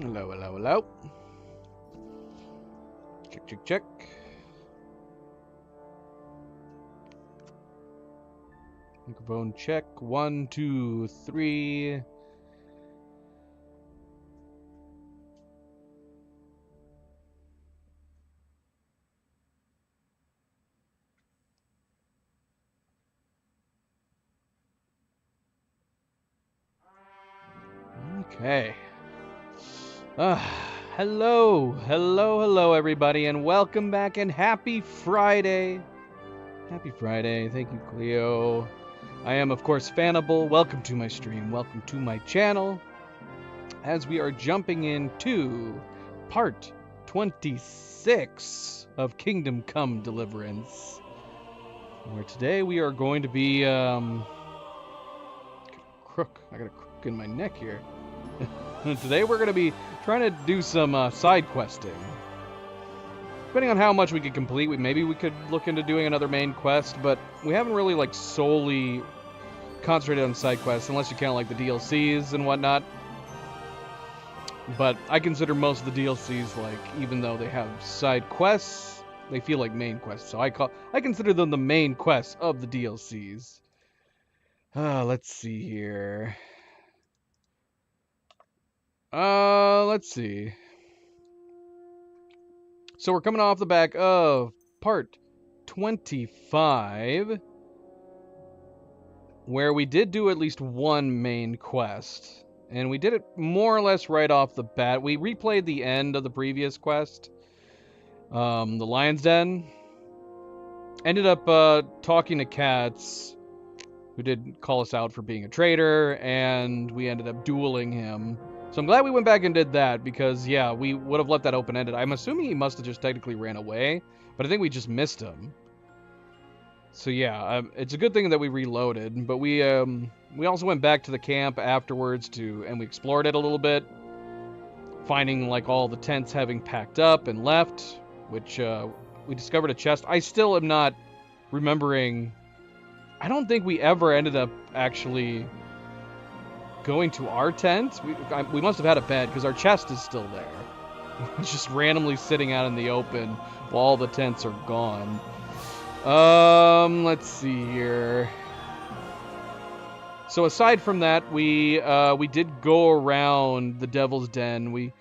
Hello, hello, hello. Check, check, check. Microphone check. 1, 2, 3. Okay. Hello, hello, hello, everybody, and welcome back, and happy Friday. Happy Friday. Thank you, Cleo. I am, of course, Fanable. Welcome to my stream. Welcome to my channel. As we are jumping into part 26 of Kingdom Come Deliverance, where today we are going to be, I got a crook in my neck here. Today we're going to be trying to do some side questing. Depending on how much we could complete, maybe we could look into doing another main quest, but we haven't really like solely concentrated on side quests, unless you count like the DLCs and whatnot. But I consider most of the DLCs, like, even though they have side quests, they feel like main quests. So I consider them the main quests of the DLCs. Let's see here. Let's see. So we're coming off the back of part 25, where we did do at least one main quest. And we did it more or less right off the bat. We replayed the end of the previous quest, the Lion's Den. Ended up talking to Katz, who did call us out for being a traitor, and we ended up dueling him. So I'm glad we went back and did that, because, yeah, we would have left that open-ended. I'm assuming he must have just technically ran away, but I think we just missed him. So, yeah, it's a good thing that we reloaded, but we also went back to the camp afterwards, and we explored it a little bit, finding, like, all the tents having packed up and left, which, we discovered a chest. I still am not remembering. I don't think we ever ended up actually going to our tent. We must have had a bed, because our chest is still there. It's just randomly sitting out in the open while all the tents are gone. Let's see here. So aside from that, we did go around the Devil's Den. We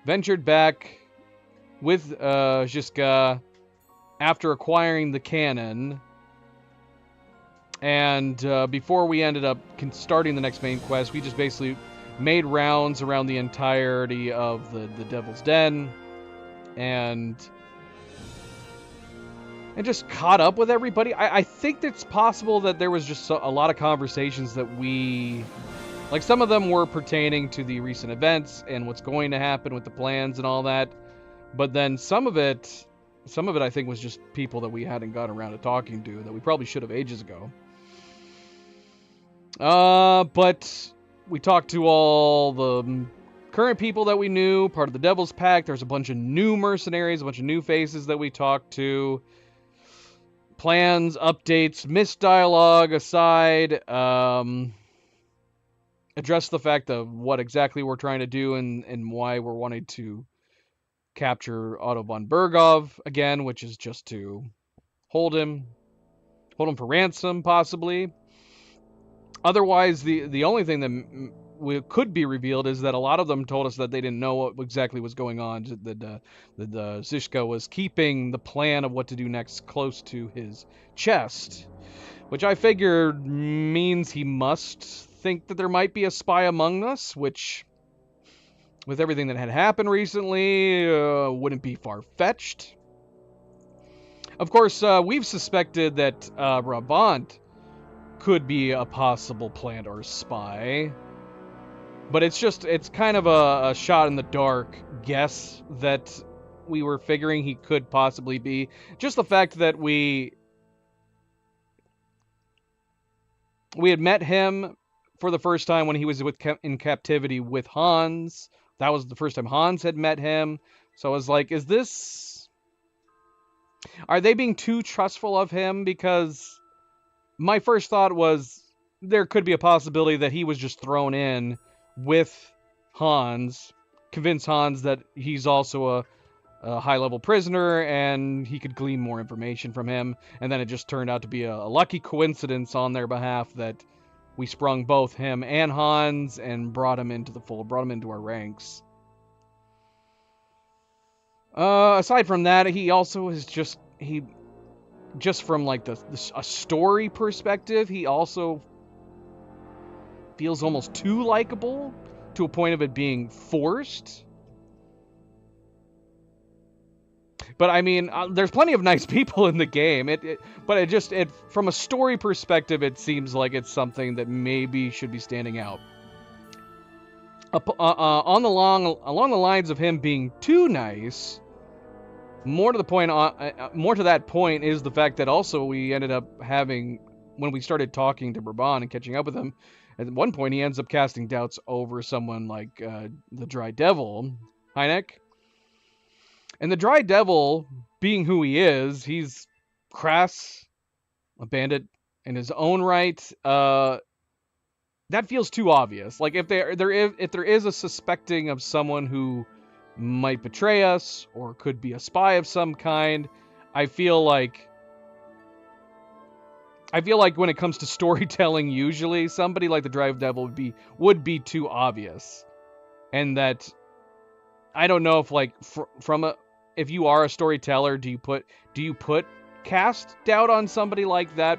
ventured back with Zhiska after acquiring the cannon. And before we ended up starting the next main quest, we just basically made rounds around the entirety of the Devil's Den, and just caught up with everybody. I think it's possible that there was just a lot of conversations that like, some of them were pertaining to the recent events and what's going to happen with the plans and all that, but then some of it I think was just people that we hadn't gotten around to talking to that we probably should have ages ago. But we talked to all the current people that we knew, part of the Devil's Pack. There's a bunch of new mercenaries, a bunch of new faces that we talked to. Plans, updates, missed dialogue aside, address the fact of what exactly we're trying to do and why we're wanting to capture Otto von Berghoff again, which is just to hold him for ransom, possibly. Otherwise, the only thing that could be revealed is that a lot of them told us that they didn't know what exactly was going on. That Zizka was keeping the plan of what to do next close to his chest, which I figured means he must think that there might be a spy among us, which, with everything that had happened recently, wouldn't be far-fetched. Of course, we've suspected that Brabant could be a possible plant or spy, but it's kind of a shot in the dark guess that we were figuring he could possibly be. Just the fact that we had met him for the first time when he was in captivity with Hans. That was the first time Hans had met him. So I was like, are they being too trustful of him? Because my first thought was there could be a possibility that he was just thrown in with Hans convince Hans that he's also a high-level prisoner and he could glean more information from him. And then it just turned out to be a lucky coincidence on their behalf that we sprung both him and Hans and brought him into the fold, brought him into our ranks. Aside from that, he also is just from like a story perspective, he also feels almost too likable to a point of it being forced. But I mean, there's plenty of nice people in the game. But from a story perspective, it seems like it's something that maybe should be standing out. Along the lines of him being too nice, more to that point is the fact that also we ended up having, when we started talking to Brabant and catching up with him, at one point he ends up casting doubts over someone like the Dry Devil, Hynek. And the Dry Devil, being who he is, he's crass, a bandit in his own right. That feels too obvious. Like if there is a suspecting of someone who might betray us or could be a spy of some kind, I feel like when it comes to storytelling, usually somebody like the Dry Devil would be too obvious, and that I don't know if like if you are a storyteller, do you cast doubt on somebody like that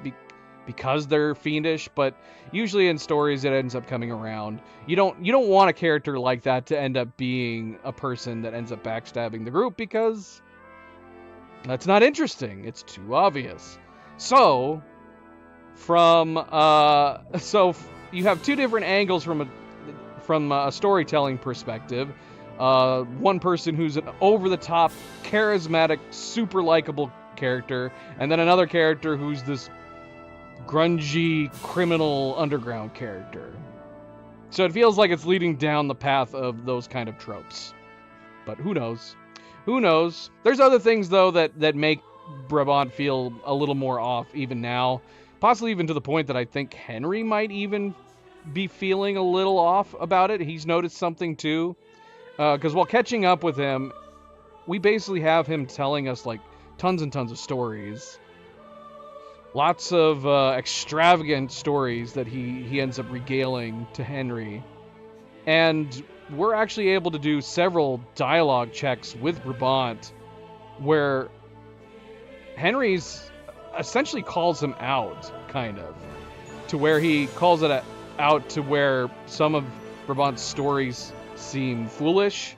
because they're fiendish? But usually in stories it ends up coming around. You don't want a character like that to end up being a person that ends up backstabbing the group, because that's not interesting. It's too obvious. So you have two different angles from a storytelling perspective. One person who's an over-the-top, charismatic, super likable character, and then another character who's this grungy, criminal underground character. So it feels like it's leading down the path of those kind of tropes. But who knows? Who knows? There's other things, though, that make Brabant feel a little more off even now. Possibly even to the point that I think Henry might even be feeling a little off about it. He's noticed something, too. Because while catching up with him, we basically have him telling us like tons and tons of stories. Lots of extravagant stories that he ends up regaling to Henry. And we're actually able to do several dialogue checks with Brabant where Henry's essentially calls him out, kind of. To where he calls it out to where some of Brabant's stories seem foolish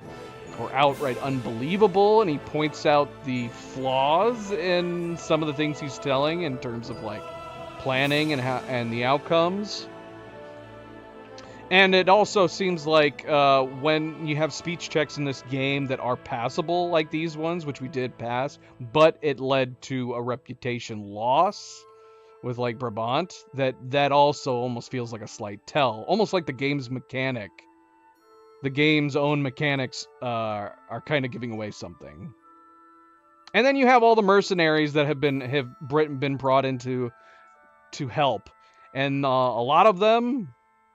or outright unbelievable, and he points out the flaws in some of the things he's telling in terms of like planning and the outcomes. And it also seems like when you have speech checks in this game that are passable, like these ones, which we did pass, but it led to a reputation loss with like Brabant, that also almost feels like a slight tell, almost like the game's mechanic. The game's own mechanics are kind of giving away something. And then you have all the mercenaries that have been brought into to help, and a lot of them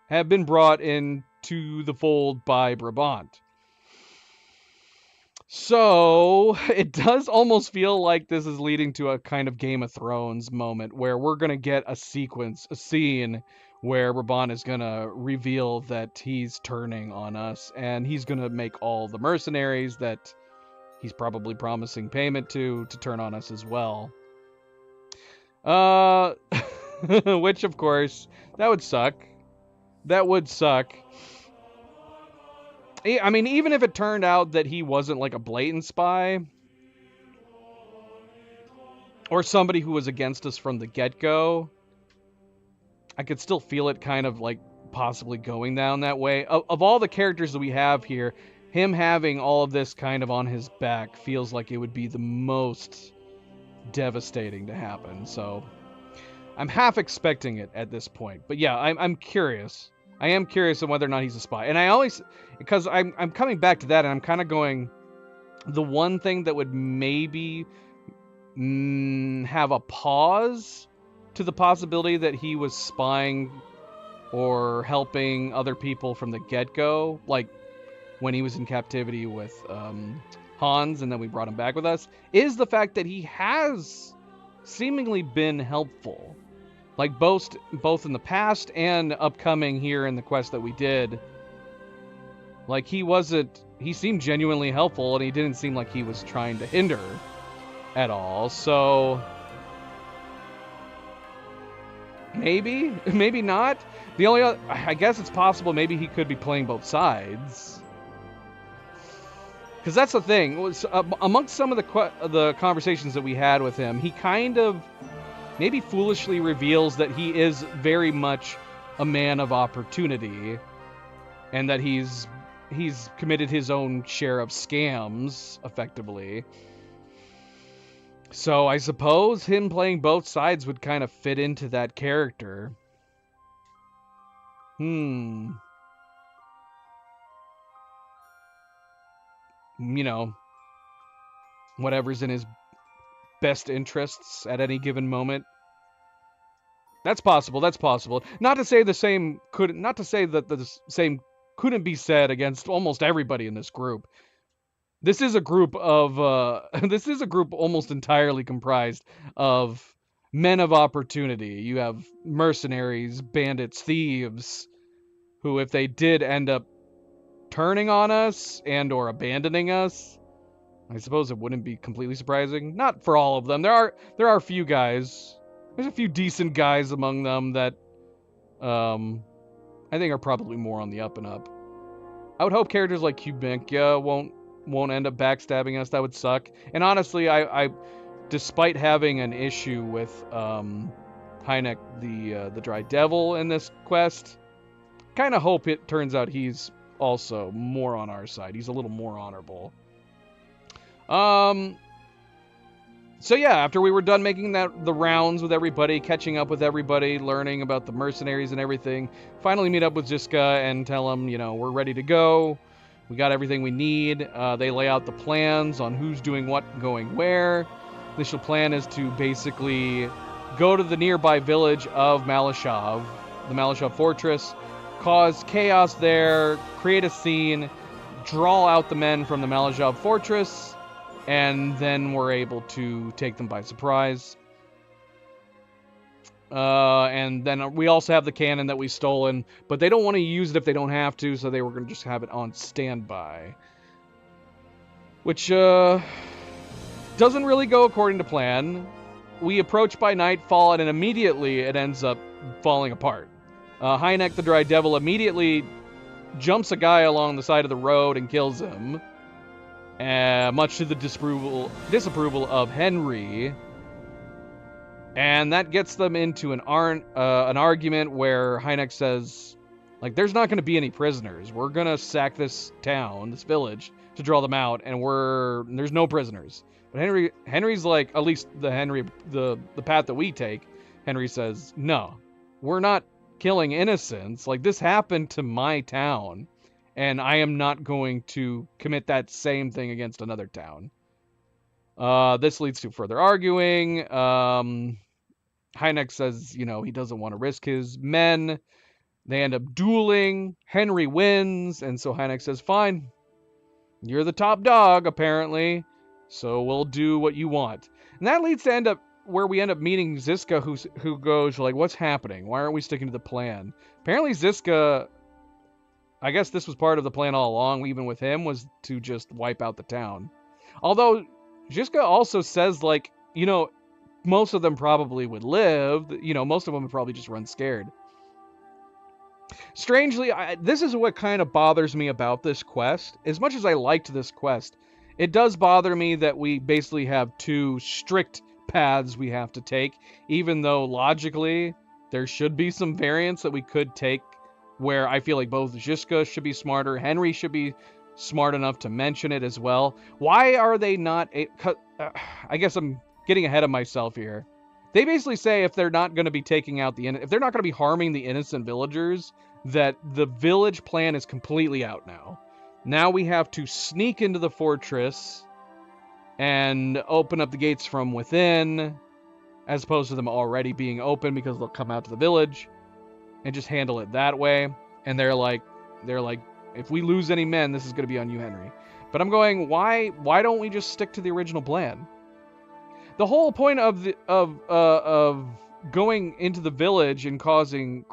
have been brought into the fold by Brabant. So it does almost feel like this is leading to a kind of Game of Thrones moment where we're gonna get a scene where Brabant is going to reveal that he's turning on us, and he's going to make all the mercenaries that he's probably promising payment to turn on us as well. Which, of course, that would suck. That would suck. I mean, even if it turned out that he wasn't like a blatant spy, or somebody who was against us from the get-go, I could still feel it kind of like possibly going down that way. Of all the characters that we have here, him having all of this kind of on his back feels like it would be the most devastating to happen. So I'm half expecting it at this point. But yeah, I'm curious. I am curious on whether or not he's a spy. And because I'm coming back to that, and I'm kind of going, the one thing that would maybe have a pause to the possibility that he was spying or helping other people from the get-go, like when he was in captivity with Hans, and then we brought him back with us, is the fact that he has seemingly been helpful. Like both in the past and upcoming here in the quest that we did. Like he seemed genuinely helpful, and he didn't seem like he was trying to hinder at all. So maybe not. The only other, I guess it's possible maybe he could be playing both sides. Because that's the thing. Was amongst some of the conversations that we had with him, he kind of maybe foolishly reveals that he is very much a man of opportunity, and that he's committed his own share of scams, effectively. So I suppose him playing both sides would kind of fit into that character. You know, whatever's in his best interests at any given moment. That's possible. Not to say that the same couldn't be said against almost everybody in this group. This is a group almost entirely comprised of men of opportunity. You have mercenaries, bandits, thieves, who, if they did end up turning on us and or abandoning us, I suppose it wouldn't be completely surprising. Not for all of them. There are a few guys. There's a few decent guys among them that I think are probably more on the up and up. I would hope characters like Kubinkia won't end up backstabbing us. That would suck. And honestly, I despite having an issue with Hynek the Dry Devil in this quest, kind of hope it turns out he's also more on our side. He's a little more honorable. So yeah, after we were done making the rounds with everybody, catching up with everybody, learning about the mercenaries and everything, finally meet up with Ziska and tell them, we're ready to go. We got everything we need. They lay out the plans on who's doing what, going where. Initial plan is to basically go to the nearby village of Malashov, the Malashov fortress, cause chaos there, create a scene, draw out the men from the Malashov fortress, and then we're able to take them by surprise. And then we also have the cannon that we've stolen, but they don't want to use it if they don't have to, so they were going to just have it on standby. Which, doesn't really go according to plan. We approach by nightfall, and immediately it ends up falling apart. Hynek the Dry Devil immediately jumps a guy along the side of the road and kills him. Much to the disapproval of Henry. And that gets them into an argument where Hynek says, there's not going to be any prisoners. We're going to sack this town, this village, to draw them out, and there's no prisoners. But Henry's like, at least the path that we take, Henry says, no, we're not killing innocents. This happened to my town, and I am not going to commit that same thing against another town. This leads to further arguing. Hynek says, he doesn't want to risk his men. They end up dueling. Henry wins, and so Hynek says, fine, you're the top dog, apparently, so we'll do what you want. And that leads to where we end up meeting Ziska, who goes, what's happening? Why aren't we sticking to the plan? Apparently Ziska, I guess this was part of the plan all along, even with him, was to just wipe out the town. Although Ziska also says, most of them probably would live. Most of them would probably just run scared. Strangely, this is what kind of bothers me about this quest. As much as I liked this quest, it does bother me that we basically have two strict paths we have to take, even though logically there should be some variance that we could take, where I feel like both Ziska should be smarter, Henry should be smart enough to mention it as well. Why are they not... I guess I'm getting ahead of myself here. They basically say if they're not going to be taking out if they're not going to be harming the innocent villagers, that the village plan is completely out now. Now we have to sneak into the fortress and open up the gates from within, as opposed to them already being open because they'll come out to the village, and just handle it that way. And they're like, If we lose any men, this is going to be on you, Henry. But I'm going, why don't we just stick to the original plan? The whole point of going into the village and causing,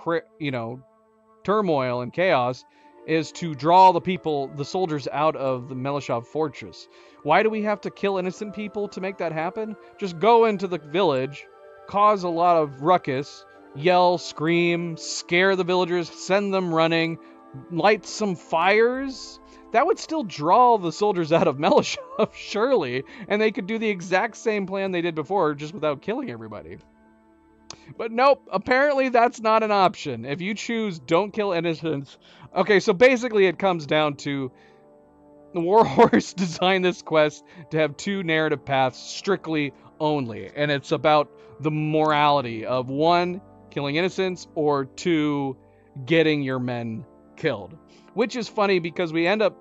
turmoil and chaos is to draw the soldiers out of the Melishov fortress. Why do we have to kill innocent people to make that happen? Just go into the village, cause a lot of ruckus, yell, scream, scare the villagers, send them running, light some fires. That would still draw the soldiers out of Melishov, surely, and they could do the exact same plan they did before, just without killing everybody. But nope, apparently that's not an option. If you choose don't kill innocents... Okay, so basically it comes down to the Warhorse designed this quest to have 2 narrative paths strictly only, and it's about the morality of 1, killing innocents, or 2, getting your men killed. Which is funny because we end up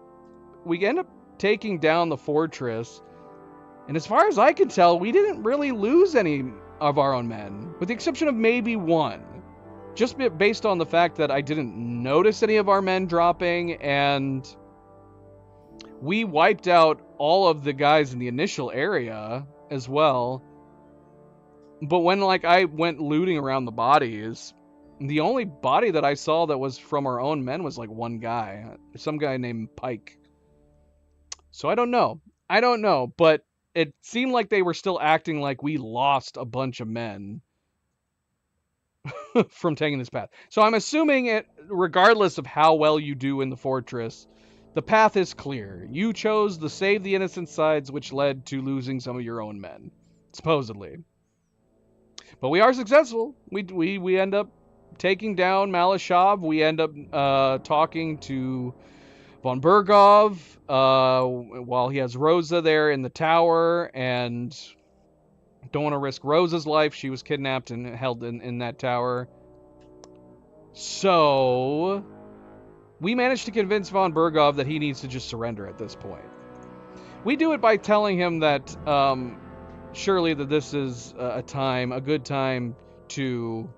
taking down the fortress, and as far as I can tell, we didn't really lose any of our own men, with the exception of maybe 1. Just based on the fact that I didn't notice any of our men dropping, and we wiped out all of the guys in the initial area as well. But when I went looting around the bodies, the only body that I saw that was from our own men was 1 guy. Some guy named Pike. So I don't know, but it seemed like they were still acting like we lost a bunch of men from taking this path. So I'm assuming regardless of how well you do in the fortress, the path is clear. You chose the save the innocent sides, which led to losing some of your own men, supposedly. But we are successful. We end up taking down Malishov. We end up talking to von Burgov while he has Rosa there in the tower, and don't want to risk Rosa's life. She was kidnapped and held in that tower. So we managed to convince von Burgov that he needs to just surrender at this point. We do it by telling him that surely that this is a good time to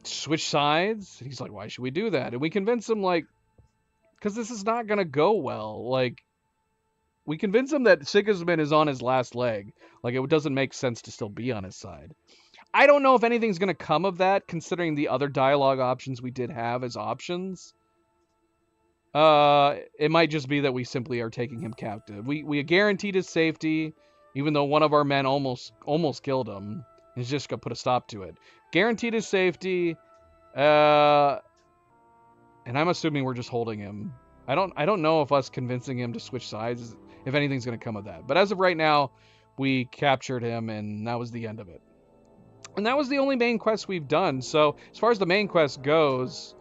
switch sides. He's like, why should we do that? And we convince him, because this is not going to go well. We convince him that Sigismund is on his last leg. It doesn't make sense to still be on his side. I don't know if anything's going to come of that, considering the other dialogue options we did have as options. It might just be that we simply are taking him captive. We guaranteed his safety, even though one of our men almost killed him. He's just going to put a stop to it. Guaranteed his safety, and I'm assuming we're just holding him. I don't know if us convincing him to switch sides, if anything's going to come of that. But as of right now, we captured him, and that was the end of it. And that was the only main quest we've done. So as far as the main quest goes,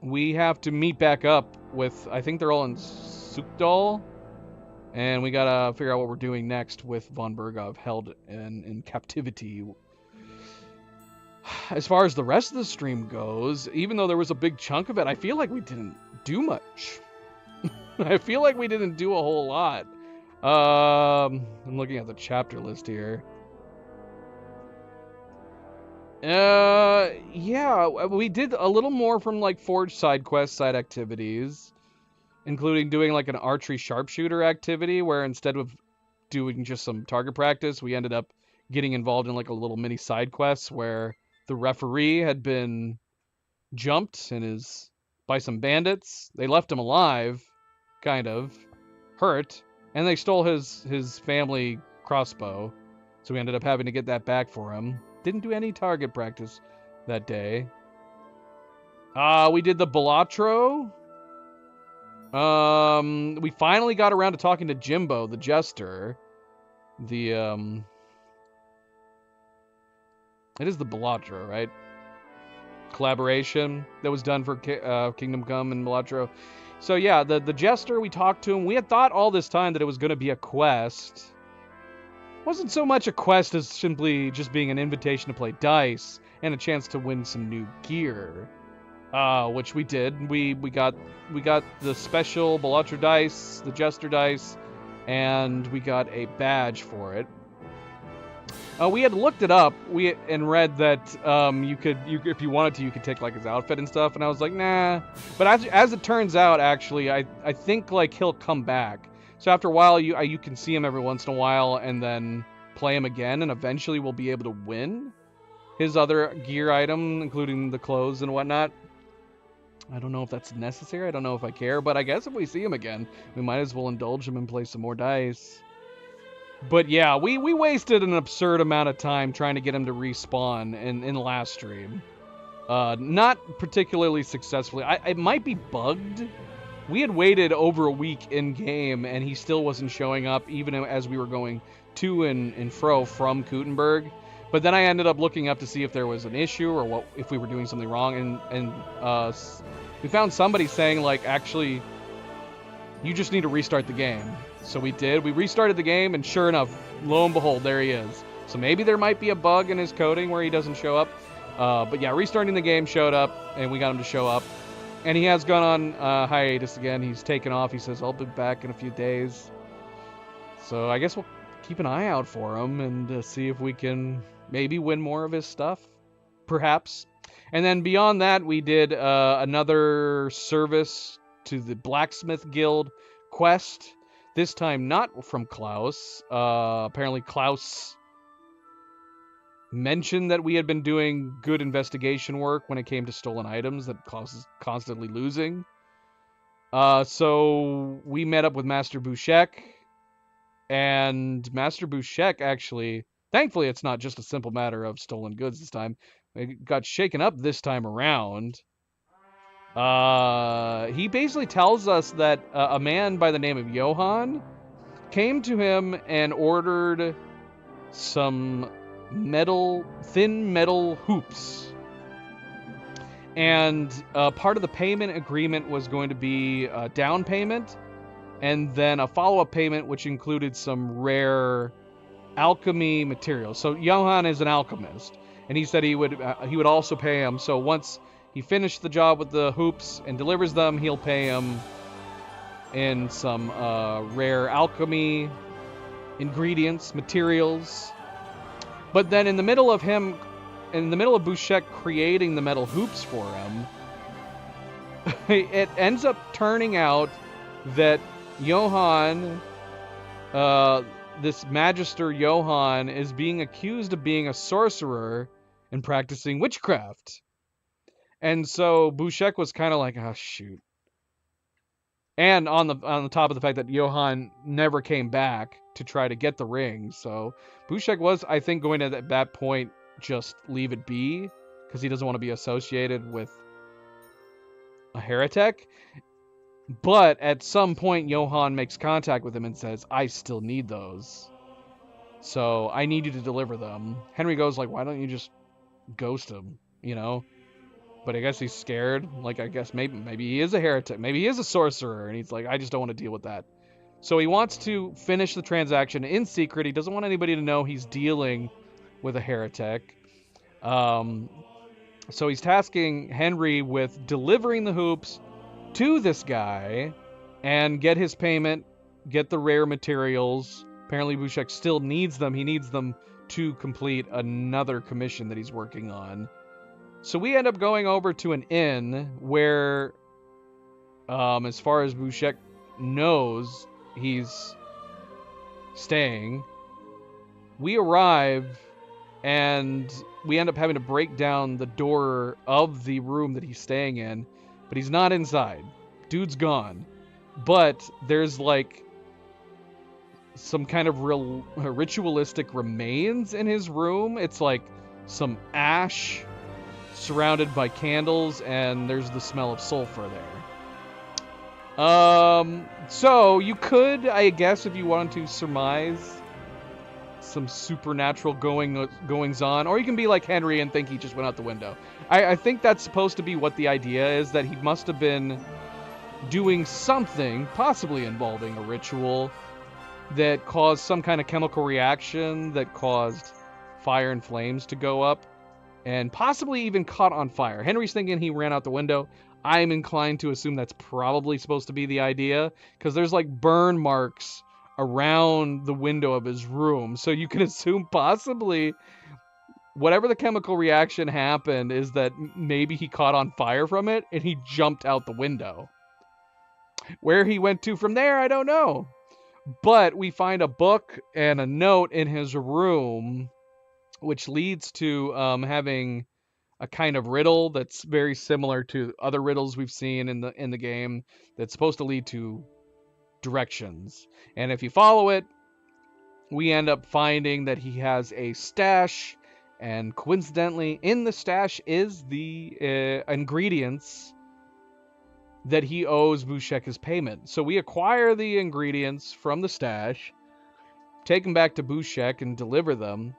we have to meet back up with, I think they're all in Sukdal, and we gotta figure out what we're doing next with von Burgov held in captivity. As far as the rest of the stream goes, even though there was a big chunk of it, I feel like we didn't do much. I feel like we didn't do a whole lot. I'm looking at the chapter list here. Yeah, we did a little more from Forge side quests, side activities, including doing an archery sharpshooter activity where instead of doing just some target practice, we ended up getting involved in a little mini side quest where the referee had been jumped and by some bandits. They left him alive, kind of hurt, and they stole his family crossbow. So we ended up having to get that back for him. Didn't do any target practice that day. We did the Balatro. We finally got around to talking to Jimbo, the jester. It is the Balatro, right? Collaboration that was done for Kingdom Come and Balatro. So yeah, the jester, we talked to him. We had thought all this time that it was going to be a quest. Wasn't so much a quest as simply just being an invitation to play dice and a chance to win some new gear, which we did. We got the special Balatro dice, the Jester dice, and we got a badge for it. We had looked it up. And read that if you wanted to, you could take like his outfit and stuff. And I was like, nah. But as it turns out, actually, I think like he'll come back. So after a while, you can see him every once in a while, and then play him again, and eventually we'll be able to win his other gear item, including the clothes and whatnot. I don't know if that's necessary. I don't know if I care, but I guess if we see him again, we might as well indulge him and play some more dice. But yeah, we wasted an absurd amount of time trying to get him to respawn in the last stream. Not particularly successfully. It might be bugged. We had waited over a week in-game, and he still wasn't showing up, even as we were going to and fro from Kuttenberg. But then I ended up looking up to see if there was an issue or if we were doing something wrong, and we found somebody saying, like, actually, you just need to restart the game. So we did. We restarted the game, and sure enough, lo and behold, there he is. So maybe there might be a bug in his coding where he doesn't show up. But yeah, restarting the game showed up, and we got him to show up. And he has gone on hiatus again. He's taken off. He says, I'll be back in a few days. So I guess we'll keep an eye out for him and see if we can maybe win more of his stuff. Perhaps. And then beyond that, we did another service to the Blacksmith Guild quest. This time not from Klaus. Apparently Klaus mentioned that we had been doing good investigation work when it came to stolen items that Klaus is constantly losing. So we met up with Master Bushek, and Master Bushek actually, thankfully it's not just a simple matter of stolen goods this time. It got shaken up this time around. He basically tells us that a man by the name of Johann came to him and ordered some thin metal hoops. And part of the payment agreement was going to be a down payment and then a follow-up payment which included some rare alchemy materials. So Johann is an alchemist, and he said he would also pay him. So once he finished the job with the hoops and delivers them, he'll pay him in some rare alchemy ingredients, materials. But then in the middle of Bushek creating the metal hoops for him, it ends up turning out that Johann, this Magister Johann, is being accused of being a sorcerer and practicing witchcraft. And so Bushek was kind of like, oh, shoot. And on the top of the fact that Johann never came back to try to get the ring. So Bushek was, I think, going to at that point just leave it be because he doesn't want to be associated with a heretic. But at some point, Johann makes contact with him and says, I still need those. So I need you to deliver them. Henry goes like, why don't you just ghost him, you know? But I guess he's scared. Like, I guess maybe he is a heretic. Maybe he is a sorcerer. And he's like, I just don't want to deal with that. So he wants to finish the transaction in secret. He doesn't want anybody to know he's dealing with a heretic. So he's tasking Henry with delivering the hoops to this guy and get his payment, get the rare materials. Apparently Bushek still needs them. He needs them to complete another commission that he's working on. So we end up going over to an inn where, as far as Bushek knows, he's staying. We arrive, and we end up having to break down the door of the room that he's staying in, but he's not inside. Dude's gone. But there's, like, some kind of ritualistic remains in his room. It's like some ash surrounded by candles, and there's the smell of sulfur there. So you could, I guess, if you wanted to surmise some supernatural goings on, or you can be like Henry and think he just went out the window. I think that's supposed to be what the idea is, that he must have been doing something, possibly involving a ritual, that caused some kind of chemical reaction that caused fire and flames to go up, and possibly even caught on fire. Henry's thinking he ran out the window. I'm inclined to assume that's probably supposed to be the idea, because there's like burn marks around the window of his room. So you can assume possibly whatever the chemical reaction happened is that maybe he caught on fire from it and he jumped out the window. Where he went to from there, I don't know. But we find a book and a note in his room, which leads to having a kind of riddle that's very similar to other riddles we've seen in the game. That's supposed to lead to directions. And if you follow it, we end up finding that he has a stash, and coincidentally, in the stash is the ingredients that he owes Bushek his payment. So we acquire the ingredients from the stash, take them back to Bushek and deliver them.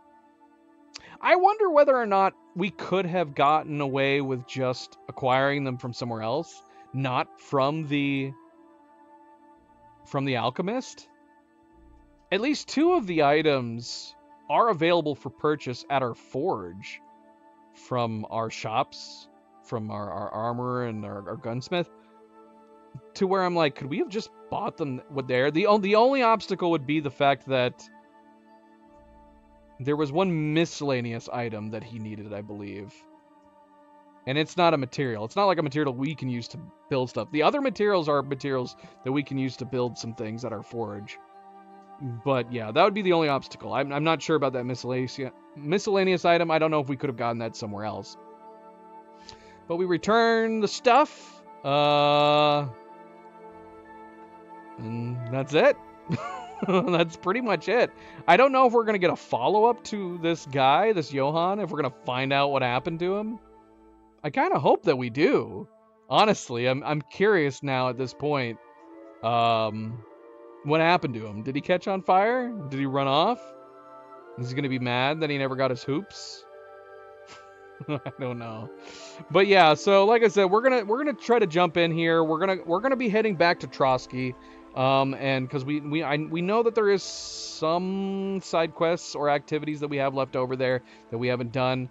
I wonder whether or not we could have gotten away with just acquiring them from somewhere else, not from the alchemist. At least 2 of the items are available for purchase at our forge from our shops, from our armor and our gunsmith, to where I'm like, could we have just bought them there? The only obstacle would be the fact that there was one miscellaneous item that he needed, I believe. And it's not a material. It's not like a material we can use to build stuff. The other materials are materials that we can use to build some things at our forge. But yeah, that would be the only obstacle. I'm not sure about that miscellaneous item. I don't know if we could have gotten that somewhere else. But we return the stuff. And that's it. That's pretty much it. I don't know if we're going to get a follow-up to this guy, this Johann, if we're going to find out what happened to him. I kind of hope that we do. Honestly, I'm curious now at this point. What happened to him? Did he catch on fire? Did he run off? Is he going to be mad that he never got his hoops? I don't know. But yeah, so like I said, we're gonna try to jump in here. We're gonna be heading back to Trotsky, and because we know that there is some side quests or activities that we have left over there that we haven't done.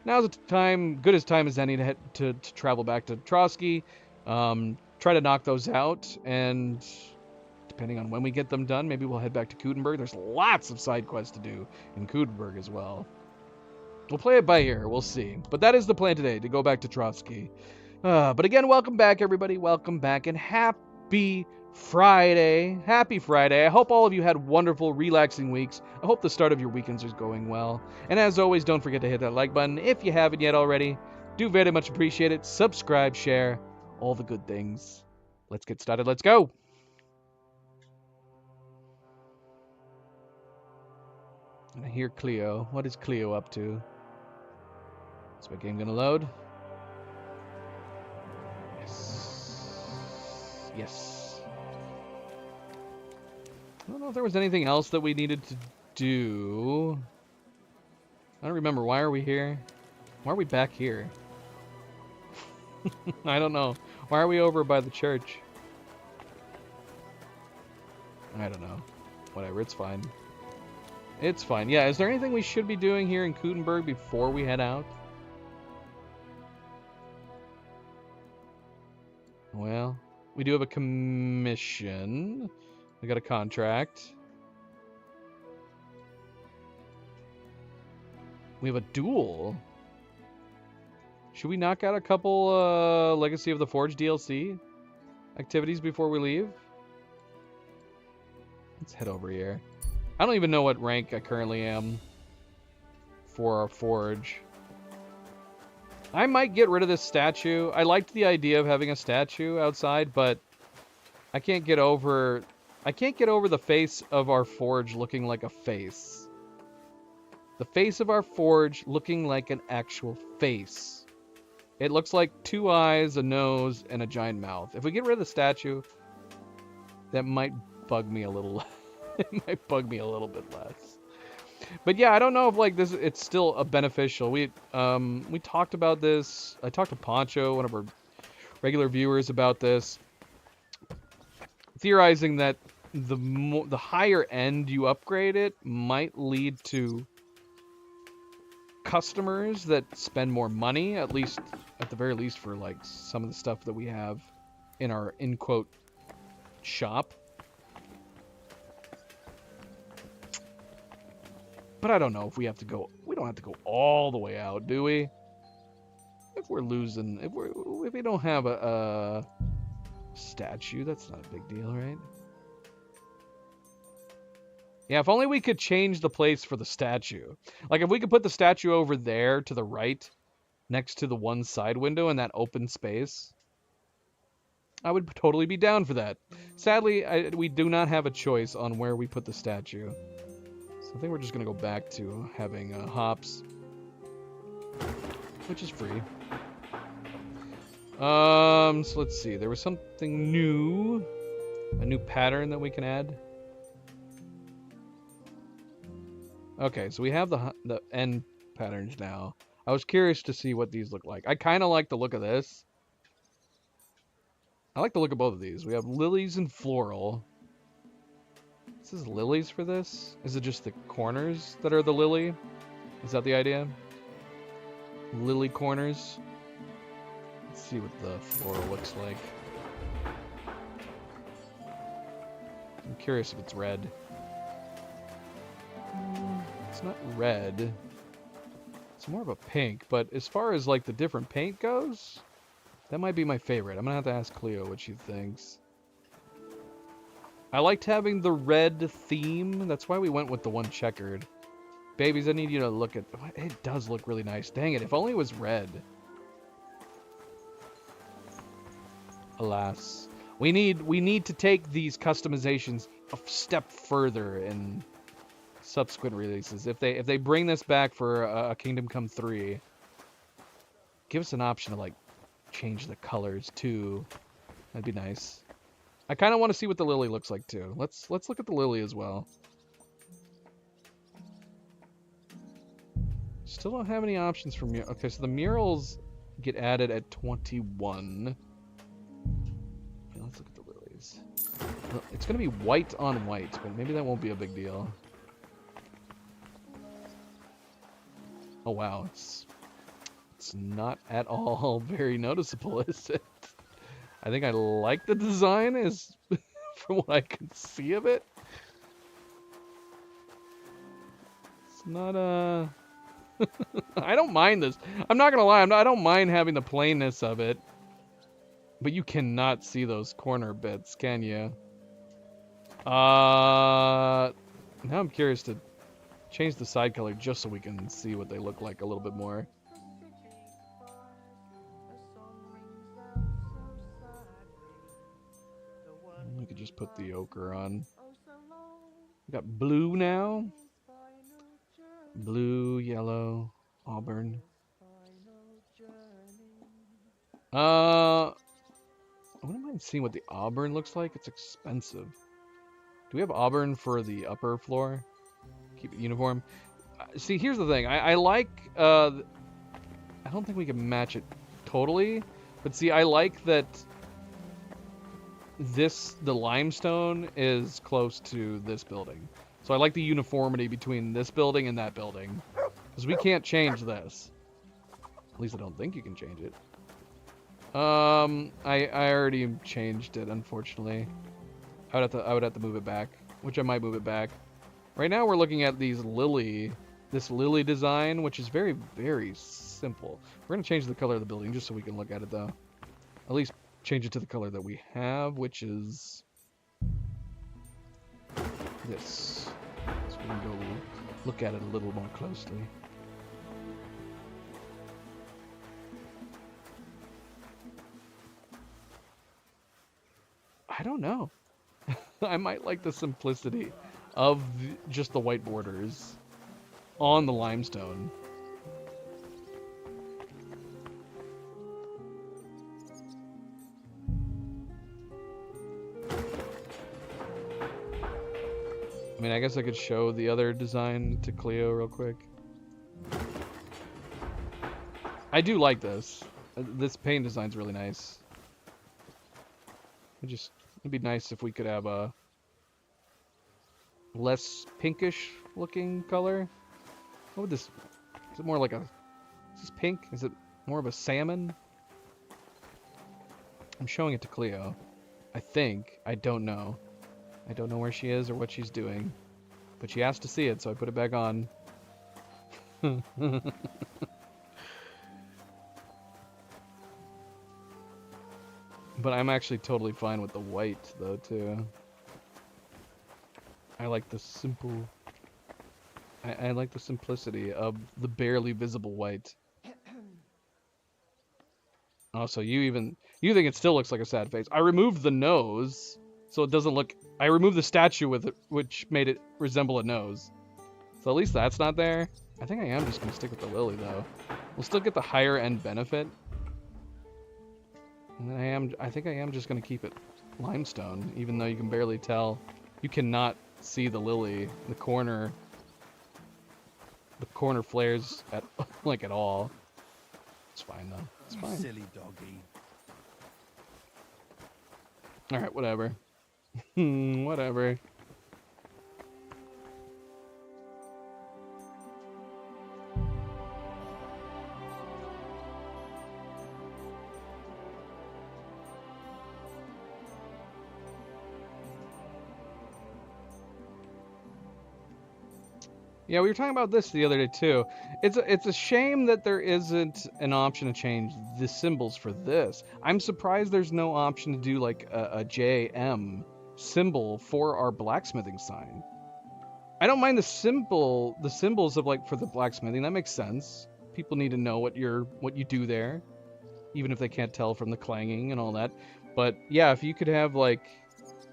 Now's the time, good as time as any, to travel back to Trotsky, try to knock those out, and depending on when we get them done, maybe we'll head back to Kudenberg. There's lots of side quests to do in Kudenberg as well. We'll play it by ear. We'll see. But that is the plan today, to go back to Trotsky. But again, welcome back, everybody. Welcome back, and happy Friday. Happy Friday. I hope all of you had wonderful, relaxing weeks. I hope the start of your weekends is going well. And as always, don't forget to hit that like button if you haven't yet already. Do very much appreciate it. Subscribe, share, all the good things. Let's get started. Let's go. And I hear Cleo. What is Cleo up to? Is my game gonna load? Yes. Yes. I don't know if there was anything else that we needed to do. I don't remember. Why are we here? Why are we back here? I don't know. Why are we over by the church? I don't know. Whatever, it's fine. It's fine. Yeah, is there anything we should be doing here in Kudenberg before we head out? Well, we do have a commission. We got a contract. We have a duel. Should we knock out a couple Legacy of the Forge DLC activities before we leave? Let's head over here. I don't even know what rank I currently am for our forge. I might get rid of this statue. I liked the idea of having a statue outside, but I can't get over the face of our forge looking like a face. The face of our forge looking like an actual face. It looks like 2 eyes, a nose, and a giant mouth. If we get rid of the statue, that might bug me a little. It might bug me a little bit less. But yeah, I don't know if like this, it's still a beneficial. We talked about this. I talked to Poncho, one of our regular viewers, about this, theorizing that the higher end you upgrade it might lead to customers that spend more money, at the very least for like some of the stuff that we have in our in quote shop. But I don't know if we have to go. We don't have to go all the way out, do we? If we're losing, if we don't have a statue, that's not a big deal, right? Yeah, if only we could change the place for the statue. Like if we could put the statue over there to the right, next to the one side window in that open space, I would totally be down for that. Sadly, we do not have a choice on where we put the statue. So I think we're just going to go back to having hops, which is free. So let's see. There was something new, a new pattern that we can add. Okay, so we have the end patterns now. I was curious to see what these look like. I kind of like the look of this. I like the look of both of these. We have lilies and floral. This is lilies for this? Is it just the corners that are the lily? Is that the idea? Lily corners. Let's see what the floral looks like. I'm curious if it's red. It's not red. It's more of a pink, but as far as like the different paint goes, that might be my favorite. I'm gonna have to ask Cleo what she thinks. I liked having the red theme. That's why we went with the one checkered. Babies, I need you to look at... It does look really nice. Dang it, if only it was red. Alas. We need to take these customizations a step further in subsequent releases. If they bring this back for a Kingdom Come 3, give us an option to like change the colors too. That'd be nice. I kind of want to see what the lily looks like too. Let's look at the lily as well. Still don't have any options for murals. Okay, so the murals get added at 21. Okay, let's look at the lilies. It's gonna be white on white, but maybe that won't be a big deal. Oh wow, it's not at all very noticeable, is it? I think I like the design is from what I can see of it. It's not I don't mind this. I'm not gonna lie, I don't mind having the plainness of it. But you cannot see those corner bits, can you? Now I'm curious to change the side color just so we can see what they look like a little bit more. We could just put the ochre on. We got blue now. Blue, yellow, auburn. I wouldn't mind seeing what the auburn looks like. It's expensive. Do we have auburn for the upper floor? Keep it uniform. See, here's the thing. I like... I don't think we can match it totally. But see, I like that the limestone is close to this building. So I like the uniformity between this building and that building. Because we can't change this. At least I don't think you can change it. I already changed it, unfortunately. I would have to move it back, which I might move it back. Right now we're looking at this lily design, which is very, very simple. We're gonna change the color of the building just so we can look at it though. At least change it to the color that we have, which is this. So we can go look at it a little more closely. I don't know. I might like the simplicity of just the white borders on the limestone. I mean, I guess I could show the other design to Cleo real quick. I do like this. This paint design's really nice. It'd be nice if we could have a less pinkish looking color. What would this... Is it more like a... Is this pink? Is it more of a salmon? I'm showing it to Cleo. I think. I don't know. I don't know where she is or what she's doing. But she asked to see it, so I put it back on. But I'm actually totally fine with the white, though, too. I like the simple... I like the simplicity of the barely visible white. Oh, so you think it still looks like a sad face. I removed the nose, so it doesn't look... I removed the statue with it, which made it resemble a nose. So at least that's not there. I think I am just going to stick with the lily, though. We'll still get the higher end benefit. And then I think I am just going to keep it limestone, even though you can barely tell. You cannot see the lily. The corner flares at like at all. It's fine though. It's fine. Silly doggy. All right, whatever. Whatever. Yeah, we were talking about this the other day too. It's a shame that there isn't an option to change the symbols for this. I'm surprised there's no option to do like a JM symbol for our blacksmithing sign. I don't mind the symbols of like for the blacksmithing. That makes sense. People need to know what you do there, even if they can't tell from the clanging and all that. But yeah, if you could have like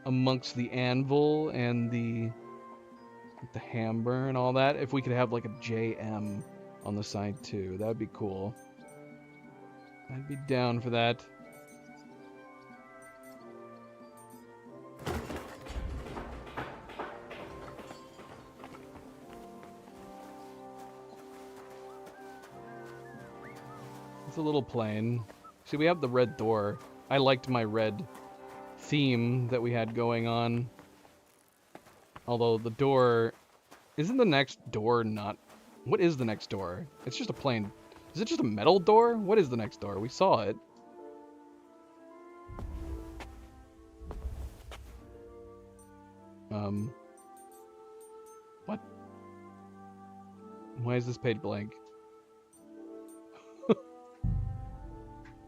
amongst the anvil and the hammer and all that, if we could have like a JM on the side too, that would be cool. I'd be down for that. It's a little plain. See, we have the red door. I liked my red theme that we had going on. Although the door... Isn't the next door not... What is the next door? It's just a plain... Is it just a metal door? What is the next door? We saw it. What? Why is this page blank?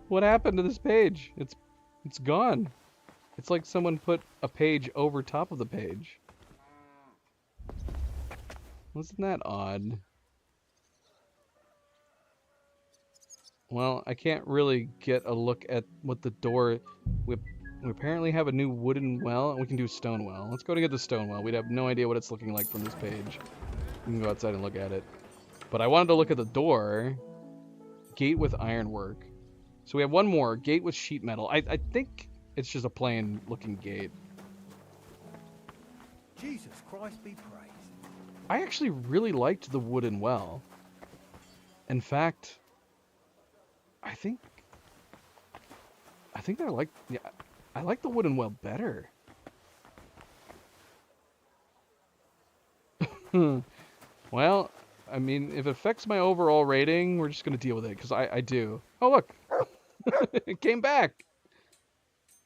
What happened to this page? It's gone. It's like someone put a page over top of the page. Wasn't that odd? Well, I can't really get a look at what the door... We apparently have a new wooden well, and we can do a stone well. Let's go to get the stone well. We'd have no idea what it's looking like from this page. We can go outside and look at it. But I wanted to look at the door. Gate with ironwork. So we have one more. Gate with sheet metal. I think it's just a plain looking gate. Jesus Christ be praised. I actually really liked the wooden well. In fact, I think I like the wooden well better. Well, I mean, if it affects my overall rating, we're just gonna deal with it, because I do. Oh look! It came back!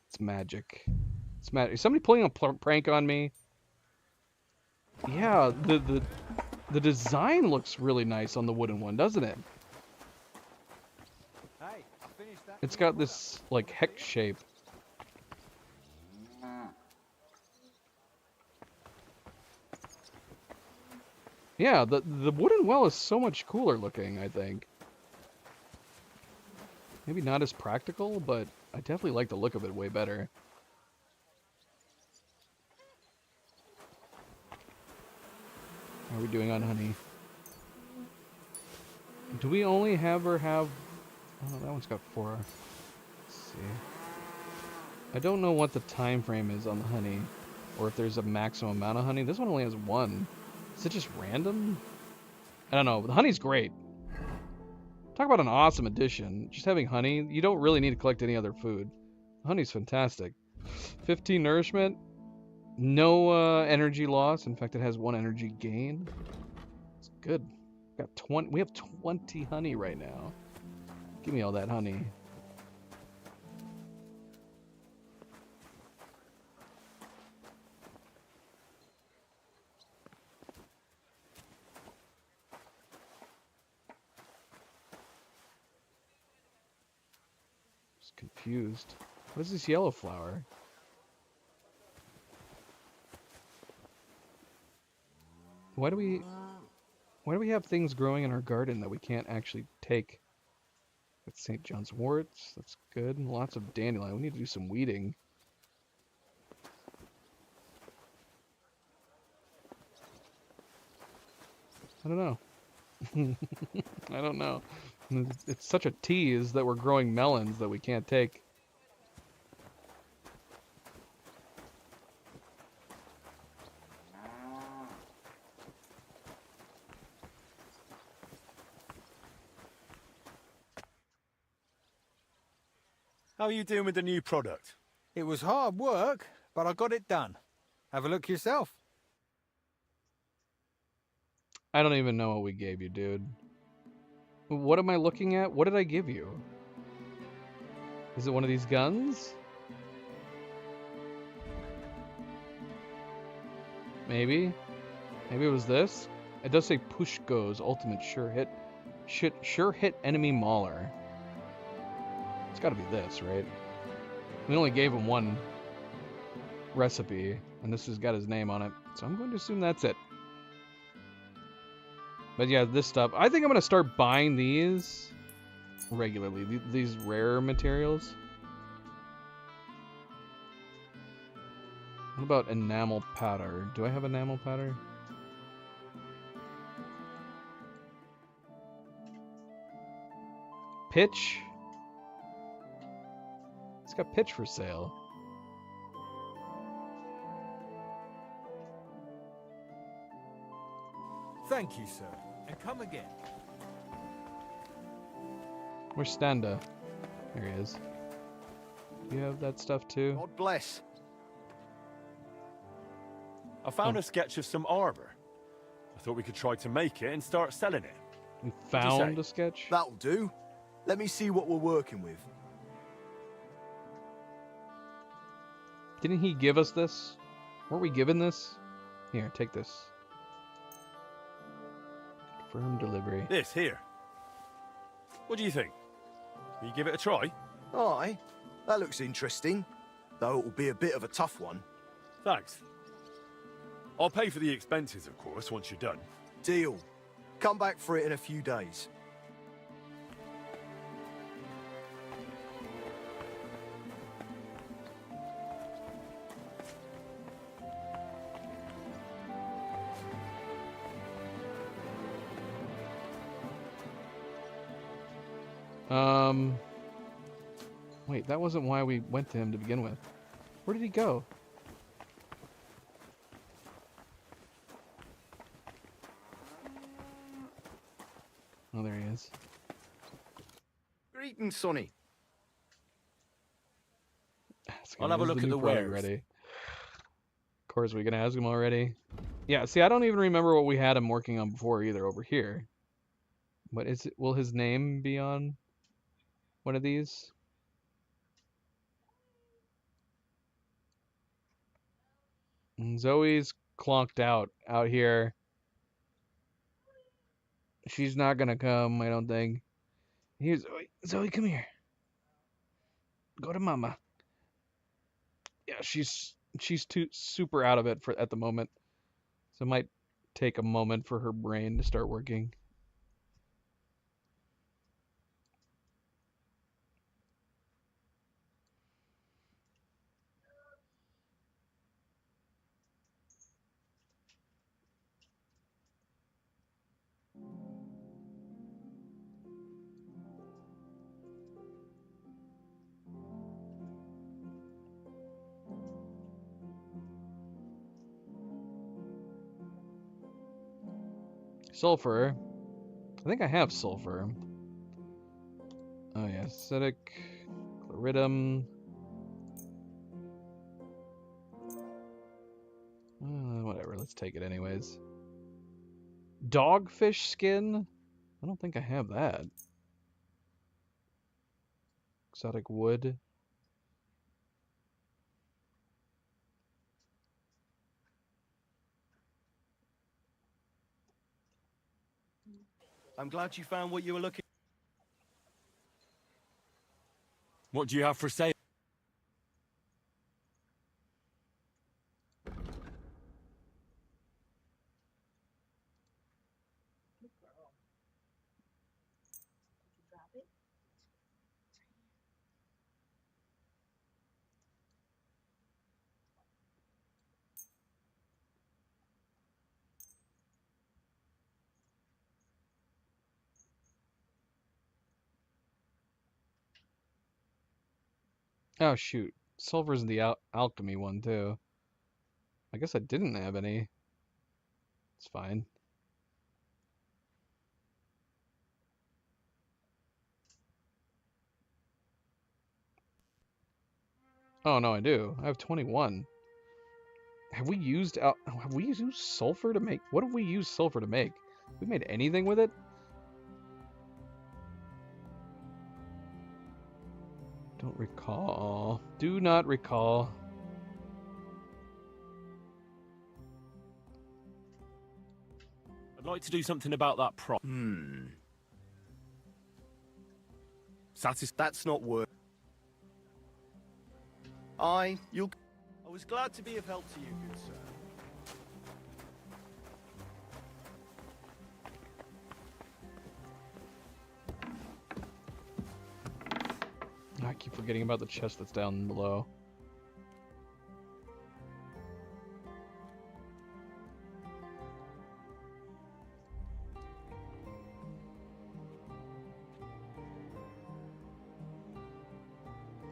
It's magic. It's magic. Is somebody pulling a prank on me? Yeah, the design looks really nice on the wooden one, doesn't it? Hey, I finished that. It's got this, like, hex shape. Yeah, the wooden well is so much cooler looking, I think. Maybe not as practical, but I definitely like the look of it way better. How are we doing on honey? Do we only have her have... Oh, that one's got 4. Let's see. I don't know what the time frame is on the honey, or if there's a maximum amount of honey. This one only has 1. Is it just random? I don't know. The honey's great. Talk about an awesome addition. Just having honey, you don't really need to collect any other food. Honey's fantastic. 15 nourishment. No energy loss. In fact, it has 1 energy gain. It's good. Got 20. We have 20 honey right now. Give me all that honey. Confused. What is this yellow flower? Why do we have things growing in our garden that we can't actually take? That's St. John's worts. That's good. And lots of dandelion. We need to do some weeding. I don't know. I don't know. It's such a tease that we're growing melons that we can't take. How are you doing with the new product? It was hard work, but I got it done. Have a look yourself. I don't even know what we gave you, dude. What am I looking at? What did I give you? Is it one of these guns? Maybe. Maybe it was this. It does say Pushko's ultimate sure hit enemy mauler. It's got to be this, right? We only gave him one recipe, and this has got his name on it, so I'm going to assume that's it. But yeah, this stuff. I think I'm going to start buying these regularly. These rare materials. What about enamel powder? Do I have enamel powder? Pitch? It's got pitch for sale. Thank you, sir. And come again. Where's Standa? Here he is. Do you have that stuff too? God bless. I found a sketch of some arbor. I thought we could try to make it and start selling it. We you found say? a sketch? That'll do. Let me see what we're working with. Didn't he give us this? Weren't we given this? Here, take this. Confirm delivery. This here. What do you think? Will you give it a try? Aye, that looks interesting. Though it'll be a bit of a tough one. Thanks. I'll pay for the expenses, of course, once you're done. Deal. Come back for it in a few days. Wait, that wasn't why we went to him to begin with. Where did he go? Oh, there he is. Greetings, Sonny. I'll have a look at the wares. Ready. Of course, we can ask him already. Yeah, see, I don't even remember what we had him working on before either over here. But is it, will his name be on one of these? And Zoe's clonked out here. She's not gonna come, I don't think. Here, Zoe. Zoe, come here. Go to Mama. Yeah, she's too super out of it at the moment, so it might take a moment for her brain to start working. Sulfur. I think I have sulfur. Oh yeah, acidic, chloridum. Whatever, let's take it anyways. Dogfish skin? I don't think I have that. Exotic wood. I'm glad you found what you were looking What do you have for sale? Oh shoot, silver's in the alchemy one too. I guess I didn't have any. It's fine. Oh no, I do. I have 21. Have we used sulfur to make? What have we used sulfur to make? We made anything with it? Don't recall. Do not recall. I'd like to do something about that prop. That's not work. I was glad to be of help to you, good sir. I keep forgetting about the chest that's down below.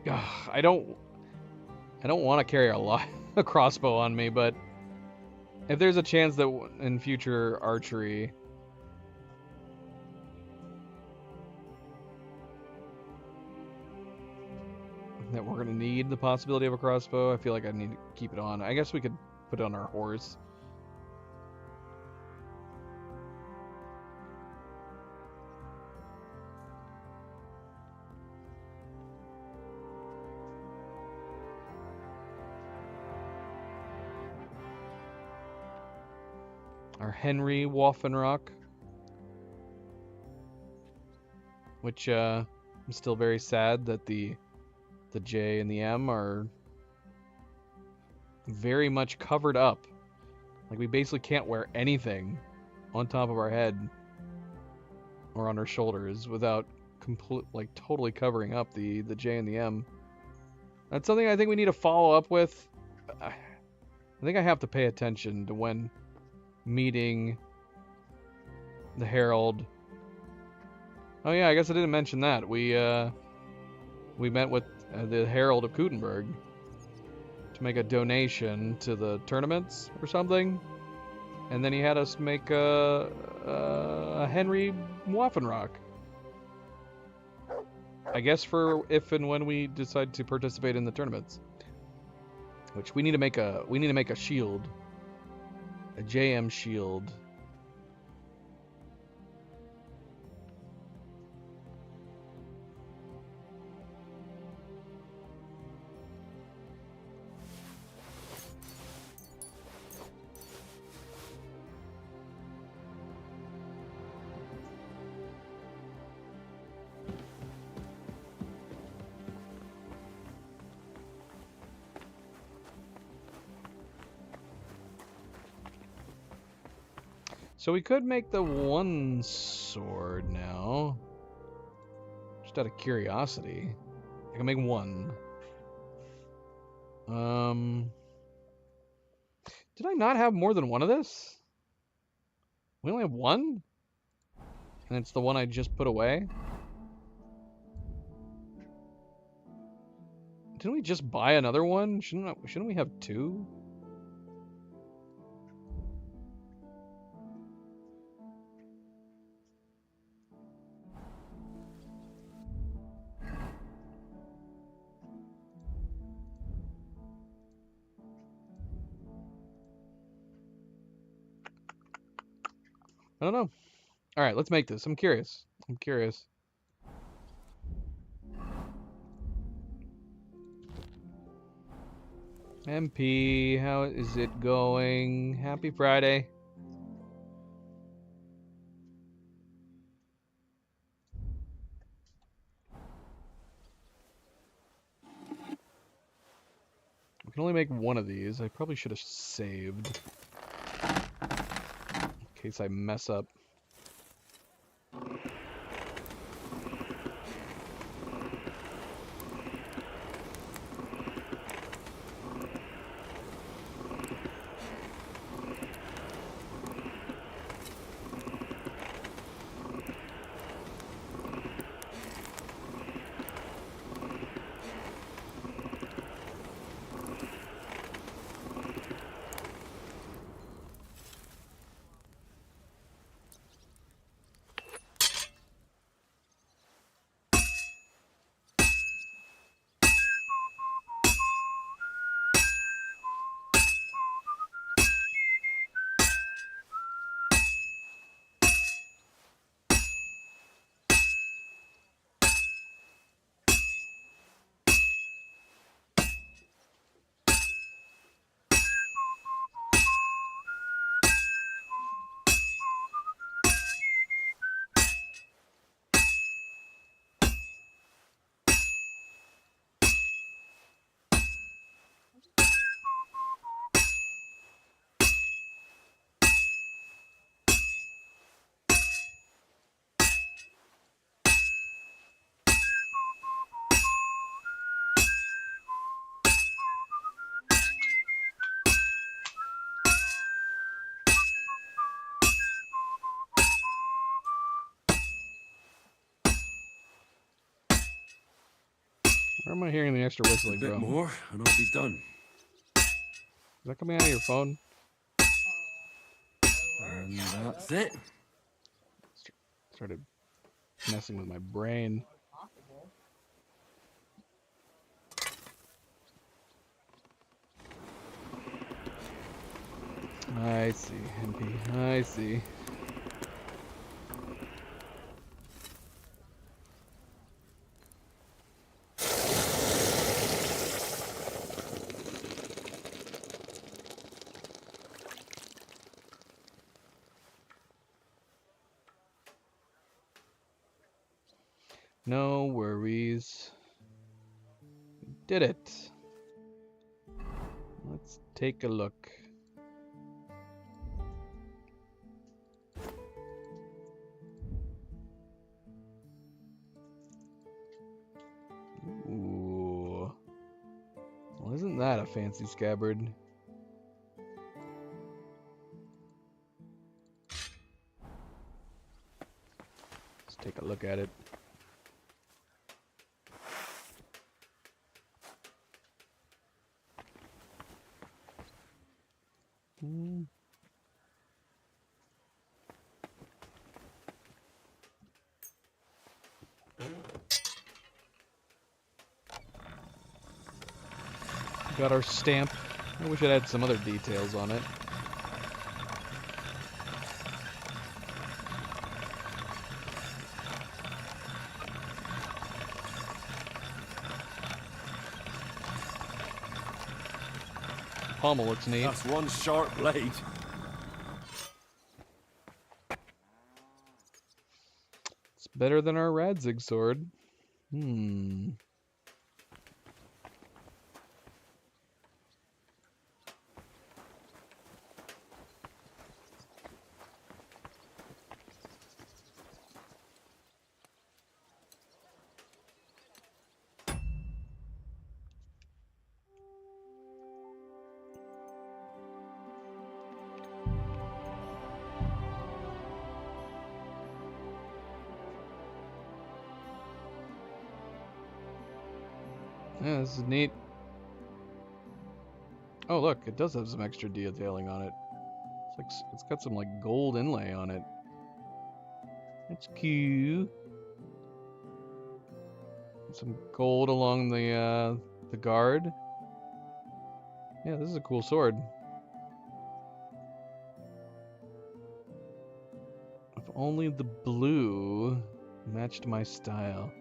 Ugh, I don't want to carry a crossbow on me, but if there's a chance that in future archery that we're gonna need the possibility of a crossbow, I feel like I need to keep it on. I guess we could put it on our horse. Our Henry Waffenrock, which I'm still very sad that the J and the M are very much covered up. Like we basically can't wear anything on top of our head or on our shoulders without totally covering up the J and the M. That's something I think we need to follow up with. I think I have to pay attention to when meeting the Herald. Oh yeah, I guess I didn't mention that. We met with the Herald of Kutenberg to make a donation to the tournaments or something, and then he had us make a Henry Waffenrock. I guess for if and when we decide to participate in the tournaments, which we need to make a shield, a JM shield. So we could make the one sword now. Just out of curiosity. I can make one. Did I not have more than one of this? We only have one? And it's the one I just put away? Didn't we just buy another one? Shouldn't we have two? I don't know. All right, let's make this. I'm curious. MP, how is it going? Happy Friday. We can only make one of these. I probably should have saved. In case I mess up. Where am I hearing the extra whistling A bit from? more, and I'll be done. Is that coming out of your phone? And that's it. Started messing with my brain. I see, MP. I see. No worries. Did it. Let's take a look. Ooh. Well, isn't that a fancy scabbard? Let's take a look at it. Got our stamp. I wish it had some other details on it. Pommel looks neat. That's one sharp blade. It's better than our Radzig sword. Hmm. Yeah, this is neat. Oh, look, it does have some extra detailing on it. It's like it's got some like gold inlay on it. That's cute. Some gold along the guard. Yeah, this is a cool sword. If only the blue matched my style.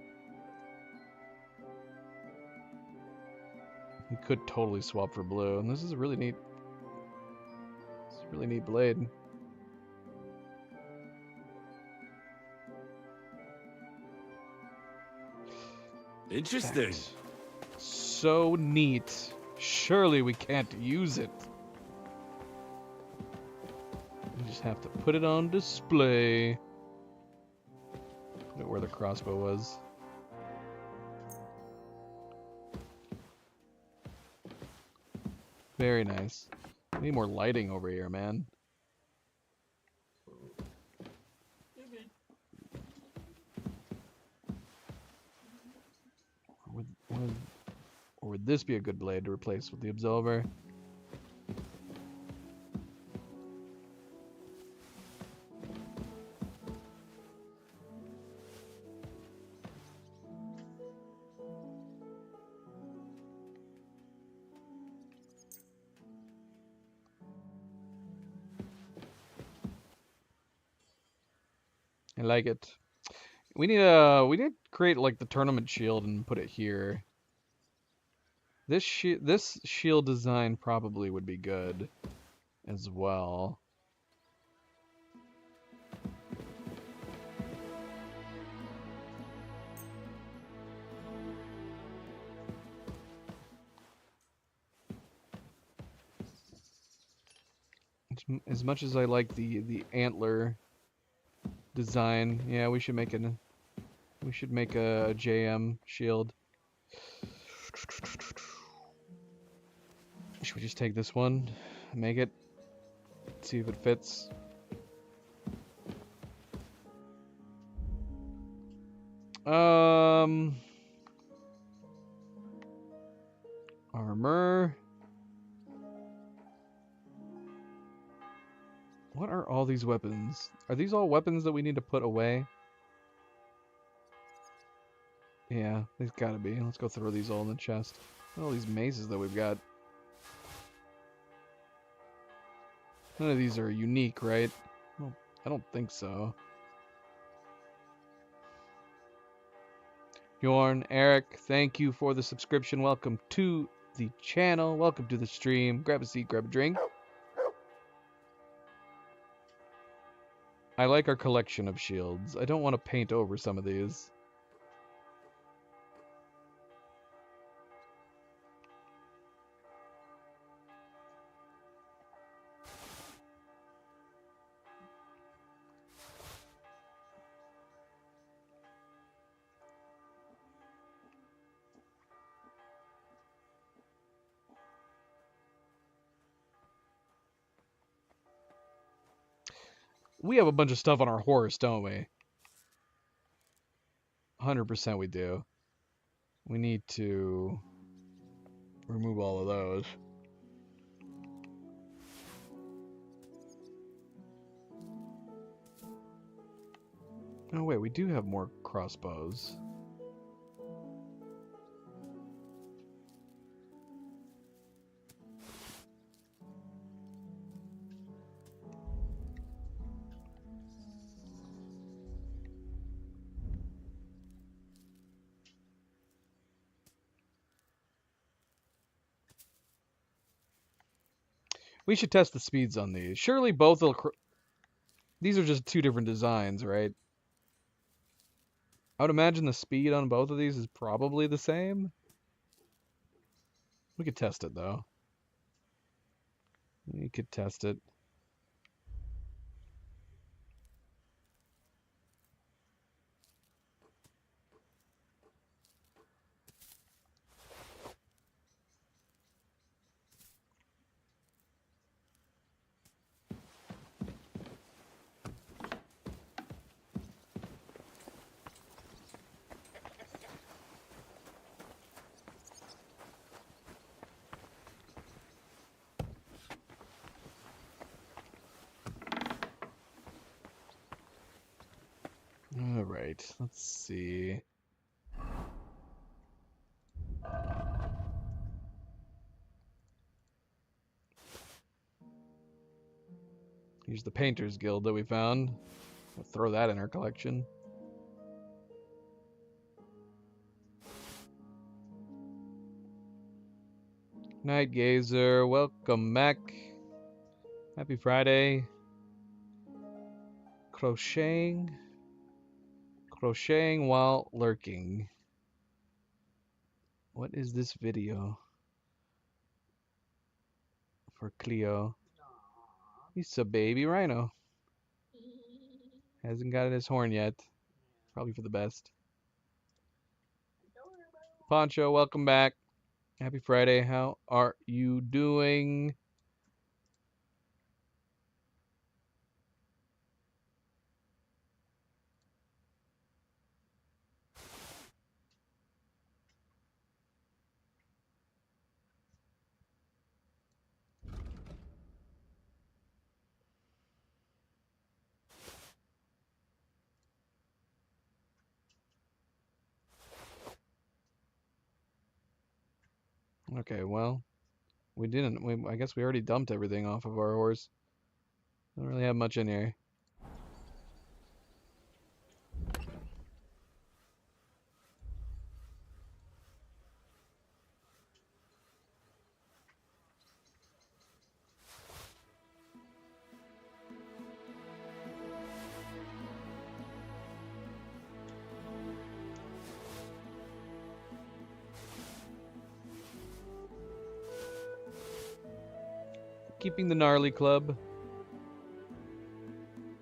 We could totally swap for blue, and this is a really neat. It's a really neat blade. Interesting. Fact. So neat. Surely we can't use it. We just have to put it on display. Put it where the crossbow was. Very nice. We need more lighting over here, man. Or would this be a good blade to replace with the Absolver? I like it. We need to create like the tournament shield and put it here. This shield design probably would be good as well. As much as I like the antler design, yeah, we should make a JM shield. Should we just take this one, make it, see if it fits? Armor. What are all these weapons? Are these all weapons that we need to put away? Yeah, they've gotta be. Let's go throw these all in the chest. Look at all these mazes that we've got. None of these are unique, right? Well, I don't think so. Bjorn, Eric, thank you for the subscription. Welcome to the channel. Welcome to the stream. Grab a seat, grab a drink. I like our collection of shields. I don't want to paint over some of these. We have a bunch of stuff on our horse, don't we? 100% we do. We need to remove all of those. Oh wait, we do have more crossbows. We should test the speeds on these. Surely both will... These are just two different designs, right? I would imagine the speed on both of these is probably the same. We could test it, though. We could test it. All right, let's see. Here's the Painters Guild that we found. We'll throw that in our collection. Night Gazer, welcome back. Happy Friday. Crocheting while lurking. What is this video? for Cleo. He's a baby rhino. Hasn't got his horn yet. Probably for the best. Poncho, welcome back. Happy Friday. How are you doing? Okay, well, we didn't. I guess we already dumped everything off of our horse. Don't really have much in here. Keeping the Gnarly Club.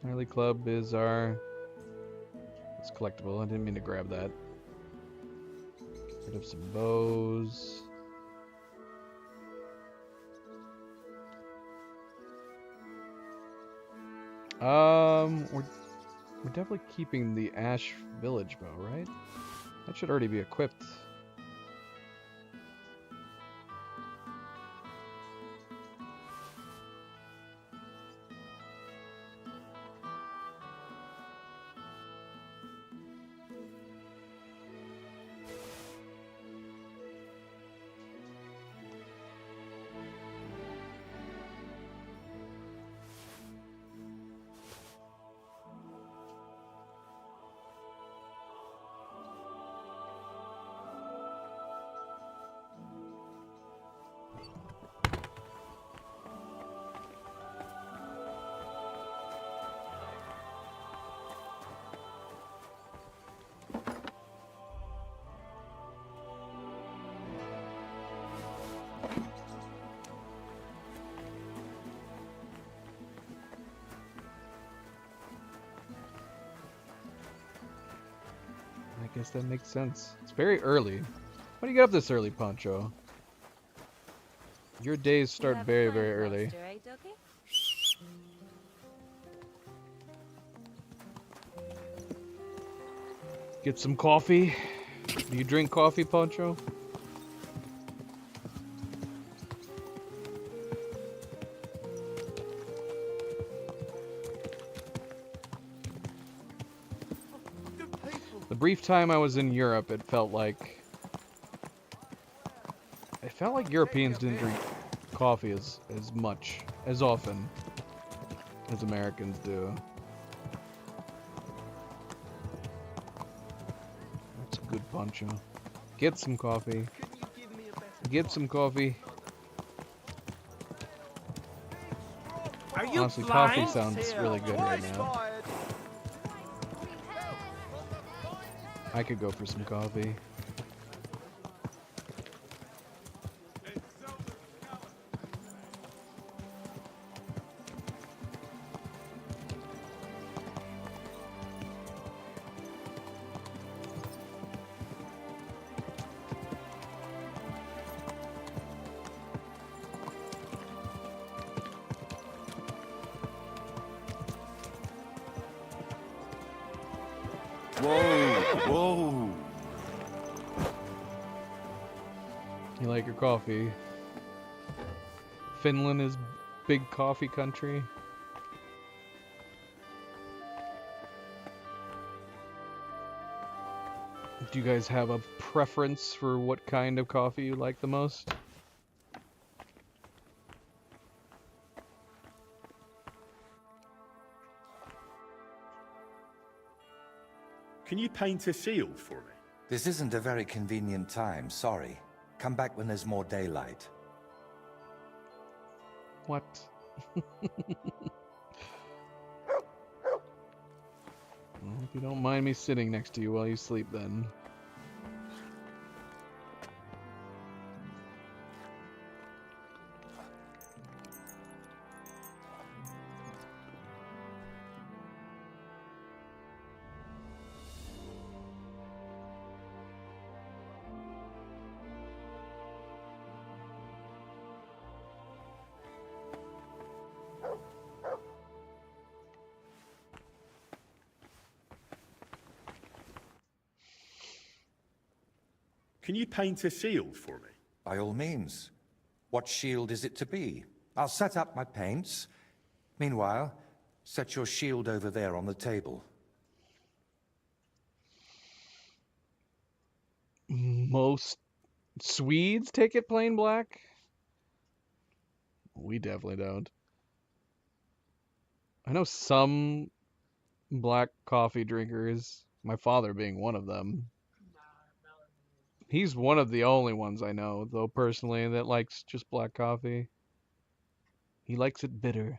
Gnarly Club is our... It's collectible. I didn't mean to grab that. Get rid of some bows. We're definitely keeping the Ash Village bow, right? That should already be equipped. I guess that makes sense. It's very early. Why do you get up this early, Poncho? Your days start very, very early. Get some coffee. Do you drink coffee, Poncho? The brief time I was in Europe, it felt like Europeans didn't drink coffee as much, as often as Americans do. That's a good Poncho. Get some coffee. Get some coffee. Honestly, coffee sounds really good right now. I could go for some coffee. Whoa! You like your coffee? Finland is big coffee country. Do you guys have a preference for what kind of coffee you like the most? Can you paint a shield for me? This isn't a very convenient time, sorry. Come back when there's more daylight. What? Well, if you don't mind me sitting next to you while you sleep, then. Can you paint a shield for me? By all means. What shield is it to be? I'll set up my paints. Meanwhile, set your shield over there on the table. Most Swedes take it plain black. We definitely don't. I know some black coffee drinkers, my father being one of them. He's one of the only ones I know, though, personally, that likes just black coffee. He likes it bitter.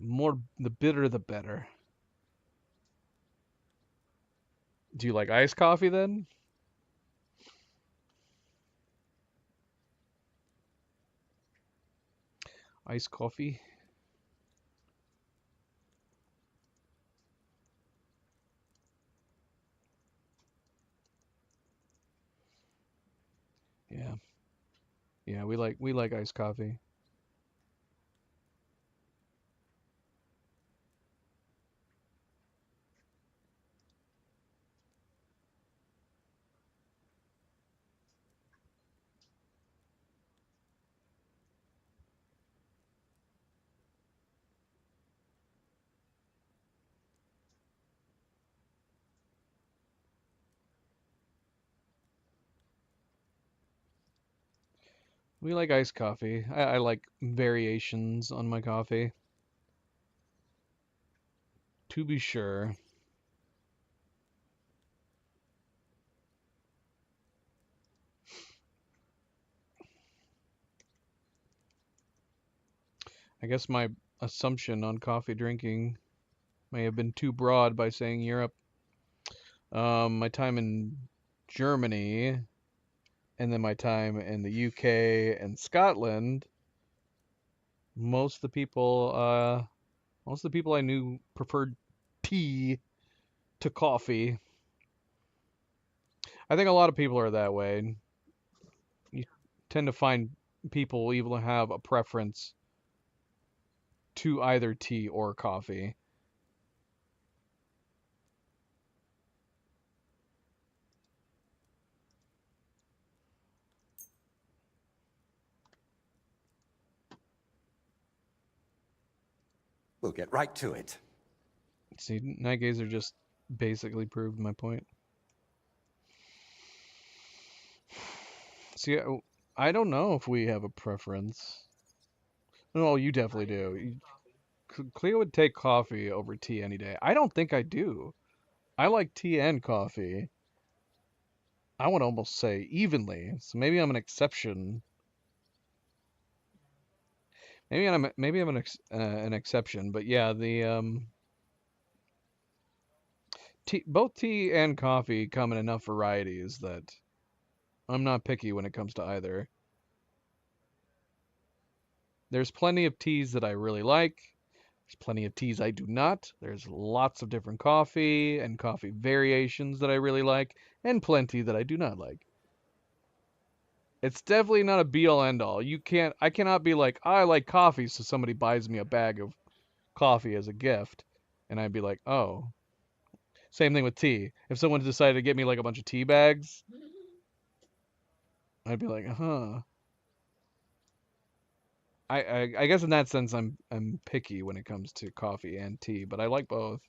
The bitter, the better. Do you like iced coffee then? Iced coffee? Yeah. Yeah, we like iced coffee. We like iced coffee. I like variations on my coffee. To be sure. I guess my assumption on coffee drinking may have been too broad by saying Europe. My time in Germany, and then my time in the UK and Scotland, most of the people I knew preferred tea to coffee. I think a lot of people are that way. You tend to find people even have a preference to either tea or coffee. We'll get right to it. See, Nightgazer just basically proved my point. See, I don't know if we have a preference. No, you definitely do. Cleo would take coffee over tea any day. I don't think I do. I like tea and coffee. I would almost say evenly. So maybe I'm an exception. Maybe I'm an exception. But yeah, the both tea and coffee come in enough varieties that I'm not picky when it comes to either. There's plenty of teas that I really like. There's plenty of teas I do not. There's lots of different coffee and coffee variations that I really like, and plenty that I do not like. It's definitely not a be-all end-all. I cannot be like, I like coffee, so somebody buys me a bag of coffee as a gift, and I'd be like, oh. Same thing with tea. If someone decided to get me like a bunch of tea bags, I'd be like, huh. I guess in that sense I'm picky when it comes to coffee and tea, but I like both.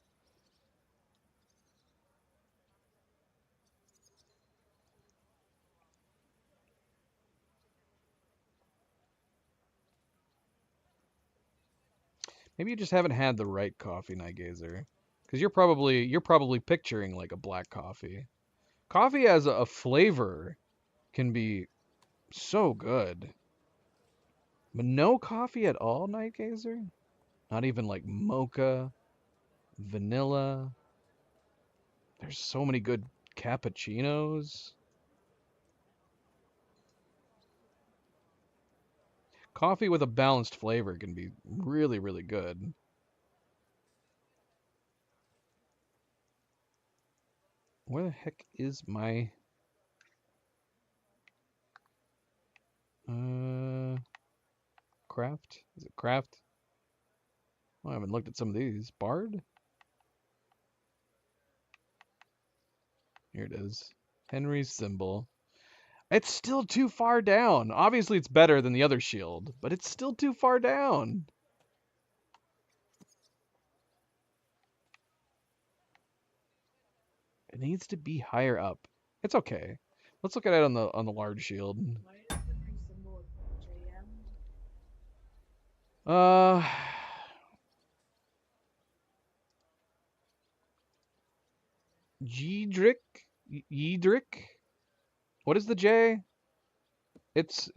Maybe you just haven't had the right coffee, Nightgazer, because you're probably picturing like a black coffee. Coffee as a flavor can be so good, but no coffee at all, Nightgazer. Not even like mocha, vanilla. There's so many good cappuccinos. Coffee with a balanced flavor can be really, really good. Where the heck is my... craft? Is it craft? Oh, I haven't looked at some of these. Bard? Here it is. Henry's symbol. It's still too far down. Obviously, it's better than the other shield, but it's still too far down. It needs to be higher up. It's okay. Let's look at it on the large shield. Uh, Yedrick? Yedrick? What is the J? It's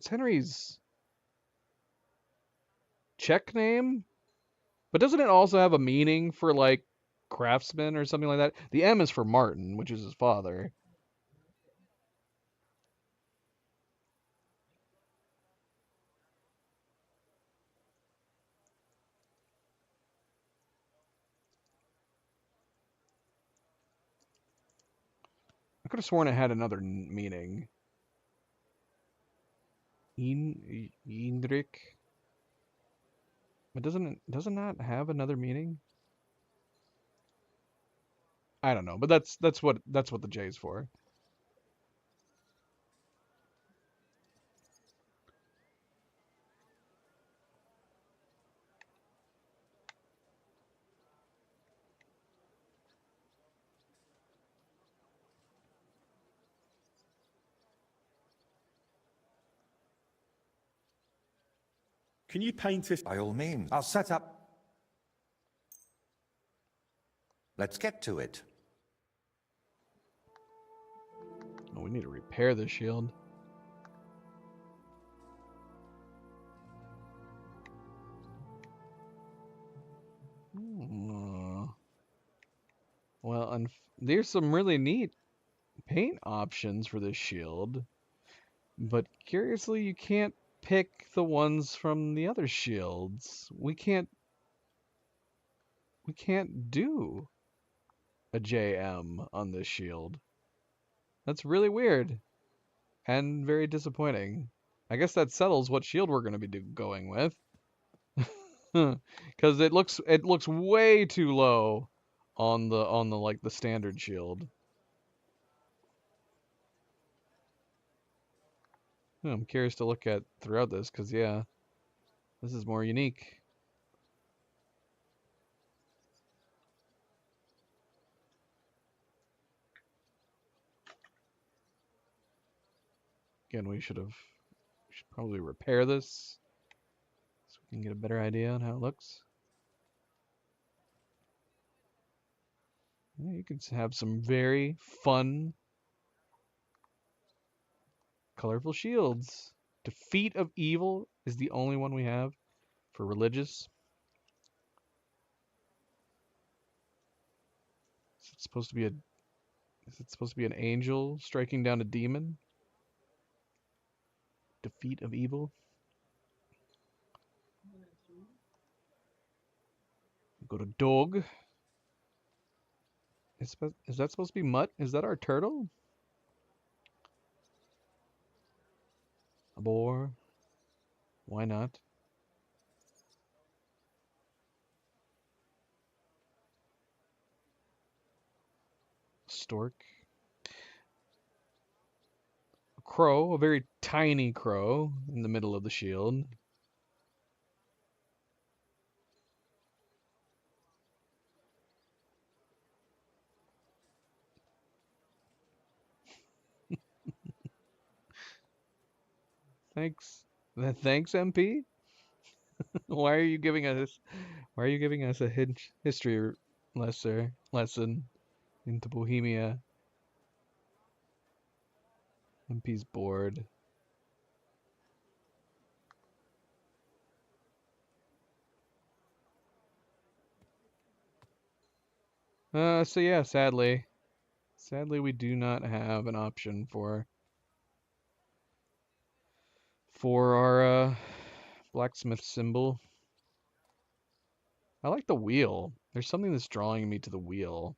Henry's Czech name, but doesn't it also have a meaning for like craftsman or something like that? The M is for Martin, which is his father. I could have sworn it had another meaning. Indrik. But doesn't that have another meaning? I don't know, but that's what the J is for. Can you paint us? By all means. I'll set up. Let's get to it. Oh, we need to repair this shield. Well, there's some really neat paint options for this shield, but curiously, you can't pick the ones from the other shields. We can't do a JM on this shield. That's really weird and very disappointing. I guess that settles what shield we're going to be going with. Cuz it looks way too low on the like the standard shield. I'm curious to look at throughout this cuz yeah, this is more unique. Again, we should probably repair this so we can get a better idea on how it looks. Yeah, you can have some very fun, colorful shields. Defeat of Evil is the only one we have for religious. Is it supposed to be an angel striking down a demon? Defeat of Evil. Go to Dog. Is that supposed to be Mutt? Is that our turtle? A boar. Why not? Stork. A crow, a very tiny crow in the middle of the shield. Thanks. Thanks, MP. Why are you giving us a history lesson into Bohemia? MP's bored. So yeah, sadly we do not have an option for our blacksmith symbol. I like the wheel. There's something that's drawing me to the wheel.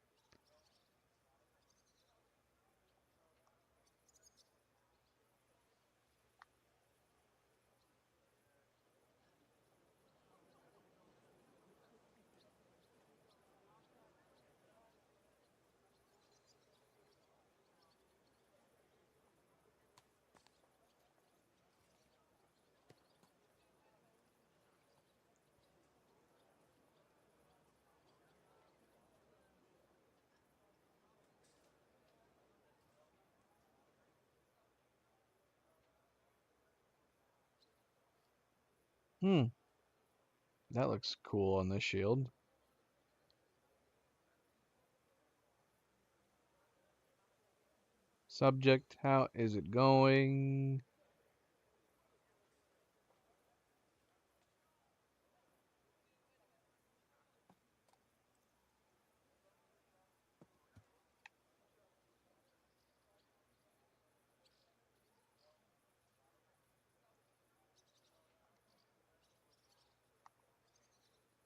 Hmm. That looks cool on this shield. Subject, how is it going?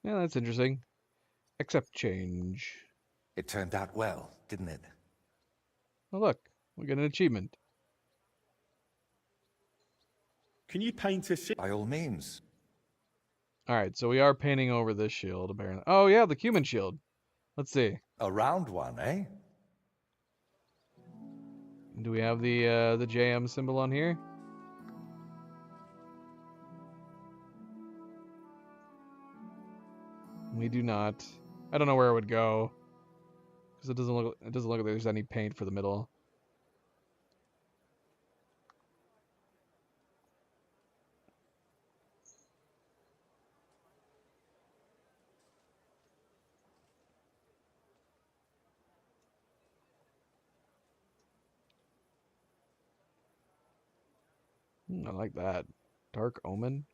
Yeah, that's interesting. Accept change. It turned out well, didn't it? Oh, look, we get an achievement. Can you paint a ship? By all means. All right, so we are painting over this shield, apparently. Oh, yeah, the cumin shield. Let's see. A round one, eh? Do we have the JM symbol on here? We do not. I don't know where it would go because it doesn't look like there's any paint for the middle. I like that. Dark Omen.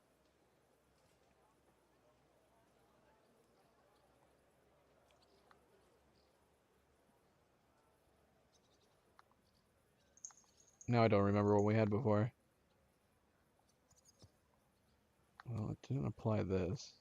Now I don't remember what we had before. Well, it didn't apply this.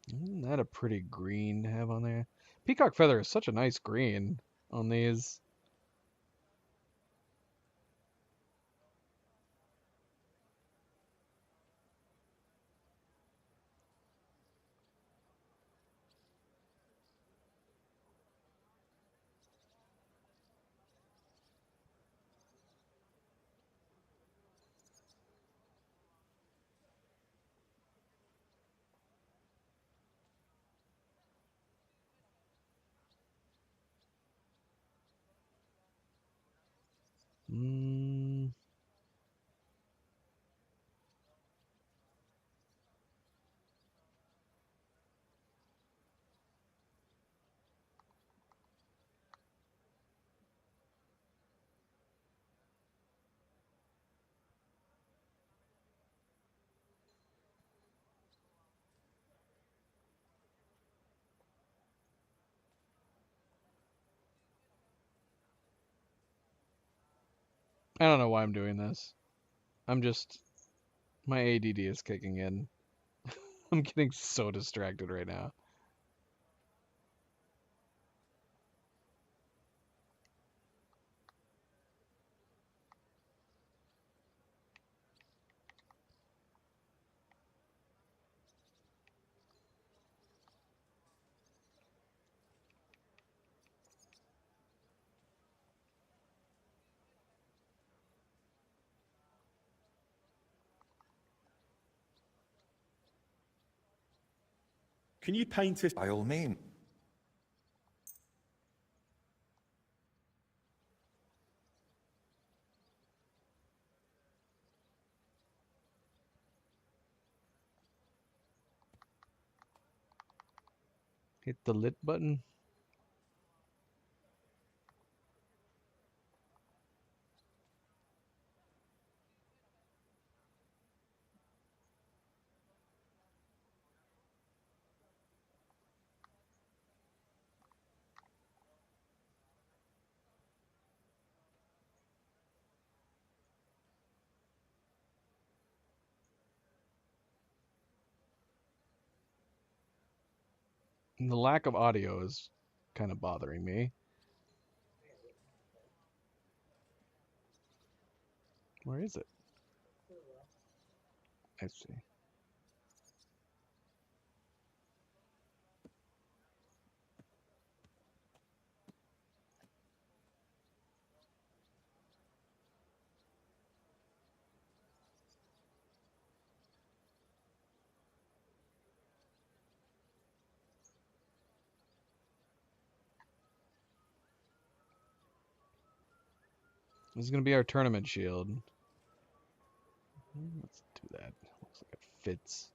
Isn't that a pretty green to have on there? Peacock feather is such a nice green on these. Mm, I don't know why I'm doing this. I'm just my ADD is kicking in. I'm getting so distracted right now. Can you paint a... By all means. Hit the lit button. And the lack of audio is kind of bothering me. Where is it? I see. This is going to be our tournament shield. Let's do that. Looks like it fits.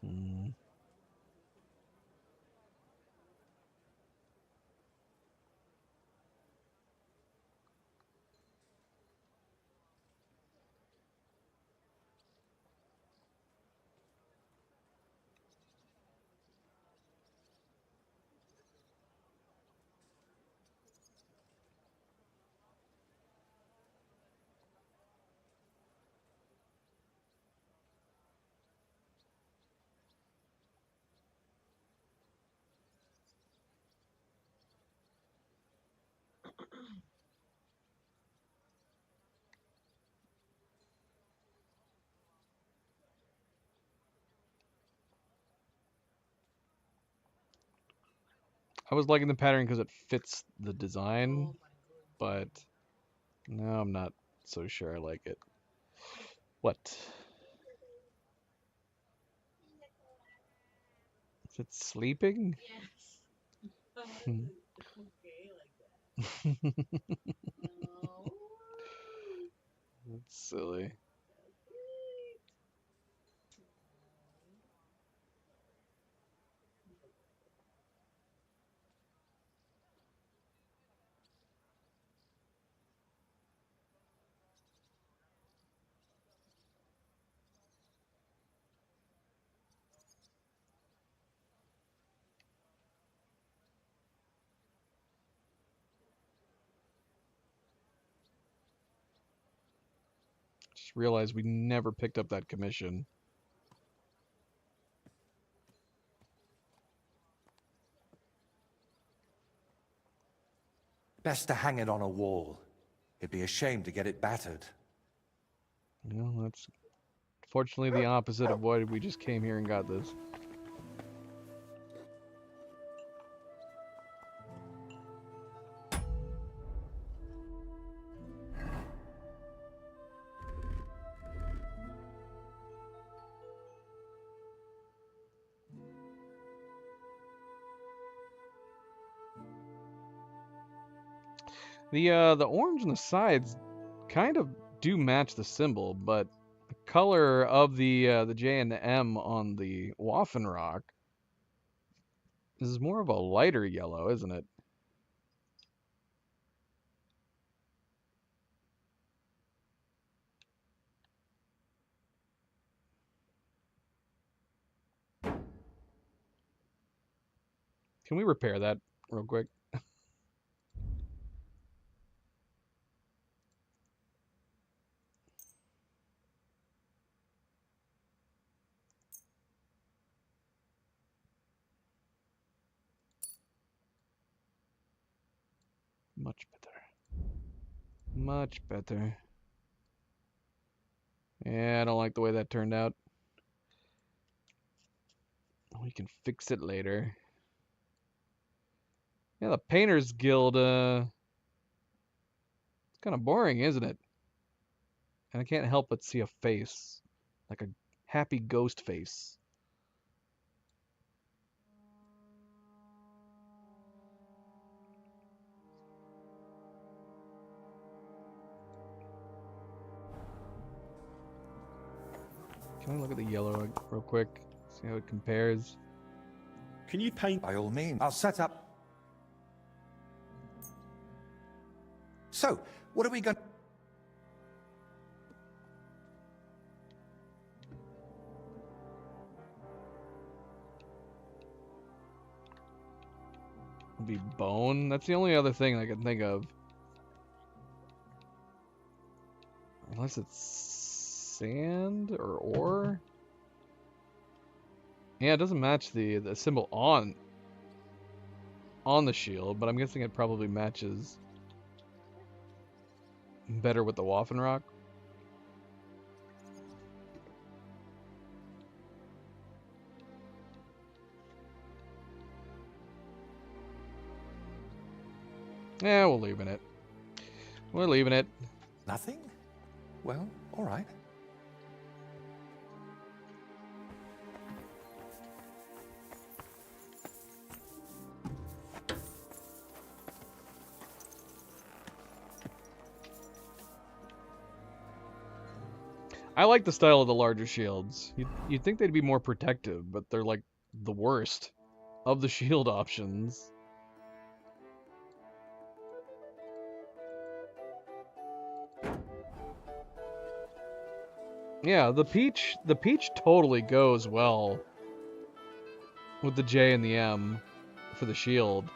Hmm. I was liking the pattern because it fits the design, but now I'm not so sure I like it. What? Is it sleeping? Yes. That's silly. Just realized we never picked up that commission. Best to hang it on a wall. It'd be a shame to get it battered. Well, that's fortunately the opposite of why we just came here and got this. The orange on the sides kind of do match the symbol, but the color of the J and the M on the Waffenrock is more of a lighter yellow, isn't it? Can we repair that real quick? Much better. Much better. Yeah, I don't like the way that turned out. We can fix it later. Yeah, the Painters Guild, it's kind of boring, isn't it? And I can't help but see a face. Like a happy ghost face. Can I look at the yellow real quick? See how it compares. Can you paint? By all means, I'll set up. So, what are we going? would be bone. That's the only other thing I can think of. Unless it's sand or ore. Yeah, it doesn't match the symbol on the shield, but I'm guessing it probably matches better with the Waffen Rock. Yeah, we're leaving it. We're leaving it. Nothing? Well, all right. I like the style of the larger shields. You'd think they'd be more protective, but they're like the worst of the shield options. Yeah, the peach totally goes well with the J and the M for the shield.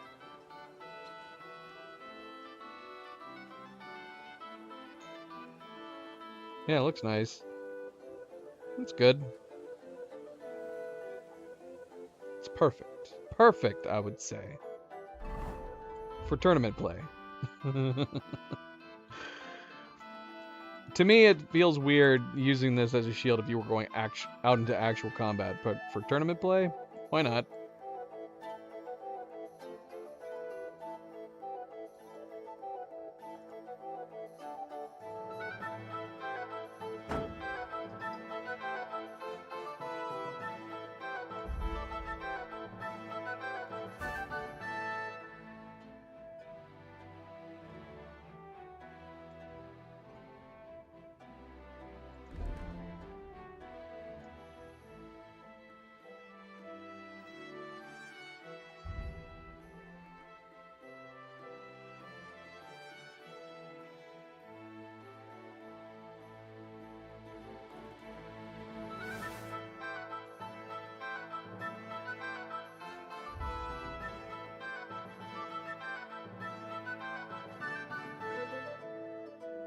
Yeah, it looks nice. That's good. It's perfect. Perfect, I would say. For tournament play. To me, it feels weird using this as a shield if you were going out into actual combat, but for tournament play, why not?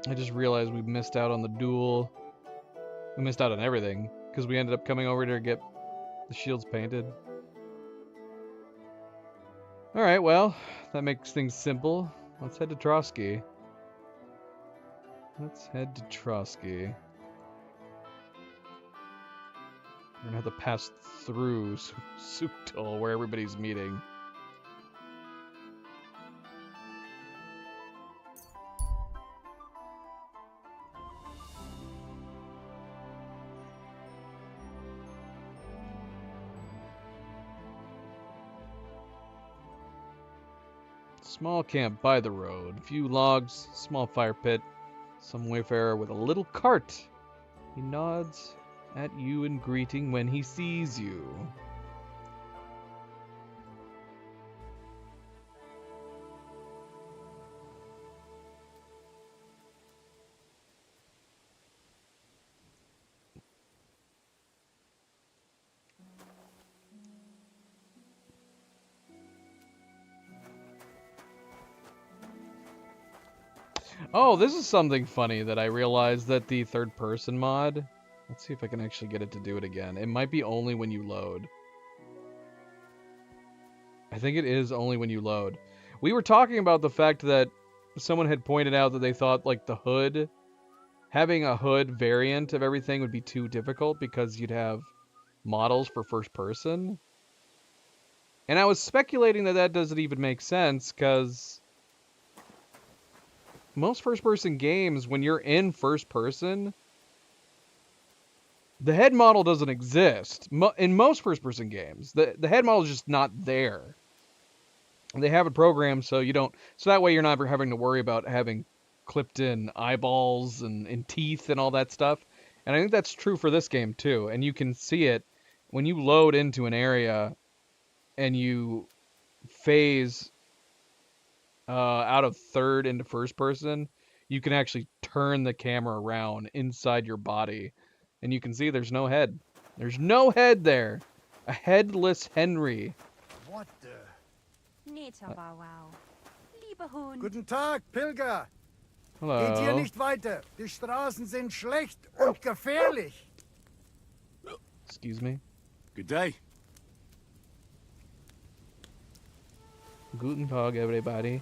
I just realized we missed out on the duel. We missed out on everything, because we ended up coming over to get the shields painted. Alright, well, that makes things simple. Let's head to Trotsky. Let's head to Trotsky. We're gonna have to pass through Suktal, where everybody's meeting. Small camp by the road. Few logs, small fire pit. Some wayfarer with a little cart. He nods at you in greeting when he sees you. Oh, this is something funny that I realized that the third person mod, let's see if I can actually get it to do it again. It might be only when you load. I think it is only when you load. We were talking about the fact that someone had pointed out that they thought like the hood, having a hood variant of everything would be too difficult because you'd have models for first person. And I was speculating that that doesn't even make sense because most first-person games, when you're in first person, the head model doesn't exist. In most first-person games, the head model is just not there. They have it programmed so you don't, so that way you're not having to worry about having clipped-in eyeballs and teeth and all that stuff. And I think that's true for this game too. And you can see it when you load into an area and you phase out of third into first person, you can actually turn the camera around inside your body, and you can see there's no head. There's no head there. A headless Henry. What the? Meter, Bauau. Lieber Hund. Guten Tag, Pilger. Hello. Geht hier nicht weiter. Die Straßen sind schlecht und gefährlich. Excuse me. Good day. Guten Tag, everybody.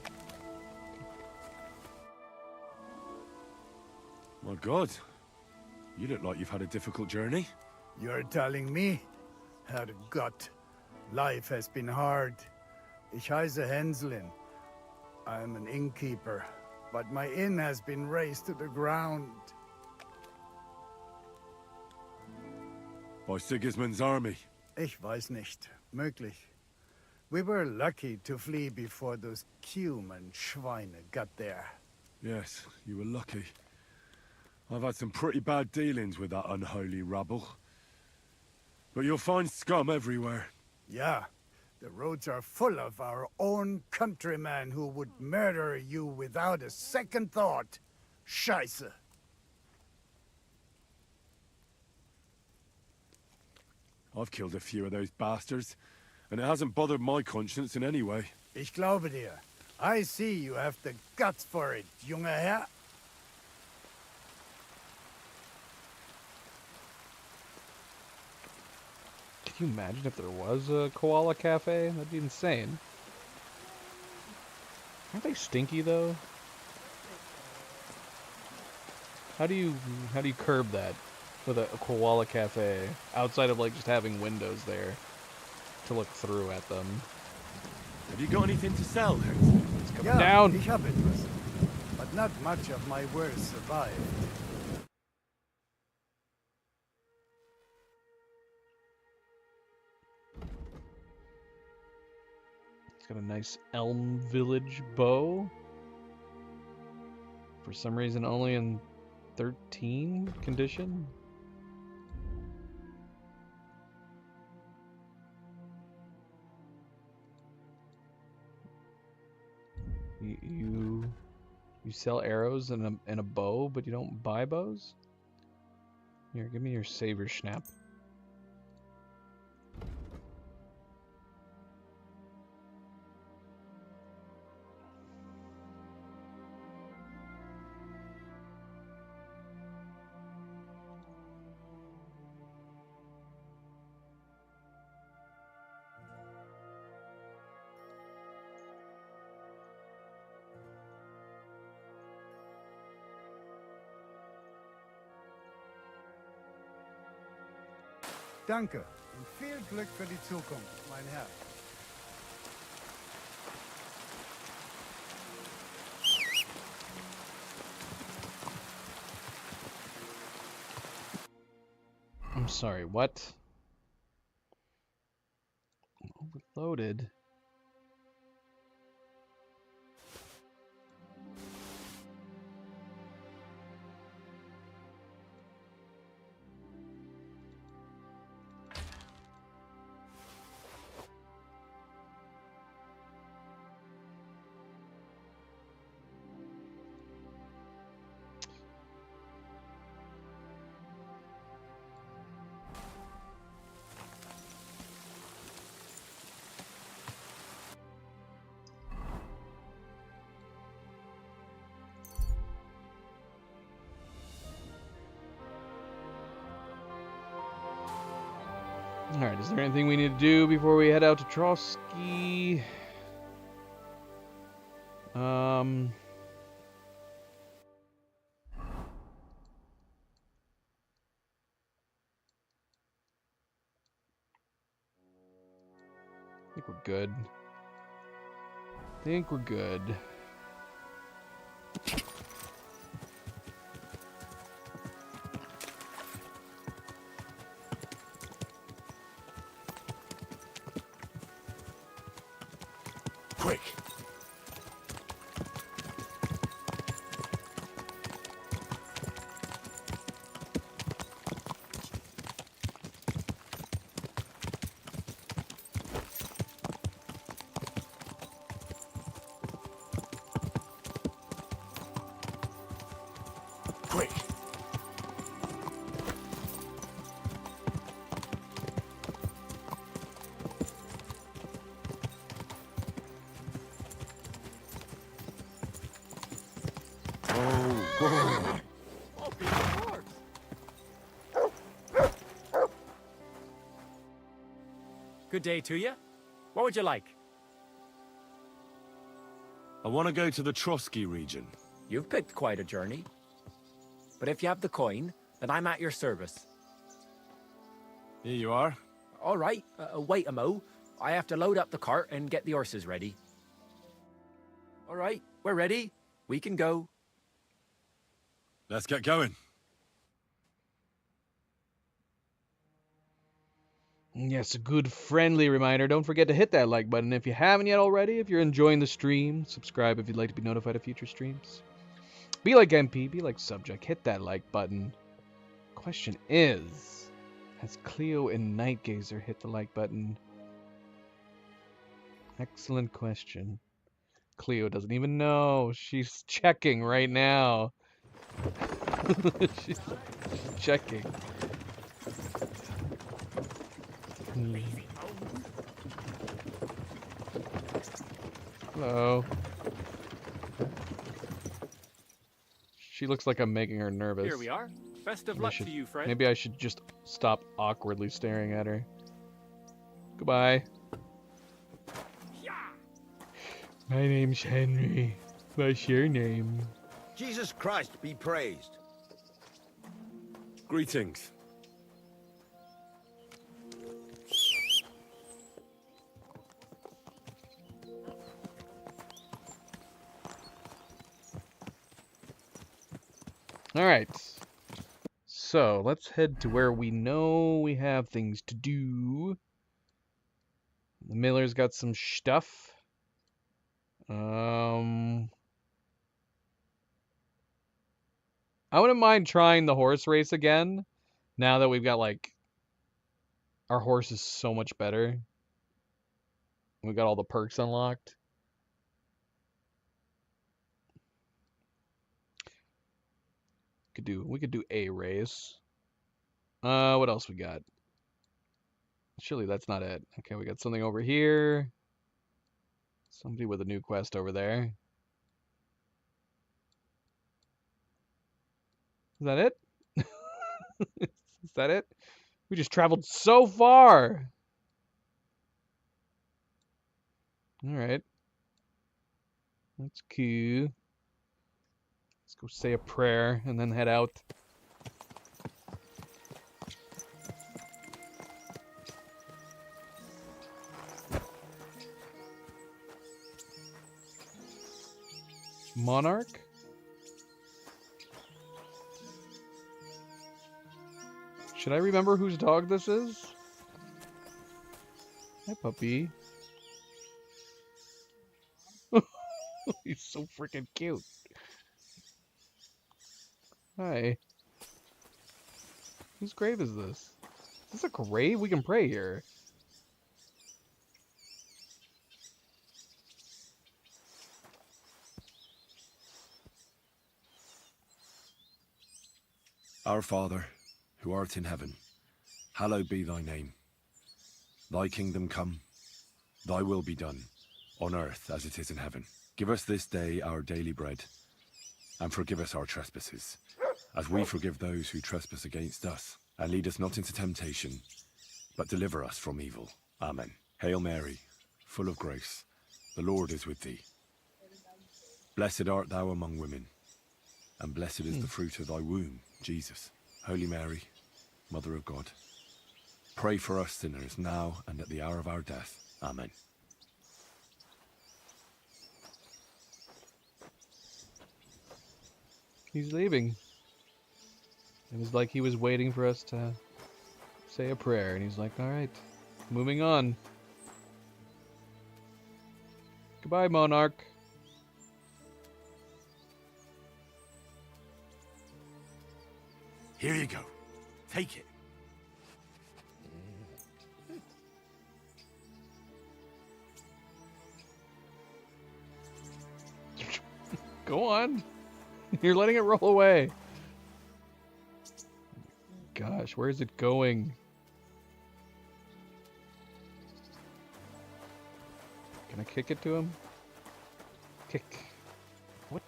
My God. You look like you've had a difficult journey. You're telling me? Herrgott, life has been hard. Ich heiße Henselin. I'm an innkeeper, but my inn has been razed to the ground. By Sigismund's army. Ich weiß nicht. Möglich. We were lucky to flee before those Cuman Schweine got there. Yes, you were lucky. I've had some pretty bad dealings with that unholy rabble. But you'll find scum everywhere. Yeah, the roads are full of our own countrymen who would murder you without a second thought. Scheiße. I've killed a few of those bastards, and it hasn't bothered my conscience in any way. Ich glaube dir. I see you have the guts for it, junger Herr. Can you imagine if there was a koala cafe? That'd be insane. Aren't they stinky though? How do you curb that with a koala cafe outside of like just having windows there to look through at them? Have you got anything to sell, Hensley? It's coming Ja, down. ich habe etwas. But not much of my wares survived. It's got a nice Elm Village bow. For some reason, only in 13 condition. You sell arrows and a bow, but you don't buy bows? Here, give me your saber schnapp. Danke und viel Glück für die Zukunft, mein Herr. I'm sorry, what? Overloaded. Alright, is there anything we need to do before we head out to Trotsky? I think we're good. Think we're good. Quick! Good day to you. What would you like? I want to go to the Trotsky region. You've picked quite a journey. But if you have the coin, then I'm at your service. Here you are. All right, wait a mo. I have to load up the cart and get the horses ready. All right, we're ready. We can go. Let's get going. Yes, a good friendly reminder. Don't forget to hit that like button if you haven't yet already. If you're enjoying the stream, subscribe if you'd like to be notified of future streams. Be like MP, be like Subject. Hit that like button. Question is, has Cleo and Nightgazer hit the like button? Excellent question. Cleo doesn't even know. She's checking right now. She's checking. Hello. She looks like I'm making her nervous. Here we are. Best of luck to you, friend. Maybe I should just stop awkwardly staring at her. Goodbye. My name's Henry. What's your name? Jesus Christ be praised. Greetings. Alright. So, let's head to where we know we have things to do. The Miller's got some stuff. I wouldn't mind trying the horse race again, now that we've got, like, our horse is so much better. We've got all the perks unlocked. We could do a race. What else we got? Surely that's not it. Okay, we got something over here. Somebody with a new quest over there. Is that it? Is that it? We just traveled so far. All right. That's cool. Let's go say a prayer and then head out. Monarch? Should I remember whose dog this is? Hi, puppy. He's so freaking cute. Hi. Whose grave is this? Is this a grave? We can pray here. Our Father, who art in heaven, hallowed be thy name. Thy kingdom come, thy will be done, on earth as it is in heaven. Give us this day our daily bread, and forgive us our trespasses, as we forgive those who trespass against us. And lead us not into temptation, but deliver us from evil. Amen. Hail Mary, full of grace, the Lord is with thee. Blessed art thou among women, and blessed is the fruit of thy womb, Jesus. Holy Mary, Mother of God, pray for us sinners now and at the hour of our death. Amen. He's leaving. It was like he was waiting for us to say a prayer, and he's like, alright, moving on. Goodbye, Monarch. Here you go. Take it. Go on. You're letting it roll away. Gosh, where is it going? Can I kick it to him? Kick. What?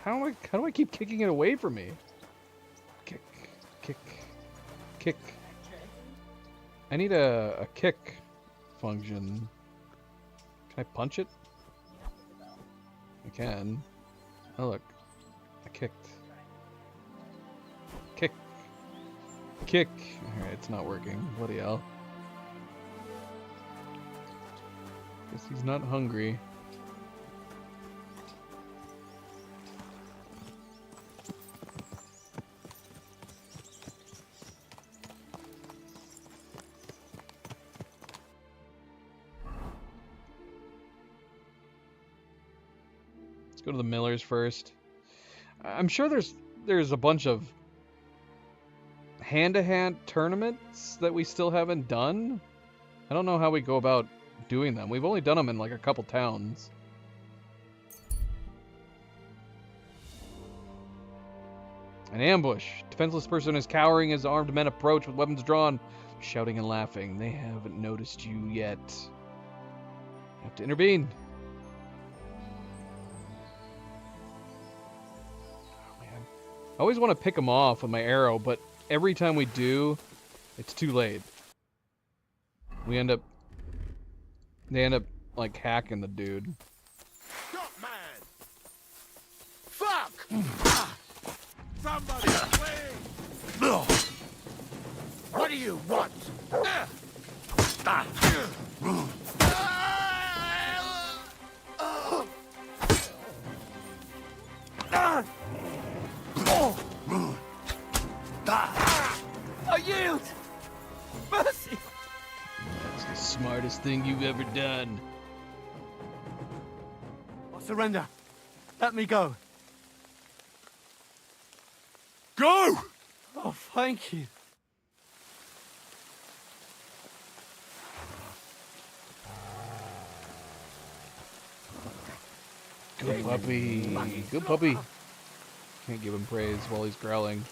How do I keep kicking it away from me? Kick. Kick. Kick. I need a kick function. Can I punch it? I can. Oh look. I kicked. Kick. Kick. Alright, it's not working. Bloody hell. Guess he's not hungry. Let's go to the Millers first. I'm sure there's a bunch of hand-to-hand tournaments that we still haven't done. I don't know how we go about doing them. We've only done them in like a couple towns. An ambush. Defenseless person is cowering as armed men approach with weapons drawn, shouting and laughing. They haven't noticed you yet. You have to intervene. Oh man. I always want to pick them off with my arrow, but every time we do, it's too late. They end up like hacking the dude. Stop, man! Fuck! Somebody, please! What do you want? I yield! Mercy! That's the smartest thing you've ever done. I surrender. Let me go. Go! Oh, thank you. Good puppy. Good puppy. Can't give him praise while he's growling.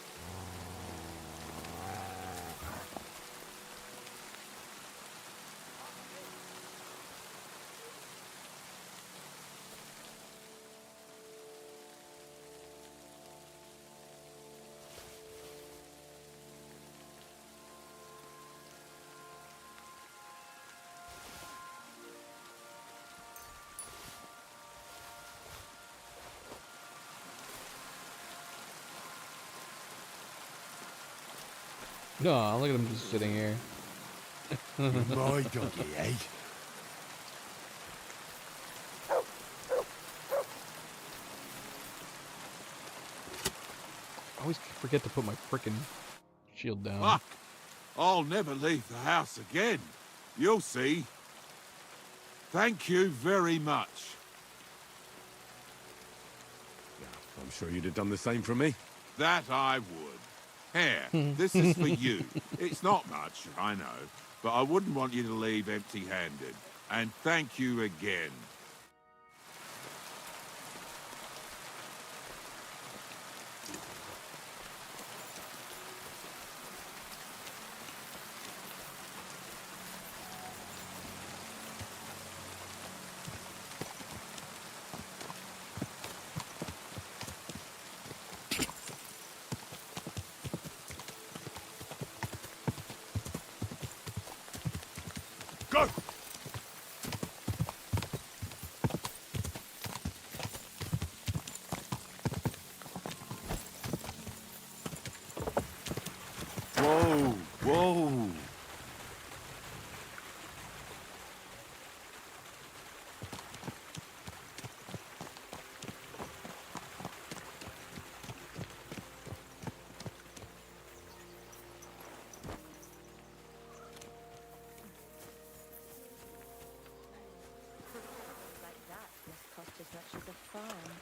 No, look at him just sitting here. My doggy, eh? I always forget to put my frickin' shield down. Fuck! I'll never leave the house again. You'll see. Thank you very much. I'm sure you'd have done the same for me. That I would. Here, this is for you. It's not much, I know, but I wouldn't want you to leave empty-handed. And thank you again. Go! Whoa, whoa. Like that must cost as much as a farm.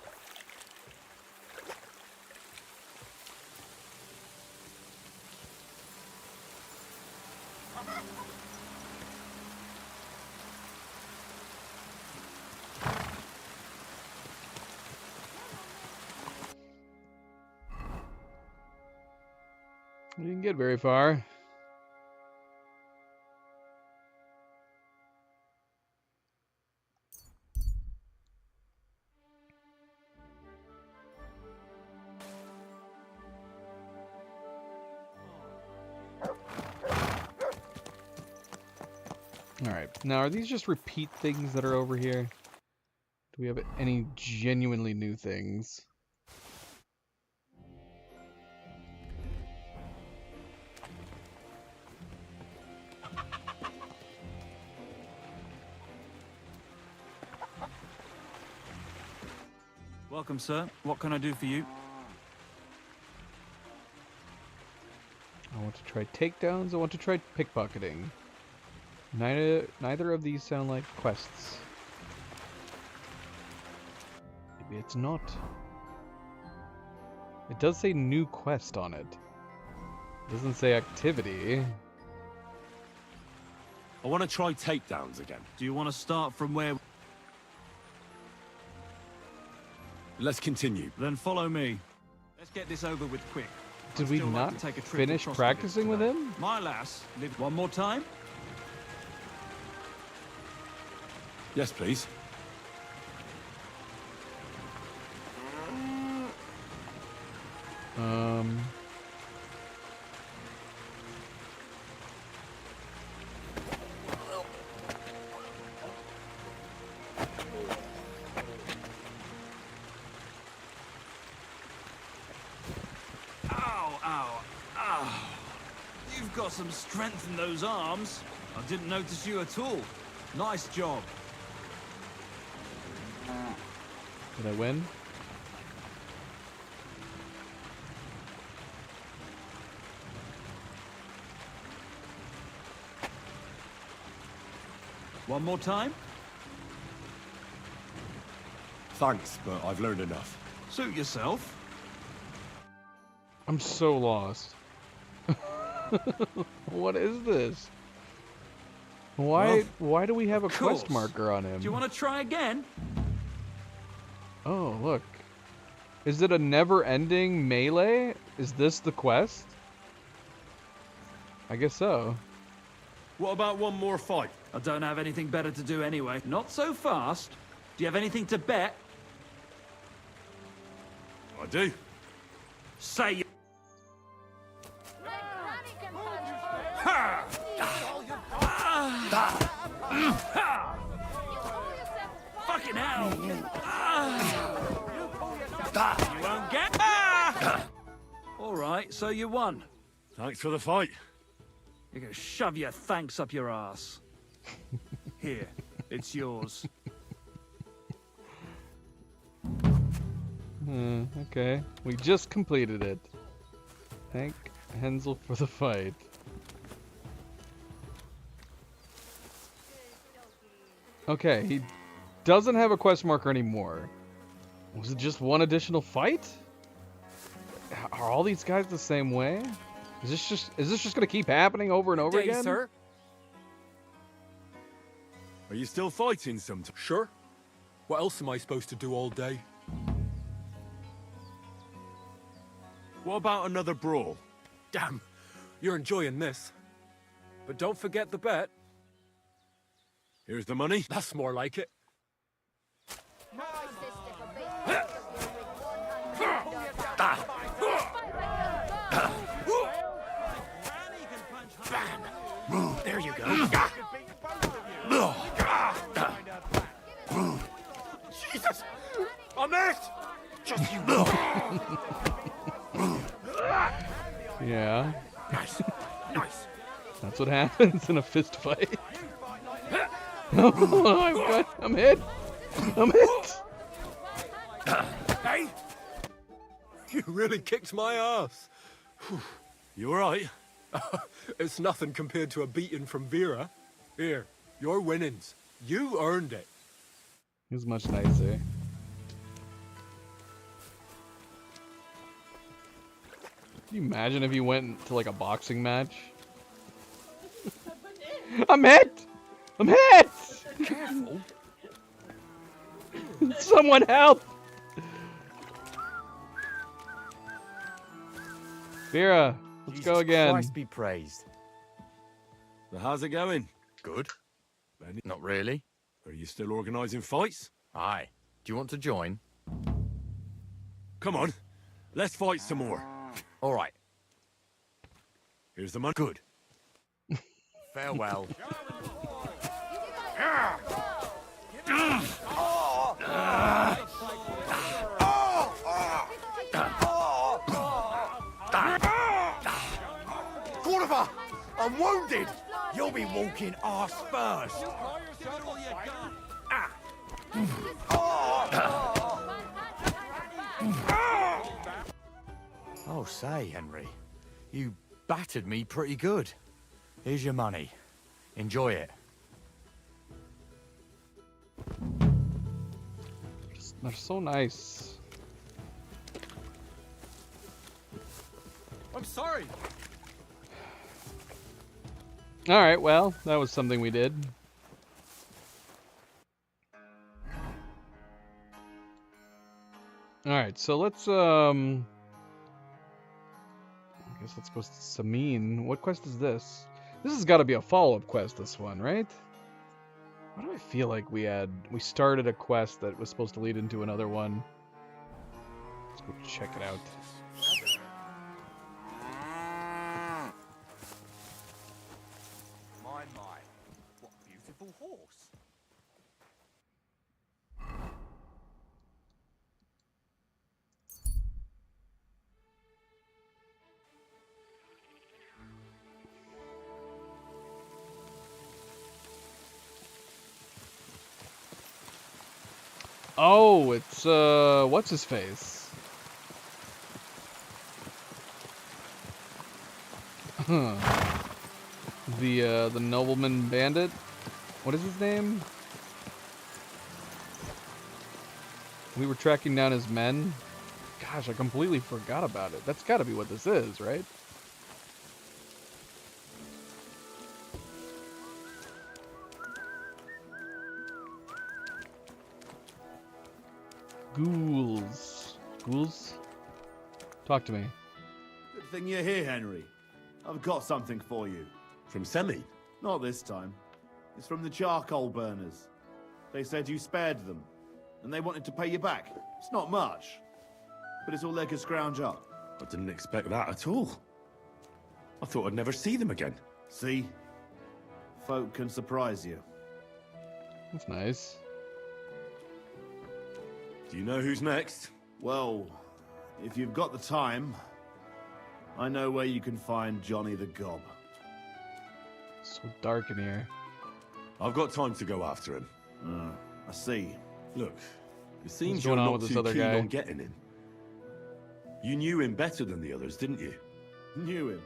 We didn't get very far. Alright, now are these just repeat things that are over here? Do we have any genuinely new things? Welcome, sir. What can I do for you? I want to try takedowns, I want to try pickpocketing. Neither of these sound like quests. Maybe it's not. It does say new quest on it. It doesn't say activity. I want to try takedowns again. Do you want to start from where... Let's continue. Then follow me. Let's get this over with quick. Did we not finish practicing with him? My lass, live one more time. Yes, please. Ow, ow, ow. You've got some strength in those arms. I didn't notice you at all. Nice job. Did I win? One more time. Thanks, but I've learned enough. Suit yourself. I'm so lost. What is this? Why do we have a quest course. marker on him? Do you want to try again? Oh, look. Is it a never-ending melee? Is this the quest? I guess so. What about one more fight? I don't have anything better to do anyway. Not so fast. Do you have anything to bet? I do. Say you. Fucking hell! You won't get. All right, so you won. Thanks for the fight. You're gonna shove your thanks up your ass. Here, it's yours. Okay. We just completed it. Thank Hensel for the fight. Okay, he doesn't have a quest marker anymore. Was it just one additional fight? Are all these guys the same way? Is this just gonna keep happening over and over again? Sir. Are you still fighting sometimes? Sure. What else am I supposed to do all day? What about another brawl? Damn, you're enjoying this. But don't forget the bet. Here's the money. That's more like it. There you go. Jesus! I'm it! Just you. Yeah. Nice. Nice. That's what happens in a fist fight. Oh, I'm hit. I'm hit. Hey! You really kicked my ass. You alright? It's nothing compared to a beating from Vera. Here, your winnings. You earned it. He was much nicer. Can you imagine if you went to like a boxing match? I'm hit! I'm hit! Careful. Someone help! Vera, let's go again. Christ be praised. So how's it going? Good. Any- Not really. Are you still organising fights? Aye. Do you want to join? Come on, let's fight some more. All right. Here's the money. Good. Farewell. Cordoba! I'm wounded! You'll be walking arse first! Oh, say, Henry. You battered me pretty good. Here's your money. Enjoy it. They're so nice. I'm sorry. All right, well, that was something we did. All right, so let's I guess let's go to Samin. What quest is this? This has got to be a follow-up quest, this one, right? Why do I feel like we started a quest that was supposed to lead into another one? Let's go check it out. My, what a beautiful horse. Oh, it's what's his face? The nobleman bandit. What is his name? We were tracking down his men. Gosh, I completely forgot about it. That's got to be what this is, right? Ghouls. Ghouls? Talk to me. Good thing you're here, Henry. I've got something for you. From Semi? Not this time. It's from the charcoal burners. They said you spared them, and they wanted to pay you back. It's not much, but it's all they could scrounge up. I didn't expect that at all. I thought I'd never see them again. See? Folk can surprise you. That's nice. Do you know who's next? Well, if you've got the time, I know where you can find Johnny the Gob. So dark in here. I've got time to go after him. I see. Look, it seems What's you're going on not with this too other keen guy? on getting him. You knew him better than the others, didn't you? Knew him.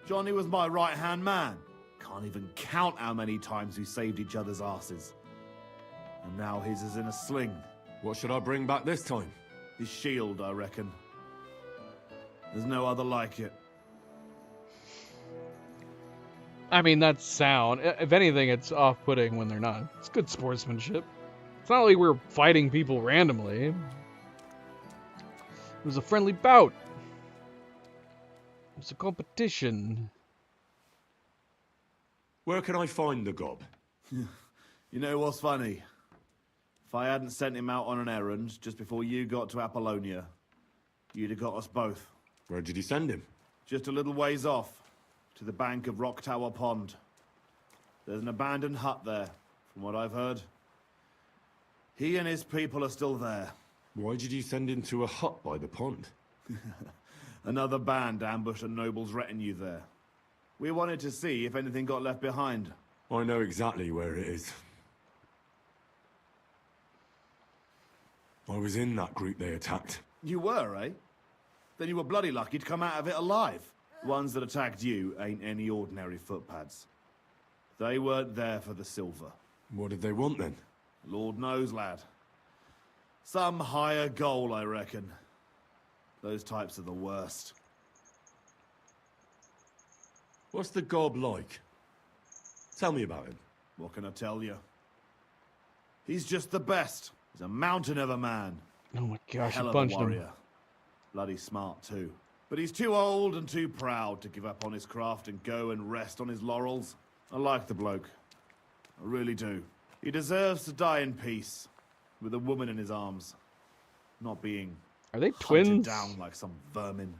Johnny was my right-hand man. Can't even count how many times we saved each other's asses. And now his is in a sling. What should I bring back this time? His shield, I reckon. There's no other like it. I mean, that's sound. If anything, it's off-putting when they're not. It's good sportsmanship. It's not like we're fighting people randomly. It was a friendly bout. It was a competition. Where can I find the gob? You know what's funny? If I hadn't sent him out on an errand just before you got to Apollonia, you'd have got us both. Where did you send him? Just a little ways off, to the bank of Rock Tower Pond. There's an abandoned hut there, from what I've heard. He and his people are still there. Why did you send him to a hut by the pond? Another band ambushed a noble's retinue there. We wanted to see if anything got left behind. I know exactly where it is. I was in that group they attacked. You were, eh? Then you were bloody lucky to come out of it alive. The ones that attacked you ain't any ordinary footpads. They weren't there for the silver. What did they want then? Lord knows, lad. Some higher goal, I reckon. Those types are the worst. What's the gob like? Tell me about him. What can I tell you? He's just the best. He's a mountain of a man. Oh my gosh, Hell you of a punched him. warrior. Bloody smart, too. But he's too old and too proud to give up on his craft and go and rest on his laurels. I like the bloke. I really do. He deserves to die in peace, with a woman in his arms. Not being Are they hunted twins? down like some vermin.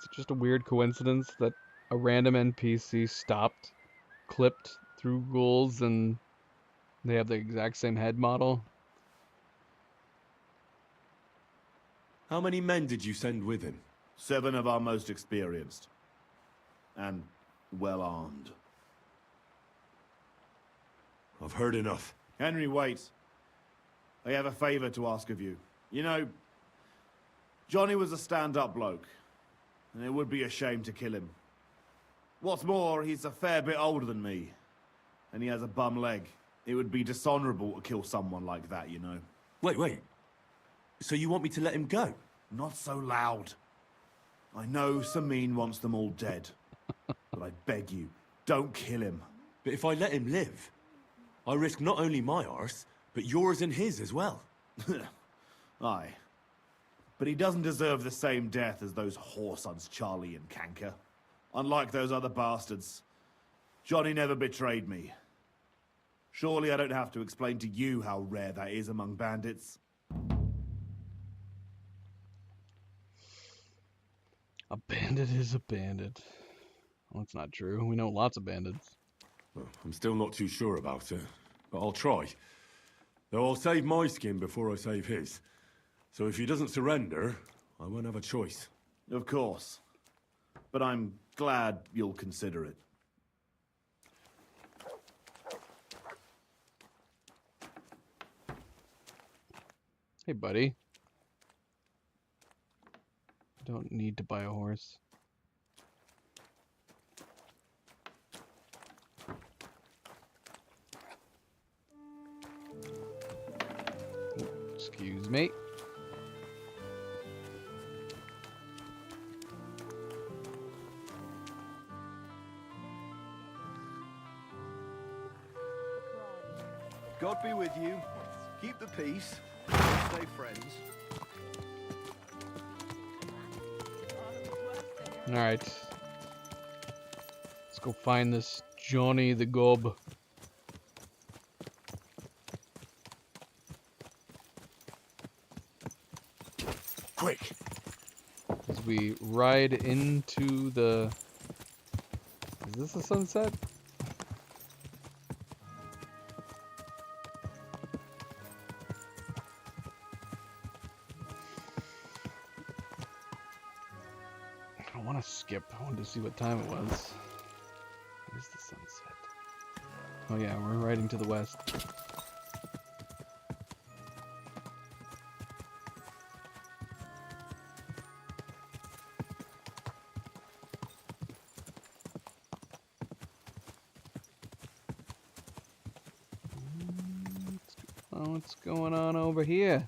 It's just a weird coincidence that a random NPC clipped through ghouls, and they have the exact same head model. How many men did you send with him? 7 of our most experienced. And well-armed. I've heard enough. Henry, wait. I have a favor to ask of you. You know, Johnny was a stand-up bloke, and it would be a shame to kill him. What's more, he's a fair bit older than me, and he has a bum leg. It would be dishonorable to kill someone like that, you know. Wait. So you want me to let him go? Not so loud. I know Samin wants them all dead, but I beg you, don't kill him. But if I let him live, I risk not only my arse, but yours and his as well. Aye. But he doesn't deserve the same death as those whoresons Charlie and Kanker. Unlike those other bastards, Johnny never betrayed me. Surely I don't have to explain to you how rare that is among bandits. A bandit is a bandit. Well, that's not true. We know lots of bandits. Well, I'm still not too sure about it, but I'll try. Though I'll save my skin before I save his. So if he doesn't surrender, I won't have a choice. Of course. But I'm glad you'll consider it. Hey, buddy. Don't need to buy a horse. Excuse me. God be with you. Keep the peace. Stay friends. Alright. Let's go find this Johnny the Gob. Quick! As we ride into the... Is this a sunset? I want to skip. I wanted to see what time it was. Where's the sunset? Oh yeah, we're riding to the west. What's going on over here?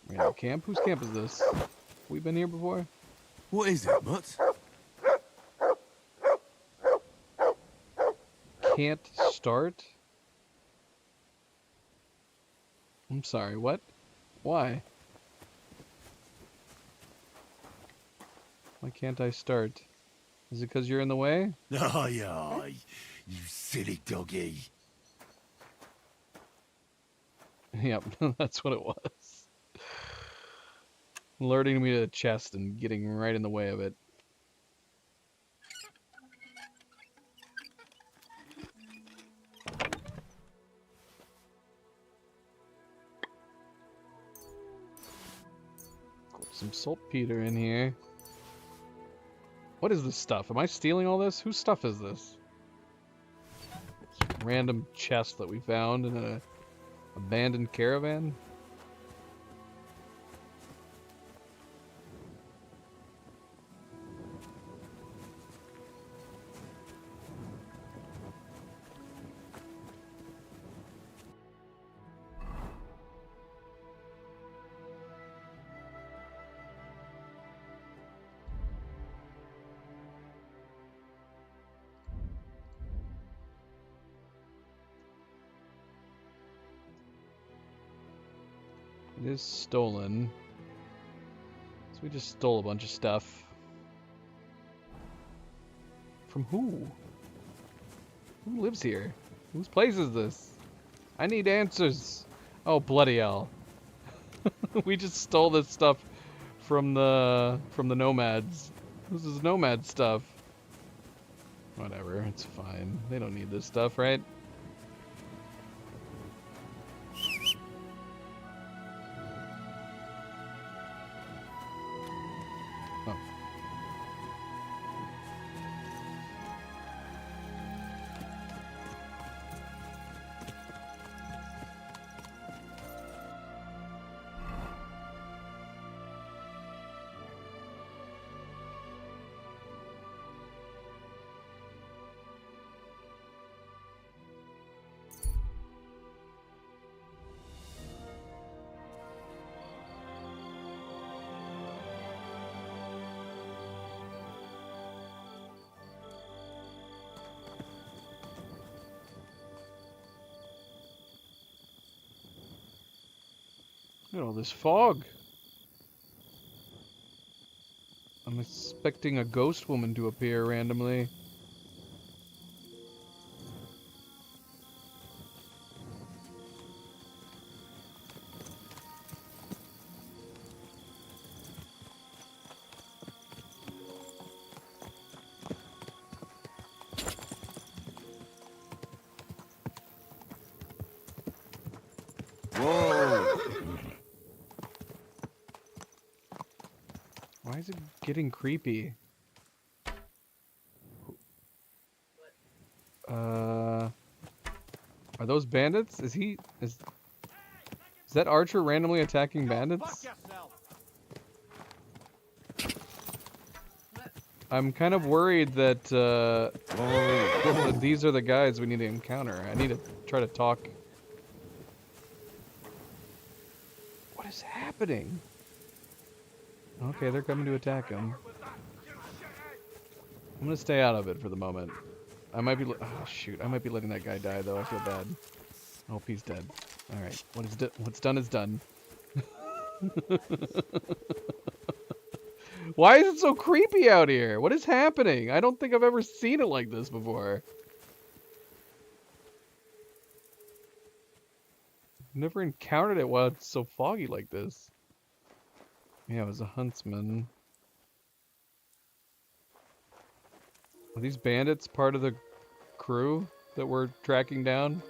Random camp? Whose camp is this? We been here before? What is it, Mutt? Can't start? I'm sorry, what? Why? Why can't I start? Is it because you're in the way? Aye, aye, you silly doggy. Yep, that's what it was. Alerting me to the chest and getting right in the way of it. Some saltpeter in here. What is this stuff? Am I stealing all this? Whose stuff is this? Some random chest that we found in an abandoned caravan? It is stolen. So we just stole a bunch of stuff. From who? Who lives here? Whose place is this? I need answers. Oh, bloody hell. We just stole this stuff from the nomads. This is nomad stuff. Whatever, it's fine. They don't need this stuff, right? Oh. Look at all this fog. I'm expecting a ghost woman to appear randomly. Why is it getting creepy? Are those bandits? Is that Archer randomly attacking bandits? I'm kind of worried that, that these are the guys we need to encounter. I need to try to talk. What is happening? Okay, they're coming to attack him. I'm gonna stay out of it for the moment. I might be. Oh shoot! I might be letting that guy die though. I feel bad. I hope he's dead. All right. What's done is done. Why is it so creepy out here? What is happening? I don't think I've ever seen it like this before. Never encountered it while it's so foggy like this. Yeah, it was a huntsman. Are these bandits part of the crew that we're tracking down?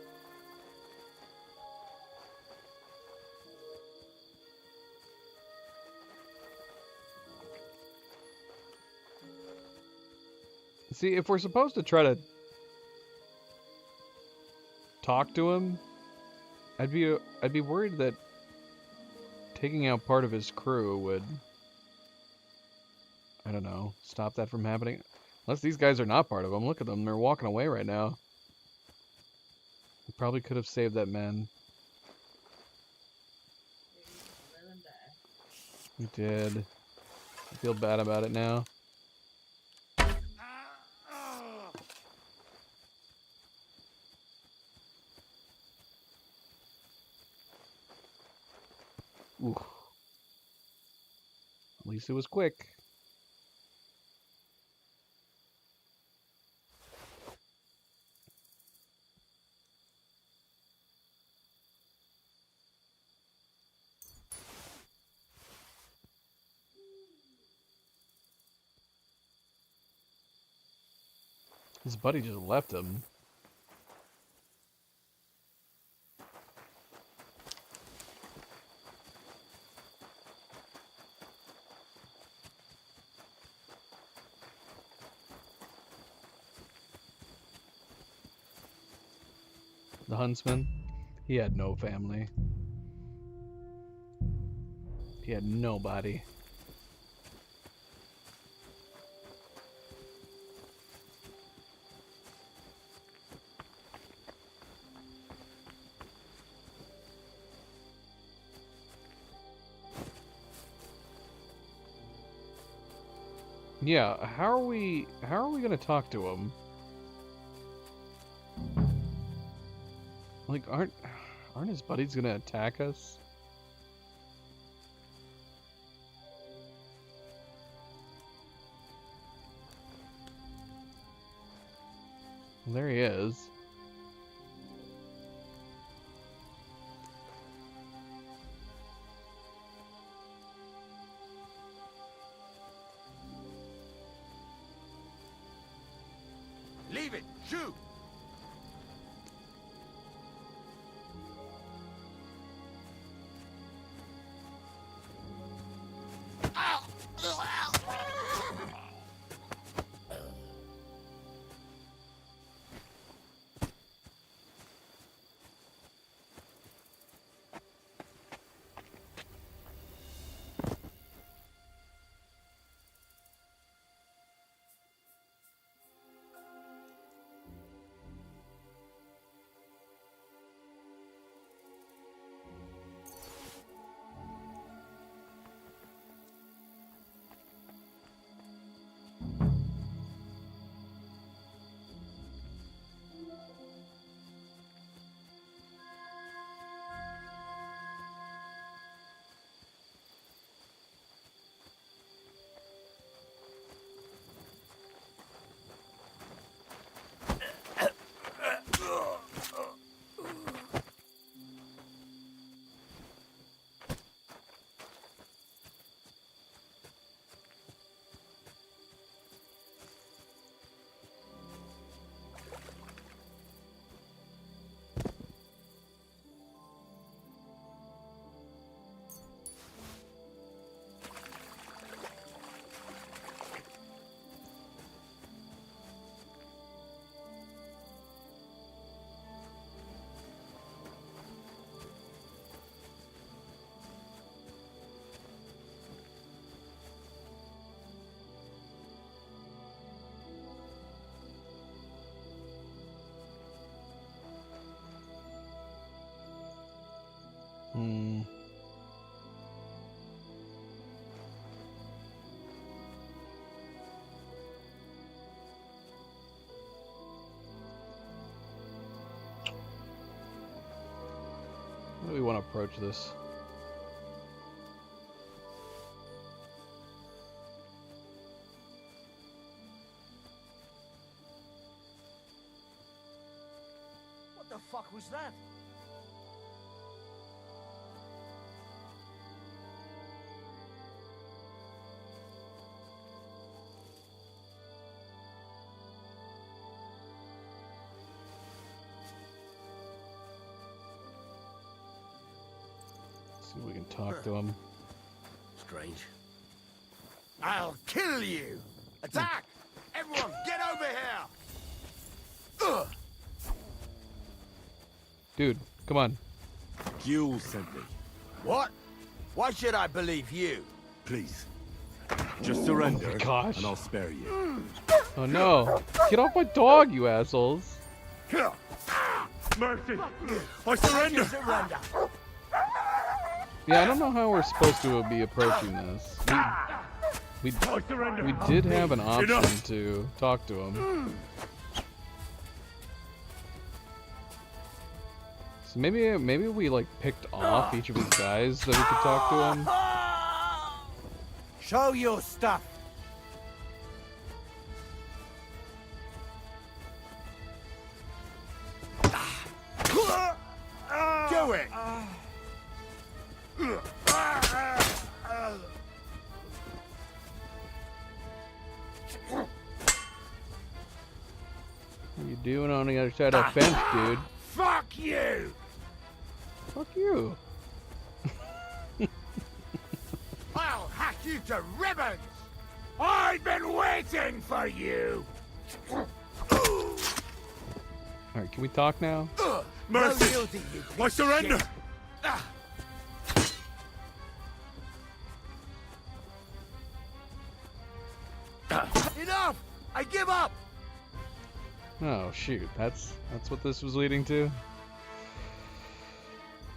See, if we're supposed to try to talk to him, I'd be worried that taking out part of his crew would, I don't know, stop that from happening. Unless these guys are not part of them. Look at them, they're walking away right now. We probably could have saved that man. We did. I feel bad about it now. Ooh. At least it was quick. His buddy just left him. The huntsman, he had no family. He had nobody. Yeah, how are we gonna talk to him? Like, aren't his buddies gonna attack us? There he is. Leave it! Shoot! Hmm. How do we want to approach this? What the fuck was that? See if we can talk to him. Strange. I'll kill you! Attack! Everyone, get over here! Ugh. Dude, come on. Gules sent me. What? Why should I believe you? Please. Just surrender, Oh my gosh. and I'll spare you. Oh no. Get off my dog, you assholes. Mercy! I surrender! Surrender! Yeah, I don't know how we're supposed to be approaching this. We did have an option to talk to him. So maybe we like picked off each of these guys that we could talk to him. Show your stuff! Do it! What are you doing on the other side of the fence, dude? Fuck you! Fuck you. I'll hack you to ribbons! I've been waiting for you! Alright, can we talk now? Mercy! I surrender! Enough! I give up! Oh shoot, that's what this was leading to?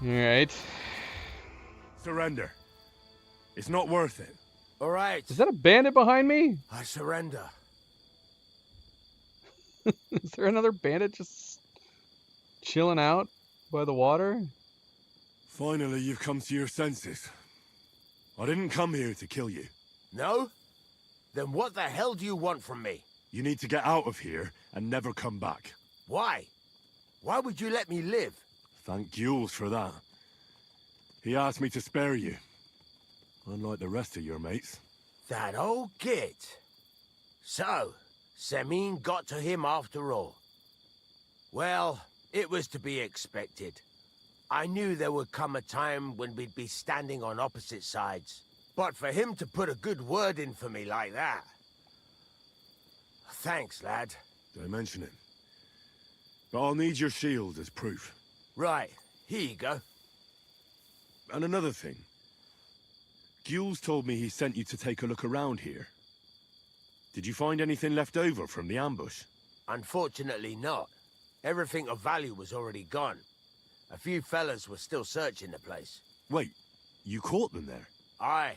Alright. Surrender. It's not worth it. All right. Is that a bandit behind me? I surrender. Is there another bandit just chilling out by the water? Finally, you've come to your senses. I didn't come here to kill you. No? Then what the hell do you want from me? You need to get out of here and never come back. Why? Why would you let me live? Thank Jules for that. He asked me to spare you. Unlike the rest of your mates. That old git. So, Semin got to him after all. Well, it was to be expected. I knew there would come a time when we'd be standing on opposite sides. But for him to put a good word in for me like that... Thanks, lad. Don't mention it. But I'll need your shield as proof. Right, here you go. And another thing. Jules told me he sent you to take a look around here. Did you find anything left over from the ambush? Unfortunately not. Everything of value was already gone. A few fellas were still searching the place. Wait, you caught them there? Aye.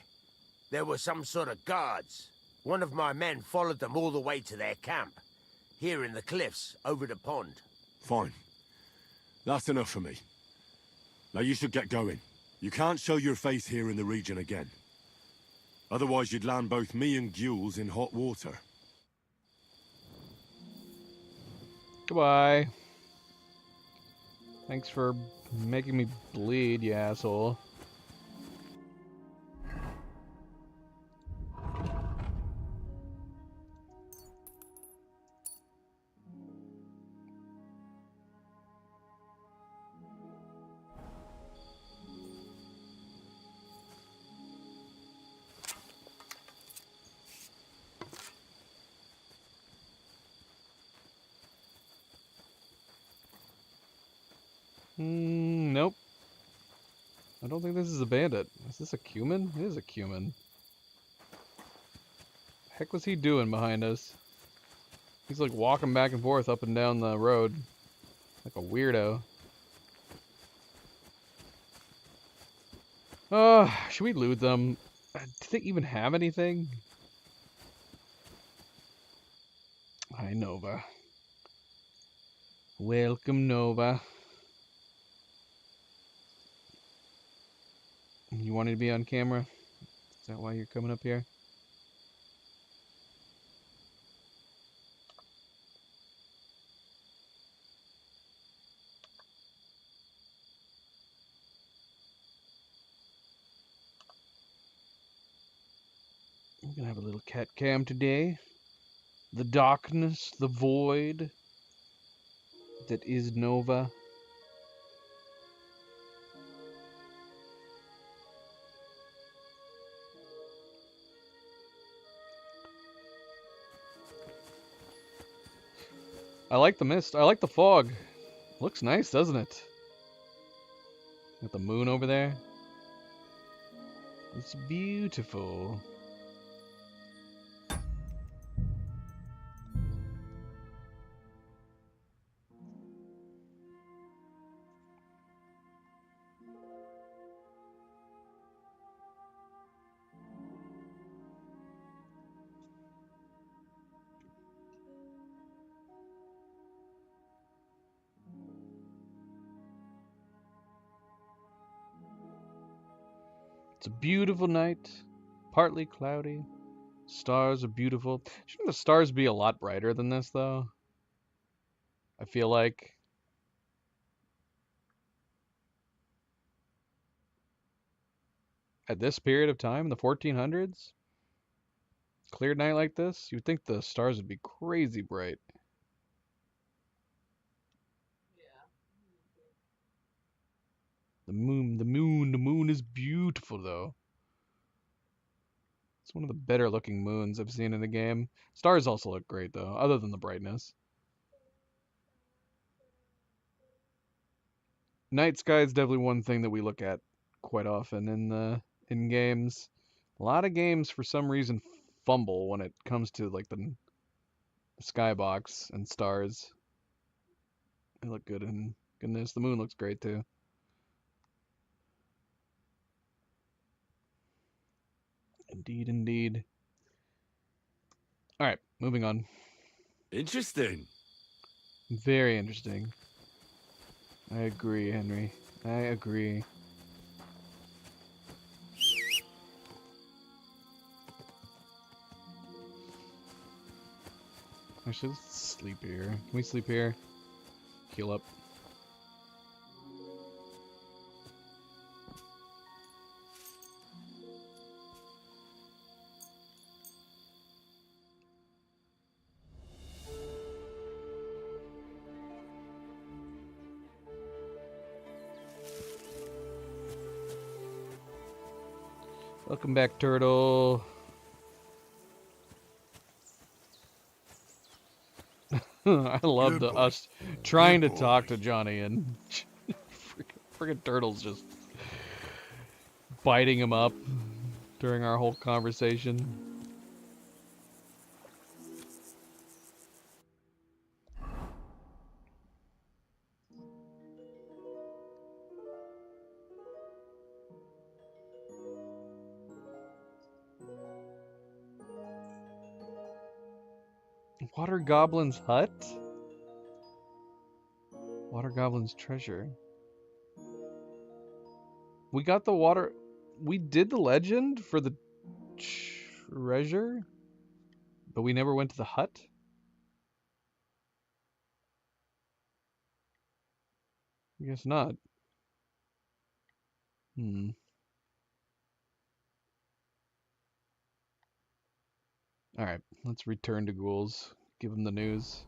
There were some sort of guards. One of my men followed them all the way to their camp. Here in the cliffs, over the pond. Fine. That's enough for me. Now you should get going. You can't show your face here in the region again. Otherwise you'd land both me and Jules in hot water. Goodbye. Thanks for making me bleed, you asshole. Nope. I don't think this is a bandit. Is this a Cuman? It is a Cuman. The heck was he doing behind us? He's like walking back and forth up and down the road. Like a weirdo. Should we loot them? Do they even have anything? Hi, Nova. Welcome, Nova. You wanted to be on camera? Is that why you're coming up here? We're gonna have a little cat cam today. The darkness, the void that is Nova. I like the mist. I like the fog. Looks nice, doesn't it? With the moon over there. It's beautiful. It's a beautiful night, partly cloudy. Stars are beautiful. Shouldn't the stars be a lot brighter than this, though? I feel like. At this period of time, the 1400s? Clear night like this, you'd think the stars would be crazy bright. The moon is beautiful, though. It's one of the better looking moons I've seen in the game. Stars also look great, though, other than the brightness. Night sky is definitely one thing that we look at quite often in games. A lot of games, for some reason, fumble when it comes to like the skybox and stars. They look good, and goodness, the moon looks great too. Indeed, indeed. All right, moving on. Interesting. Very interesting. I agree, Henry. I agree. Actually, let's sleep here. Can we sleep here? Heal up. Welcome back, Turtle. I love us trying to talk to Johnny and freaking Turtle's just biting him up during our whole conversation. Water Goblin's hut? Water Goblin's treasure. We got the water... We did the legend for the treasure? But we never went to the hut? I guess not. Alright, let's return to Ghouls. Give them the news.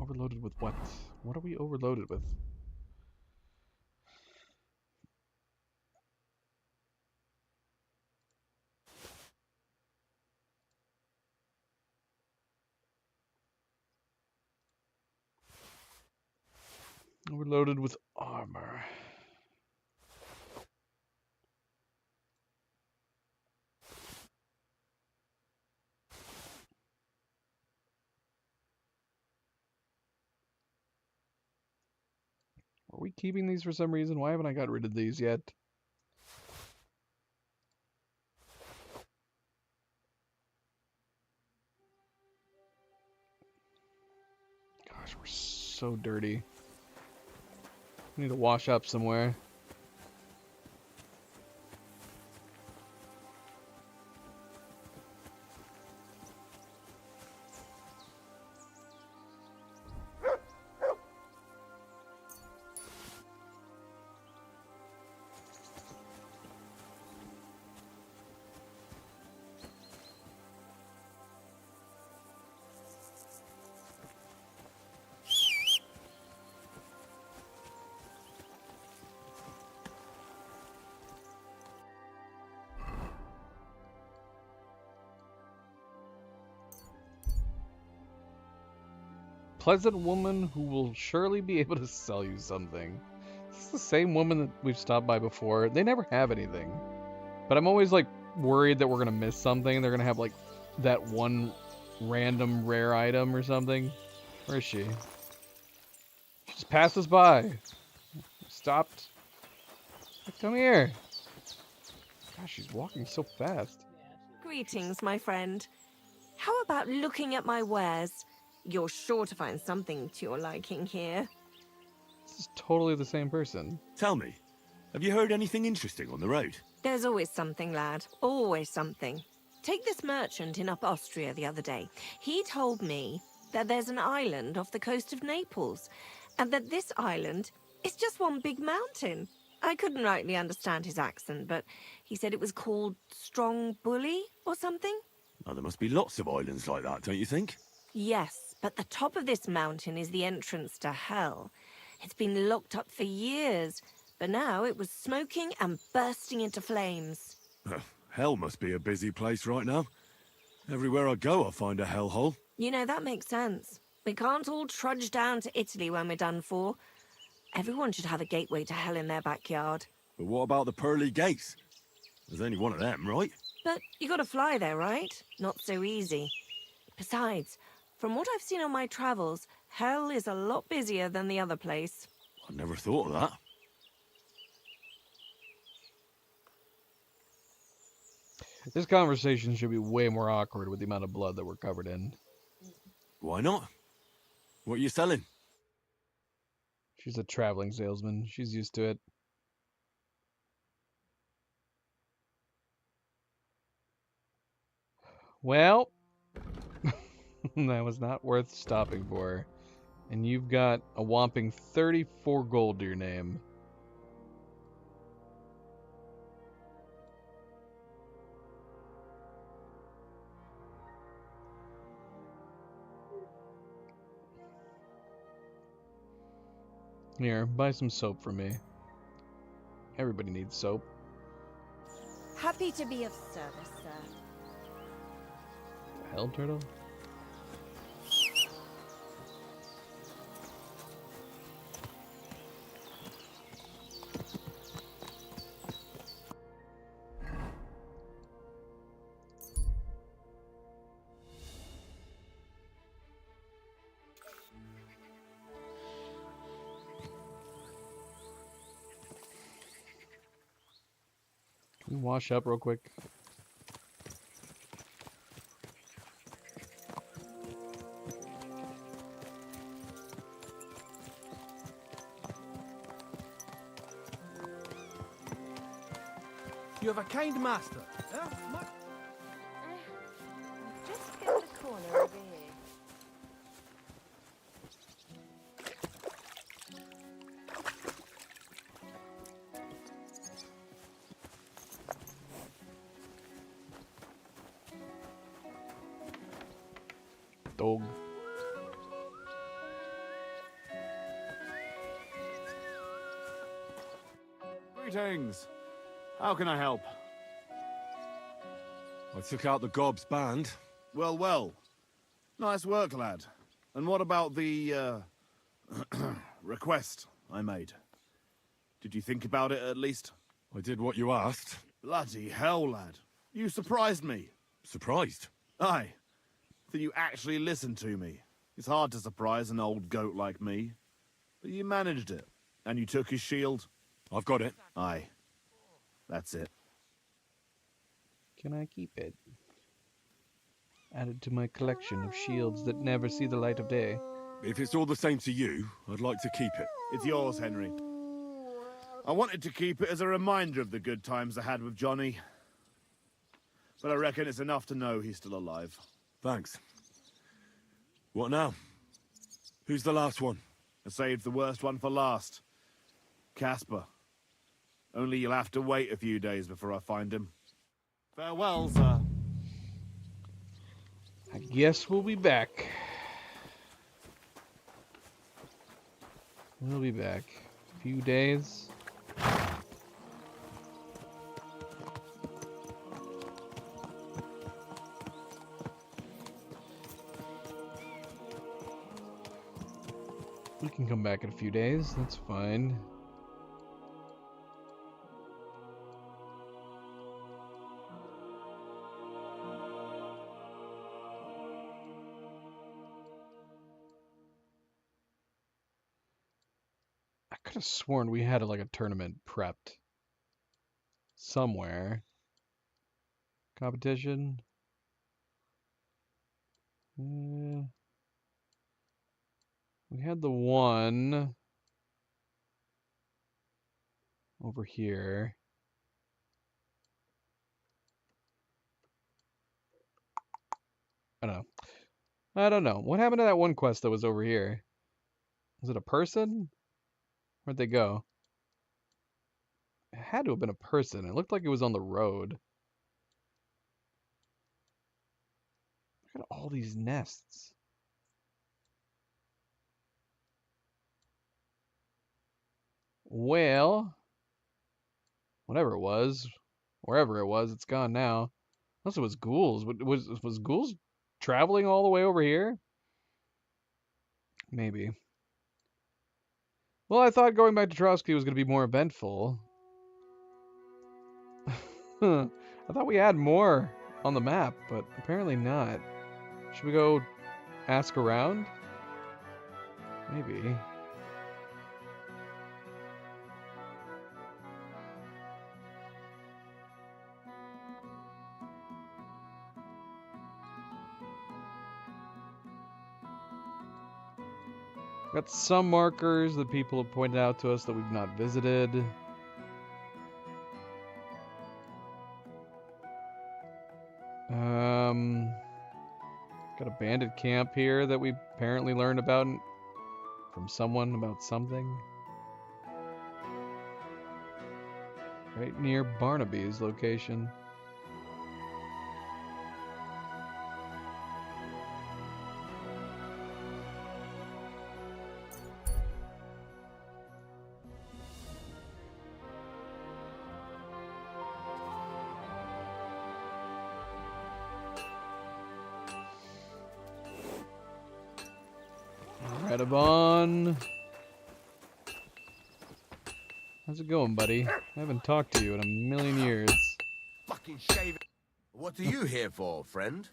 Overloaded with what? What are we overloaded with? Overloaded with armor. Are we keeping these for some reason? Why haven't I got rid of these yet? Gosh, we're so dirty. We need to wash up somewhere. Pleasant woman who will surely be able to sell you something. This is the same woman that we've stopped by before. They never have anything. But I'm always like worried that we're going to miss something. They're going to have like that one random rare item or something. Where is she? She just passed us by. Stopped. Come here. Gosh, she's walking so fast. Greetings, my friend. How about looking at my wares? You're sure to find something to your liking here. This is totally the same person. Tell me, have you heard anything interesting on the road? There's always something, lad. Always something. Take this merchant in up Austria the other day. He told me that there's an island off the coast of Naples, and that this island is just one big mountain. I couldn't rightly understand his accent, but he said it was called Strong Bully or something. Oh, there must be lots of islands like that, don't you think? Yes, but the top of this mountain is the entrance to hell. It's been locked up for years, but now it was smoking and bursting into flames. Hell must be a busy place right now. Everywhere I go, I find a hellhole. You know, that makes sense. We can't all trudge down to Italy when we're done for. Everyone should have a gateway to hell in their backyard. But what about the pearly gates? There's only one of them, right? But you gotta fly there, right? Not so easy. Besides, from what I've seen on my travels, hell is a lot busier than the other place. I never thought of that. This conversation should be way more awkward with the amount of blood that we're covered in. Why not? What are you selling? She's a traveling salesman. She's used to it. Well, that was not worth stopping for. And you've got a whopping 34 gold to your name. Here, buy some soap for me. Everybody needs soap. Happy to be of service, sir. Hell, turtle? Can we wash up real quick? You have a kind master. Just get the corner over here. Dog. Greetings. How can I help? I took out the Gob's band. Well, well. Nice work, lad. And what about the, request I made? Did you think about it, at least? I did what you asked. Bloody hell, lad. You surprised me. Surprised? Aye. That you actually listened to me. It's hard to surprise an old goat like me. But you managed it. And you took his shield. I've got it. Aye. That's it. Can I keep it? Added to my collection of shields that never see the light of day. If it's all the same to you, I'd like to keep it. It's yours, Henry. I wanted to keep it as a reminder of the good times I had with Johnny. But I reckon it's enough to know he's still alive. Thanks. What now? Who's the last one? I saved the worst one for last. Casper. Only you'll have to wait a few days before I find him. Farewell, sir. I guess we'll be back. We'll be back. A few days. We can come back in a few days, that's fine. I could have sworn we had like a tournament prepped somewhere. Competition. We had the one over here. I don't know. What happened to that one quest that was over here? Was it a person? Where'd they go? It had to have been a person. It looked like it was on the road. Look at all these nests. Well, whatever it was, wherever it was, it's gone now. Unless it was ghouls. Was ghouls traveling all the way over here? Maybe. Well, I thought going back to Trotsky was going to be more eventful. I thought we had more on the map, but apparently not. Should we go ask around? Maybe. Got some markers that people have pointed out to us that we've not visited. Got a bandit camp here that we apparently learned about from someone about something. Right near Barnaby's location. Redabon. How's it going, buddy? I haven't talked to you in a million years. Fucking shave it. What are you here for, friend?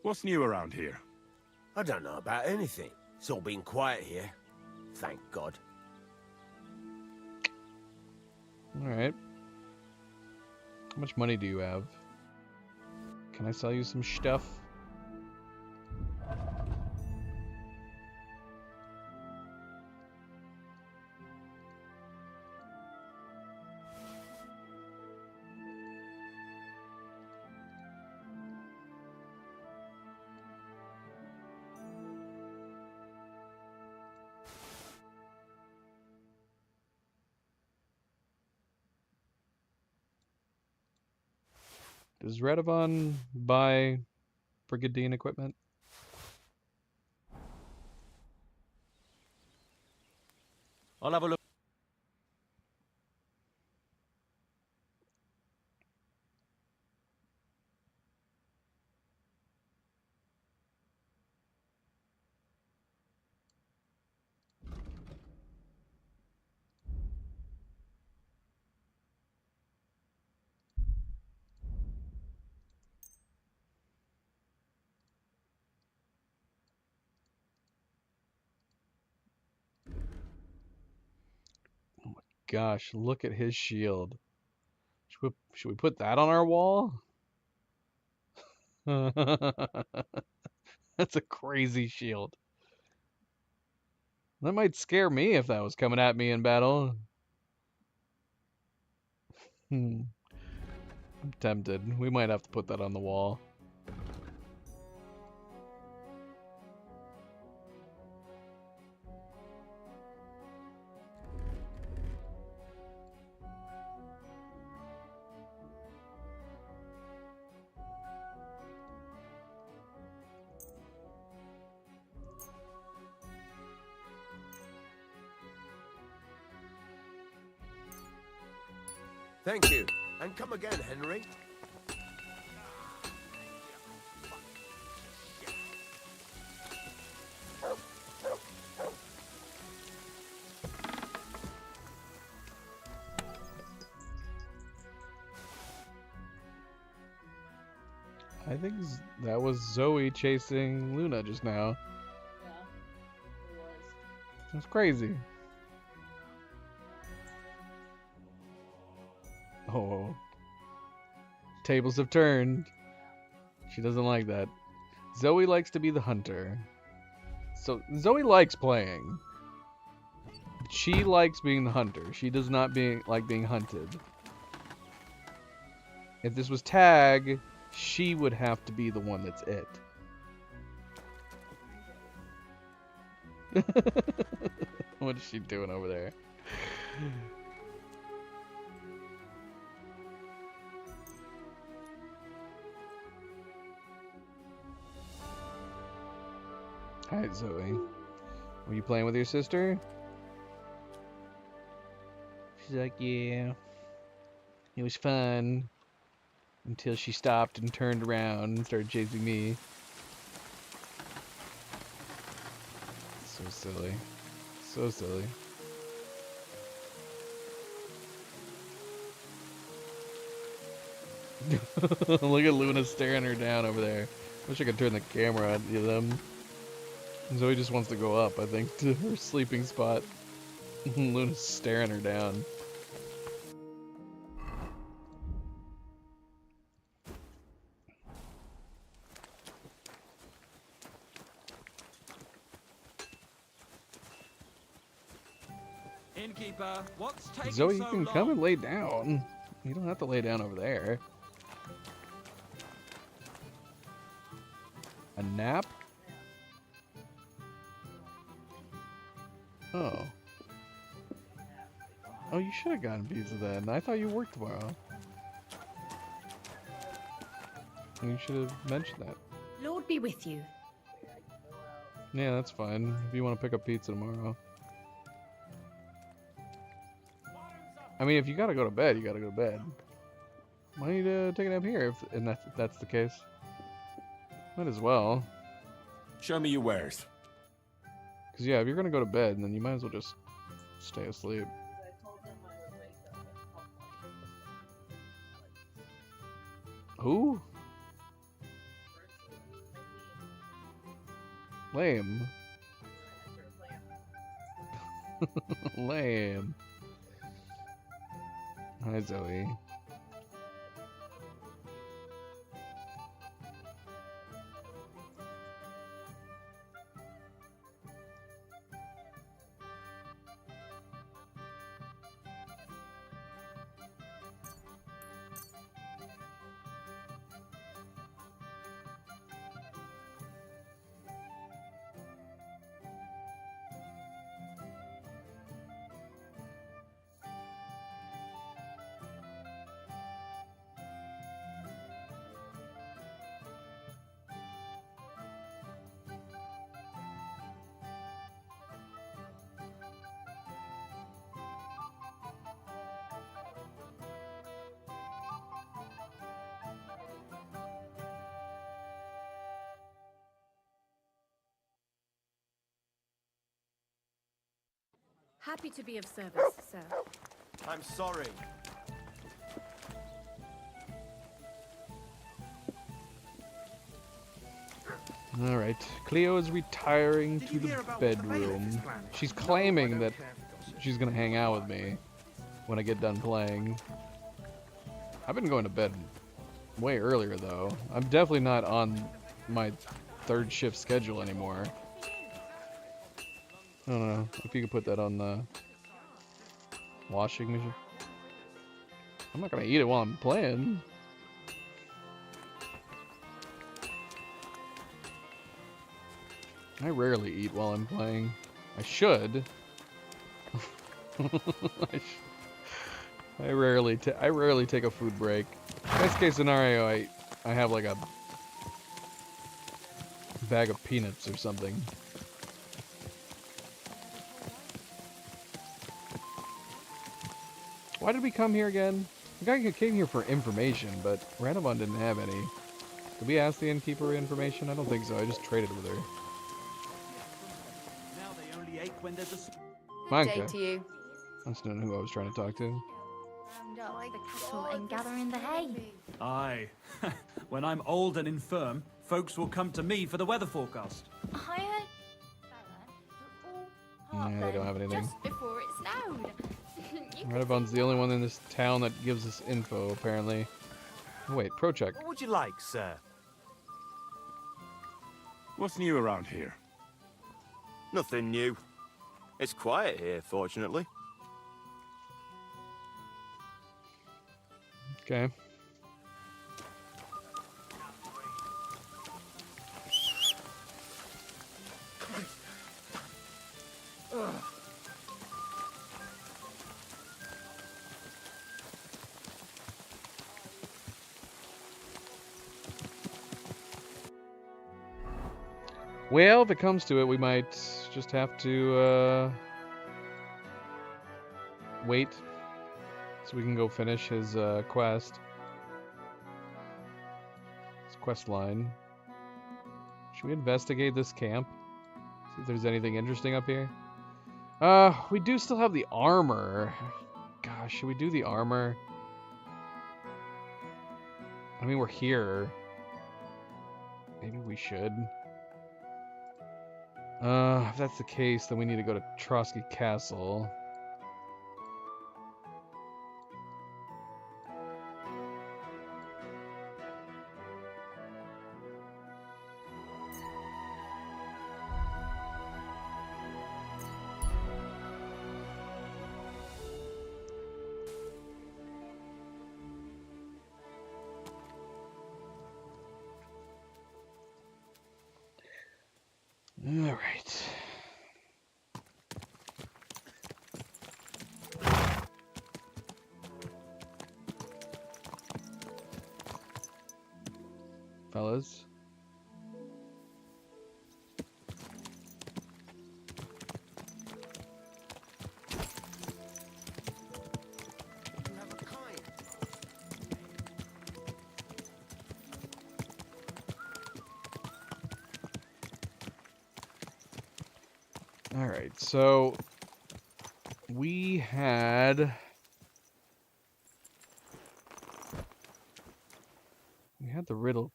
What's new around here? I don't know about anything. It's all been quiet here. Thank God. Alright. How much money do you have? Can I sell you some stuff? Does Redavon buy Brigadine equipment? I'll have a look. Gosh, look at his shield. Should we put that on our wall? That's a crazy shield. That might scare me if that was coming at me in battle. I'm tempted. We might have to put that on the wall. Thank you. And come again, Henry. I think that was Zoe chasing Luna just now. Yeah, it was. That's crazy. Oh. Tables have turned. She doesn't like that. Zoe likes to be the hunter. So Zoe likes playing. She likes being the hunter. She does not like being hunted. If this was tag, she would have to be the one that's it. What is she doing over there? Hi, Zoe. Were you playing with your sister? She's like, yeah. It was fun. Until she stopped and turned around and started chasing me. So silly. So silly. Look at Luna staring her down over there. Wish I could turn the camera on them. Zoe just wants to go up, I think, to her sleeping spot. Luna's staring her down. Innkeeper, what's taking Zoe, so you can long? come and lay down. You don't have to lay down over there. A nap? Oh. Oh, you should have gotten pizza then. I thought you worked tomorrow. You should have mentioned that. Lord be with you. Yeah, that's fine. If you want to pick up pizza tomorrow. I mean, if you gotta go to bed, you gotta go to bed. Why don't you take a nap here if that's the case? Might as well. Show me your wares. Because, yeah, if you're gonna go to bed, then you might as well just stay asleep. Who? Lame. Lame. Hi, Zoe. Happy to be of service, sir. I'm sorry. Alright, Cleo is retiring to the bedroom. She's claiming that she's gonna hang out with me when I get done playing. I've been going to bed way earlier though. I'm definitely not on my third shift schedule anymore. I don't know if you could put that on the washing machine. I'm not gonna eat it while I'm playing. I rarely eat while I'm playing. I should. I rarely take a food break. Best case scenario, I have like a bag of peanuts or something. Why did we come here again? The guy came here for information, but Radovon didn't have any. Did we ask the innkeeper information? I don't think so. I just traded with her. Manka. Day to you. That's not who I was trying to talk to. Round up the cattle and gather in the hay. Aye. When I'm old and infirm, folks will come to me for the weather forecast. I heard Yeah, they don't have anything. just before it snowed. Radovon's the only one in this town that gives us info, apparently. Oh, wait, pro check. What would you like, sir? What's new around here? Nothing new. It's quiet here, fortunately. Okay. Well, if it comes to it, we might just have to wait so we can go finish his quest. His quest line. Should we investigate this camp? See if there's anything interesting up here. We do still have the armor. Gosh, should we do the armor? I mean, we're here. Maybe we should. If that's the case, then we need to go to Trotsky Castle. fellas. All right, so we had the riddle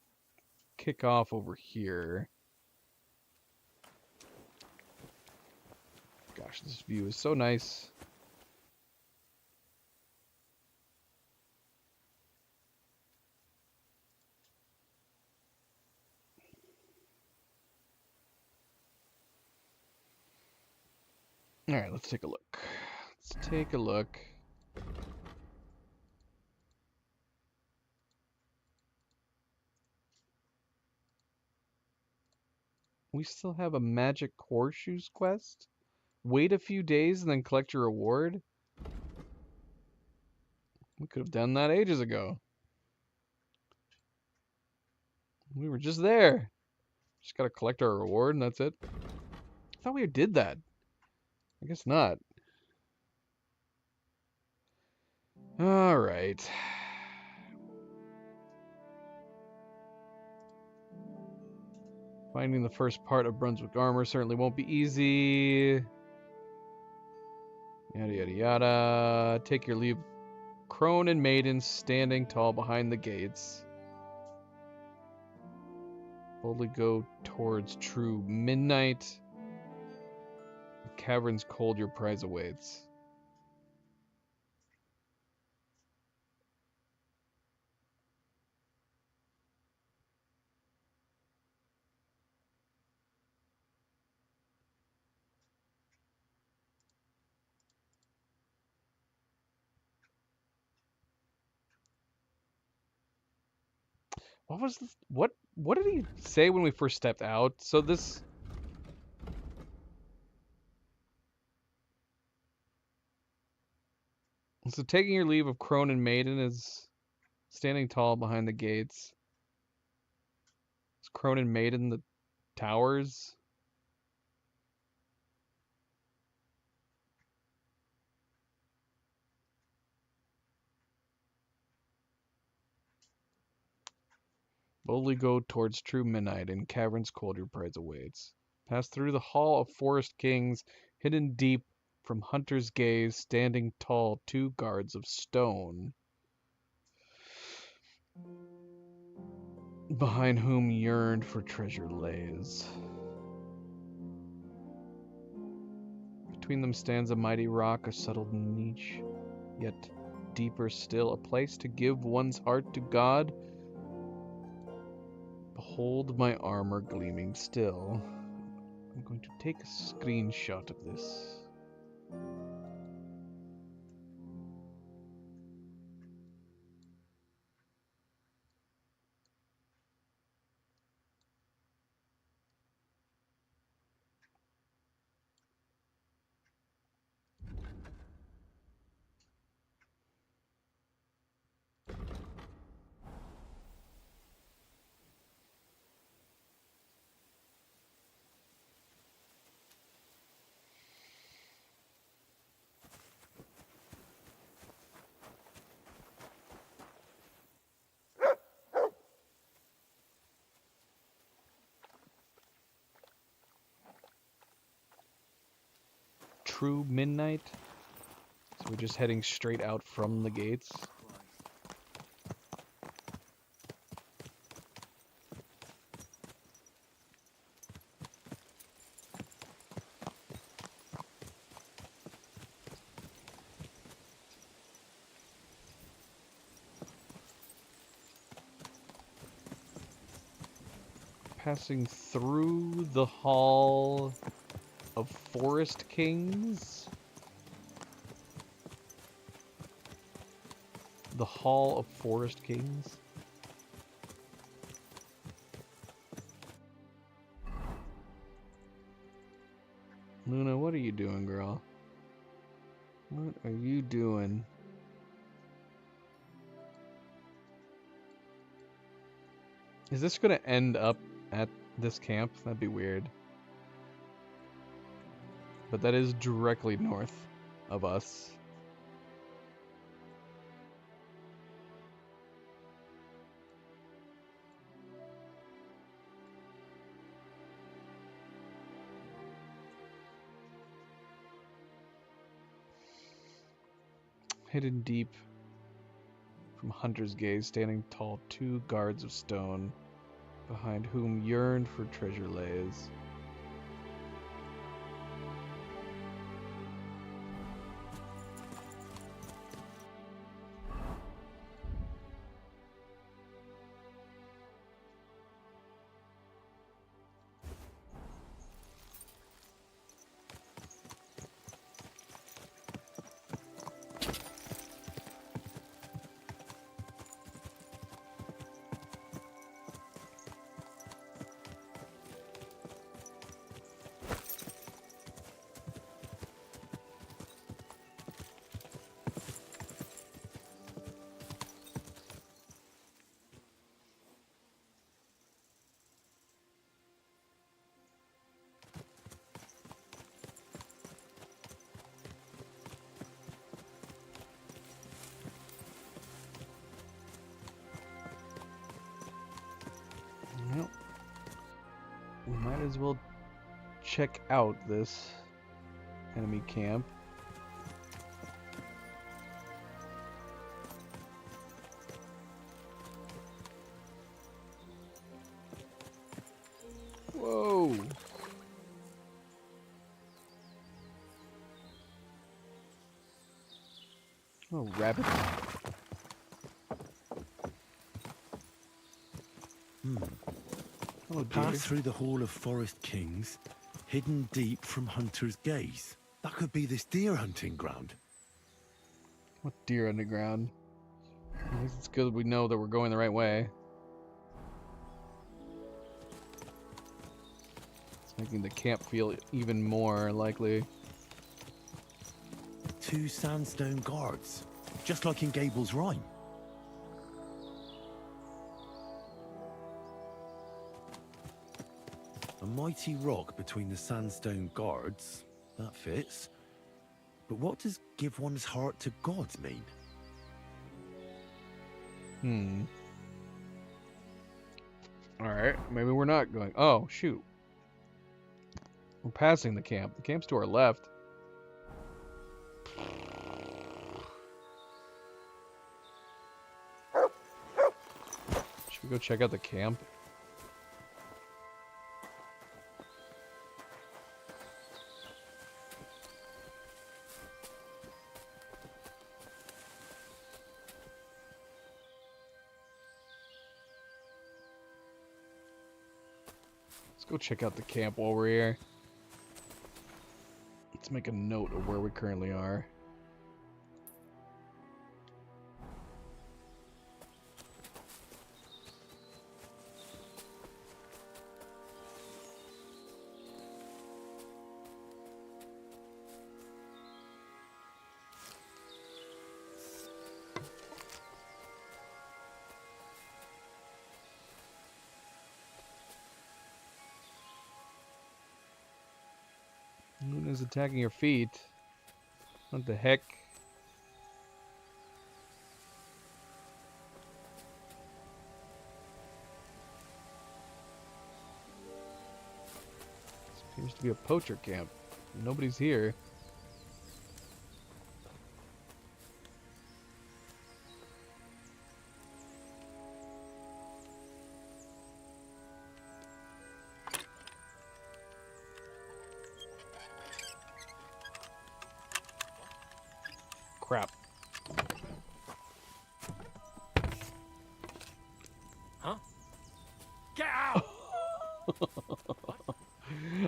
kick off over here. Gosh, this view is so nice. All right, let's take a look. Let's take a look. We still have a magic horseshoes quest. Wait a few days and then collect your reward. We could have done that ages ago. We were just there. Just gotta collect our reward and that's it. I thought we did that. I guess not. All right. Finding the first part of Brunswick armor certainly won't be easy. Yada yada yada. Take your leave. Crone and maiden standing tall behind the gates. Boldly go towards true midnight. The cavern's cold, your prize awaits. What was this? What did he say when we first stepped out? So this So taking your leave of Crone and Maiden is standing tall behind the gates. Is Crone and Maiden the towers? Boldly go towards true midnight, in caverns cold your prize awaits. Pass through the hall of forest kings, hidden deep from hunter's gaze, standing tall 2 guards of stone, behind whom yearned for treasure lays. Between them stands a mighty rock, a settled niche, yet deeper still, a place to give one's heart to God. Behold my armor gleaming still. I'm going to take a screenshot of this. True midnight. So we're just heading straight out from the gates. Passing through the hall of Forest Kings. The Hall of Forest Kings. Luna, what are you doing, girl? What are you doing? Is this going to end up at this camp? That'd be weird. But that is directly north of us. Hidden deep from hunter's gaze, standing tall, 2 guards of stone, behind whom yearned for treasure lays. Well, we might as well check out this enemy camp. Whoa! Oh, rabbit. Oh, Pass through the Hall of Forest Kings, hidden deep from hunter's gaze. That could be this deer hunting ground. What deer underground? At least it's good we know that we're going the right way. It's making the camp feel even more likely. 2 sandstone guards, just like in Gable's Rhyme. A mighty rock between the sandstone guards, that fits. But what does give one's heart to God mean? Alright, maybe we're not going. Oh, shoot. We're passing the camp. The camp's to our left. Should we go check out the camp? Let's go check out the camp while we're here. Let's make a note of where we currently are. Luna's attacking your feet. What the heck? This appears to be a poacher camp. Nobody's here. Crap. Huh? Get out!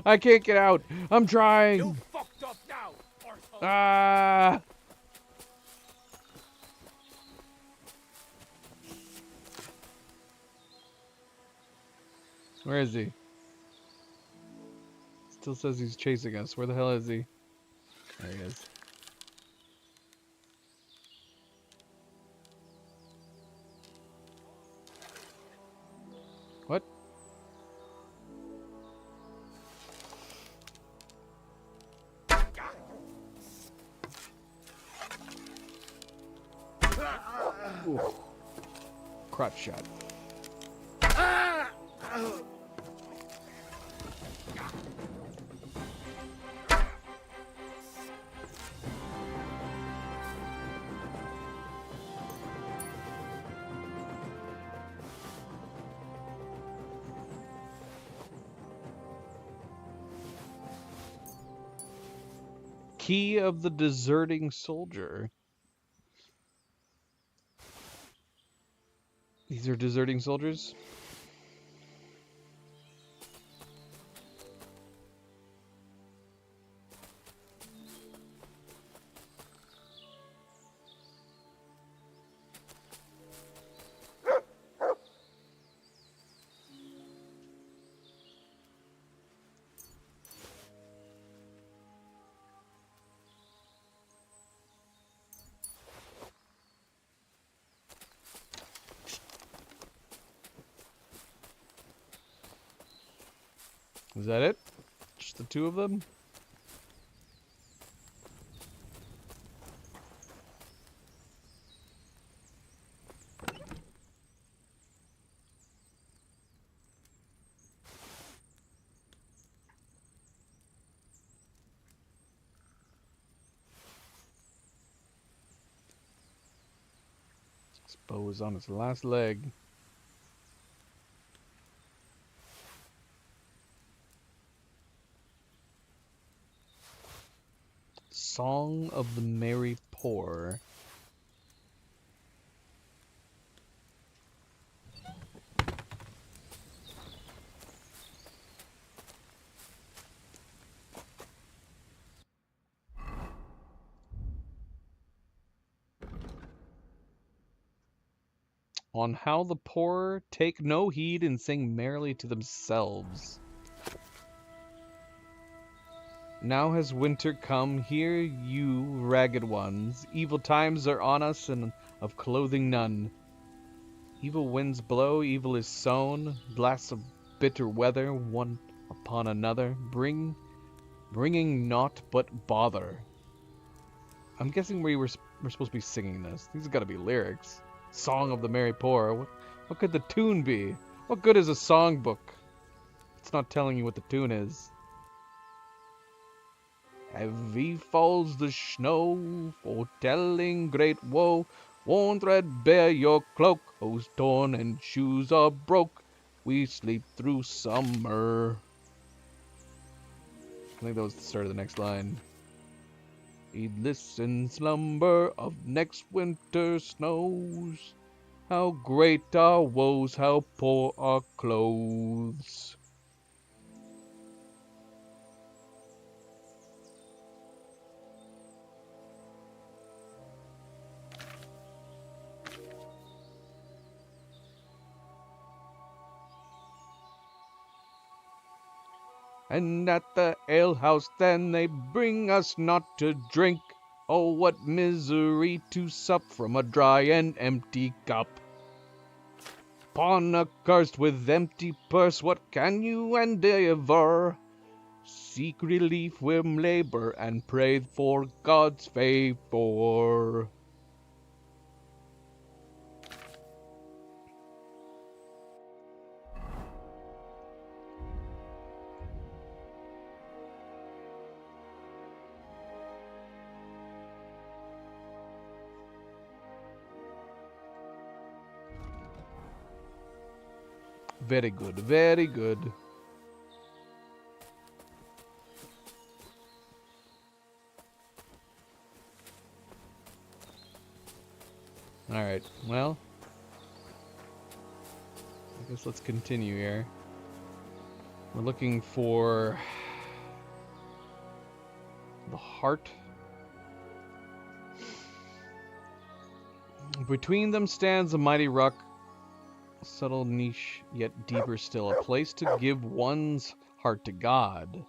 I can't get out. I'm trying. You fucked up now, arsehole. Ah! Where is he? Still says he's chasing us. Where the hell is he? There he is. crotch shot. Key of the deserting soldier. These are deserting soldiers? Is that it? Just the two of them? This bow is on its last leg. Song of the Merry Poor. On how the poor take no heed and sing merrily to themselves. Now has winter come, hear you, ragged ones. Evil times are on us, and of clothing none. Evil winds blow, evil is sown. Blasts of bitter weather, one upon another, bringing naught but bother. I'm guessing we're supposed to be singing this. These have got to be lyrics. Song of the Merry Poor. What could the tune be? What good is a songbook? It's not telling you what the tune is. Heavy falls the snow, foretelling great woe. Worn threadbare your cloak, hose torn and shoes are broke. We sleep through summer. I think that was the start of the next line. Heedless in slumber of next winter's snows. How great our woes, how poor our clothes. And at the alehouse then they bring us not to drink. Oh, what misery to sup from a dry and empty cup. Upon a cursed with empty purse, what can you endeavor? Seek relief with labor and pray for God's favor. Very good, very good. Alright, well, I guess let's continue here. We're looking for the heart. Between them stands a mighty rock. Subtle niche, yet deeper still, a place to give one's heart to God.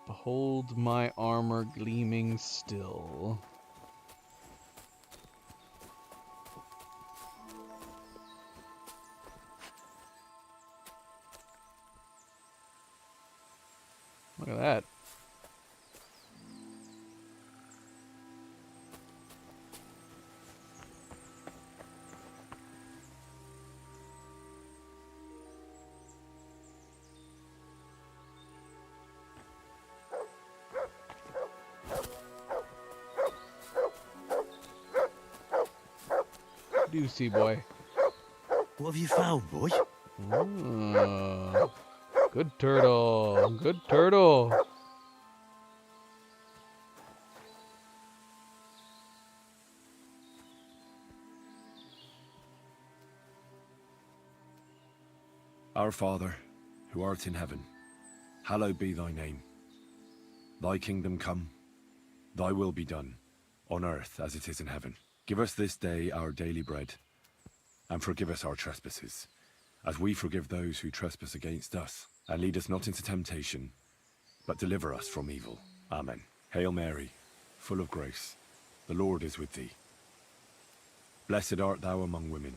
Behold my armor gleaming still. Look at that. you see, boy? What have you found, boy? Good turtle. Good turtle. Our Father, who art in heaven, hallowed be thy name. Thy kingdom come, thy will be done, on earth as it is in heaven. Give us this day our daily bread, and forgive us our trespasses, as we forgive those who trespass against us. And lead us not into temptation, but deliver us from evil. Amen. Hail Mary, full of grace, the Lord is with thee. Blessed art thou among women,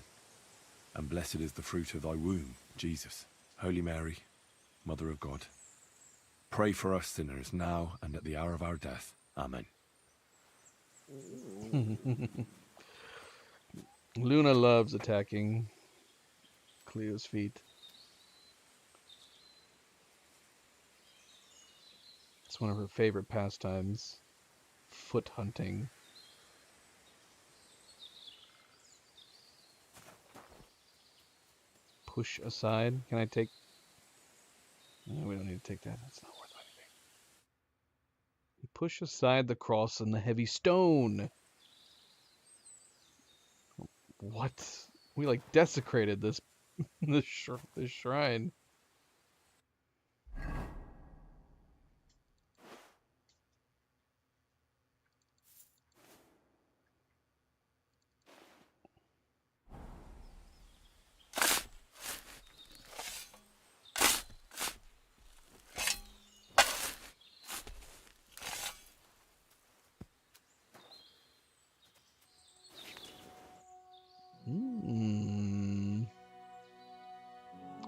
and blessed is the fruit of thy womb, Jesus. Holy Mary, Mother of God, pray for us sinners now and at the hour of our death. Amen. Luna loves attacking Cleo's feet. It's one of her favorite pastimes. Foot hunting. Push aside. Can I take... No, we don't need to take that. That's not worth anything. Push aside the cross and the heavy stone. What? We like desecrated this this shrine.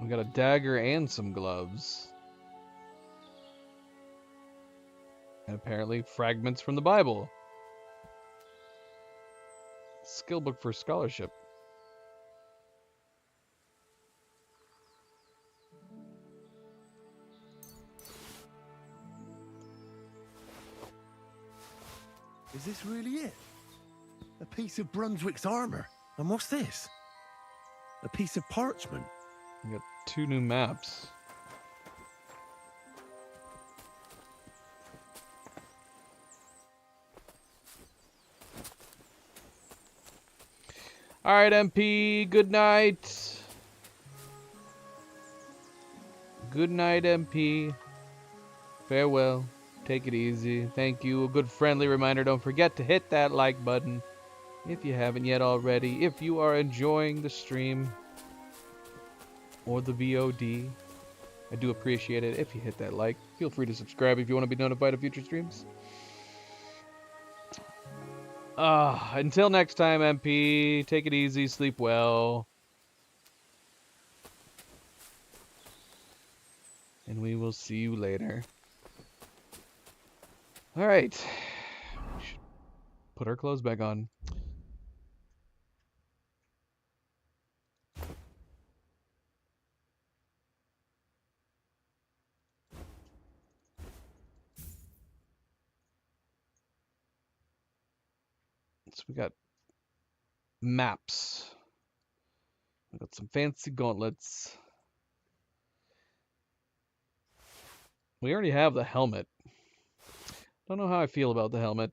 We got a dagger and some gloves. And apparently fragments from the Bible. Skill book for scholarship. Is this really it? A piece of Brunswick's armor? And what's this? A piece of parchment? We got 2 new maps. Alright, MP, good night. Good night, MP. Farewell. Take it easy. Thank you. A good friendly reminder, don't forget to hit that like button if you haven't yet already. If you are enjoying the stream or the VOD, I do appreciate it if you hit that like. Feel free to subscribe if you want to be notified of future streams. Until next time, MP, take it easy, sleep well. And we will see you later. Alright. We should put our clothes back on. So we got maps. We got some fancy gauntlets. We already have the helmet. Don't know how I feel about the helmet.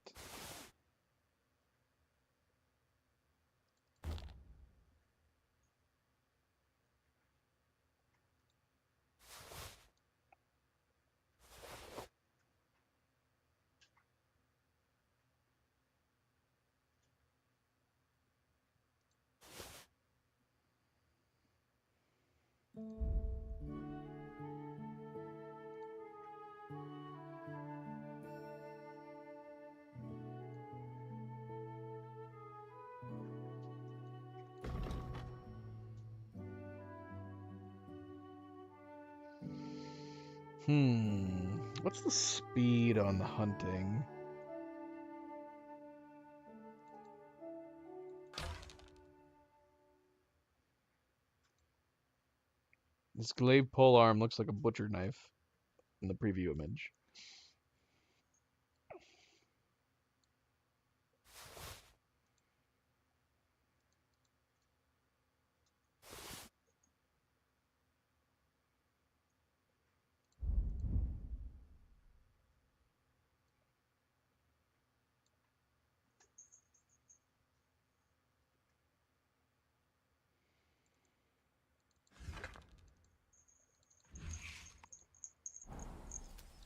What's the speed on the hunting? This glaive polearm looks like a butcher knife in the preview image.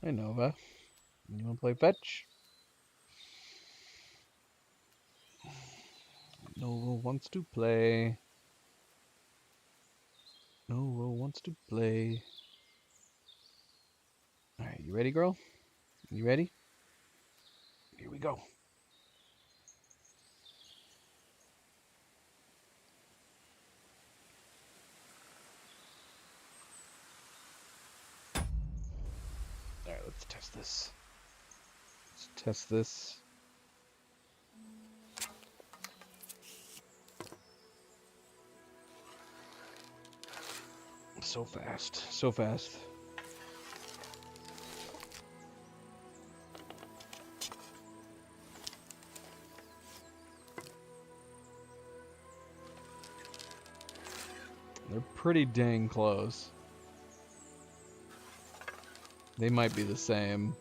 Hey Nova, you wanna play fetch? Nova wants to play. Nova wants to play. Alright, you ready, girl? You ready? Here we go. Alright, let's test this. Let's test this. So fast. So fast. They're pretty dang close. They might be the same.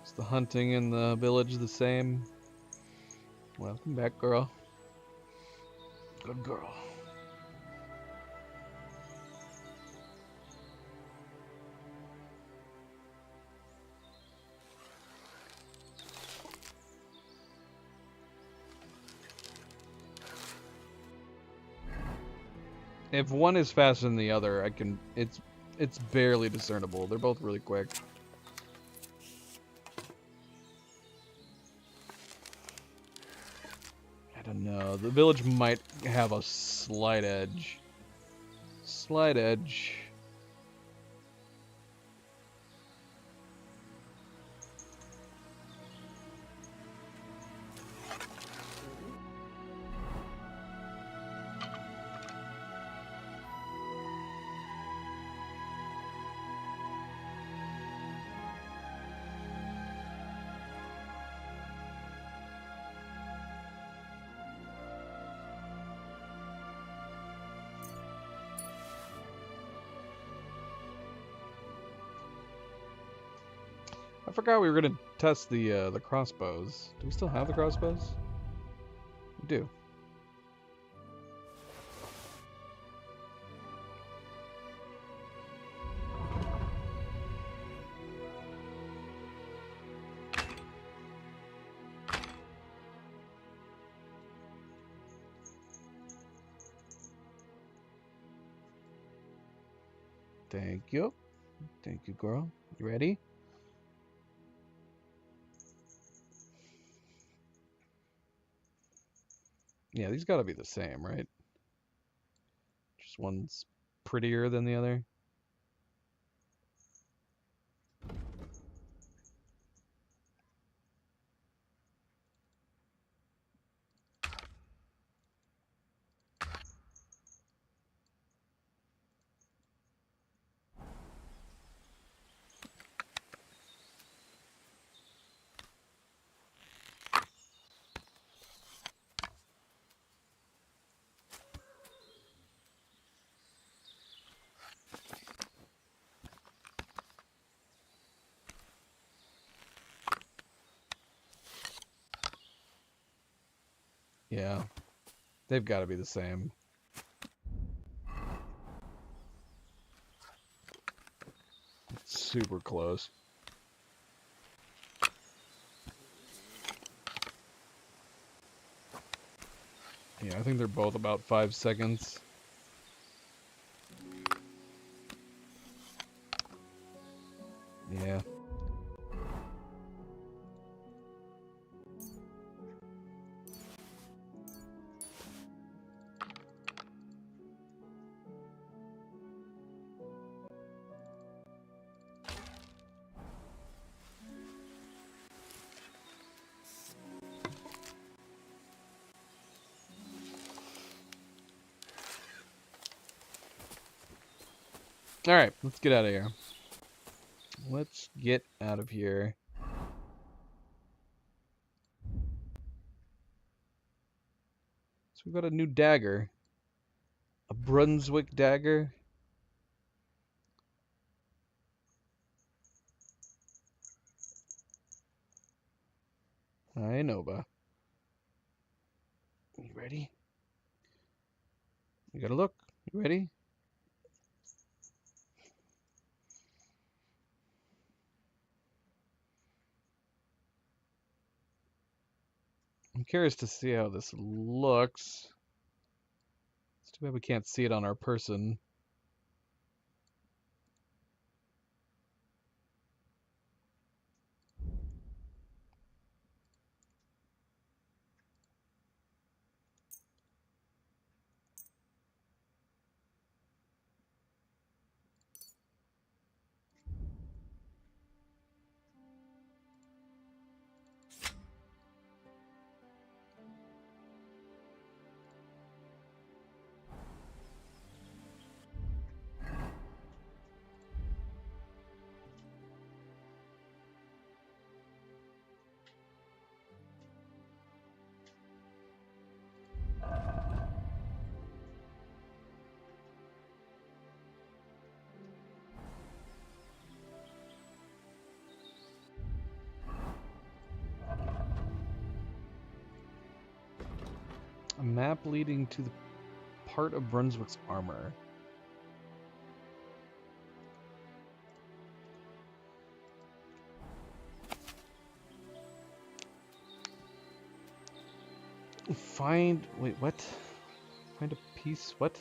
Is the hunting in the village the same? Welcome back, girl. Good girl. If one is faster than the other, it's barely discernible. They're both really quick. I don't know. The village might have a slight edge. Slight edge. I forgot we were gonna test the crossbows. Do we still have the crossbows? We do. Thank you. Thank you, girl. You ready? Yeah, these gotta be the same, right? Just one's prettier than the other. Yeah, they've got to be the same. It's super close. Yeah, I think they're both about 5 seconds. Yeah. Alright, let's get out of here. Let's get out of here. So we've got a new dagger. A Brunswick dagger. Hi, Nova. You ready? You gotta look. You ready? I'm curious to see how this looks. It's too bad we can't see it on our person. A map leading to the part of Brunswick's armor. Wait, what? Find a piece, what?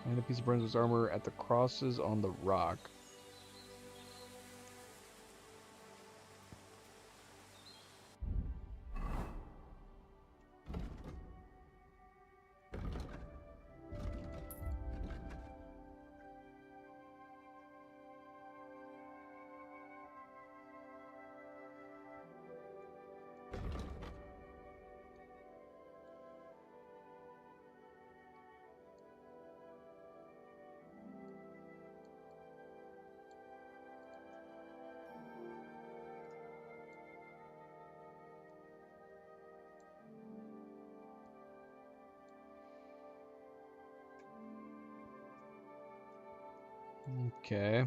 Find a piece of Brunswick's armor at the crosses on the rock. Okay.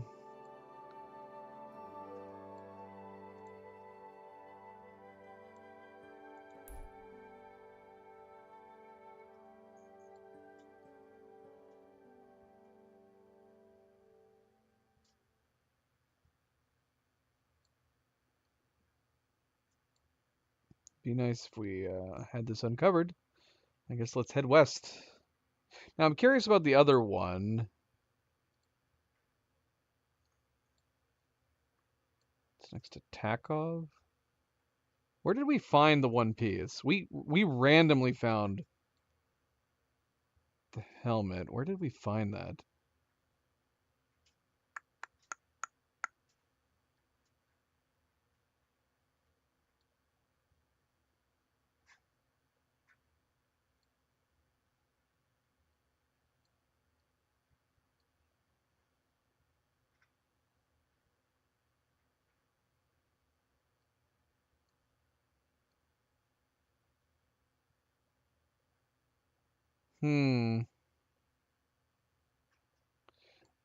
Be nice if we had this uncovered. I guess let's head west. Now I'm curious about the other one. It's next to Takov. Where did we find the one piece? We randomly found the helmet. Where did we find that?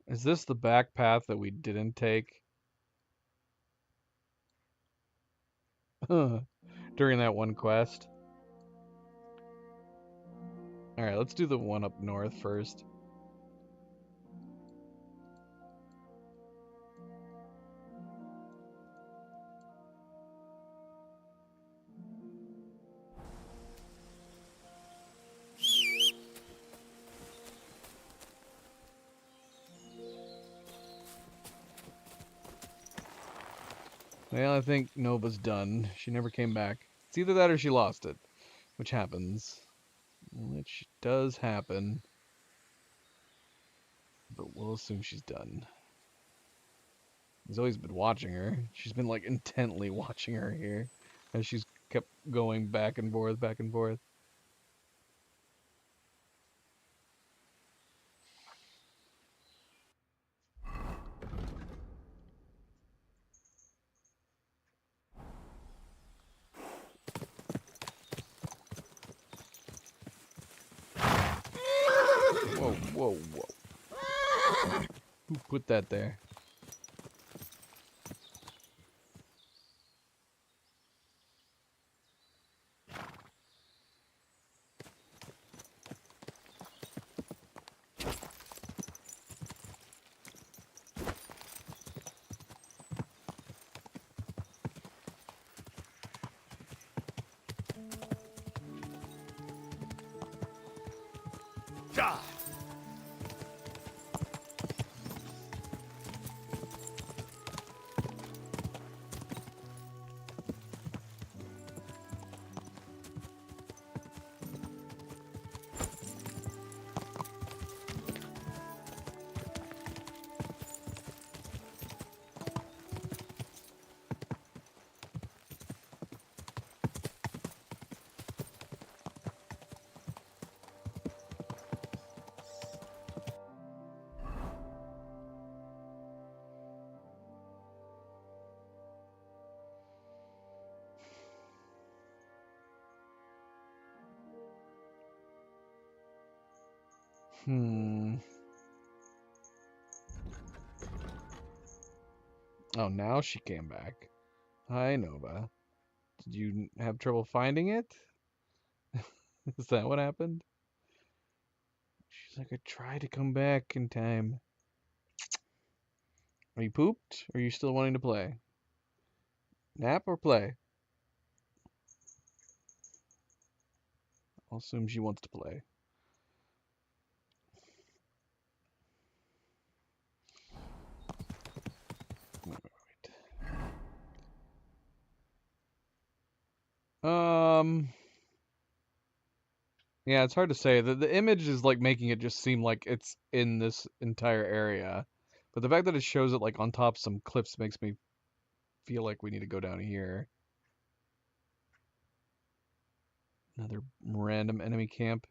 Is this the back path that we didn't take? During that one quest? Alright, let's do the one up north first. Well, I think Nova's done. She never came back. It's either that or she lost it, which happens. Which does happen. But we'll assume she's done. He's always been watching her. She's been, like, intently watching her here. As she's kept going back and forth, back and forth. Whoa, whoa, whoa. Who put that there? Oh, now she came back. Hi, Nova. Did you have trouble finding it? Is that what happened? She's like, I tried to come back in time. Are you pooped? Or are you still wanting to play? Nap or play? I'll assume she wants to play. Yeah, it's hard to say. The image is like making it just seem like it's in this entire area. But the fact that it shows it like on top of some cliffs makes me feel like we need to go down here. Another random enemy camp.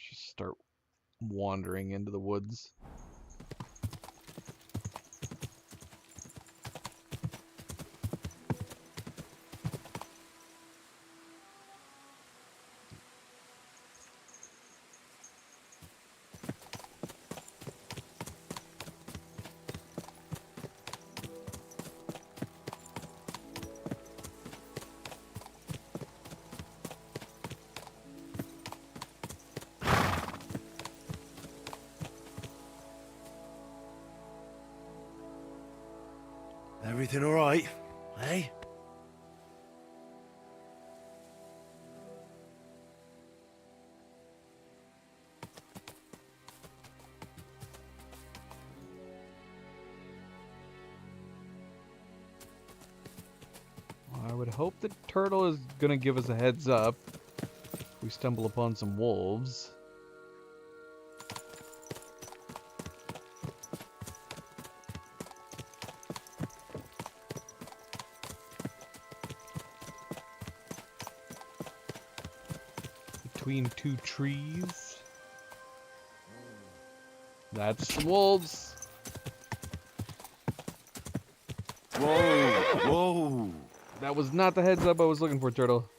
Just start wandering into the woods. Everything all right, eh? Well, I would hope the turtle is gonna give us a heads up if we stumble upon some wolves. Between two trees. That's the wolves. Whoa! Whoa! That was not the heads up I was looking for, turtle.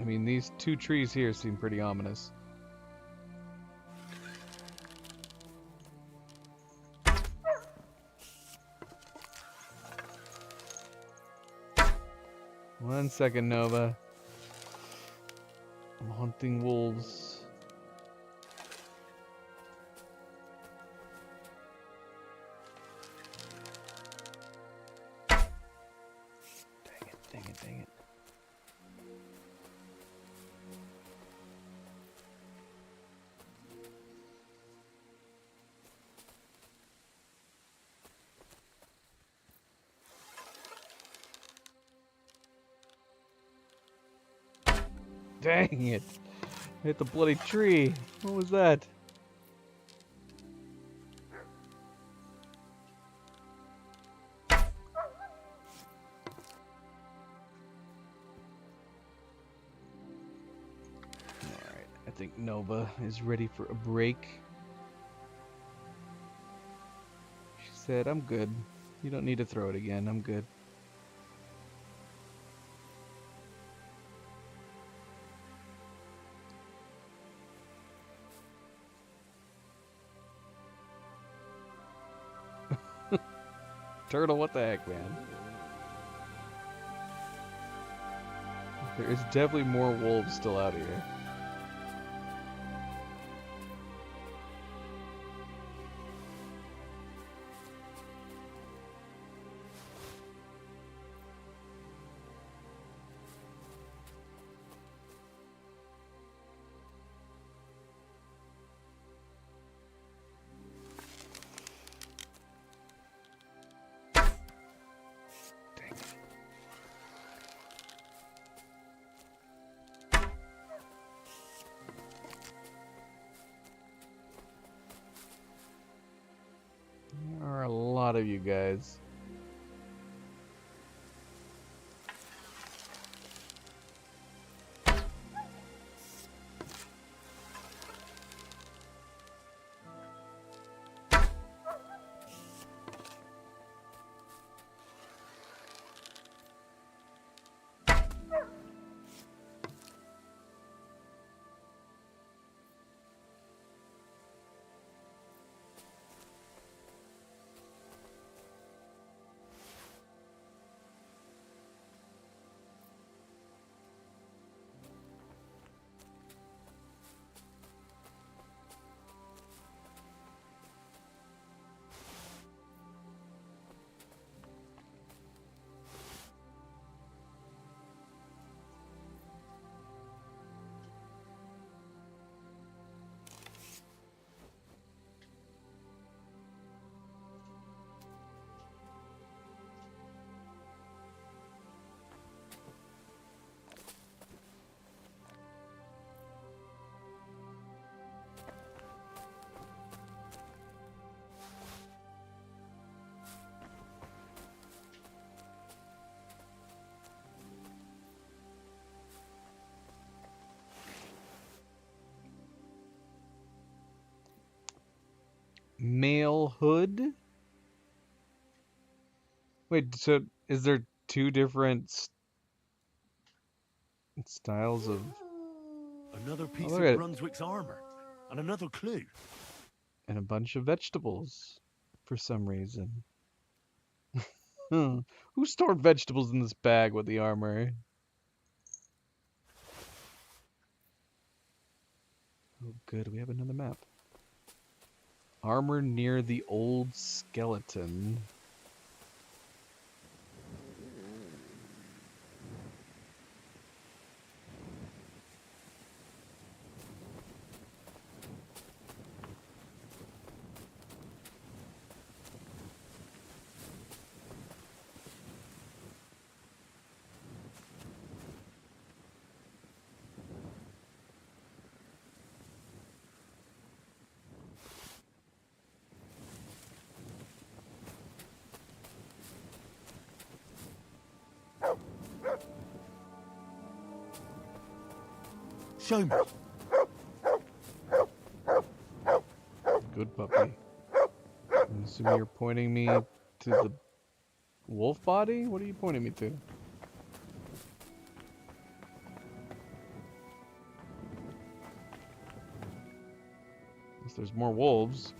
I mean, these two trees here seem pretty ominous. One second, Nova. I'm hunting wolves. Dang it. Dang it. I hit the bloody tree. What was that? Alright, I think Nova is ready for a break. She said, I'm good. You don't need to throw it again. I'm good. Turtle, what the heck, man? There is definitely more wolves still out here. of you guys. Male hood? Wait, so is there two different styles of... Another piece look of at it. Brunswick's armor. And another clue. And a bunch of vegetables for some reason. Who stored vegetables in this bag with the armor? Oh good, we have another map. Armor near the old skeleton. Show me. Good puppy. I'm assuming you're pointing me to the wolf body? What are you pointing me to? Guess there's more wolves.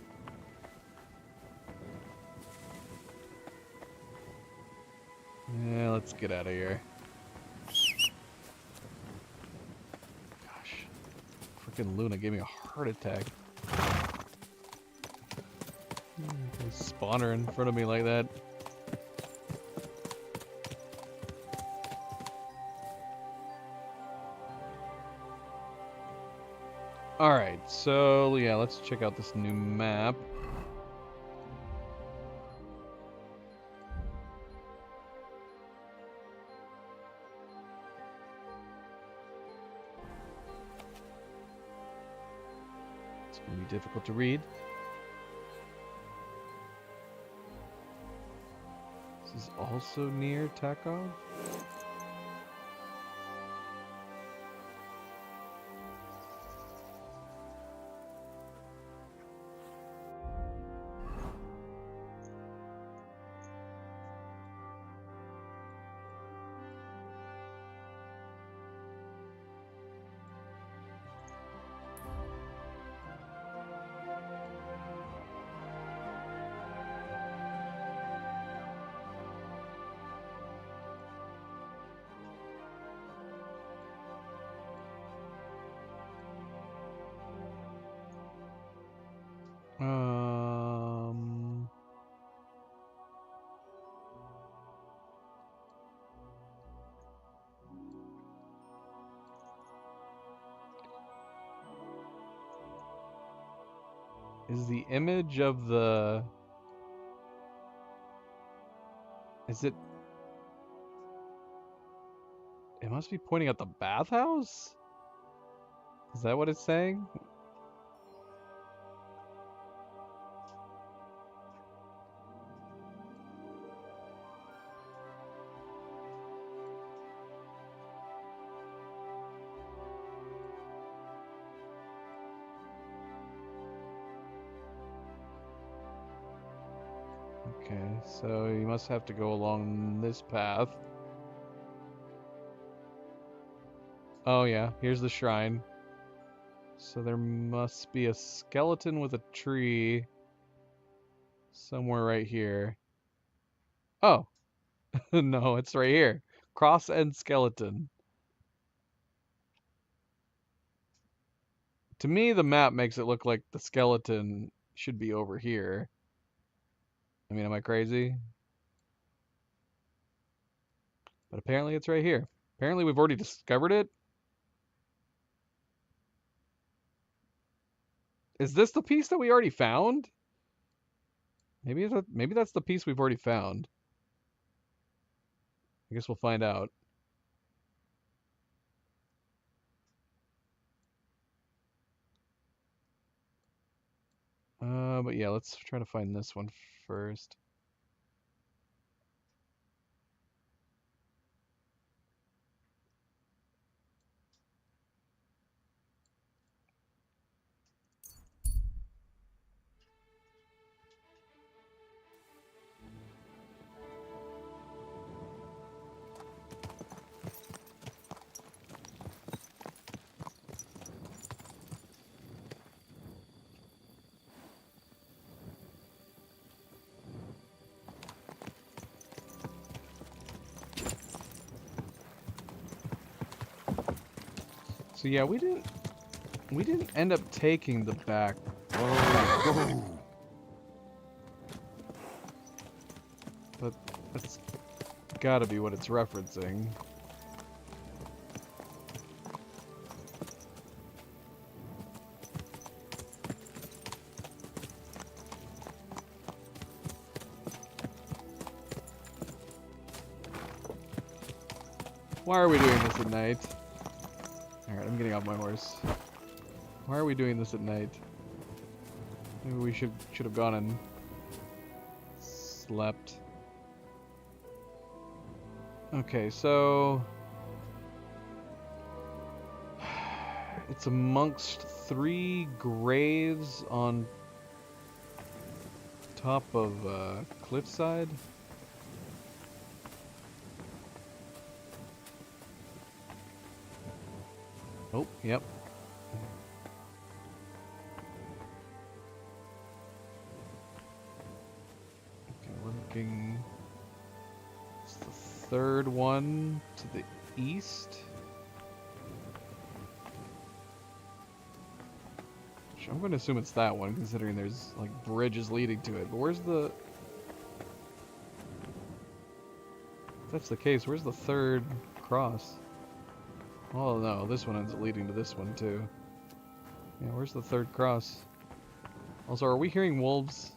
Yeah, let's get out of here. Gosh. Freaking Luna gave me a heart attack. Spawner in front of me like that. Alright, so yeah, let's check out this new map. It's going to be difficult to read. This is also near Takov. Is the image of the... Is it... It must be pointing at the bathhouse? Is that what it's saying? so you must have to go along this path. Oh yeah, here's the shrine. So there must be a skeleton with a tree somewhere right here. Oh, no, it's right here. Cross and skeleton. To me, the map makes it look like the skeleton should be over here. I mean, am I crazy? But apparently it's right here. Apparently we've already discovered it. Is this the piece that we already found? Maybe that's the piece we've already found. I guess we'll find out. But yeah, let's try to find this one first. So yeah, we didn't end up taking the back. Whoa. But that's gotta be what it's referencing. Why are we doing this at night? Alright, I'm getting off my horse. Why are we doing this at night? Maybe we should have gone and slept. Okay, so it's amongst 3 graves on top of cliffside. Oh, yep. Okay, we're looking. It's the 3rd one to the east. I'm going to assume it's that one, considering there's like bridges leading to it. But where's the? If that's the case, where's the 3rd cross? Oh no, this one ends up leading to this one too. Yeah, where's the 3rd cross? Also, are we hearing wolves?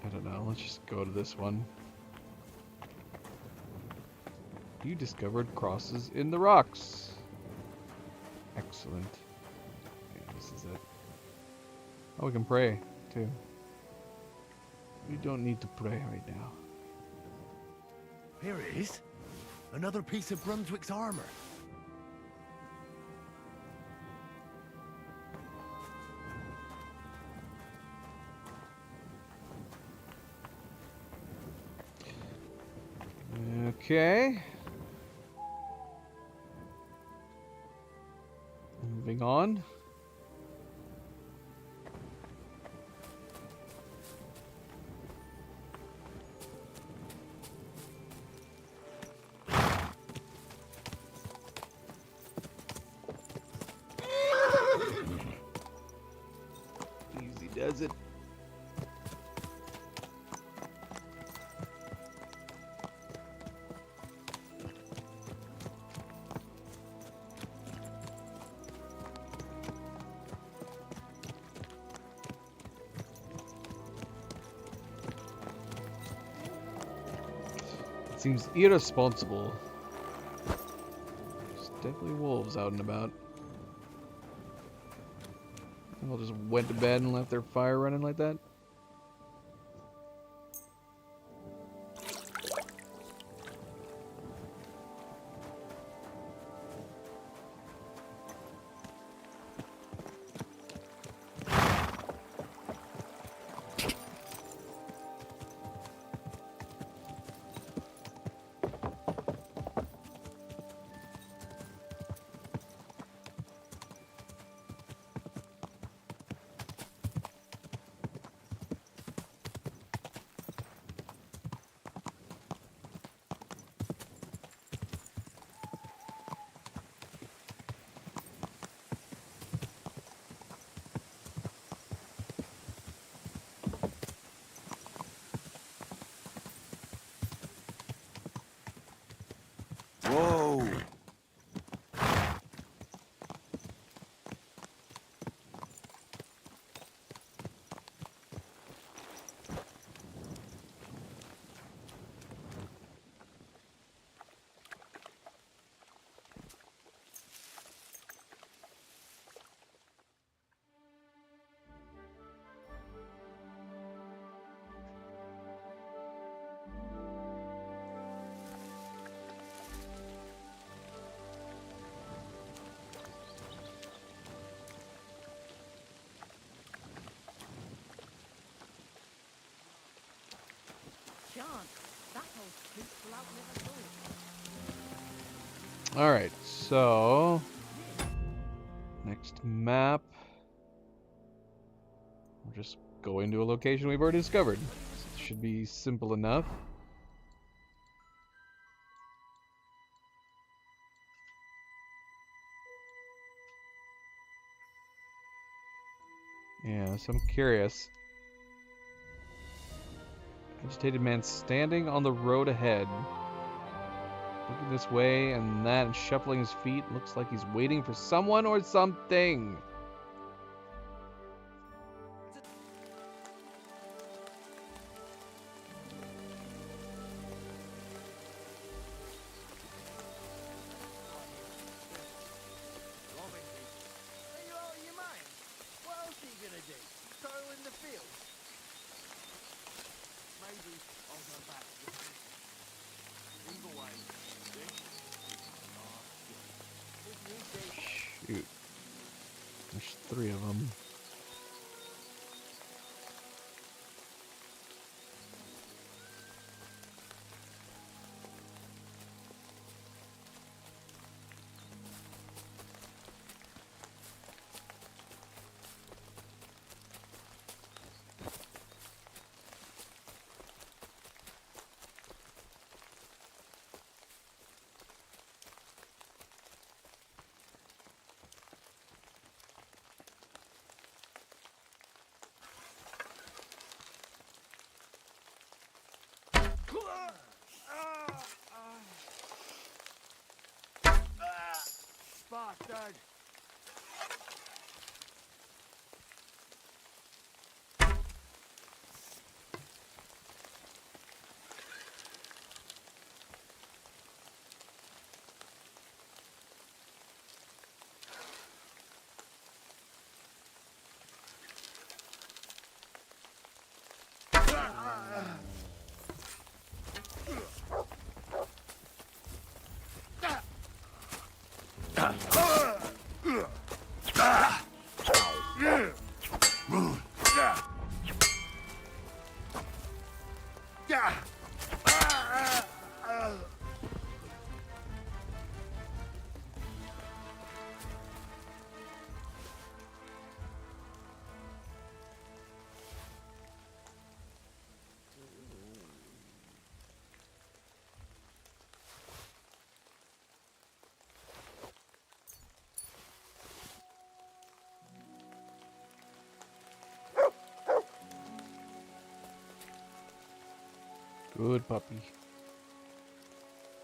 I don't know, let's just go to this one. You discovered crosses in the rocks. Excellent. Okay, this is it. Oh, we can pray too. We don't need to pray right now. Here it is. Another piece of Brunswick's armor. Okay. Moving on. Easy does it. Seems irresponsible. There's definitely wolves out and about. They all just went to bed and left their fire running like that. chance. That old spook will outlive us all. Alright, so next map. We'll just go into a location we've already discovered. It should be simple enough. Yeah, so I'm curious. Agitated man standing on the road ahead. Looking this way and that and shuffling his feet. Looks like he's waiting for someone or something. Are you out of your mind? What else are you gonna do? Toil in the fields? Maybe I'll go back to the prison. Either way, this Shoot. There's 3 of them. bastard! Good puppy.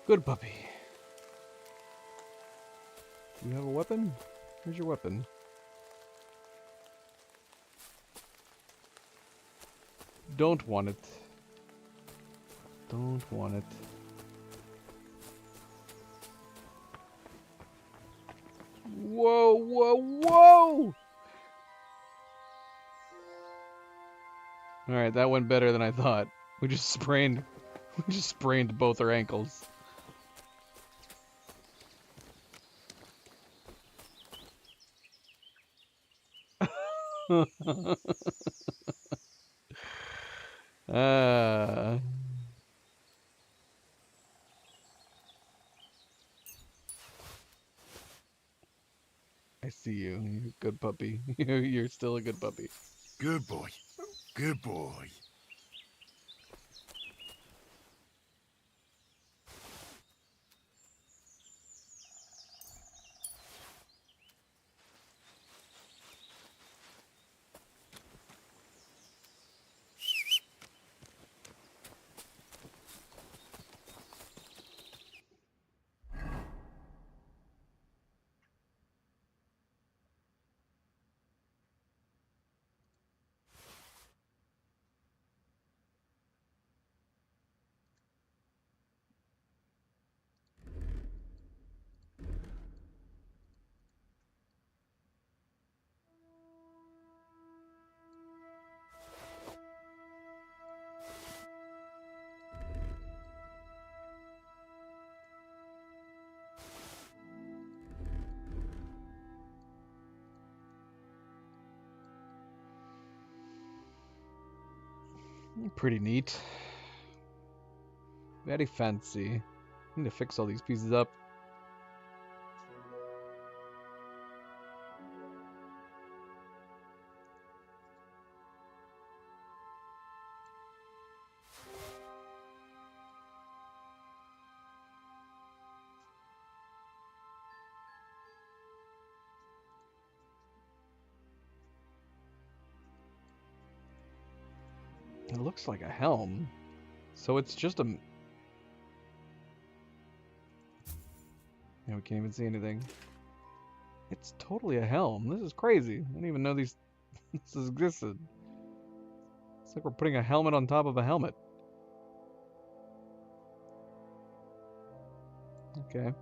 Good puppy. Do you have a weapon? Where's your weapon? Don't want it. Don't want it. Whoa, whoa, whoa! Alright, that went better than I thought. We just sprained both our ankles. I see you. You're a good puppy. You're still a good puppy. Good boy. Good boy. Pretty neat. Very fancy. Need to fix all these pieces up. It looks like a helm. So it's just a... Yeah, we can't even see anything. It's totally a helm. This is crazy. I didn't even know this existed. It's like we're putting a helmet on top of a helmet. Okay.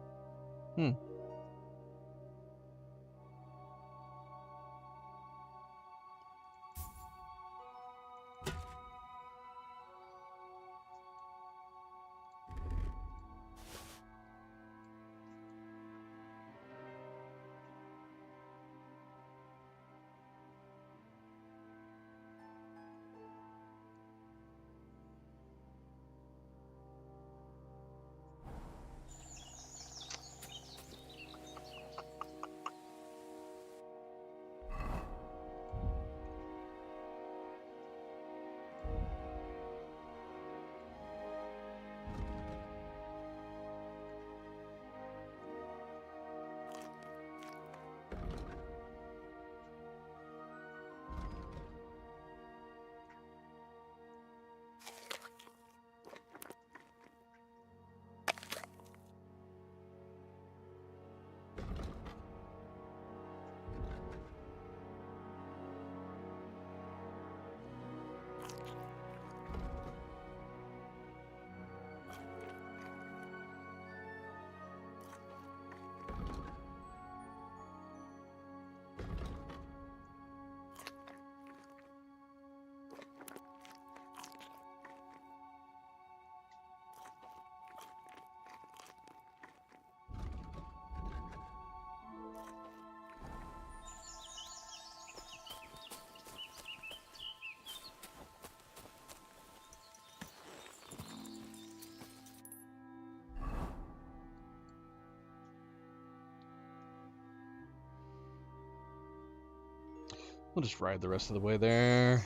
We'll just ride the rest of the way there.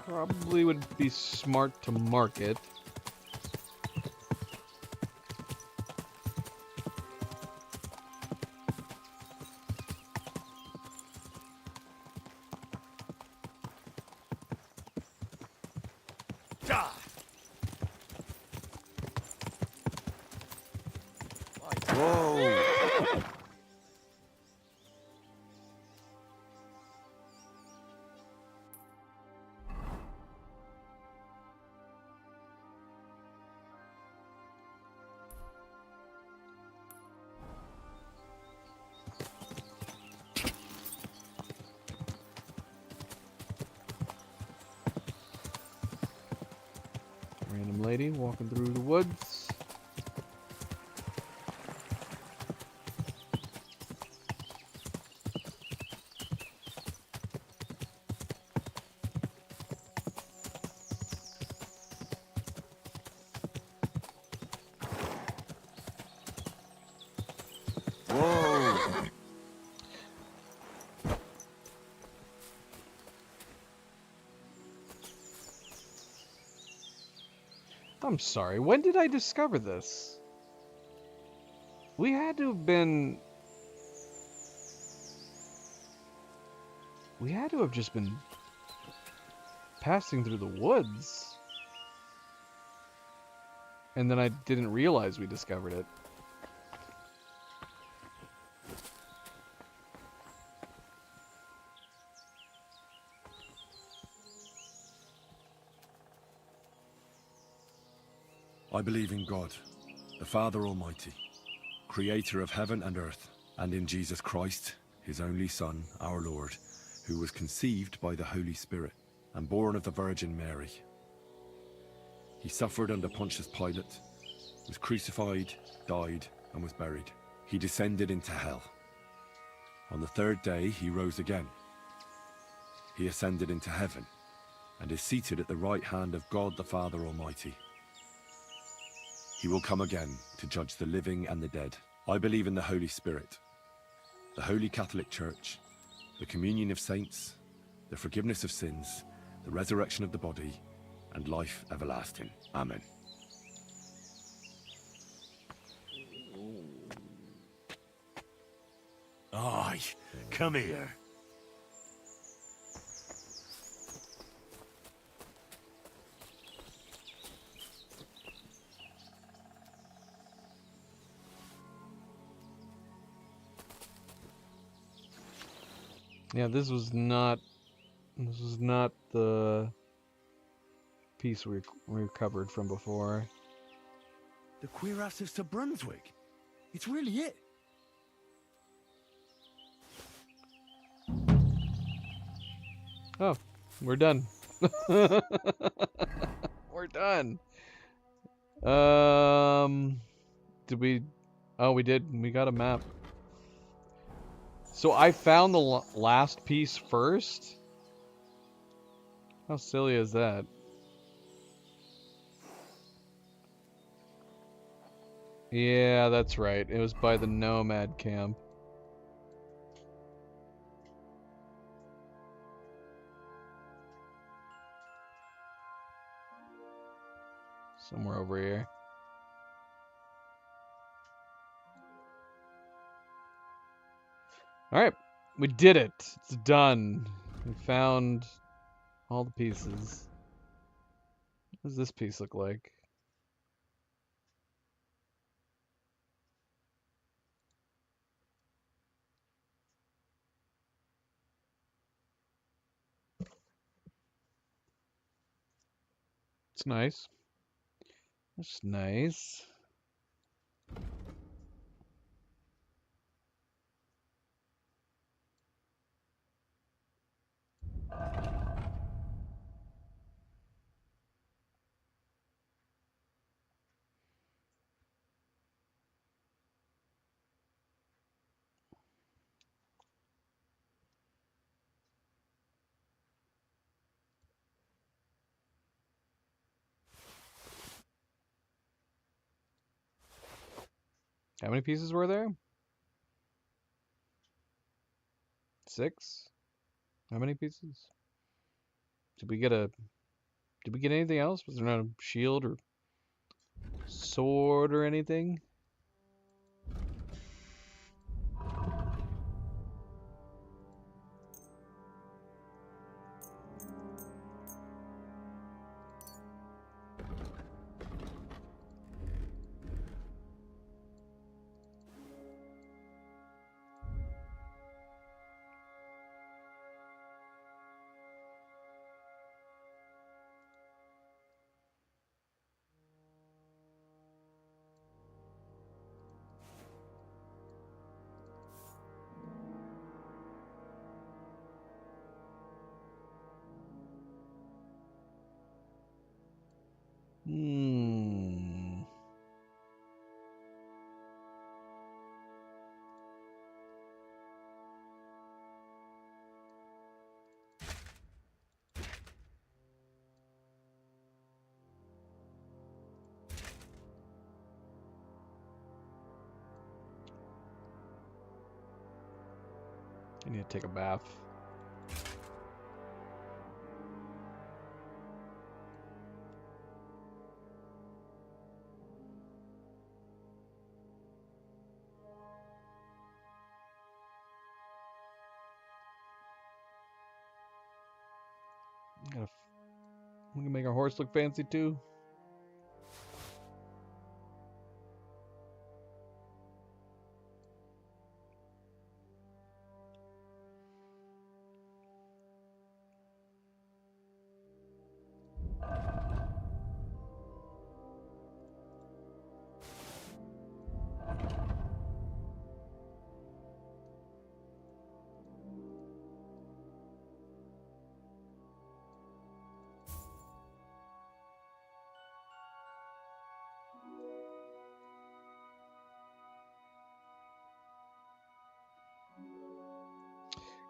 Probably would be smart to mark it. Random lady walking through the woods. I'm sorry, when did I discover this? We had to have been... We had to have just been passing through the woods. And then I didn't realize we discovered it. I believe in God, the Father Almighty, creator of heaven and earth, and in Jesus Christ, his only Son, our Lord, who was conceived by the Holy Spirit and born of the Virgin Mary. He suffered under Pontius Pilate, was crucified, died, and was buried. He descended into hell. On the third day, he rose again. He ascended into heaven and is seated at the right hand of God the Father Almighty. He will come again to judge the living and the dead. I believe in the Holy Spirit, the Holy Catholic Church, the communion of saints, the forgiveness of sins, the resurrection of the body, and life everlasting. Amen. Aye, come here. Yeah, this was not the piece we recovered from before. The cuirass to Brunswick. It's really it. Oh, we're done. We're done. Did we? Oh, we did. We got a map. So I found the last piece first? How silly is that? Yeah, that's right. It was by the Nomad camp. Somewhere over here. Alright, we did it. It's done. We found all the pieces. What does this piece look like? It's nice. It's nice. How many pieces were there? 6? How many pieces? Did we get anything else? Was there not a shield or sword or anything? Hmm. I need to take a bath. We can make our horse look fancy too.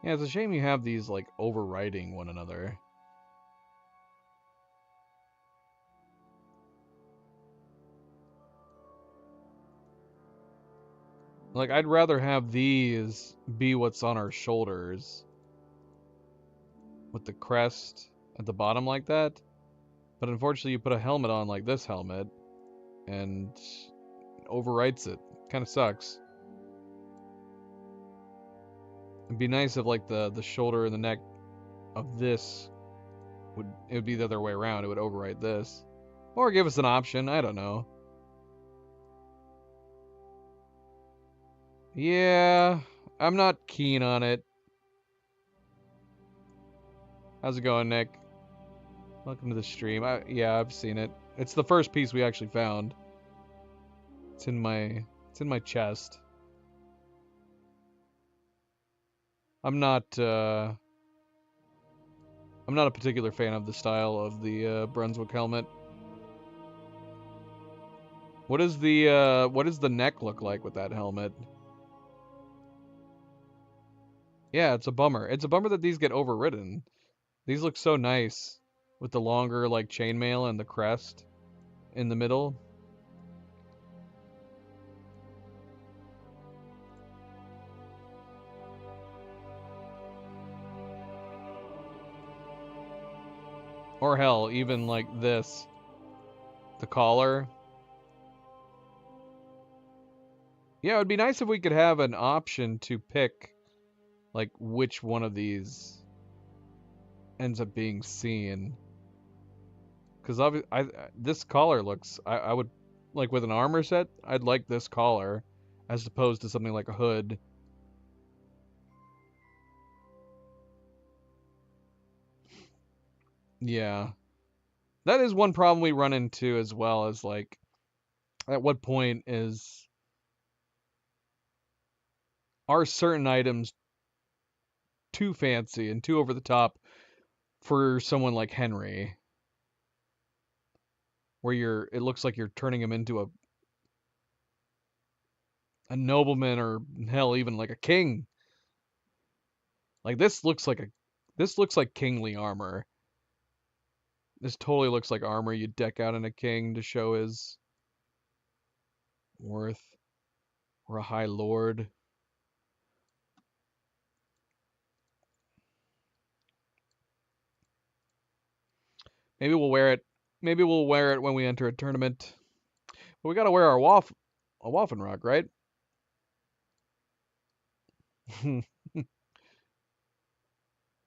Yeah, it's a shame you have these, like, overriding one another. Like, I'd rather have these be what's on our shoulders. With the crest at the bottom like that. But unfortunately, you put a helmet on like this helmet. And it overwrites it. Kind of sucks. It'd be nice if, like, the shoulder and the neck of this it would be the other way around. It would overwrite this. Or give us an option. I don't know. Yeah, I'm not keen on it. How's it going, Nick? Welcome to the stream. Yeah, I've seen it. It's the first piece we actually found. It's in my chest. I'm not a particular fan of the style of the Brunswick helmet. What does the neck look like with that helmet? Yeah, it's a bummer. It's a bummer that these get overridden. These look so nice with the longer, like, chainmail and the crest in the middle. Or hell, even like this. The collar. Yeah, it would be nice if we could have an option to pick, like, which one of these ends up being seen. Because this collar looks... I would... Like, with an armor set, I'd like this collar. As opposed to something like a hood. Yeah. That is one problem we run into as well, as, like... At what point are certain items too fancy and too over the top for someone like Henry? Where it looks like you're turning him into a nobleman, or hell, even like a king. Like, this looks like kingly armor. This totally looks like armor you deck out in a king to show his worth. Or a high lord. Maybe we'll wear it. Maybe we'll wear it when we enter a tournament. But we gotta wear our Waffenrock, right?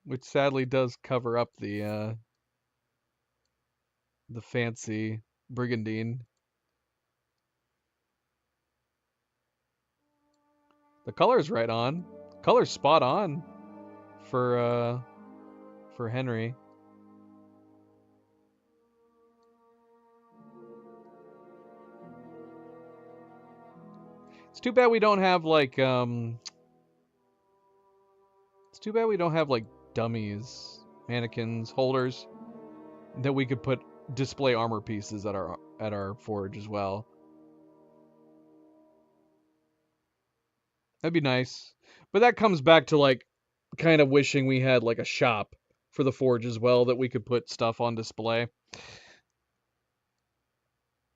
Which sadly does cover up the fancy brigandine. The color's right on. Color's spot on for Henry. It's too bad we don't have like it's too bad we don't have like dummies, mannequins, holders that we could put display armor pieces at our forge as well. That'd be nice. But that comes back to, like, kind of wishing we had like a shop for the forge as well that we could put stuff on display.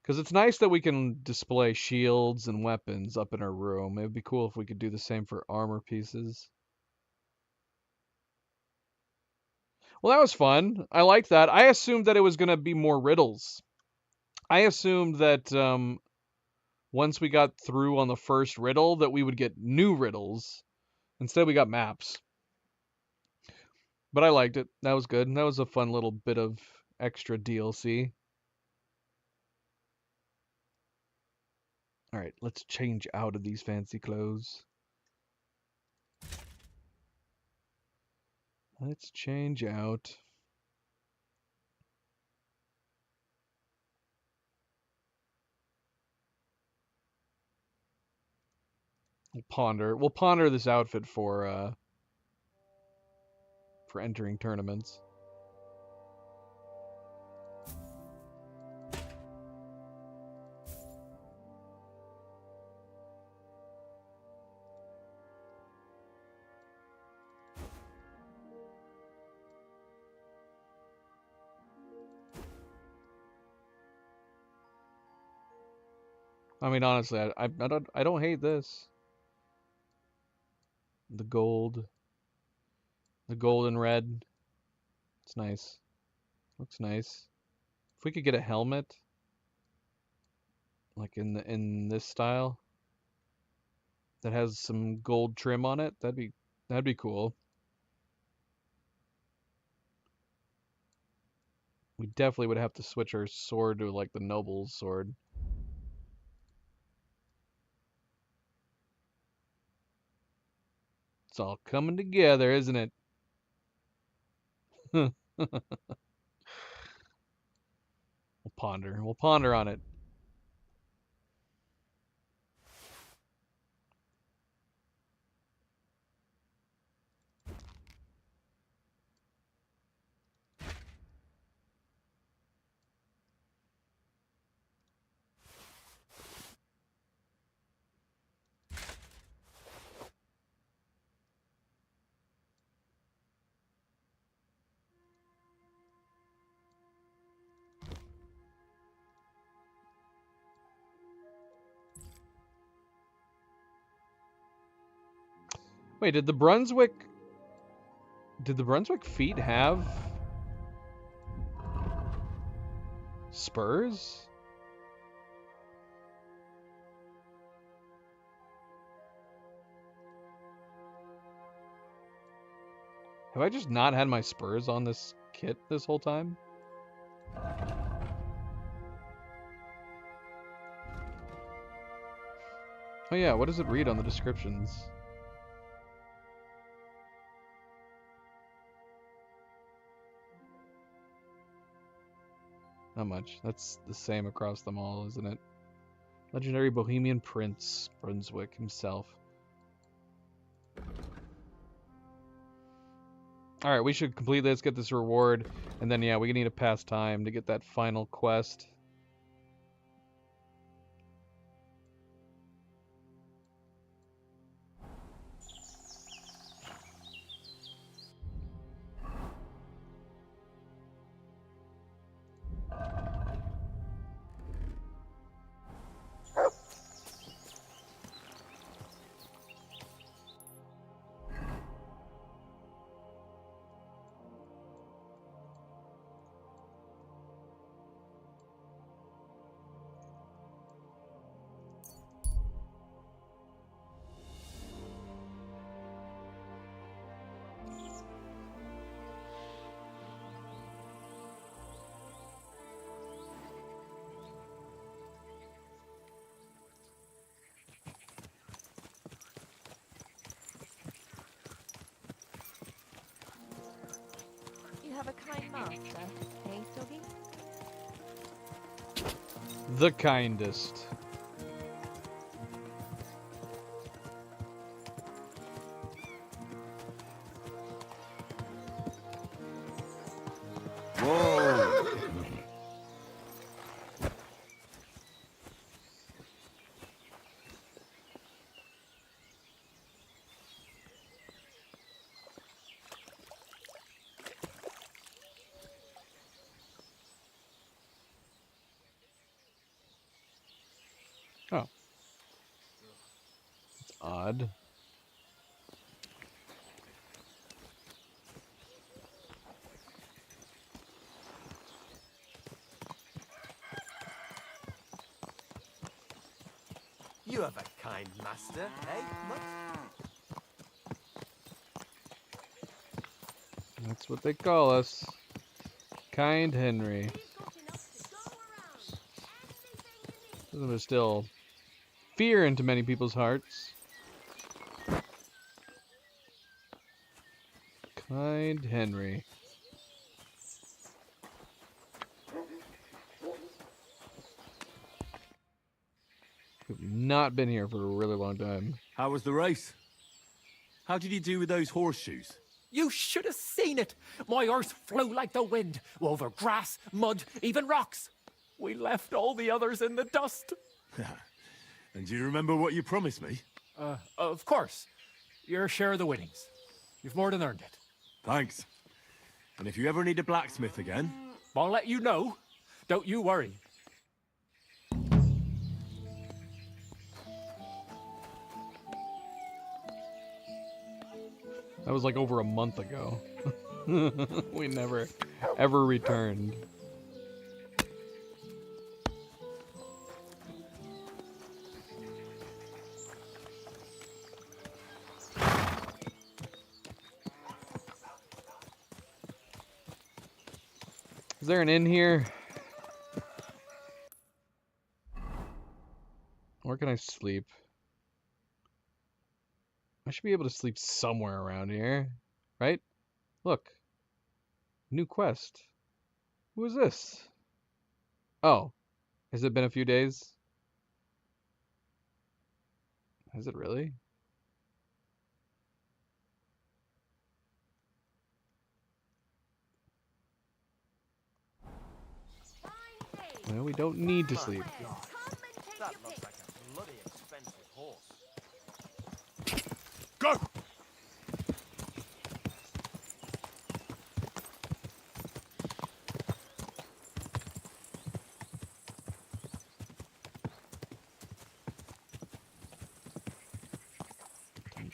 Because it's nice that we can display shields and weapons up in our room. It would be cool if we could do the same for armor pieces. Well, that was fun. I like that. I assumed that it was going to be more riddles. I assumed that once we got through on the first riddle that we would get new riddles. Instead, we got maps. But I liked it. That was good. That was a fun little bit of extra DLC. Alright, let's change out of these fancy clothes. Let's change out. We'll ponder this outfit for entering tournaments. I mean, honestly, I don't hate this. The gold and red. It's nice. Looks nice. If we could get a helmet, like in this style, that has some gold trim on it, that'd be cool. We definitely would have to switch our sword to like the noble's sword. It's all coming together, isn't it? We'll ponder. We'll ponder on it. Wait, did the Brunswick feet have spurs? Have I just not had my spurs on this kit this whole time? Oh yeah, what does it read on the descriptions? Not much. That's the same across them all, isn't it? Legendary Bohemian Prince, Brunswick himself. Alright, we should complete this, get this reward, and then yeah, we need to pass time to get that final quest. You have a kind master, eh, Doggy? The kindest. Whoa! Oh. It's odd. You have a kind master, eh, Mutt? That's what they call us. Kind Henry. There's still fear into many people's hearts. Kind Henry. We've not been here for a really long time. How was the race? How did you do with those horseshoes? You should have seen it. My horse flew like the wind, over grass, mud, even rocks. We left all the others in the dust. And do you remember what you promised me? Of course. Your share of the winnings. You've more than earned it. Thanks. And if you ever need a blacksmith again... I'll let you know. Don't you worry. That was like over a month ago. We never, ever returned. Is there an inn here? Where can I sleep? I should be able to sleep somewhere around here, right? Look. New quest. Who is this? Oh. Has it been a few days? Has it really? Well, we don't need to sleep. That looks like a bloody expensive horse. Go!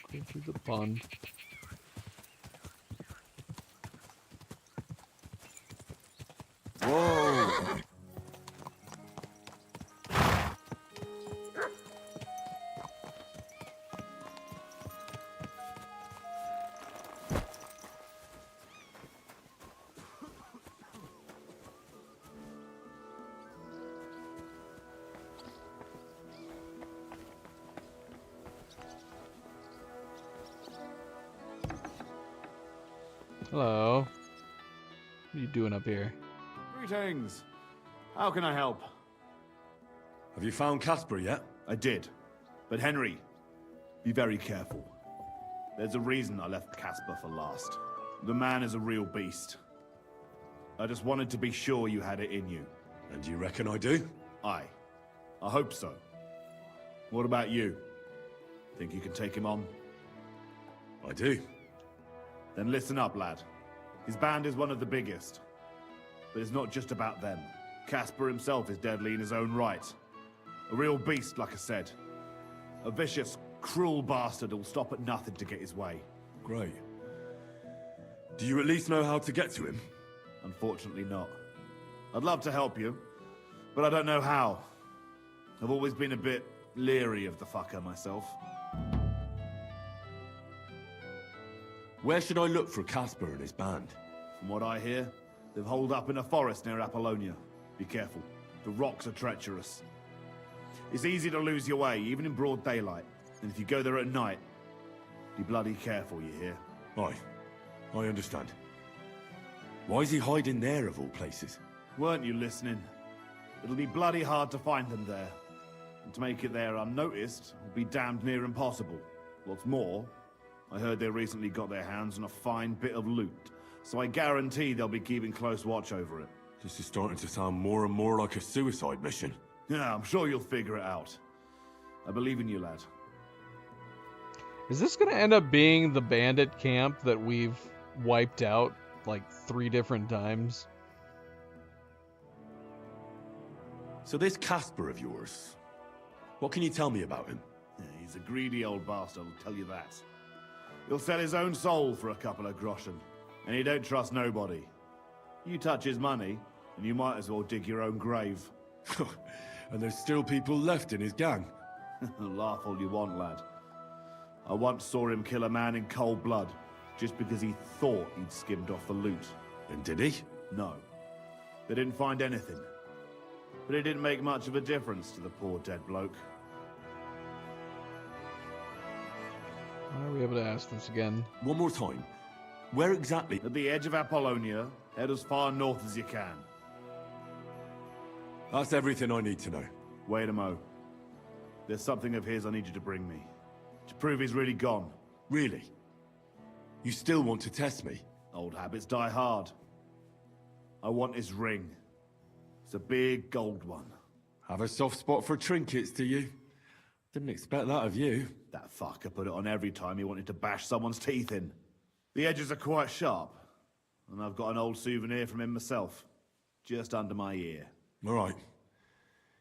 Go through the pond. Whoa! Hello. What are you doing up here? Greetings. How can I help? Have you found Casper yet? I did. But Henry, be very careful. There's a reason I left Casper for last. The man is a real beast. I just wanted to be sure you had it in you. And you reckon I do? Aye. I hope so. What about you? Think you can take him on? I do. Then listen up, lad. His band is one of the biggest. But it's not just about them. Casper himself is deadly in his own right. A real beast, like I said. A vicious, cruel bastard who'll stop at nothing to get his way. Great. Do you at least know how to get to him? Unfortunately not. I'd love to help you, but I don't know how. I've always been a bit leery of the fucker myself. Where should I look for Casper and his band? From what I hear, they've holed up in a forest near Apollonia. Be careful. The rocks are treacherous. It's easy to lose your way, even in broad daylight. And if you go there at night, be bloody careful, you hear? Aye. I understand. Why is he hiding there, of all places? Weren't you listening? It'll be bloody hard to find them there. And to make it there unnoticed will be damned near impossible. What's more, I heard they recently got their hands on a fine bit of loot, so I guarantee they'll be keeping close watch over it. This is starting to sound more and more like a suicide mission. Yeah, I'm sure you'll figure it out. I believe in you, lad. Is this going to end up being the bandit camp that we've wiped out like 3 different times? So this Casper of yours, what can you tell me about him? Yeah, he's a greedy old bastard, I'll tell you that. He'll sell his own soul for a couple of groschen, and he don't trust nobody. You touch his money, and you might as well dig your own grave. And there's still people left in his gang? Laugh all you want, lad. I once saw him kill a man in cold blood, just because he thought he'd skimmed off the loot. And did he? No. They didn't find anything. But it didn't make much of a difference to the poor dead bloke. Are we able to ask this again? One more time. Where exactly? At the edge of Apollonia, head as far north as you can. That's everything I need to know. Wait a mo. There's something of his I need you to bring me. To prove he's really gone. Really? You still want to test me? Old habits die hard. I want his ring. It's a big gold one. Have a soft spot for trinkets, do you? Didn't expect that of you. That fucker put it on every time he wanted to bash someone's teeth in. The edges are quite sharp. And I've got an old souvenir from him myself. Just under my ear. All right.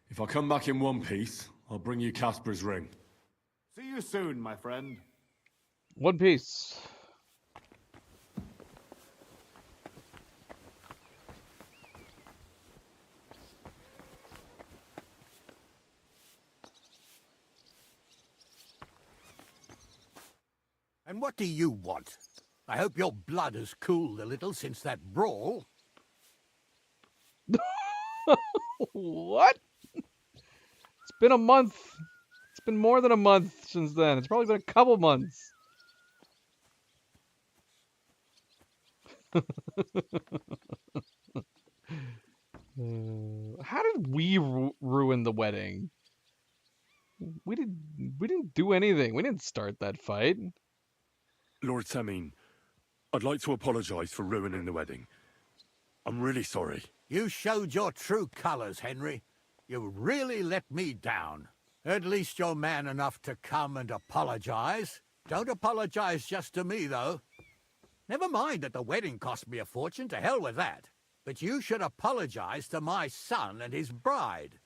If I come back in one piece, I'll bring you Casper's ring. See you soon, my friend. One Piece. And what do you want? I hope your blood has cooled a little since that brawl. What? It's been a month. It's been more than a month since then. It's probably been a couple months. How did we ruin the wedding? We didn't do anything. We didn't start that fight. Lord Sameen, I'd like to apologize for ruining the wedding. I'm really sorry. You showed your true colors, Henry. You really let me down. At least you're man enough to come and apologize. Don't apologize just to me, though. Never mind that the wedding cost me a fortune, to hell with that. But you should apologize to my son and his bride.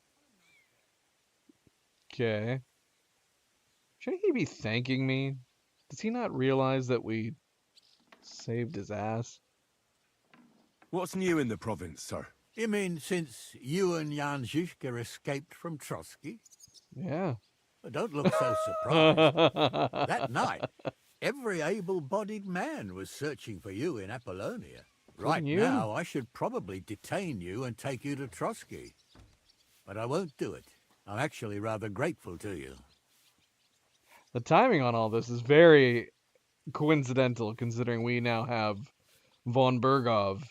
Okay. Shouldn't he be thanking me? Does he not realize that we saved his ass? What's new in the province, sir? You mean since you and Jan Žižka escaped from Trotsky? Yeah. Well, don't look so surprised. That night, every able-bodied man was searching for you in Apollonia. Right now, I should probably detain you and take you to Trotsky. But I won't do it. I'm actually rather grateful to you. The timing on all this is very coincidental, considering we now have von Bergov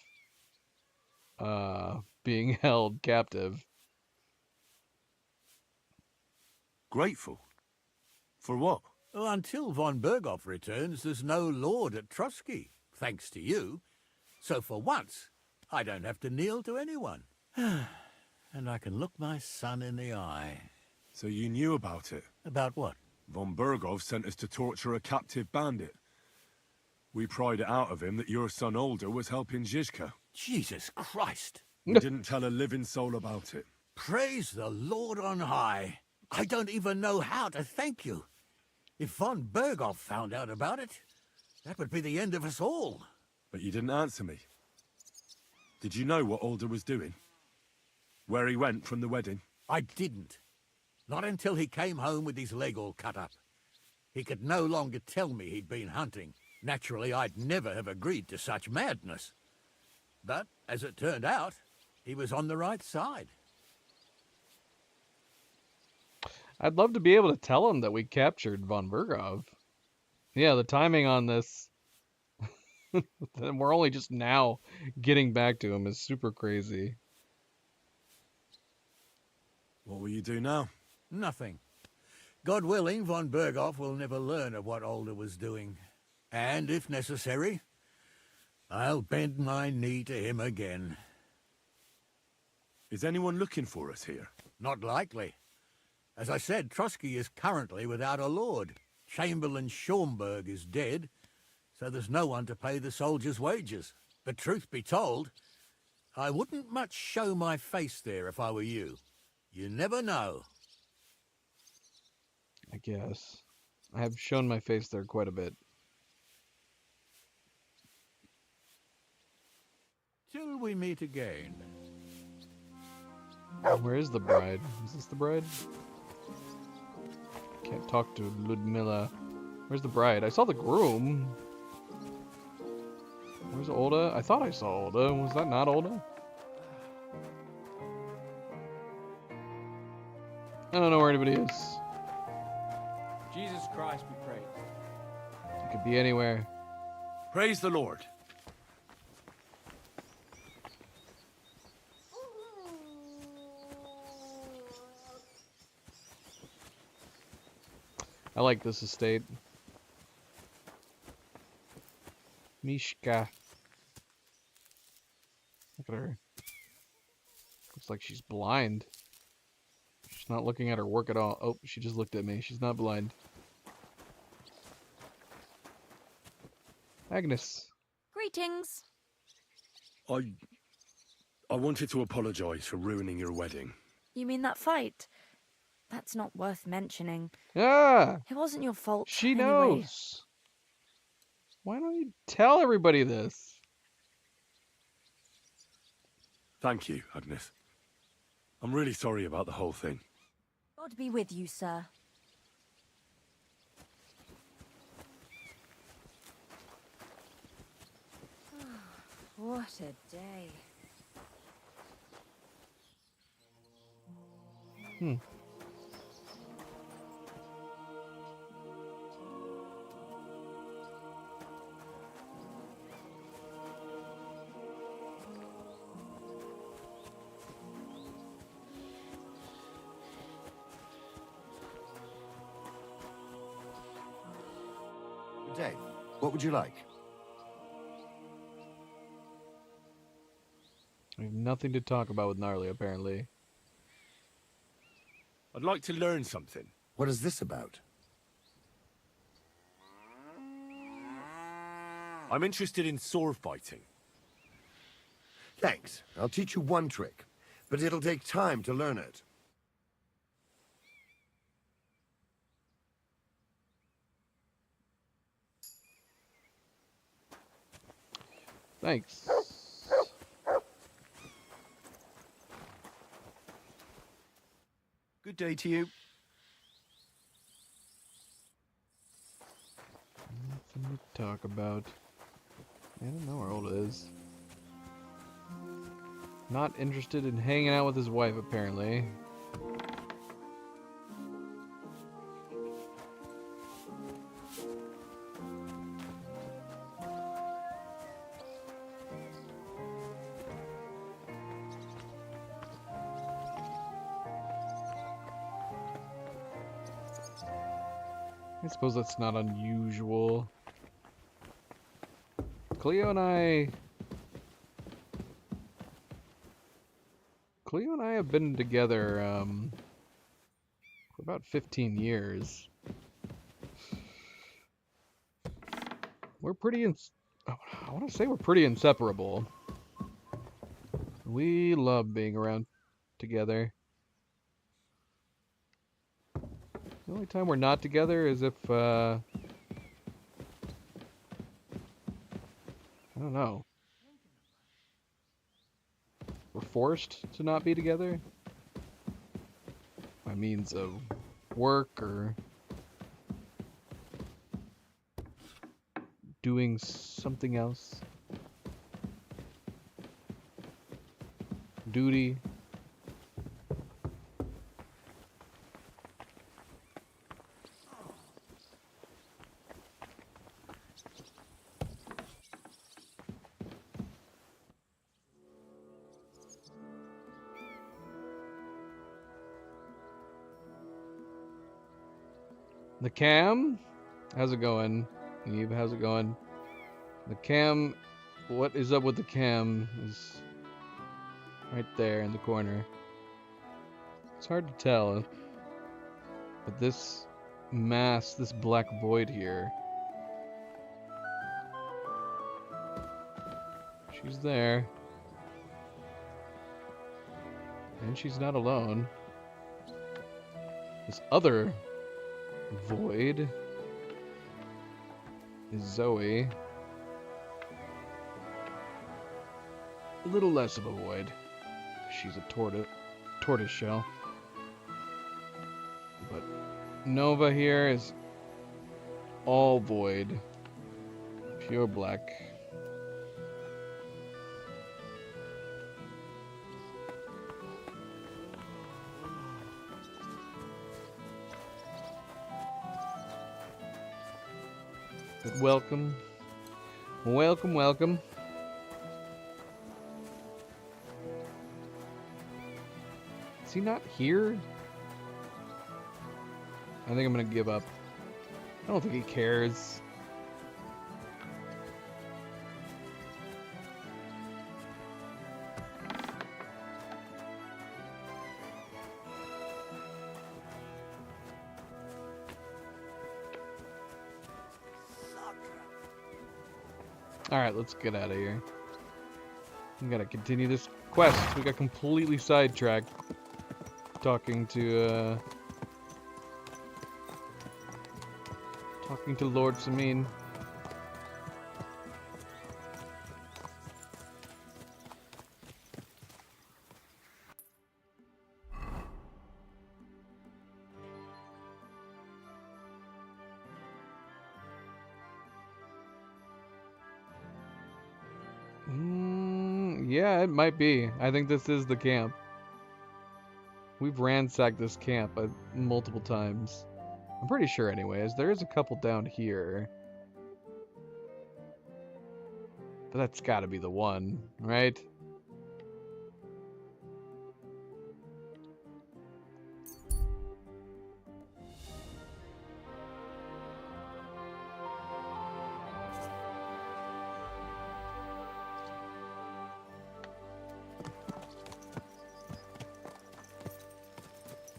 being held captive. Grateful? For what? Well, until von Bergov returns, there's no lord at Trotsky, thanks to you. So for once, I don't have to kneel to anyone. And I can look my son in the eye. So you knew about it? About what? Von Bergov sent us to torture a captive bandit. We pried it out of him that your son Older was helping Žižka. Jesus Christ! We didn't tell a living soul about it. Praise the Lord on high. I don't even know how to thank you. If von Bergov found out about it, that would be the end of us all. But you didn't answer me. Did you know what Older was doing? Where he went from the wedding? I didn't. Not until he came home with his leg all cut up. He could no longer tell me he'd been hunting. Naturally, I'd never have agreed to such madness. But, as it turned out, he was on the right side. I'd love to be able to tell him that we captured von Bergov. Yeah, the timing on this, and we're only just now getting back to him, is super crazy. What will you do now? Nothing. God willing, von Bergov will never learn of what Older was doing. And, if necessary, I'll bend my knee to him again. Is anyone looking for us here? Not likely. As I said, Trotsky is currently without a lord. Chamberlain Schaumburg is dead, so there's no one to pay the soldiers' wages. But truth be told, I wouldn't much show my face there if I were you. You never know. I guess. I have shown my face there quite a bit. Till we meet again. Where is the bride? Is this the bride? Can't talk to Ludmilla. Where's the bride? I saw the groom. Where's Olda? I thought I saw Olda. Was that not Olda? I don't know where anybody is. Jesus Christ be praised. It could be anywhere. Praise the Lord. I like this estate. Mishka. Look at her. Looks like she's blind. She's not looking at her work at all. Oh, she just looked at me. She's not blind. Agnes. Greetings. I wanted to apologize for ruining your wedding. You mean that fight? That's not worth mentioning. Yeah. It wasn't your fault. She anyway. knows. Why don't you tell everybody this? Thank you, Agnes. I'm really sorry about the whole thing. God be with you, sir. What a day. Good day. What would you like? We have nothing to talk about with Gnarly, apparently. I'd like to learn something. What is this about? I'm interested in sword fighting. Thanks. I'll teach you one trick, but it'll take time to learn it. Thanks. Good day to you. Nothing to talk about. I don't know where old is. Not interested in hanging out with his wife, apparently. I suppose that's not unusual. Cleo and I have been together for about 15 years. We're pretty I want to say we're pretty inseparable. We love being around together. The only time we're not together is if, I don't know. We're forced to not be together? By means of work or doing something else. Duty. The cam? How's it going? Eve, how's it going? The cam, what is up with the cam is right there in the corner. It's hard to tell, but this mass, this black void here, she's there. And she's not alone. This other void is Zoe. A little less of a void. She's a tortoise shell. But Nova here is all void. Pure black. But welcome. Welcome, welcome. Is he not here? I think I'm gonna give up. I don't think he cares. Alright, let's get out of here. We gotta continue this quest. We got completely sidetracked talking to Lord Samin. Yeah, it might be. I think this is the camp. We've ransacked this camp multiple times. I'm pretty sure anyways. There is a couple down here. But that's gotta be the one, right?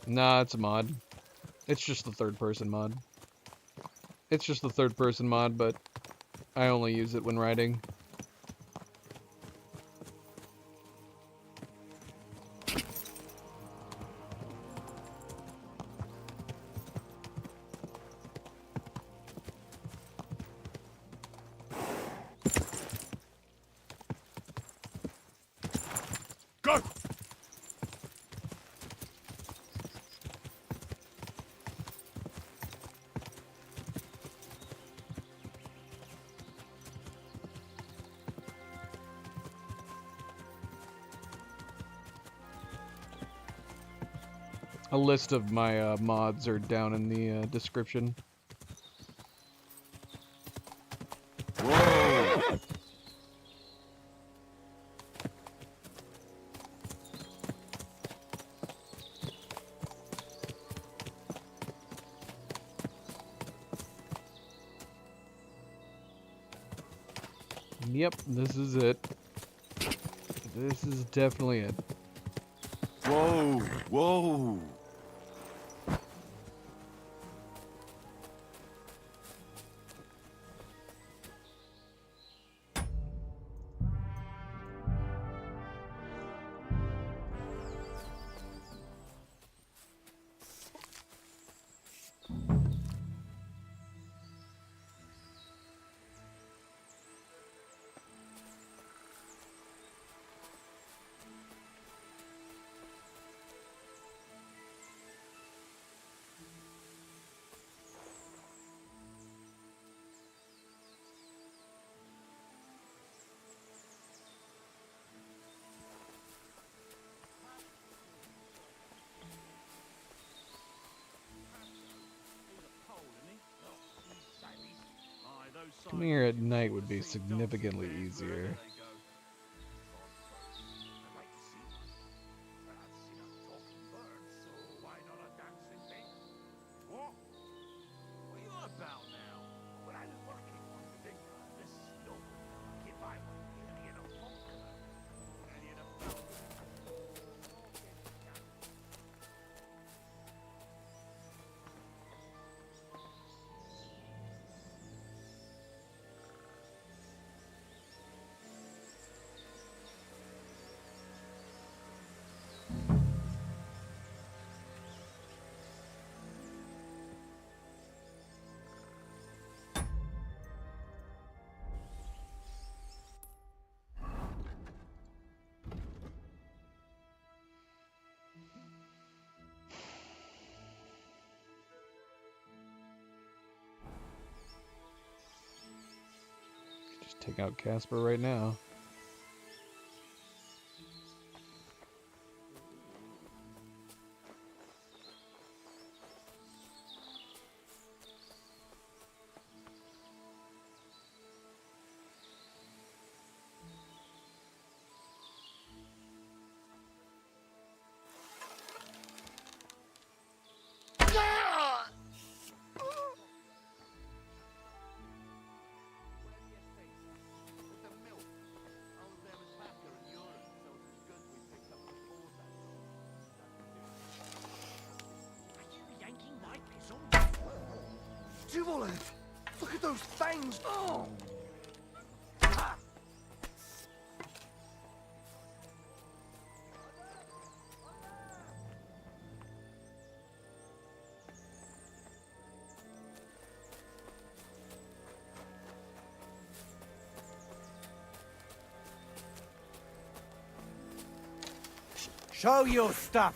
Nah, it's a mod. It's just the third person mod. It's just the third person mod, but I only use it when writing. Go! A list of my mods are down in the description. Whoa! Yep, this is it. This is definitely it. Whoa! Whoa! Coming here at night would be significantly easier. Just take out Casper right now. Duvolet! Look at those fangs! Oh! Show your stuff!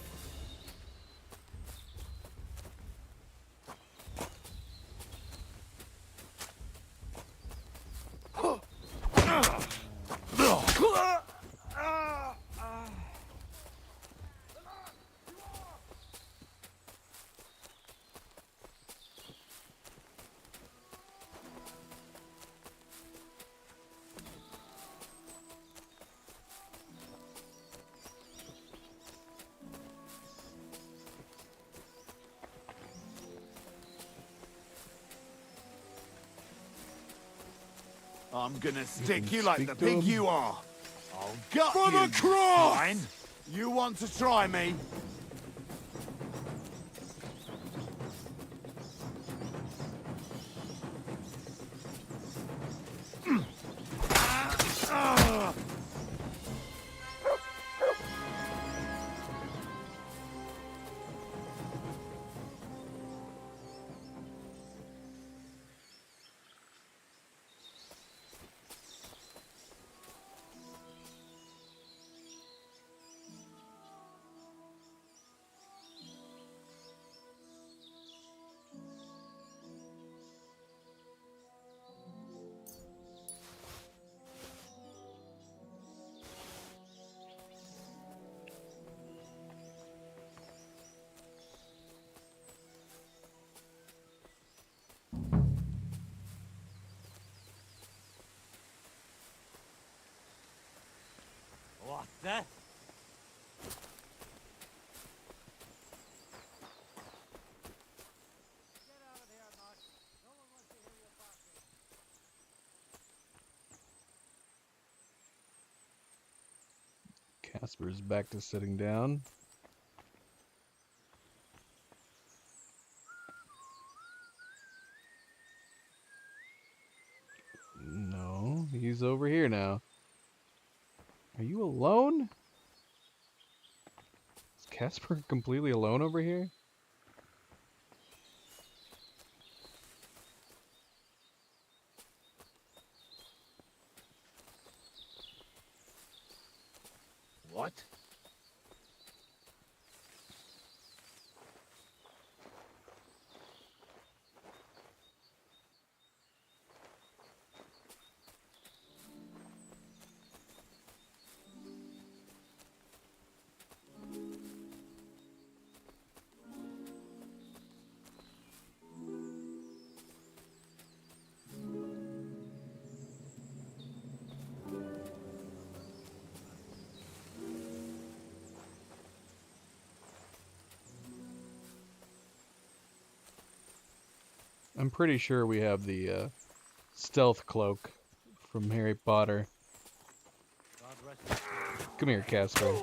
I'm gonna stick you Speak like the to pig him. you are. I'll gut For you, the cross! swine. You want to try me? What the? Casper's back to sitting down. No, he's over here now. Are you alone? Is Casper completely alone over here? What? I'm pretty sure we have the stealth cloak from Harry Potter. Come here, Casper.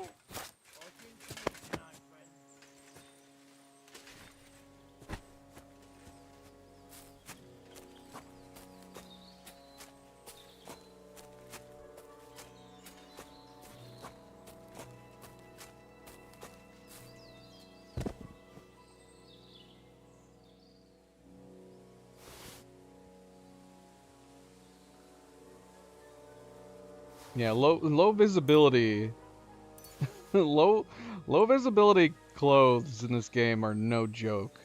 Yeah, low visibility. low visibility clothes in this game are no joke.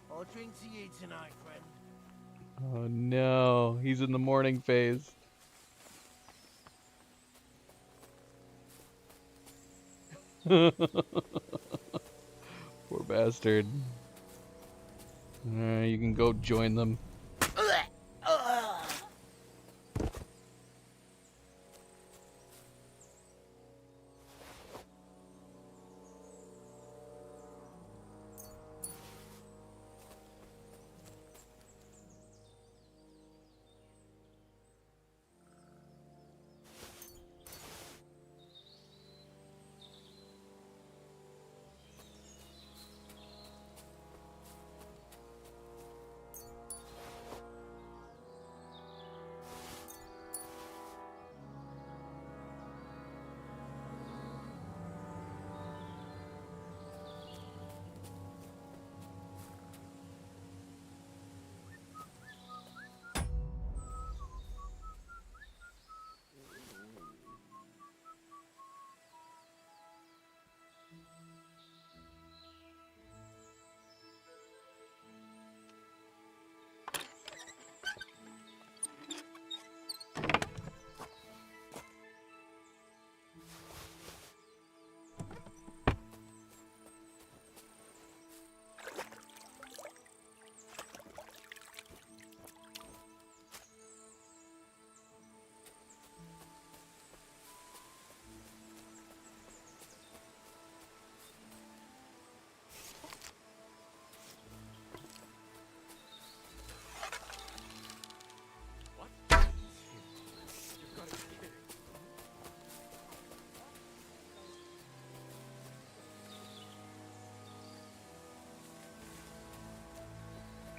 I'll drink to you tonight, friend. Oh no, he's in the morning phase. Poor bastard. You can go join them.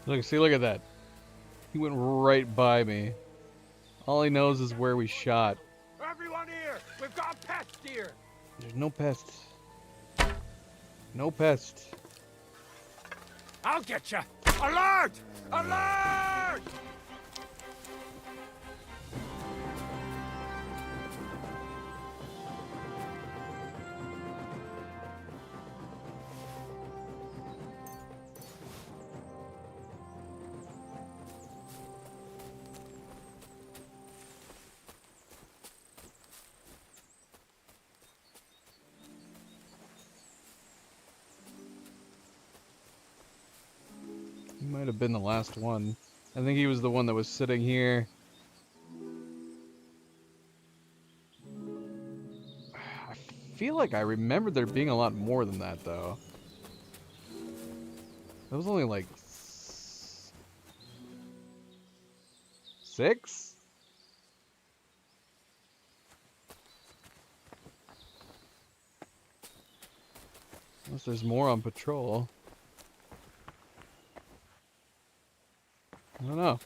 Look, see, look at that. He went right by me. All he knows is where we shot. Everyone here! We've got a pest here! There's no pests. No pests. I'll get you! Alert! Alert! He might have been the last one. I think he was the one that was sitting here. I feel like I remember there being a lot more than that, though. That was only like 6? Unless there's more on patrol. I don't know.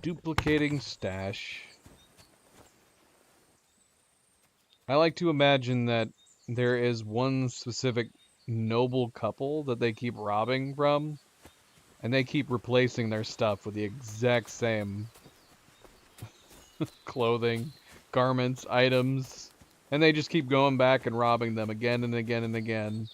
Duplicating stash. I like to imagine that there is one specific noble couple that they keep robbing from, and they keep replacing their stuff with the exact same clothing, garments, items, and they just keep going back and robbing them again and again and again.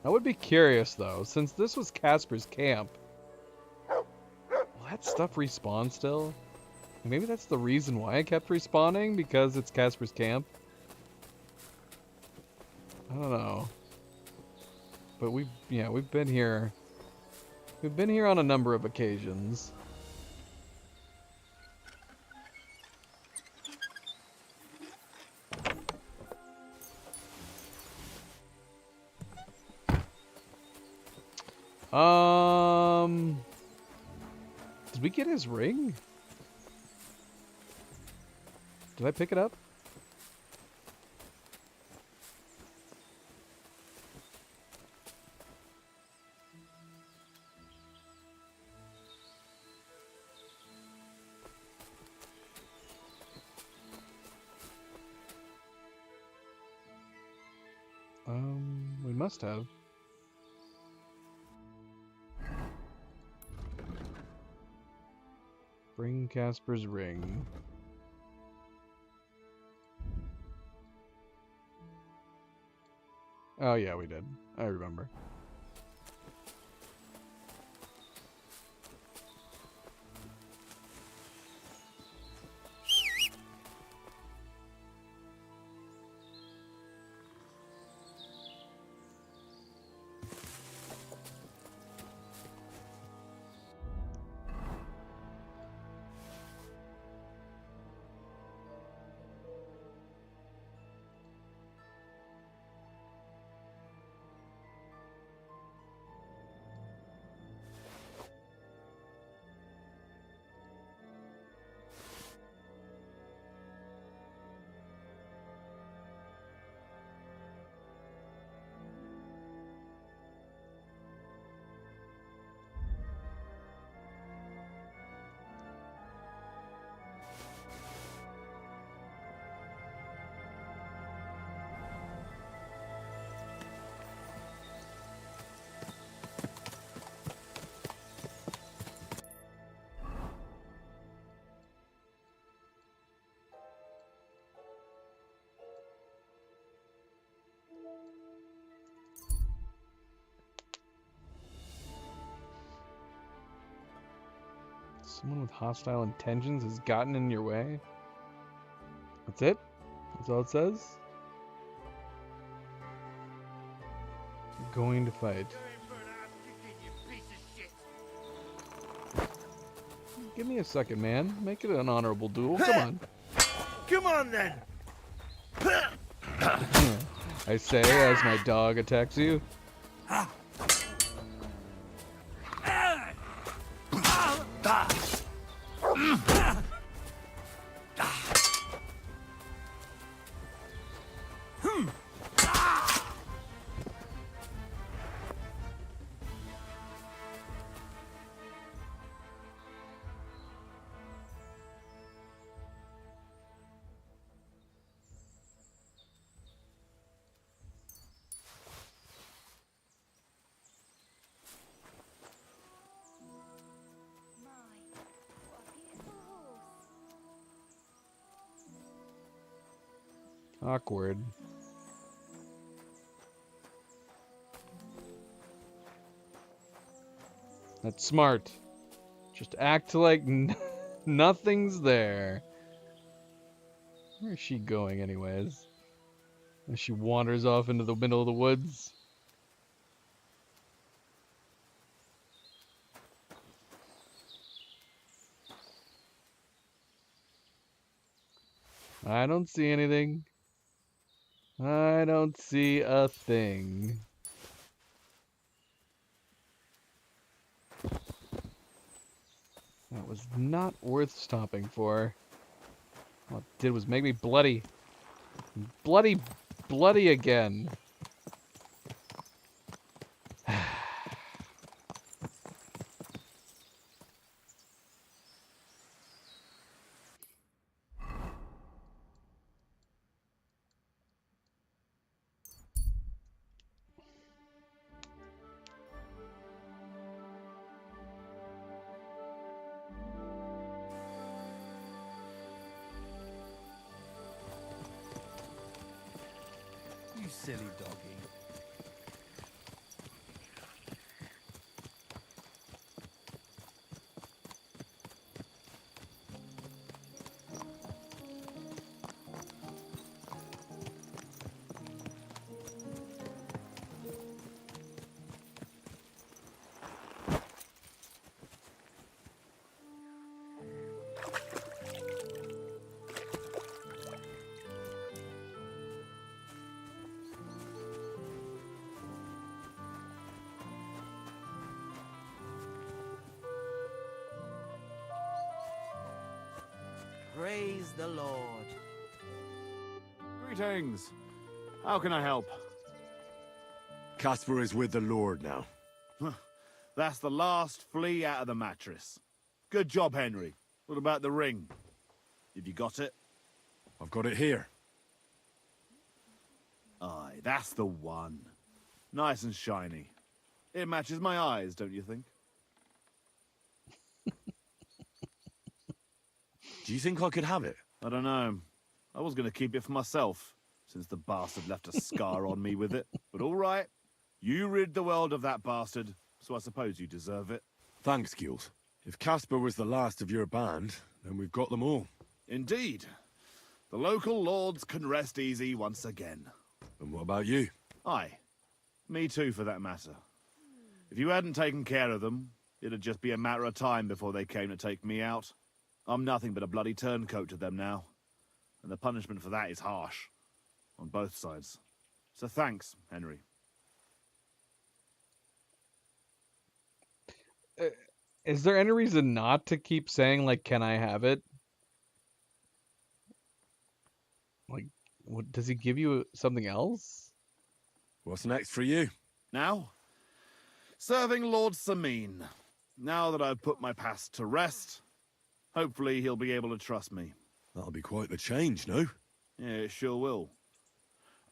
I would be curious, though, since this was Casper's camp. Will that stuff respawn still? Maybe that's the reason why it kept respawning, because it's Casper's camp? I don't know. But we've been here. We've been here on a number of occasions. Did we get his ring? Did I pick it up? We must have. Bring Casper's ring. Oh yeah, we did. I remember. Someone with hostile intentions has gotten in your way? That's it? That's all it says? Going to fight. Give me a second, man. Make it an honorable duel. Come on. Come on, then. I say as my dog attacks you. Awkward. That's smart. Just act like nothing's there. Where is she going anyways? As she wanders off into the middle of the woods. I don't see anything. I don't see a thing. That was not worth stopping for. All it did was make me bloody. Bloody again. You silly doggy. Praise the Lord. Greetings. How can I help? Caspar is with the Lord now. That's the last flea out of the mattress. Good job, Henry. What about the ring? Have you got it? I've got it here. Aye, that's the one. Nice and shiny. It matches my eyes, don't you think? Do you think I could have it? I don't know. I was going to keep it for myself, since the bastard left a scar on me with it. But all right. You rid the world of that bastard, so I suppose you deserve it. Thanks, Gules. If Caspar was the last of your band, then we've got them all. Indeed. The local lords can rest easy once again. And what about you? Aye. Me too, for that matter. If you hadn't taken care of them, it'd just be a matter of time before they came to take me out. I'm nothing but a bloody turncoat to them now. And the punishment for that is harsh. On both sides. So thanks, Henry. Is there any reason not to keep saying, like, can I have it? Like, what, does he give you something else? What's next for you? Now? Serving Lord Sameen. Now that I've put my past to rest, hopefully he'll be able to trust me. That'll be quite the change, no? Yeah, it sure will.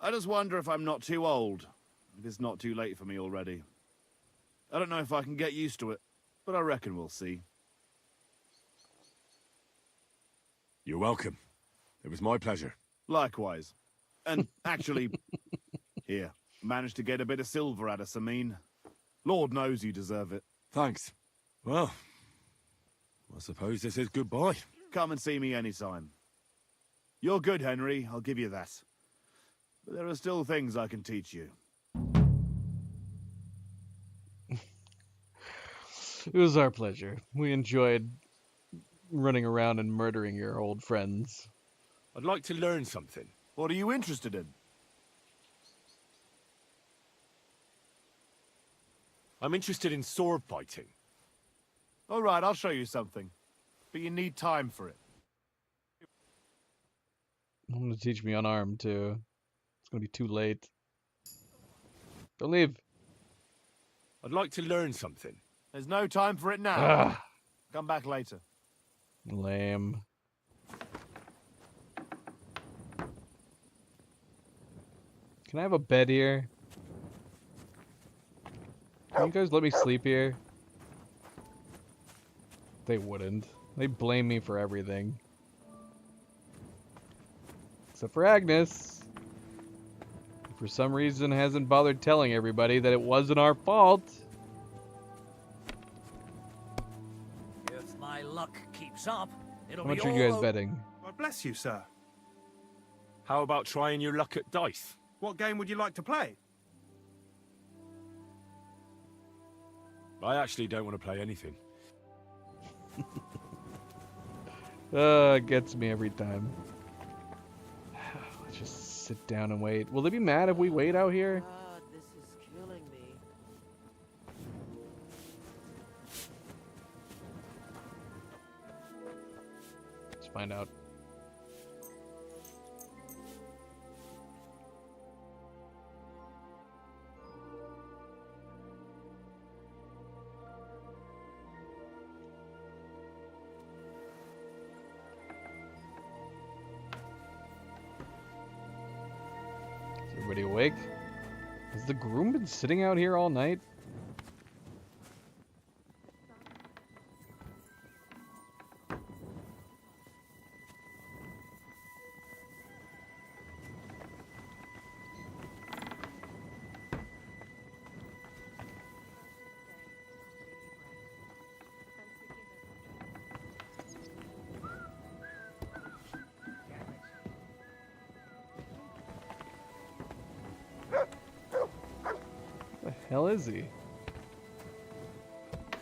I just wonder if I'm not too old. If it's not too late for me already. I don't know if I can get used to it, but I reckon we'll see. You're welcome. It was my pleasure. Likewise. And actually, here, managed to get a bit of silver out of Sameen. Lord knows you deserve it. Thanks. Well, I suppose this is goodbye. Come and see me anytime. You're good, Henry, I'll give you that. But there are still things I can teach you. It was our pleasure. We enjoyed running around and murdering your old friends. I'd like to learn something. What are you interested in? I'm interested in sword fighting. All right, I'll show you something. But you need time for it. I'm gonna teach me unarmed too. It's gonna be too late. Don't leave. I'd like to learn something. There's no time for it now. Ah. Come back later. Lame. Can I have a bed here? Can you guys let me sleep here? They wouldn't. They blame me for everything. Except for Agnes. Who for some reason hasn't bothered telling everybody that it wasn't our fault. If my luck keeps up, it'll How be much are all you guys betting? God bless you, sir. How about trying your luck at dice? What game would you like to play? I actually don't want to play anything. It gets me every time. Let's just sit down and wait. Will they be mad if we wait out here? God, this is killing me. Let's find out. Everybody awake? Has the groom been sitting out here all night? The hell is he?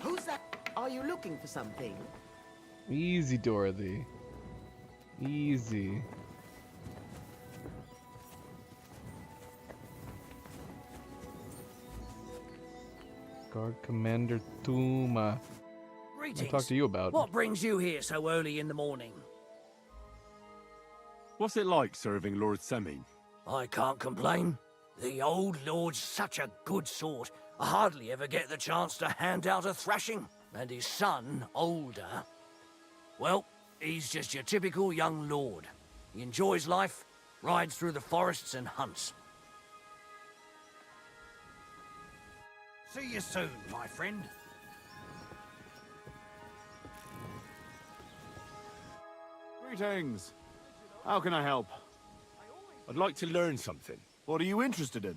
Who's that? Are you looking for something? Easy, Dorothy. Easy. Guard Commander Tuma. Greetings. What I talk to you about? What brings you here so early in the morning? What's it like serving Lord Semin? I can't complain. The old lord's such a good sort. I hardly ever get the chance to hand out a thrashing. And his son, older, well, he's just your typical young lord. He enjoys life, rides through the forests and hunts. See you soon, my friend. Greetings. How can I help? I'd like to learn something. What are you interested in?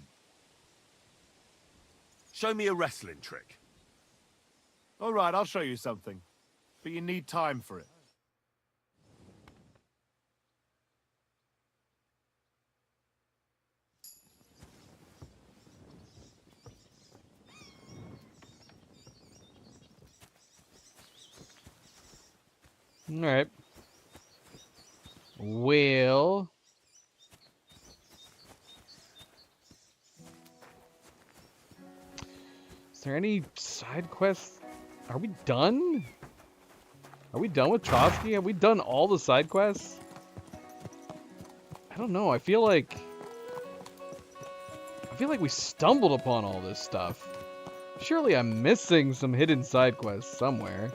Show me a wrestling trick. All right, I'll show you something. But you need time for it. All right. Well, is there any side quests? Are we done? Are we done with Trotsky? Have we done all the side quests? I don't know. I feel like we stumbled upon all this stuff. Surely I'm missing some hidden side quests somewhere.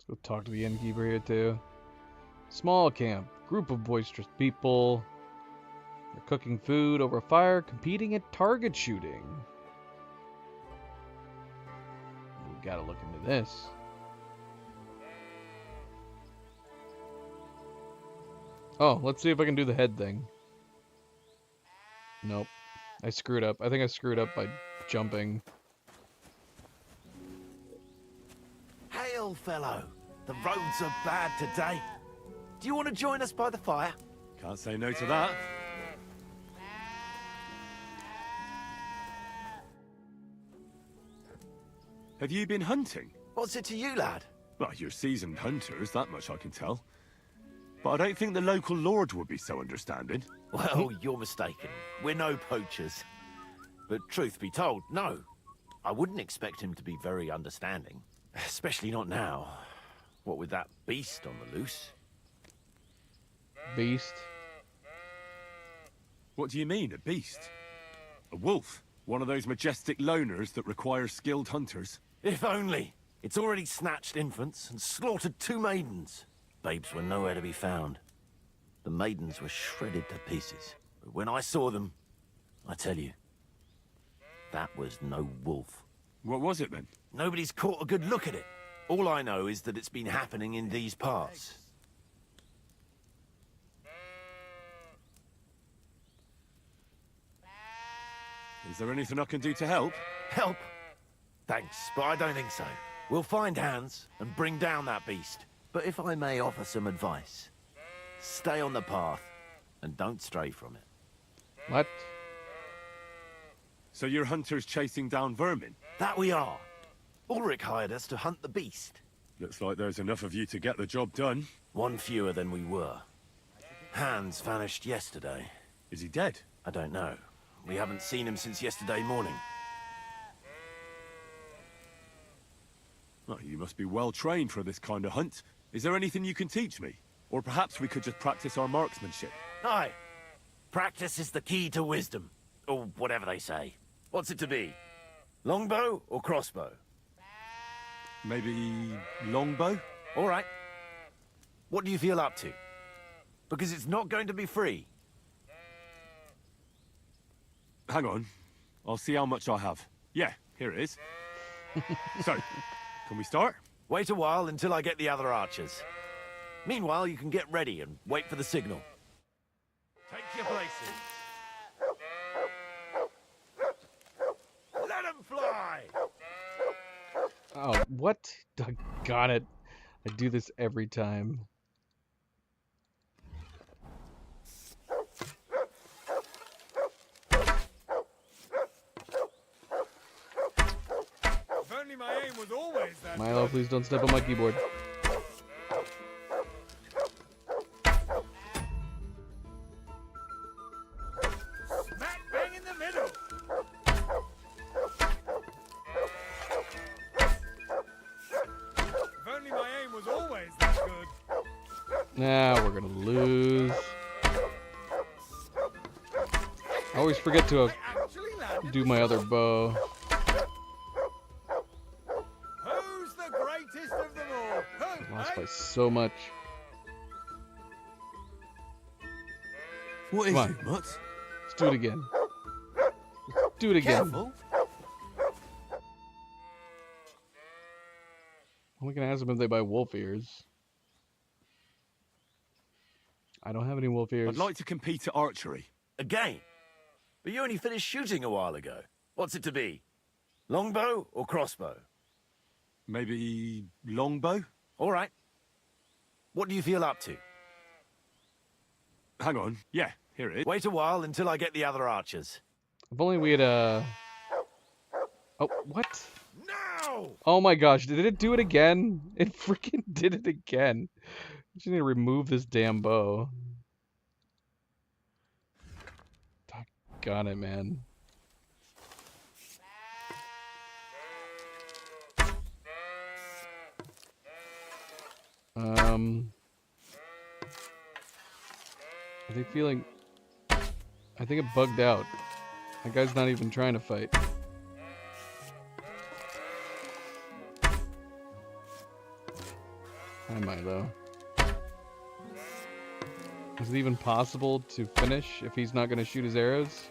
Let's go talk to the innkeeper here too. Small camp, group of boisterous people. We're cooking food over a fire, competing at target shooting. We gotta look into this. Oh, let's see if I can do the head thing. Nope. I screwed up. I think I screwed up by jumping. Hail, fellow. The roads are bad today. Do you want to join us by the fire? Can't say no to that. Have you been hunting? What's it to you, lad? Well, you're seasoned hunters, that much I can tell. But I don't think the local lord would be so understanding. Well, you're mistaken. We're no poachers. But truth be told, no. I wouldn't expect him to be very understanding. Especially not now. What with that beast on the loose. Beast? What do you mean, a beast? A wolf? One of those majestic loners that require skilled hunters? If only. It's already snatched infants and slaughtered 2 maidens. Babes were nowhere to be found. The maidens were shredded to pieces. But when I saw them, I tell you, that was no wolf. What was it then? Nobody's caught a good look at it. All I know is that it's been happening in these parts. Is there anything I can do to help? Help? Thanks, but I don't think so. We'll find Hans and bring down that beast. But if I may offer some advice, stay on the path and don't stray from it. What? So you're hunters chasing down vermin? That we are. Ulrich hired us to hunt the beast. Looks like there's enough of you to get the job done. 1 fewer than we were. Hans vanished yesterday. Is he dead? I don't know. We haven't seen him since yesterday morning. Oh, you must be well trained for this kind of hunt. Is there anything you can teach me? Or perhaps we could just practice our marksmanship. Aye. Practice is the key to wisdom. Or whatever they say. What's it to be? Longbow or crossbow? Maybe longbow? All right. What do you feel up to? Because it's not going to be free. Hang on. I'll see how much I have. Yeah, here it is. So, can we start? Wait a while until I get the other archers. Meanwhile, you can get ready and wait for the signal. Take your places. Let them fly! Oh, what? Got it. I do this every time. If only my aim was always that Milo, please don't step on my keyboard. Smack bang in the middle! If only my aim was always that good. Nah, we're gonna lose. I always forget to do my other bow. Who's the greatest of them all? Who, Lost by so much. What is Come on. it, Mutt? Let's do it again. Let's do it again. Careful. We can ask them if they buy wolf ears. I don't have any wolf ears. I'd like to compete at archery. Again? But you only finished shooting a while ago. What's it to be? Longbow or crossbow? Maybe longbow? All right. What do you feel up to? Hang on. Yeah, here it is. Wait a while until I get the other archers. If only we had Oh, what? No! Oh my gosh, did it do it again? It freaking did it again. I just need to remove this damn bow. Got it, man. I think it bugged out. That guy's not even trying to fight. Hi, Milo. Is it even possible to finish if he's not going to shoot his arrows?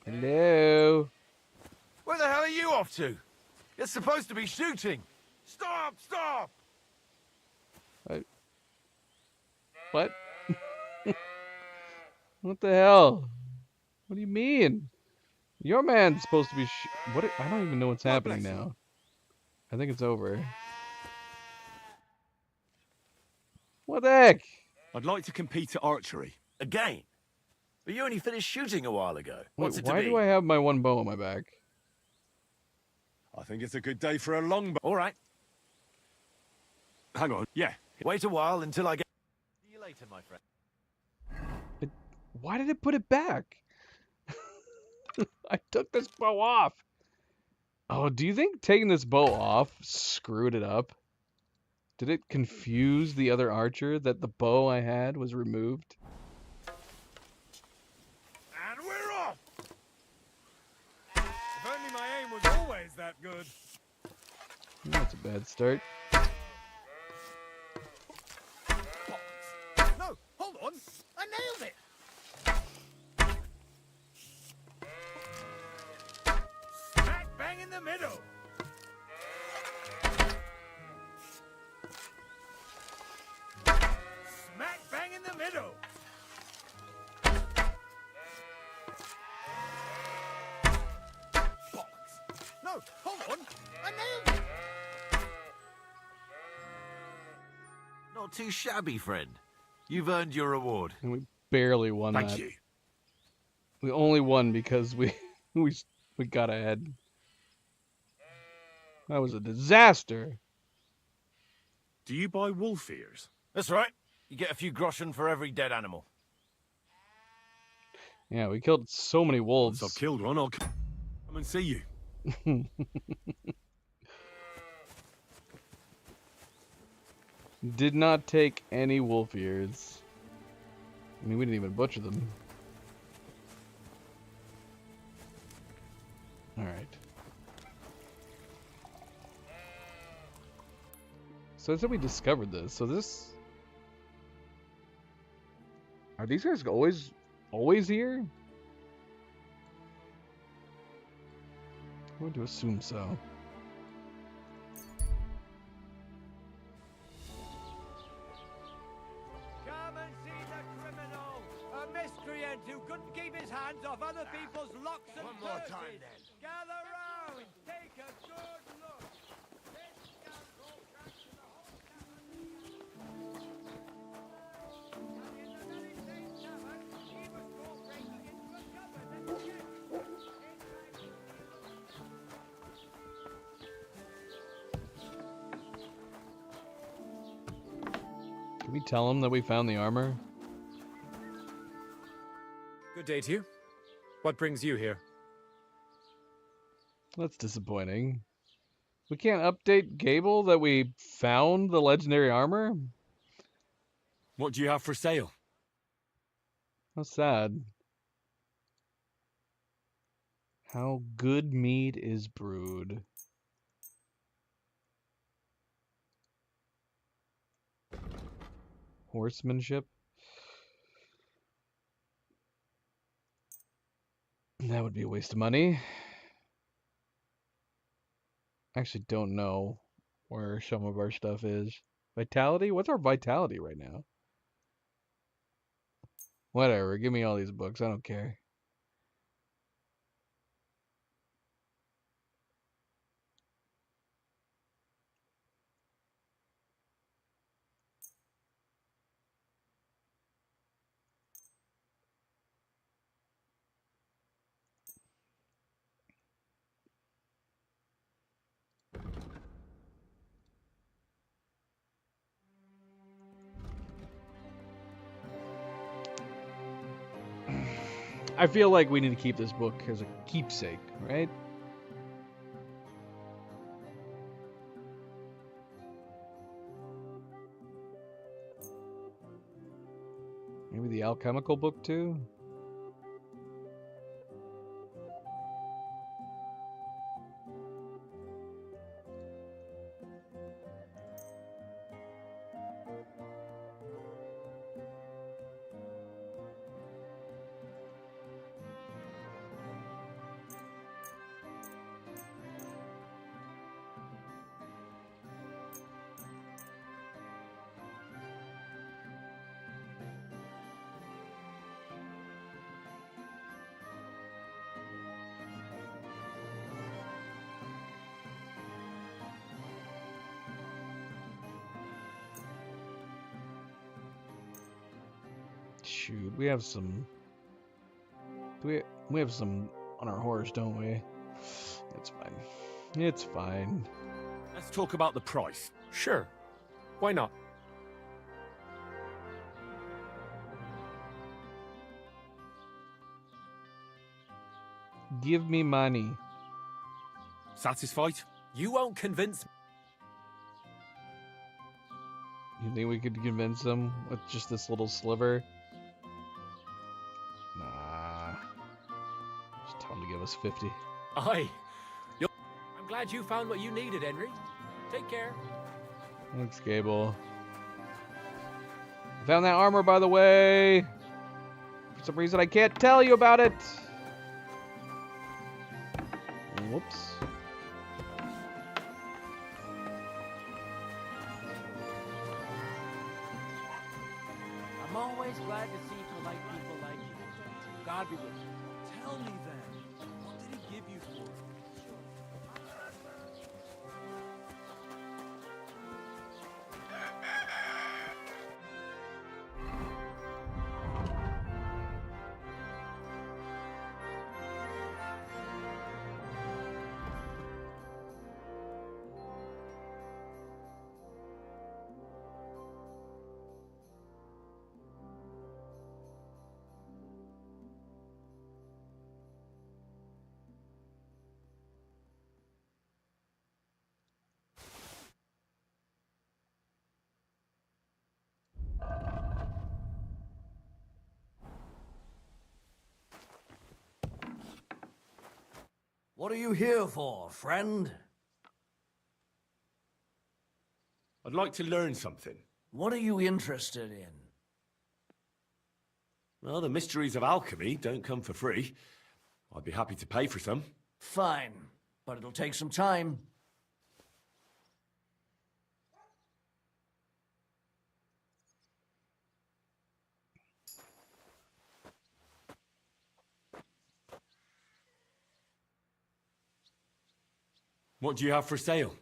Hello? Where the hell are you off to? You're supposed to be shooting. Stop! Stop! What? What the hell? What do you mean? Your man's supposed to be what? I don't even know what's happening now. I think it's over. What the heck? I'd like to compete at archery. Again? But you only finished shooting a while ago. What's Wait, it to why be? do I have my one bow on my back? I think it's a good day for a longbow. All right. Hang on. Yeah. Wait a while until I get... See you later, my friend. Why did it put it back? I took this bow off. Oh, do you think taking this bow off screwed it up? Did it confuse the other archer that the bow I had was removed? And we're off! If only my aim was always that good. That's a bad start. No, hold on. I nailed it. Smack bang in the middle. Smack bang in the middle. Bollocks. No, hold on. I nailed it. Not too shabby, friend. You've earned your reward. And we barely won that. Thank you. We only won because we got ahead. That was a disaster. Do you buy wolf ears? That's right. You get a few groschen for every dead animal. Yeah, we killed so many wolves. Once I've killed one, I'll come and see you. Did not take any wolf ears. I mean, we didn't even butcher them. Alright. So I said we discovered this. So this... Are these guys always here? I'm going to assume so. Come and see the criminal, a miscreant who couldn't keep his hands off other people's locks and One more purses. time, then. Gather round, take a good look. This scoundrel captured the whole tavern. And in the very same tavern, he was caught breaking into a cupboard and Can we tell him that we found the armor? Good day to you. What brings you here? That's disappointing. We can't update Gable that we found the legendary armor? What do you have for sale? How sad. How good mead is brewed. Horsemanship. That would be a waste of money. I actually don't know where some of our stuff is. Vitality? What's our vitality right now? Whatever, give me all these books. I don't care. I feel like we need to keep this book as a keepsake, right? Maybe the alchemical book too? Shoot, we have some. We have some on our horse, don't we? It's fine. It's fine. Let's talk about the price. Sure. Why not? Give me money. Satisfied? You won't convince me. You think we could convince them with just this little sliver? Nah. Just tell them to give us 50. Aye. I'm glad you found what you needed, Henry. Take care. Thanks, Gable. Found that armor, by the way. For some reason, I can't tell you about it. Whoops. I'm always glad to see polite people like you. God be with you. Tell me then, what did he give you for it? What are you here for, friend? I'd like to learn something. What are you interested in? Well, the mysteries of alchemy don't come for free. I'd be happy to pay for some. Fine, but it'll take some time. What do you have for sale?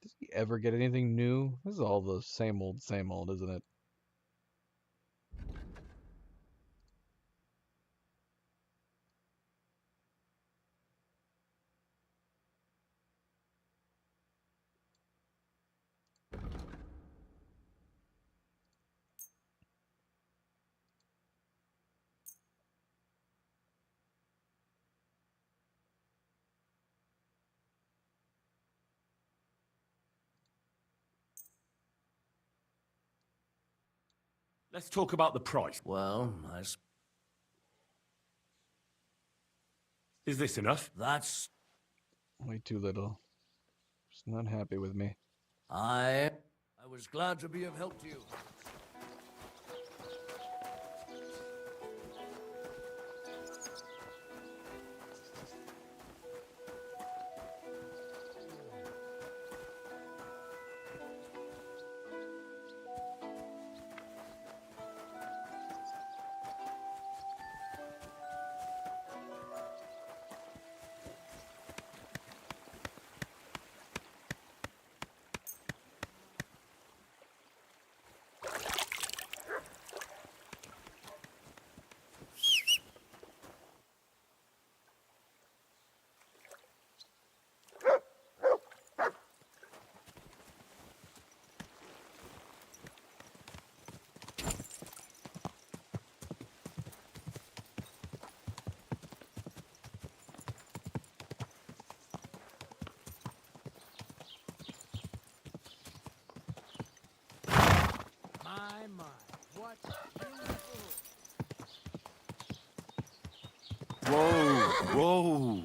Does he ever get anything new? This is all the same old, isn't it? Let's talk about the price. Well, Is this enough? That's... way too little. Just not happy with me. I was glad to be of help to you. my, what beautiful... Whoa, whoa.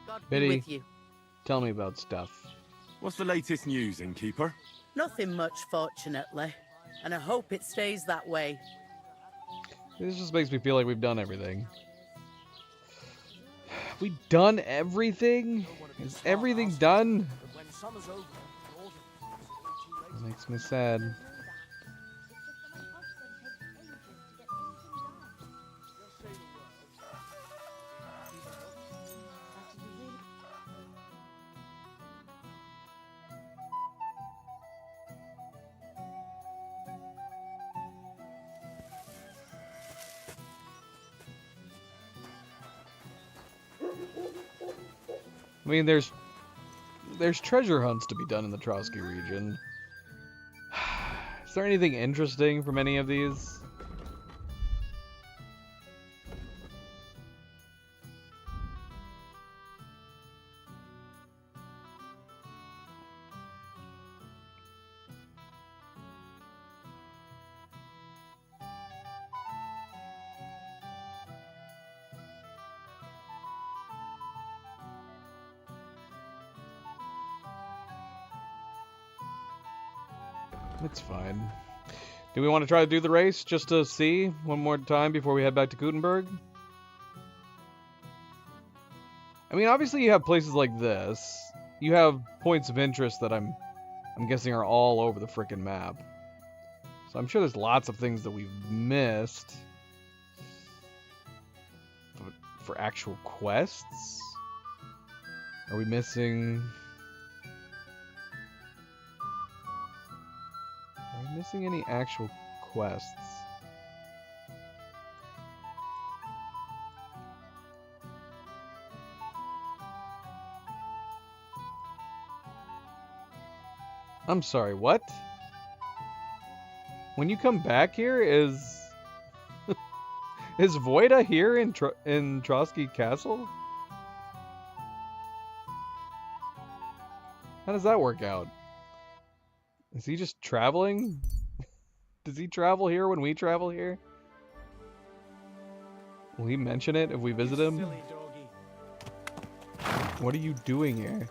God be Biddy, with you. tell me about stuff. What's the latest news, Innkeeper? Nothing much, fortunately. And I hope it stays that way. This just makes me feel like we've done everything. We done everything? Is everything done? That makes me sad. I mean, there's treasure hunts to be done in the Trotsky region. Is there anything interesting from any of these? It's fine. Do we want to try to do the race just to see one more time before we head back to Gutenberg? I mean, obviously you have places like this. You have points of interest that I'm guessing are all over the frickin' map. So I'm sure there's lots of things that we've missed. But for actual quests? Are we missing... Are we missing any actual quests? I'm sorry, what? When you come back here, is is Voida here in Trotsky Castle? How does that work out? Is he just traveling? Does he travel here when we travel here? Will he mention it if we visit him? What are you doing here?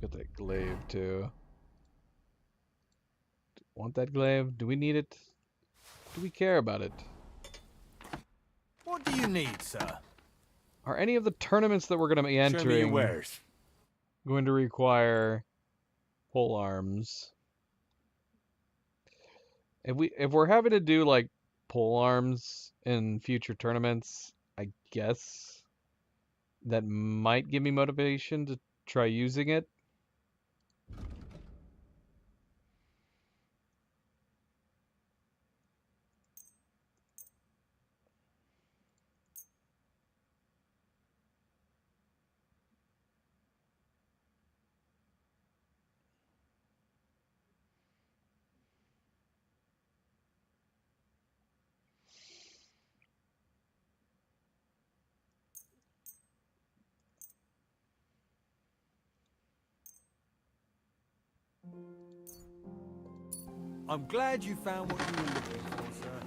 Got that glaive too. Want that glaive? Do we need it? Do we care about it? What do you need, sir? Are any of the tournaments that we're going to be entering going to require pole arms? If we're having to do like pole arms in future tournaments, I guess that might give me motivation to try using it. I'm glad you found what you were looking for, sir.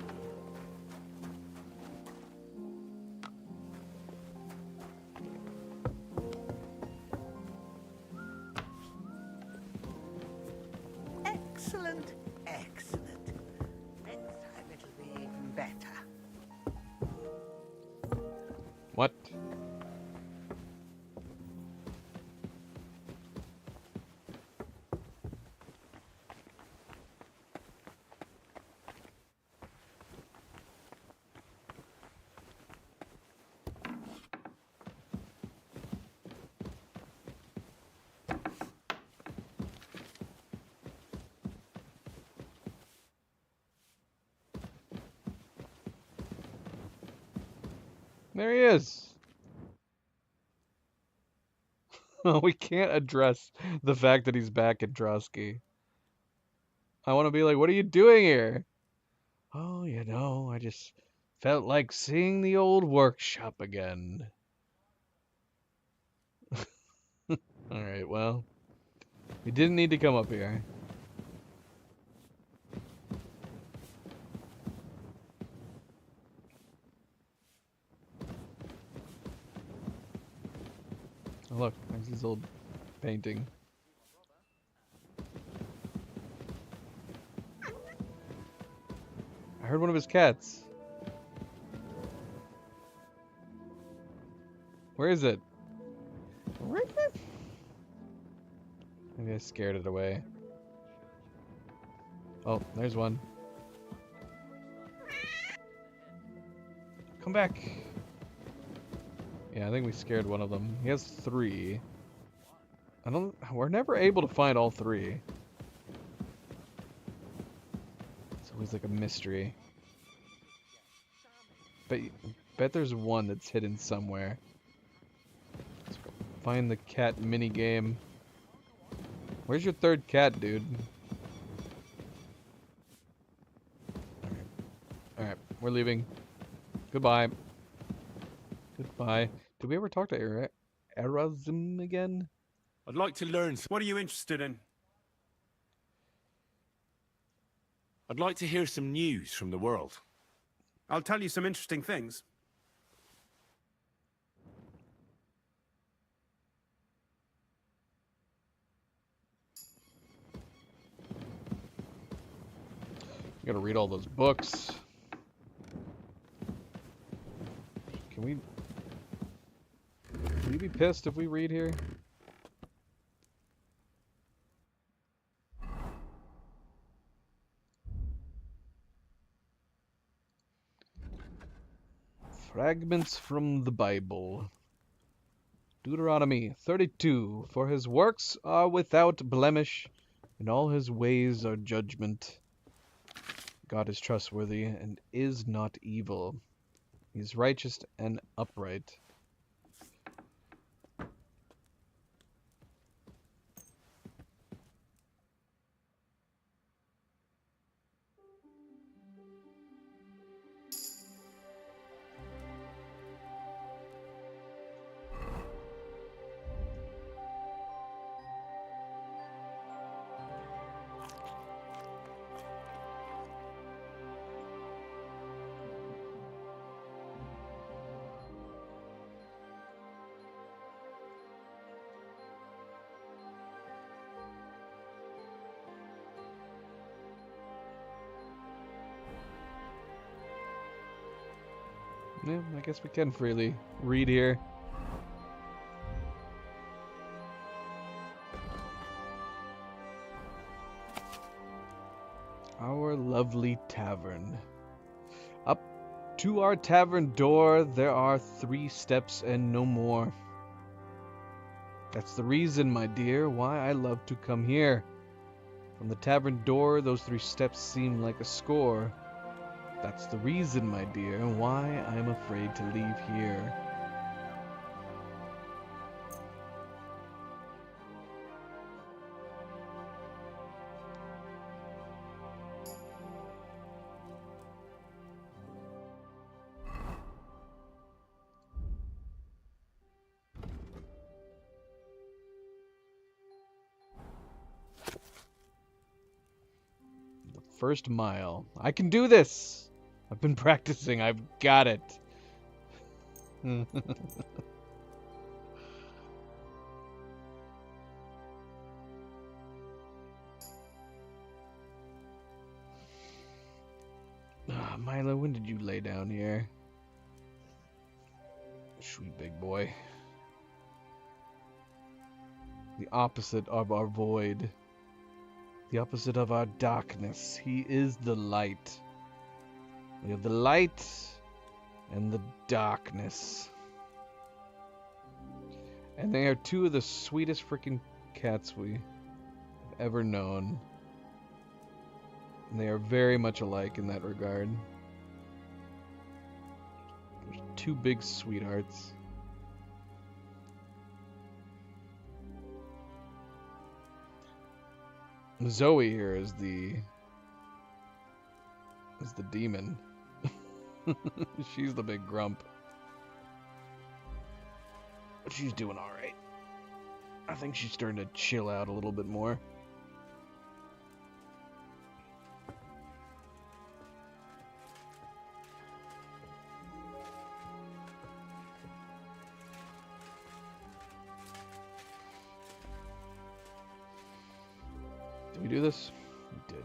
Excellent, excellent. Next time it'll be even better. What? There he is. We can't address the fact that he's back in Drosky. I want to be like, what are you doing here? Oh, you know, I just felt like seeing the old workshop again. Alright, well, we didn't need to come up here. Oh, look, there's his old painting. I heard one of his cats. Where is it? Maybe I scared it away. Oh, there's one. Come back. Yeah, I think we scared one of them. He has 3. We're never able to find all 3. It's always like a mystery. Bet there's one that's hidden somewhere. Let's go find the cat mini game. Where's your 3rd cat, dude? Alright, we're leaving. Goodbye. Goodbye. Did we ever talk to Erasm again? I'd like to learn. What are you interested in? I'd like to hear some news from the world. I'll tell you some interesting things. You gotta read all those books. Can you be pissed if we read here? Fragments from the Bible. Deuteronomy 32. For his works are without blemish, and all his ways are judgment. God is trustworthy and is not evil. He is righteous and upright. Yeah, I guess we can freely read here. Our lovely tavern. Up to our tavern door there are 3 steps and no more. That's the reason, my dear, why I love to come here. From the tavern door, those 3 steps seem like a score. That's the reason, my dear, why I am afraid to leave here. The first mile. I can do this! I've been practicing. I've got it. Milo, when did you lay down here? Sweet big boy. The opposite of our void. The opposite of our darkness. He is the light. We have the light and the darkness. And they are 2 of the sweetest freaking cats we have ever known. And they are very much alike in that regard. There's Two big sweethearts. Zoe here is the demon. She's the big grump. But she's doing alright. I think she's starting to chill out a little bit more. Did we do this? We did.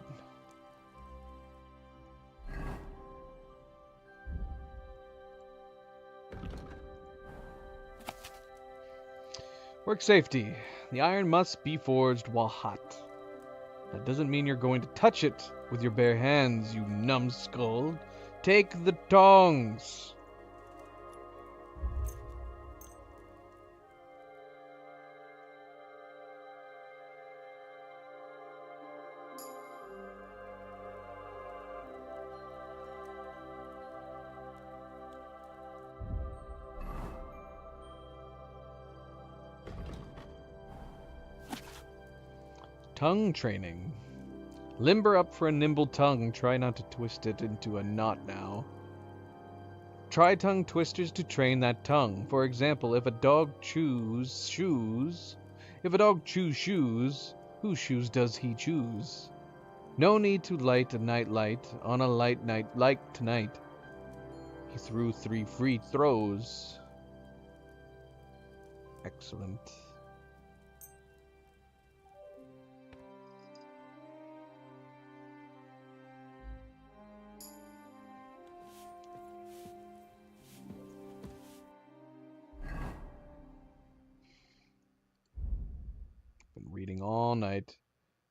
Work safety. The iron must be forged while hot. That doesn't mean you're going to touch it with your bare hands, you numbskull. Take the tongs. Tongue training. Limber up for a nimble tongue. Try not to twist it into a knot now. Try tongue twisters to train that tongue. For example, if a dog chews shoes, whose shoes does he choose? No need to light a night light on a light night like tonight. He threw 3 free throws. Excellent. Been reading all night.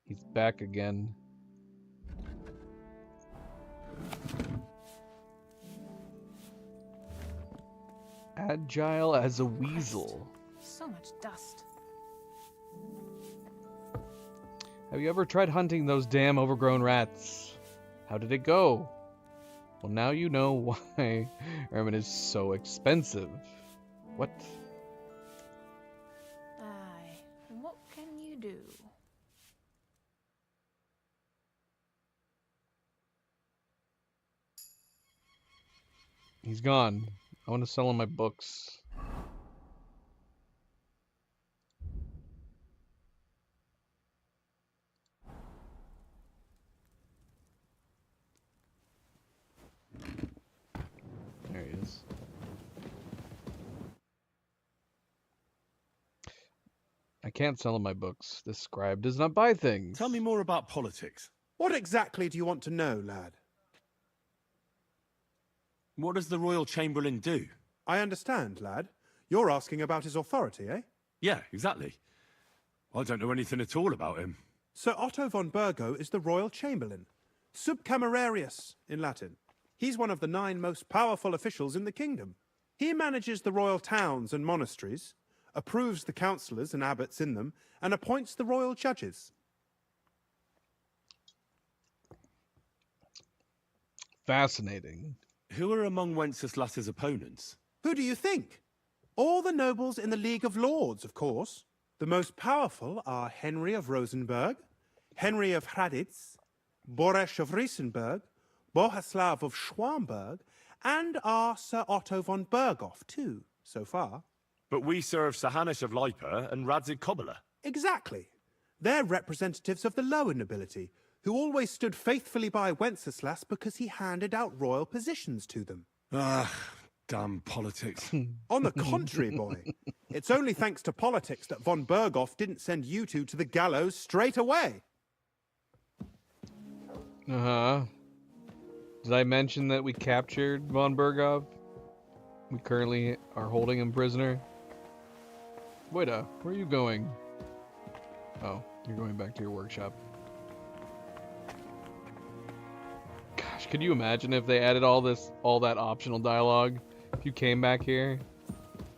He's back again. Agile as a weasel. So much dust. Have you ever tried hunting those damn overgrown rats? How did it go? Well, now you know why Ermin is so expensive. What? Aye. What can you do? He's gone. I want to sell him my books. There he is. I can't sell him my books. This scribe does not buy things. Tell me more about politics. What exactly do you want to know, lad? What does the Royal Chamberlain do? I understand, lad. You're asking about his authority, eh? Yeah, exactly. I don't know anything at all about him. Sir Otto von Burgo is the Royal Chamberlain. Subcamerarius, in Latin. He's one of the 9 most powerful officials in the kingdom. He manages the royal towns and monasteries, approves the councillors and abbots in them, and appoints the royal judges. Fascinating. Who are among Wenceslas's opponents? Who do you think? All the nobles in the League of Lords, of course. The most powerful are Henry of Rosenberg, Henry of Hraditz, Boresh of Riesenberg, Bohuslav of Schwamberg, and our Sir Otto von Berghoff, too, so far. But we serve Sir Hanush of Lipa and Radzig Kobyla. Exactly. They're representatives of the lower nobility, who always stood faithfully by Wenceslas because he handed out royal positions to them. Ah, damn politics. On the contrary, boy. It's only thanks to politics that von Berghoff didn't send you two to the gallows straight away. Uh-huh. Did I mention that we captured von Berghoff? We currently are holding him prisoner. Wait, where are you going? Oh, you're going back to your workshop. Gosh, could you imagine if they added all that optional dialogue? If you came back here?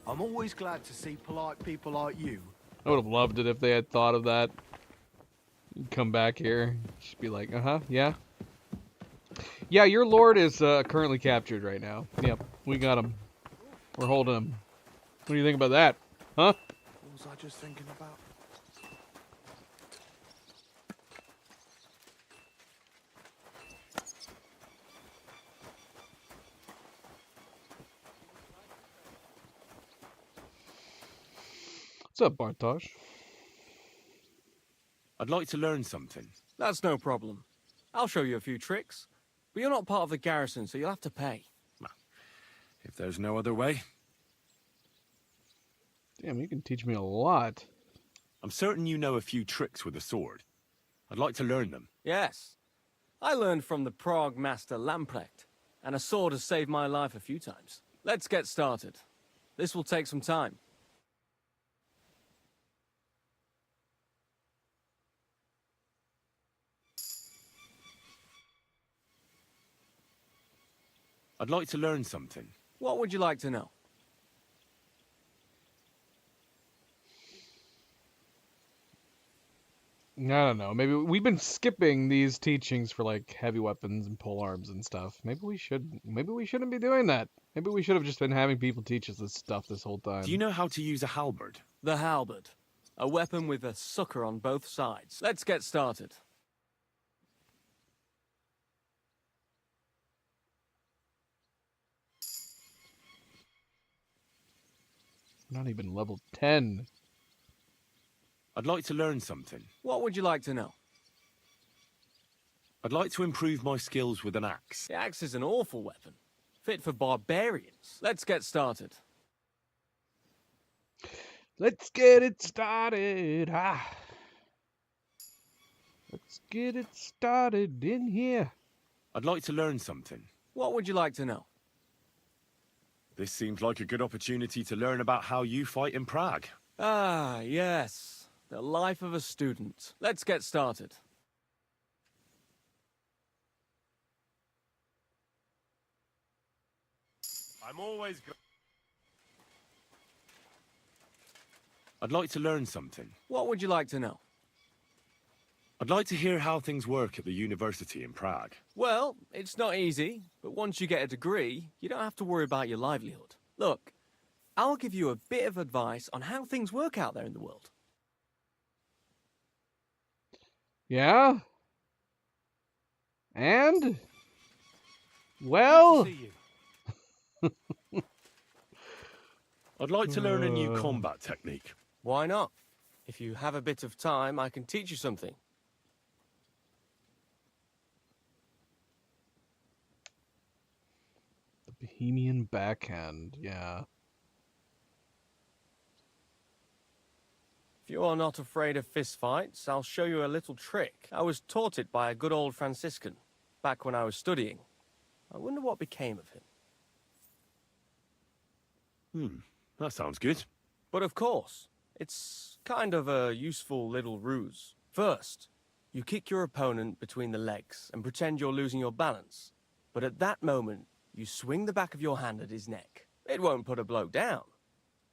I'm always glad to see polite people like you. I would have loved it if they had thought of that. You'd come back here, just be like, yeah. Yeah, your lord is currently captured right now. Yep, we got him. We're holding him. What do you think about that? Huh? What was I just thinking about? What's up, Bartosz? I'd like to learn something. That's no problem. I'll show you a few tricks. But you're not part of the garrison, so you'll have to pay. If there's no other way. Damn, you can teach me a lot. I'm certain you know a few tricks with a sword. I'd like to learn them. Yes. I learned from the Prague master Lamprecht, and a sword has saved my life a few times. Let's get started. This will take some time. I'd like to learn something. What would you like to know? I don't know. Maybe we've been skipping these teachings for like heavy weapons and pole arms and stuff. Maybe we shouldn't be doing that. Maybe we should have just been having people teach us this stuff this whole time. Do you know how to use a halberd? The halberd. A weapon with a sucker on both sides. Let's get started. Not even level 10. I'd like to learn something. What would you like to know? I'd like to improve my skills with an axe. The axe is an awful weapon. Fit for barbarians. Let's get started. Let's get it started. Let's get it started in here. I'd like to learn something. What would you like to know? This seems like a good opportunity to learn about how you fight in Prague. Ah, yes. The life of a student. Let's get started. I'm always... I'd like to learn something. What would you like to know? I'd like to hear how things work at the university in Prague. Well, it's not easy, but once you get a degree, you don't have to worry about your livelihood. Look, I'll give you a bit of advice on how things work out there in the world. Yeah? And? Well? I'd like to learn a new combat technique. Why not? If you have a bit of time, I can teach you something. The Bohemian backhand, yeah. If you are not afraid of fistfights, I'll show you a little trick. I was taught it by a good old Franciscan, back when I was studying. I wonder what became of him. That sounds good. But of course, it's kind of a useful little ruse. First, you kick your opponent between the legs and pretend you're losing your balance. But at that moment, you swing the back of your hand at his neck. It won't put a bloke down,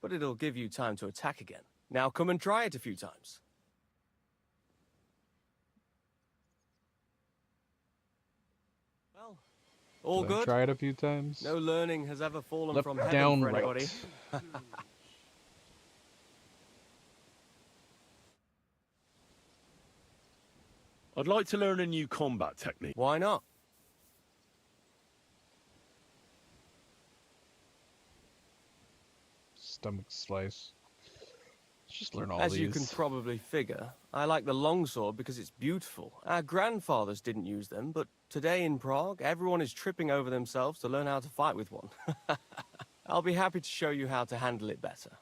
but it'll give you time to attack again. Now come and try it a few times. Well, all good? Try it a few times. No learning has ever fallen Left from heaven down for right. anybody. I'd like to learn a new combat technique. Why not? Stomach slice. Let's just learn all As these. you can probably figure, I like the longsword because it's beautiful. Our grandfathers didn't use them, but today in Prague, everyone is tripping over themselves to learn how to fight with one. I'll be happy to show you how to handle it better.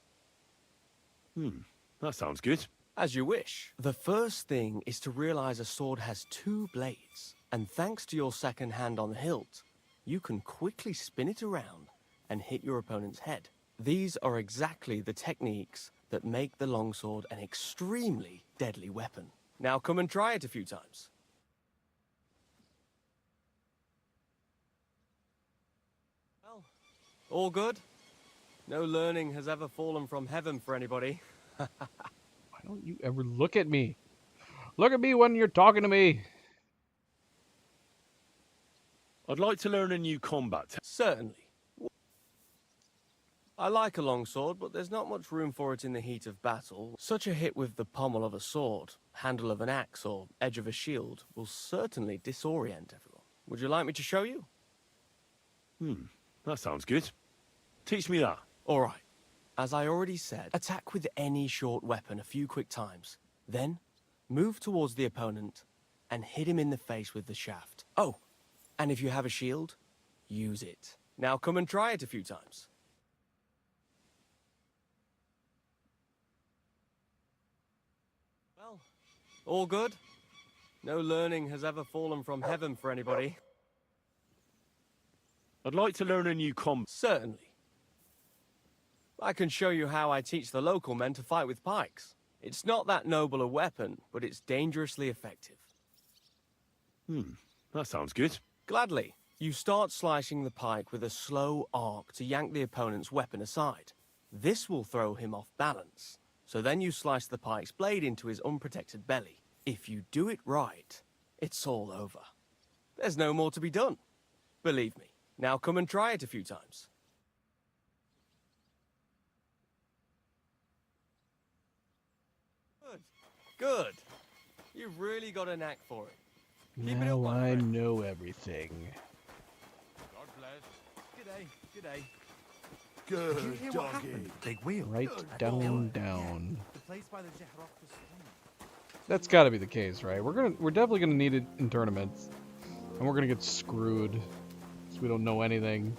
That sounds good. As you wish. The first thing is to realize a sword has two blades, and thanks to your second hand on the hilt, you can quickly spin it around and hit your opponent's head. These are exactly the techniques that make the longsword an extremely deadly weapon. Now come and try it a few times. Well, all good? No learning has ever fallen from heaven for anybody. Why don't you ever look at me? Look at me when you're talking to me. I'd like to learn a new combat technique. Certainly. I like a long sword, but there's not much room for it in the heat of battle. Such a hit with the pommel of a sword, handle of an axe, or edge of a shield will certainly disorient everyone. Would you like me to show you? That sounds good. Teach me that. All right. As I already said, attack with any short weapon a few quick times. Then, move towards the opponent and hit him in the face with the shaft. Oh, and if you have a shield, use it. Now come and try it a few times. Well, all good? No learning has ever fallen from heaven for anybody. I'd like to learn a new combat. Certainly. I can show you how I teach the local men to fight with pikes. It's not that noble a weapon, but it's dangerously effective. That sounds good. Gladly. You start slicing the pike with a slow arc to yank the opponent's weapon aside. This will throw him off balance. So then you slice the pike's blade into his unprotected belly. If you do it right, it's all over. There's no more to be done. Believe me. Now come and try it a few times. Good. You've really got a knack for it. Keep it up, Now my I friend. know everything. God bless. G'day. Good Did you hear what doggy. happened? Big wheel. Right down. The place by the Jehrok stream. That's got to be the case, right? We're definitely gonna need it in tournaments, and we're gonna get screwed because we don't know anything.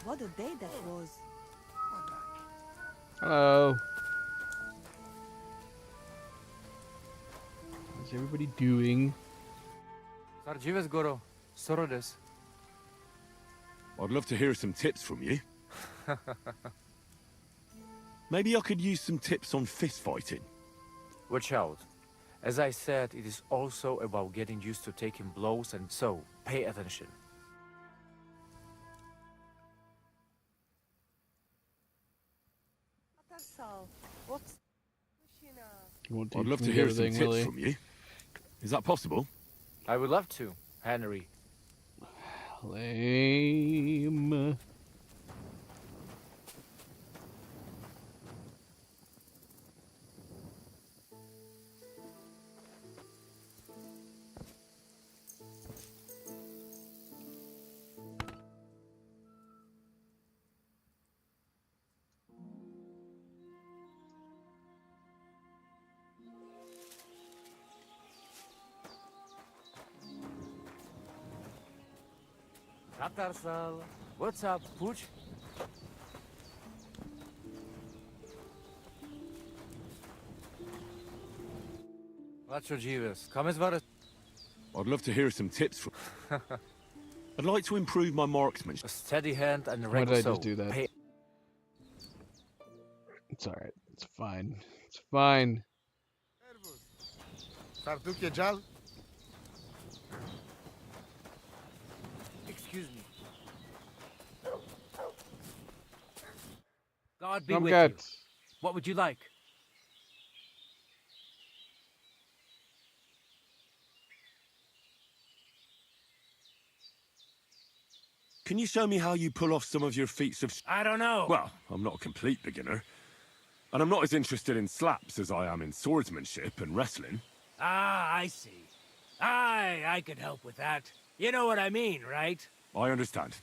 What a day that was. Hello. How's everybody doing? Sarjives Goro, Sorodes. I'd love to hear some tips from you. Maybe I could use some tips on fist fighting. Watch out. As I said, it is also about getting used to taking blows, and so pay attention. You won't I'd teach love to me hear some everything, tips will you? from you. Is that possible? I would love to, Henry. Lame. Tatarsal. What's up, Pooch? Jives. Come as far. I'd love to hear some tips from... I'd like to improve my marksmanship. A steady hand and a Why did I regular just do that? Pay It's alright. It's fine. It's fine. Excuse me. God be I'm with good. you. What would you like? Can you show me how you pull off some of your feats of... I don't know. Well, I'm not a complete beginner. And I'm not as interested in slaps as I am in swordsmanship and wrestling. Ah, I see. I could help with that. You know what I mean, right? I understand.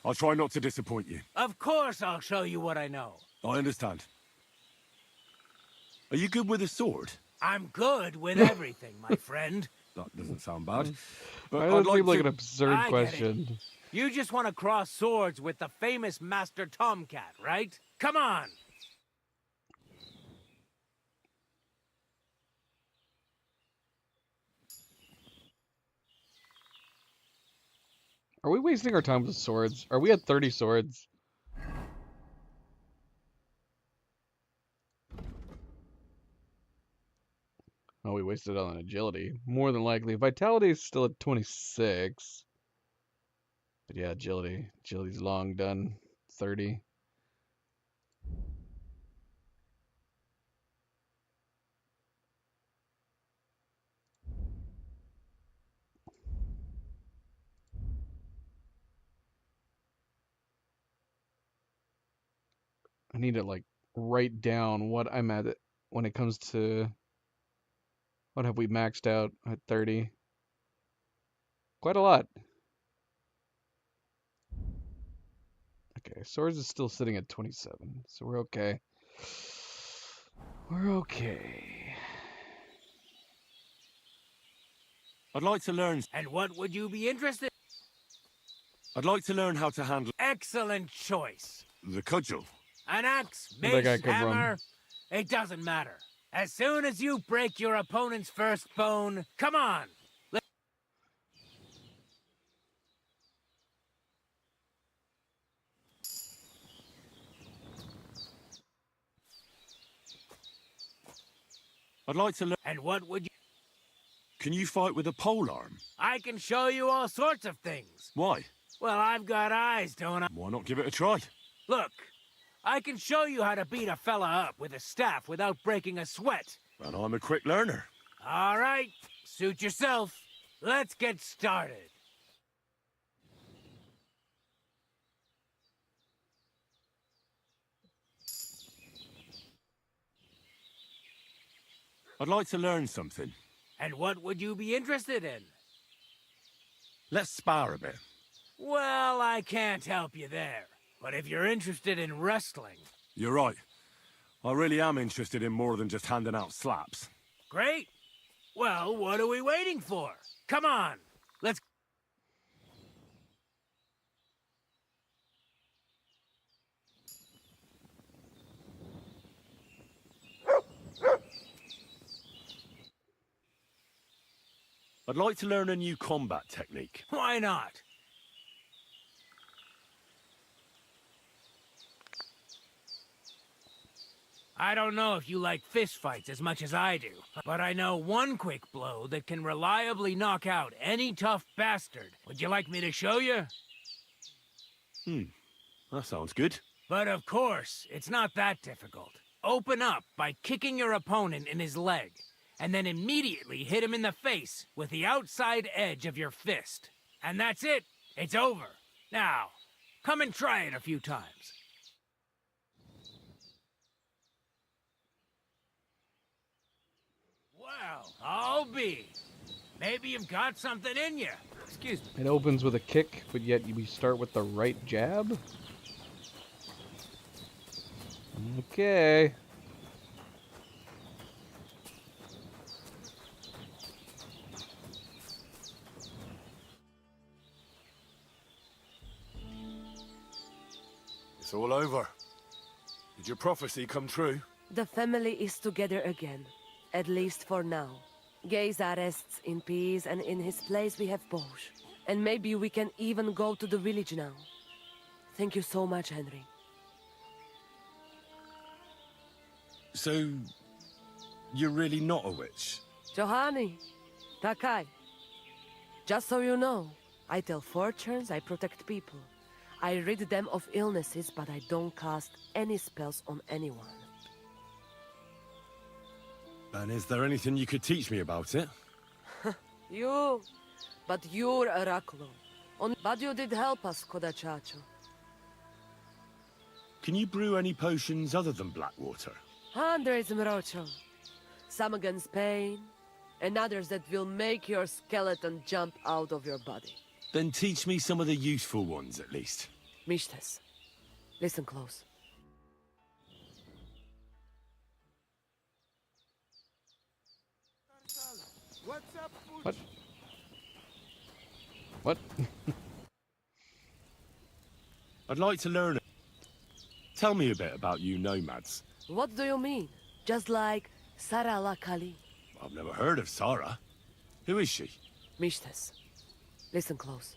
I'll try not to disappoint you. Of course I'll show you what I know. I understand. Are you good with a sword? I'm good with everything, my friend. That doesn't sound bad. But Why I'd does it like seem like to... an absurd I get it. question? You just want to cross swords with the famous Master Tomcat, right? Come on! Are we wasting our time with swords? Are we at 30 swords? Oh, we wasted it on agility. More than likely. Vitality is still at 26. But yeah, agility. Agility's long done. 30. I need to like write down what I'm at when it comes to what have we maxed out at 30. Quite a lot. Okay, swords is still sitting at 27, so we're okay. We're okay. I'd like to learn... And what would you be interested in? I'd like to learn how to handle... Excellent choice. the cudgel. An axe, Where'd that mace, guy come from? hammer, it doesn't matter. As soon as you break your opponent's first bone, come on! I'd like to learn... And what would you... Can you fight with a polearm? I can show you all sorts of things. Why? Well, I've got eyes, don't I? Why not give it a try? Look, I can show you how to beat a fella up with a staff without breaking a sweat. And I'm a quick learner. All right, suit yourself. Let's get started. I'd like to learn something. And what would you be interested in? Let's spar a bit. Well, I can't help you there. But if you're interested in wrestling... You're right. I really am interested in more than just handing out slaps. Great. Well, what are we waiting for? Come on, let's... I'd like to learn a new combat technique. Why not? I don't know if you like fistfights as much as I do, but I know one quick blow that can reliably knock out any tough bastard. Would you like me to show you? That sounds good. But of course, it's not that difficult. Open up by kicking your opponent in his leg, and then immediately hit him in the face with the outside edge of your fist. And that's it. It's over. Now, come and try it a few times. Well, I'll be. Maybe you've got something in you. Excuse me. It opens with a kick, but yet we start with the right jab? Okay. It's all over. Did your prophecy come true? The family is together again, at least for now. Geysa rests in peace, and in his place we have Bosch. And maybe we can even go to the village now. Thank you so much, Henry. So, you're really not a witch? Johanny, Takai. Just so you know, I tell fortunes, I protect people. I rid them of illnesses, but I don't cast any spells on anyone. And is there anything you could teach me about it? But you're Oraculo. But you did help us, Kodachacho. Can you brew any potions other than black water? Hundreds, Mrocho. Some against pain, and others that will make your skeleton jump out of your body. Then teach me some of the useful ones, at least. Mishtes, listen close. What's up, What? What? I'd like to learn it. Tell me a bit about you nomads. What do you mean? Just like Sara la Kali. I've never heard of Sarah. Who is she? Mishtes, listen close.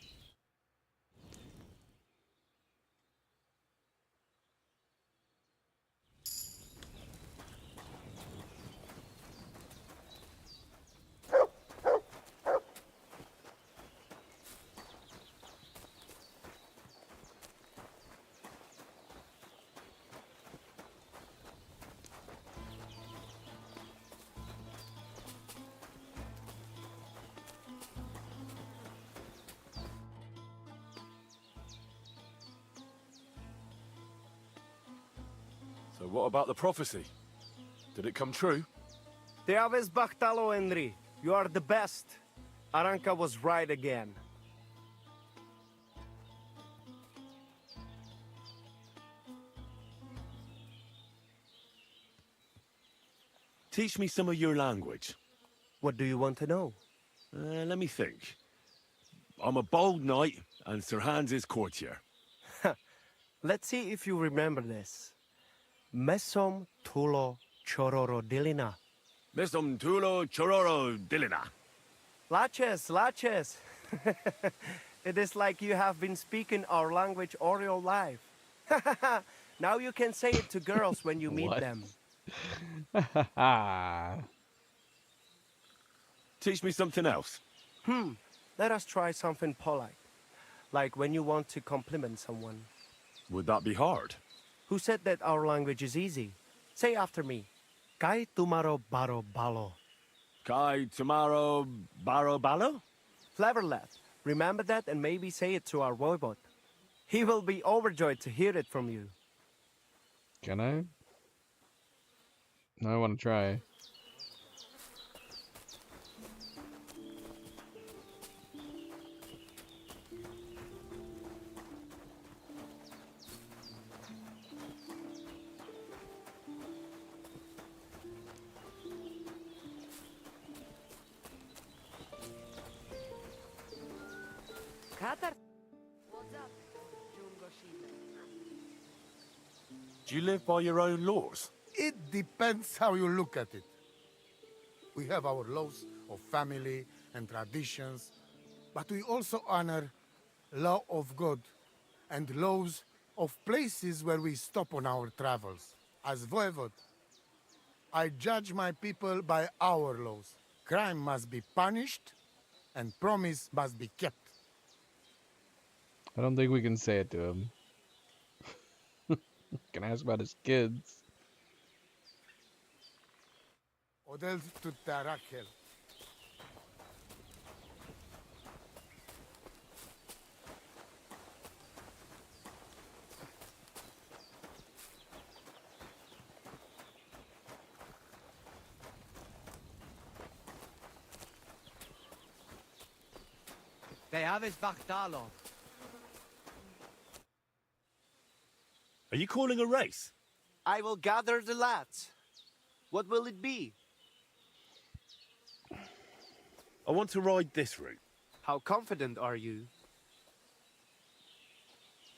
So what about the prophecy? Did it come true? Te aves Bachtalo, Henry. You are the best. Aranka was right again. Teach me some of your language. What do you want to know? Let me think. I'm a bold knight, and Sir Hans is courtier. Let's see if you remember this. Mesom tulo chororo dilina. Mesom tulo chororo dilina. Laches, laches. It is like you have been speaking our language all your life. Now you can say it to girls when you meet What? them. Teach me something else. Let us try something polite. Like when you want to compliment someone. Would that be hard? Who said that our language is easy? Say after me. Kai tumaro baro balo. Kai tomorrow baro balo? Clever lad. Remember that and maybe say it to our voivod. He will be overjoyed to hear it from you. Can I? No, I want to try. Katar. What's up, Jungo Shime? Do you live by your own laws? It depends how you look at it. We have our laws of family and traditions, but we also honor law of God and laws of places where we stop on our travels. As voivod, I judge my people by our laws. Crime must be punished, and promise must be kept. I don't think we can say it to him. Can ask about his kids. Odel tutarakel. They have his Vachtalo. Are you calling a race? I will gather the lads. What will it be? I want to ride this route. How confident are you?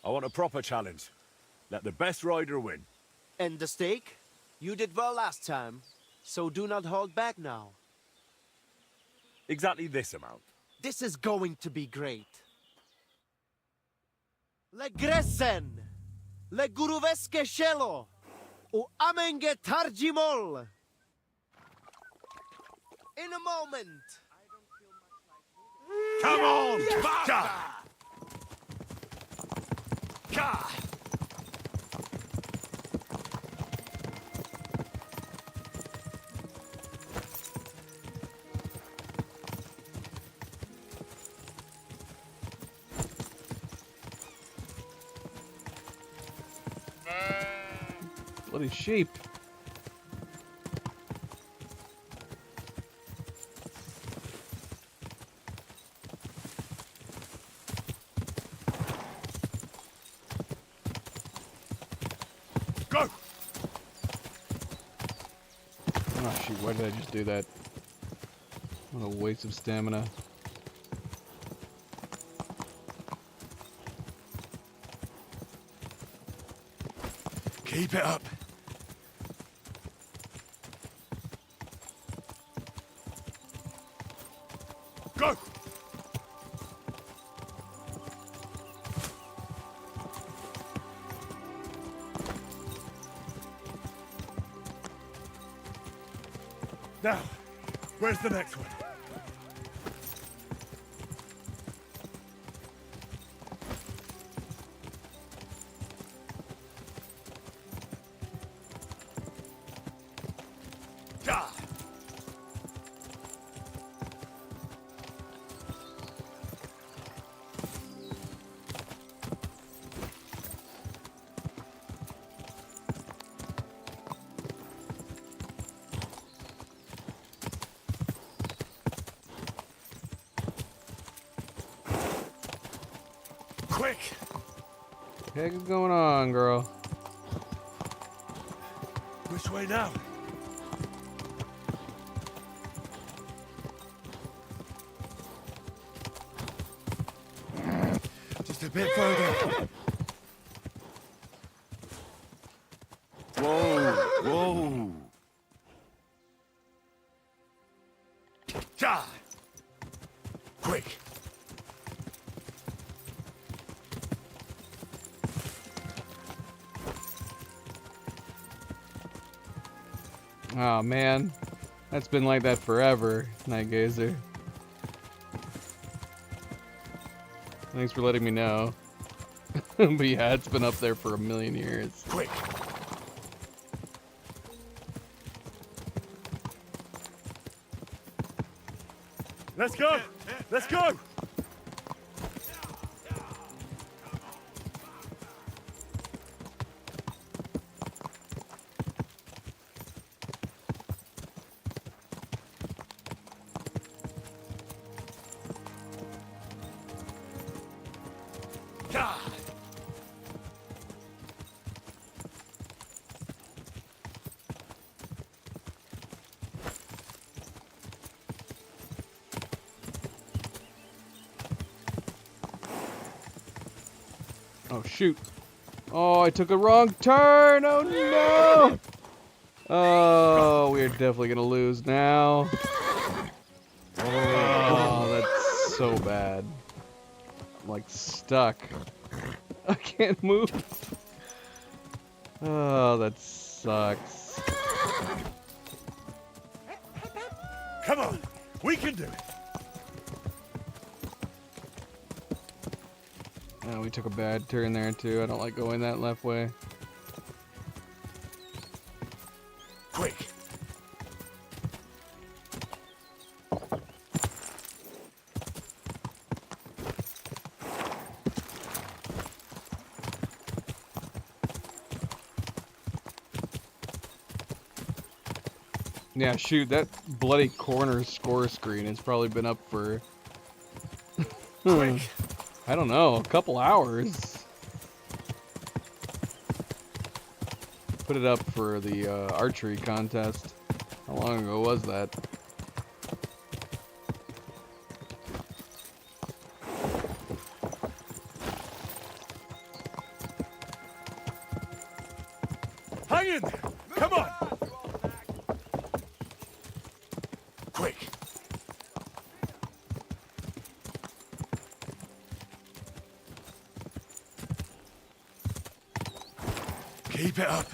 I want a proper challenge. Let the best rider win. And the stake? You did well last time, so do not hold back now. Exactly this amount. This is going to be great. Le Gresen, le Guruveske Shelo, o Amenge Tarjimol. In a moment. Come on! Bata! Ka! Bloody sheep. Oh shoot, why did I just do that? What a waste of stamina. Keep it up. Go! Now, where's the next one? Ah! Quick! What the heck is going on, girl? Which way now? Just a bit further. Whoa, whoa. Ja! Quick! Oh man, that's been like that forever, Night Gazer. Thanks for letting me know. But yeah, it's been up there for a million years. Quick! Let's go! Let's go! Oh shoot. Oh, I took a wrong turn. Oh no. Oh, we're definitely gonna lose now. Oh, that's so bad. I'm like stuck. I can't move. Oh, that sucks. Come on! We can do it! Oh, we took a bad turn there too. I don't like going that left way. Quick! Yeah, shoot, that bloody corner score screen has probably been up for I don't know, a couple hours. Put it up for the archery contest. How long ago was that? Hang in there! Come on! Quick! Keep it up!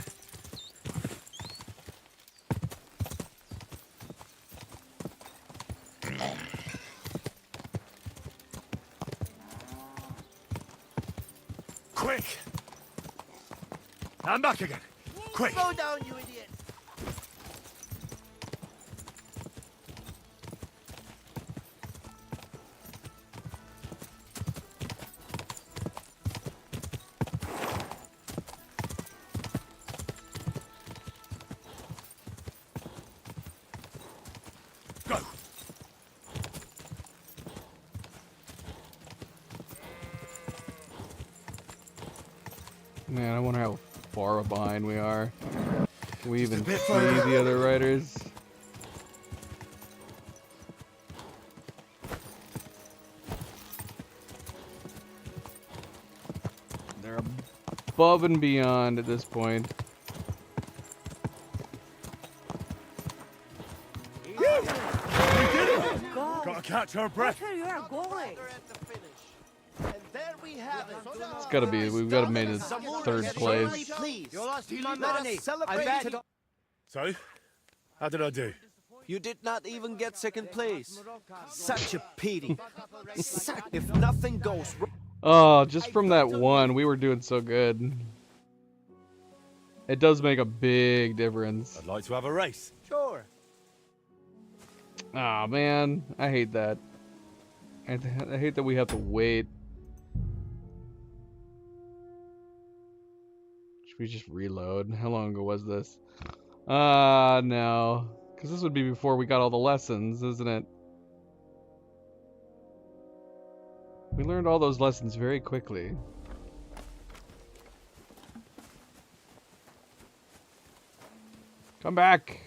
Quick! I'm back again! Quick! Slow down, you idiot! Go! Man, I wonder how far behind we are. Can we even bit see further. the other riders? above and beyond at this point. Gotta catch our breath. You are going. It's gotta be. We've gotta made it third place. So, how did I do? You did not even get second place. Such a pity. If nothing goes wrong. Oh, just from that one, we were doing so good. It does make a big difference. I'd like to have a race. Sure. Ah, man, I hate that. I hate that we have to wait. Should we just reload? How long ago was this? No. Because this would be before we got all the lessons, isn't it? We learned all those lessons very quickly. Come back!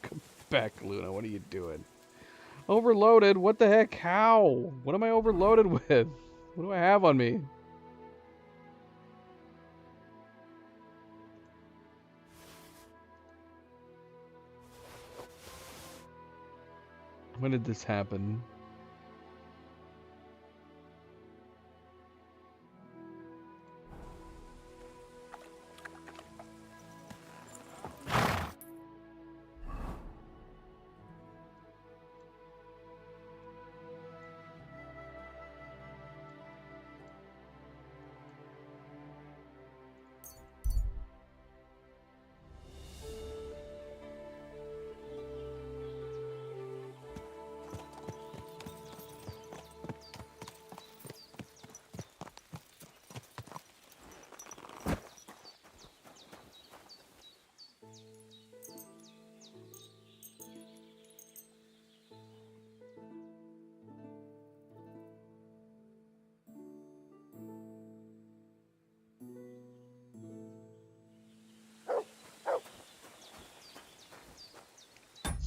Come back, Luna. What are you doing? Overloaded? What the heck? How? What am I overloaded with? What do I have on me? When did this happen?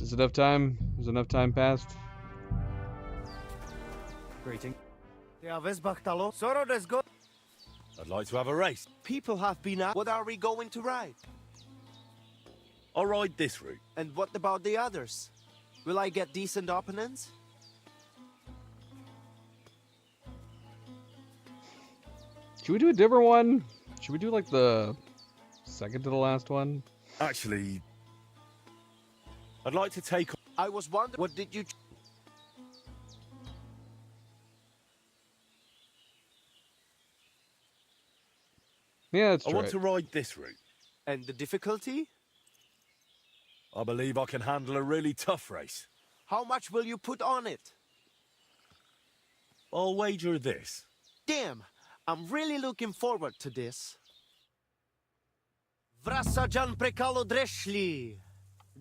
Is enough time? Is enough time passed? Greeting. Soro does go. I'd like to have a race. People have been out. What are we going to ride? I'll ride this route. And what about the others? Will I get decent opponents? Should we do a different one? Should we do like the second to the last one? Actually, I'd like to take... I was wondering, what did you... Yeah, that's I right. want to ride this route. And the difficulty? I believe I can handle a really tough race. How much will you put on it? I'll wager this. Damn, I'm really looking forward to this. Vrasajan prekalo dreshli.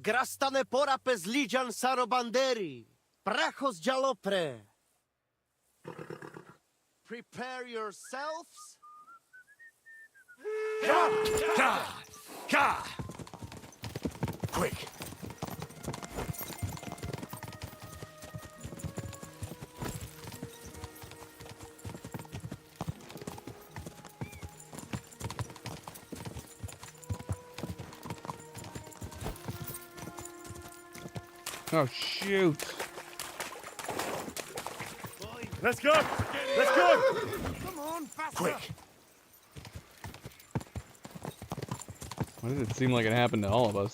Grastane pora pezlijan sarobanderi. Prachos jalopre. Prepare yourselves. Quick. Oh, shoot. Let's go! Let's go! Come on, faster! Quick! Why did it seem like it happened to all of us?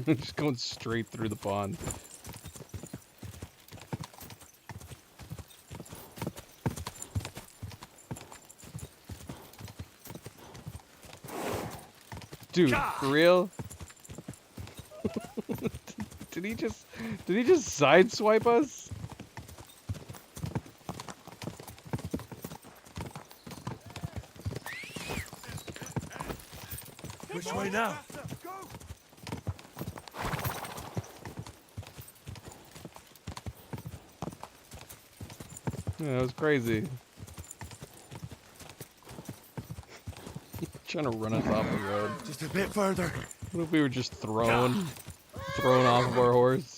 Just going straight through the pond. Dude, for real? Did he just sideswipe us? Which way now? Yeah, that was crazy. Trying to run us off the road. Just a bit further. What if we were just thrown off of our horse?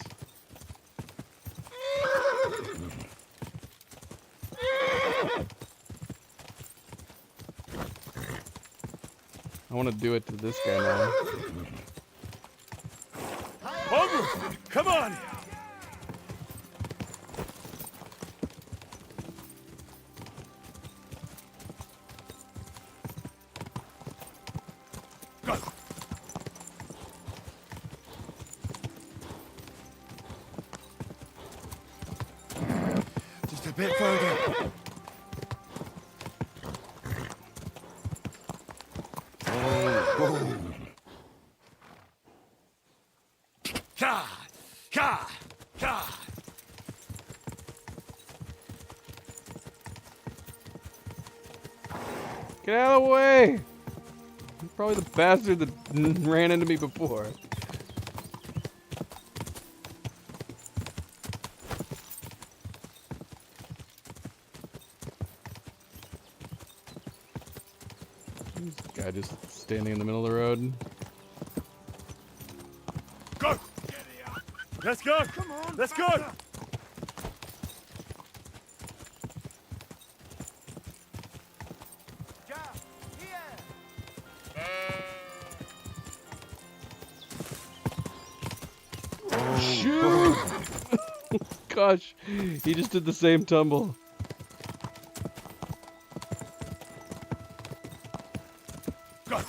want to do it to this guy now. Onward! Come on! Go! Just a bit further. Get out of the way! You're probably the bastard that ran into me before. This guy just standing in the middle of the road. Go! Let's go! Come on! Let's go! Shoot! Gosh, he just did the same tumble. Go!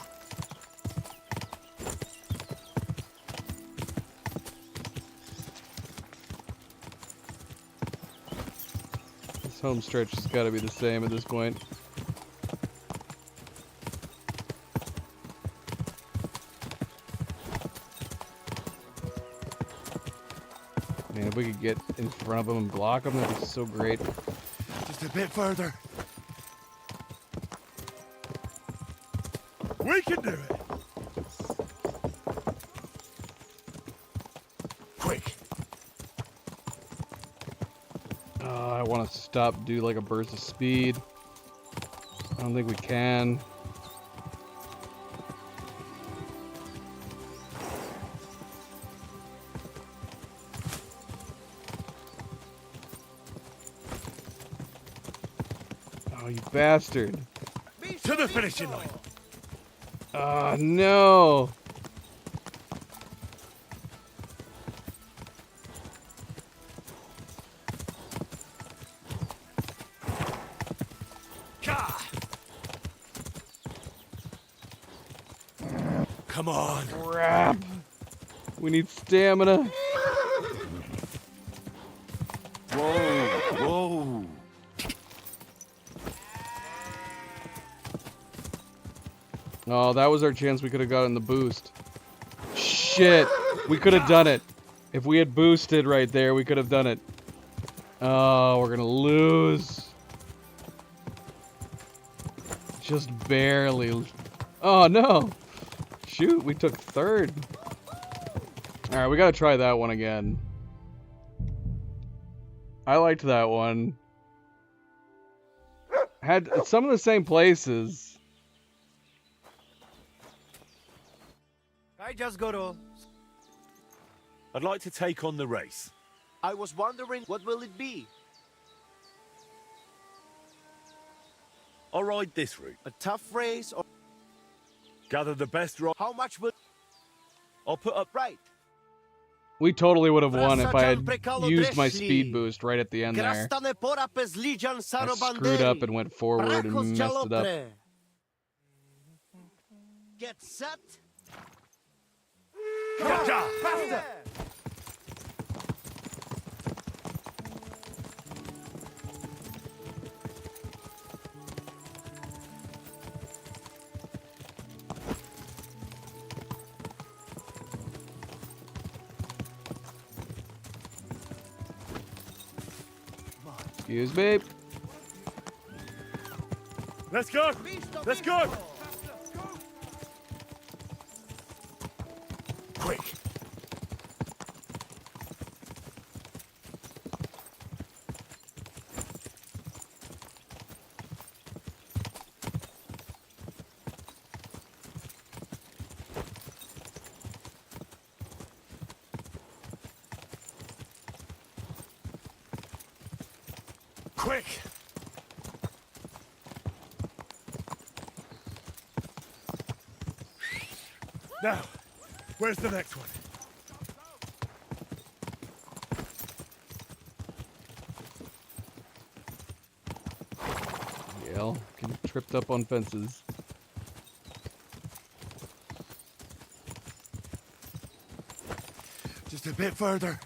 This home stretch has got to be the same at this point. Man, if we could get in front of him and block him, that'd be so great. Just a bit further. We can do it! Quick! I want to stop, do like a burst of speed. I don't think we can. Oh, you bastard. To the finishing line! Oh, no. Come on! Crap. We need stamina. Whoa! Whoa! Oh, that was our chance. We could have gotten the boost. Shit. We could have done it. If we had boosted right there, we could have done it. Oh, we're going to lose. Just barely. Oh, no. Shoot, we took third. Alright, we got to try that one again. I liked that one. Had some of the same places. I just got to. I'd like to take on the race. I was wondering, what will it be? I'll ride this route. A tough race or... Gather the best ride. How much will... I'll put up... Right. We totally would have won if I had used my speed boost right at the end there. I screwed up and went forward and messed it up. Get set. Gotcha! Faster! Excuse me. Let's go! Let's go! Quick! Quick! Now, where's the next one? Yale, getting tripped up on fences. Just a bit further.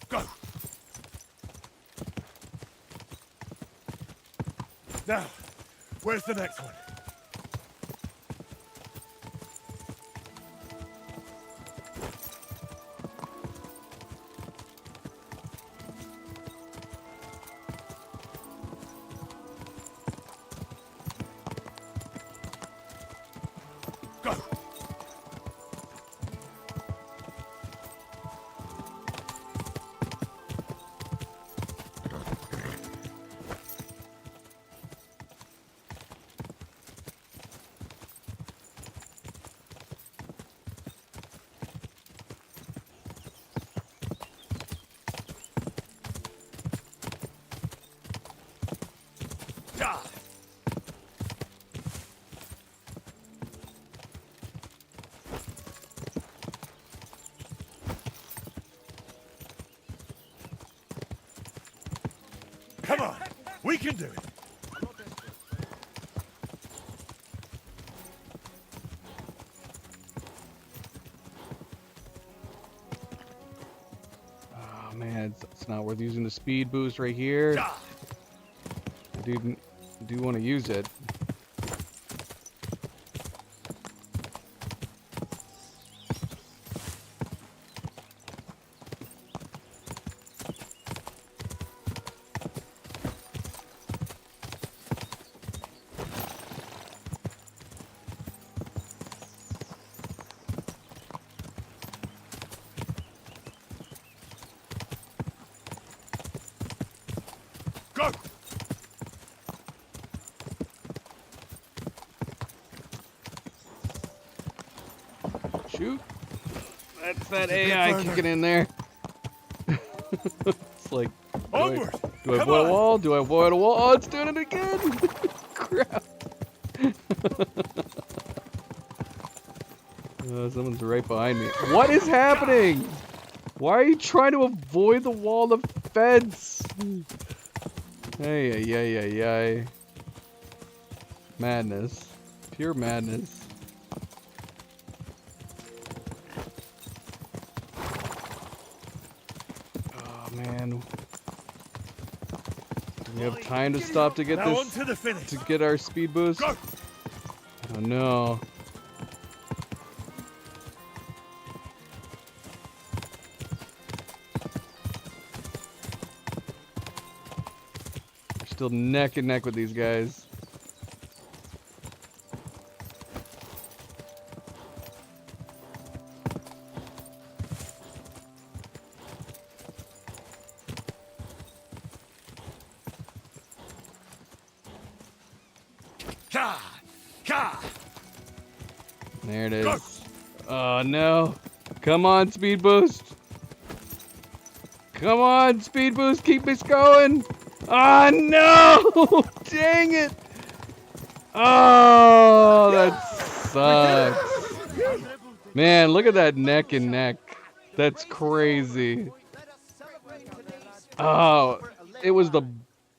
Go. Now, where's the next one? Come on, we can do it. Oh man, it's not worth using the speed boost right here. I do want to use it. Go! Shoot! That's that AI kicking in there. It's like, do I avoid a wall? Do I avoid a wall? Oh, it's doing it again! Crap! Someone's right behind me. What is happening? Why are you trying to avoid the wall of fence? Hey. Madness. Pure madness. Oh man. Do we have time to stop to get this? To get our speed boost? Oh no. Still neck and neck with these guys. There it is. Oh no. Come on, speed boost. Come on, speed boost. Keep us going. Oh no! Dang it! Oh, that sucks. Man, look at that neck and neck. That's crazy. Oh, it was the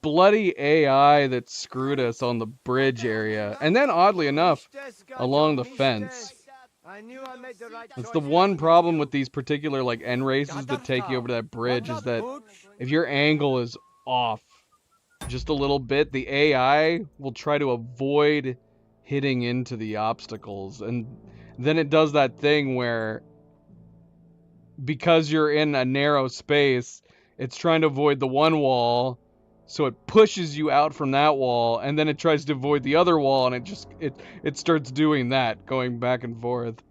bloody AI that screwed us on the bridge area. And then, oddly enough, along the fence. That's the one problem with these particular like end races that take you over to that bridge, is that if your angle is off just a little bit, the AI will try to avoid hitting into the obstacles, and then it does that thing where, because you're in a narrow space, it's trying to avoid the one wall, so it pushes you out from that wall, and then it tries to avoid the other wall, and it starts doing that, going back and forth.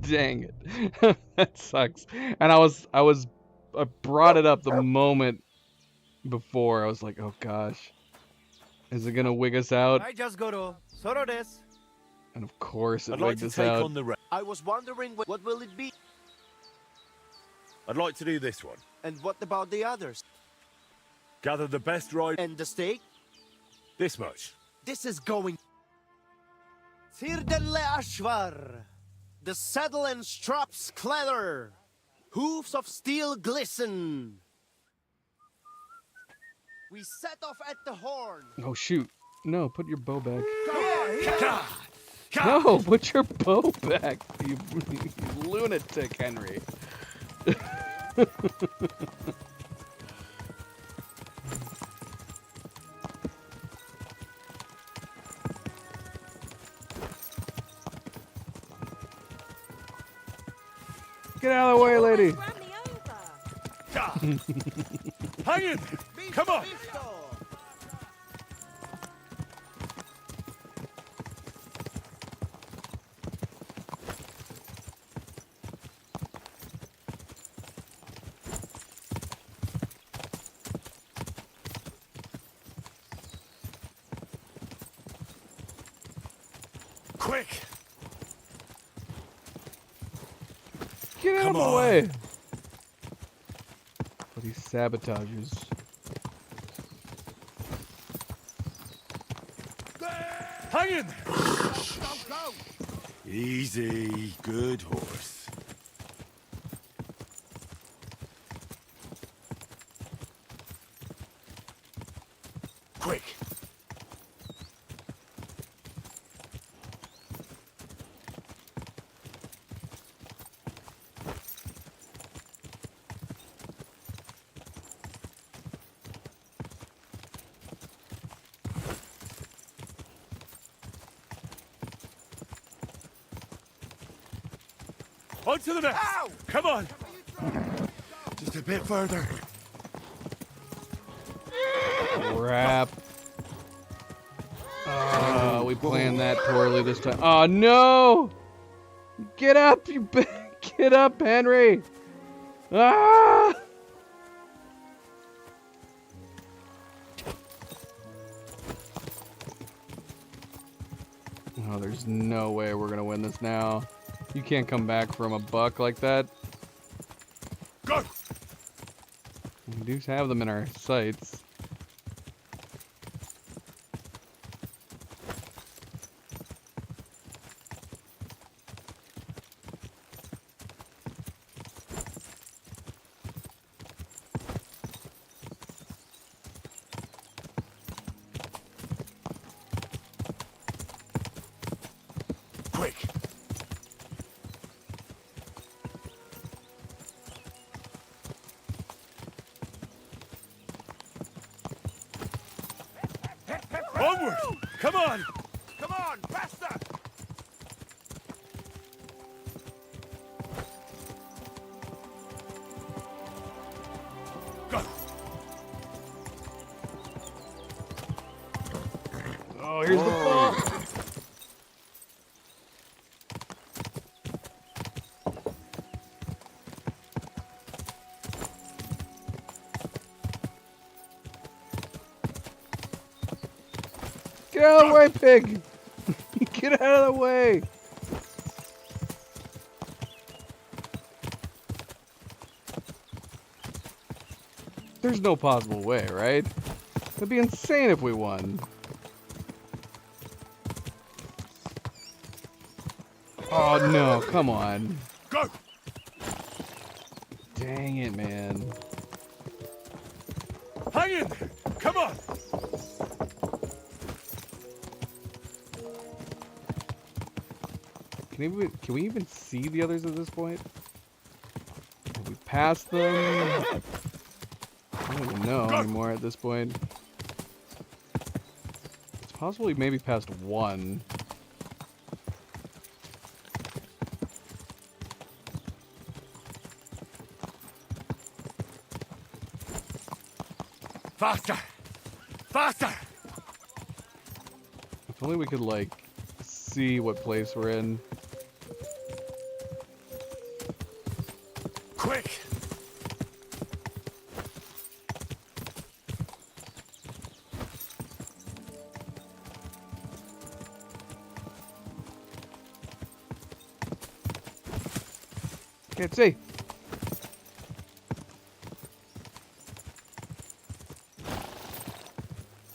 Dang it. That sucks. And I brought it up the moment before. I was like, oh gosh, is it gonna wig us out? I just go to Sorodes. And of course it I'd like wigged to us take out. on the I was wondering what will it be? I'd like to do this one. And what about the others? Gather the best ride. And the steak? This much. This is going... Tirdele Ashvar. The saddle and straps clatter. Hoofs of steel glisten. We set off at the horn. Oh shoot! No, put your bow back. Yeah. No, put your bow back, you lunatic, Henry. Get out of the way, lady. Hang in! Come on! Quick! Get out of the way! But he sabotages. Hang in! Easy, good horse. Quick! On to the next! Ow! Come on! Just a bit further. Crap. We planned that poorly this time. Oh no! Get up, get up, Henry! Ah! Oh, there's no way we're gonna win this now. You can't come back from a buck like that. Go! We do have them in our sights. Quick! Onward! Come on! Come on, faster! Go! Oh, here's the ball! Get out of the way, pig! Get out of the way! There's no possible way, right? It'd be insane if we won. Oh no, come on. Go! Dang it, man. Hang in! Come on! Can we even see the others at this point? Have we passed them? I don't even know anymore at this point. It's possibly maybe past one. Faster! Faster! If only we could, like, see what place we're in. Quick! Can't see.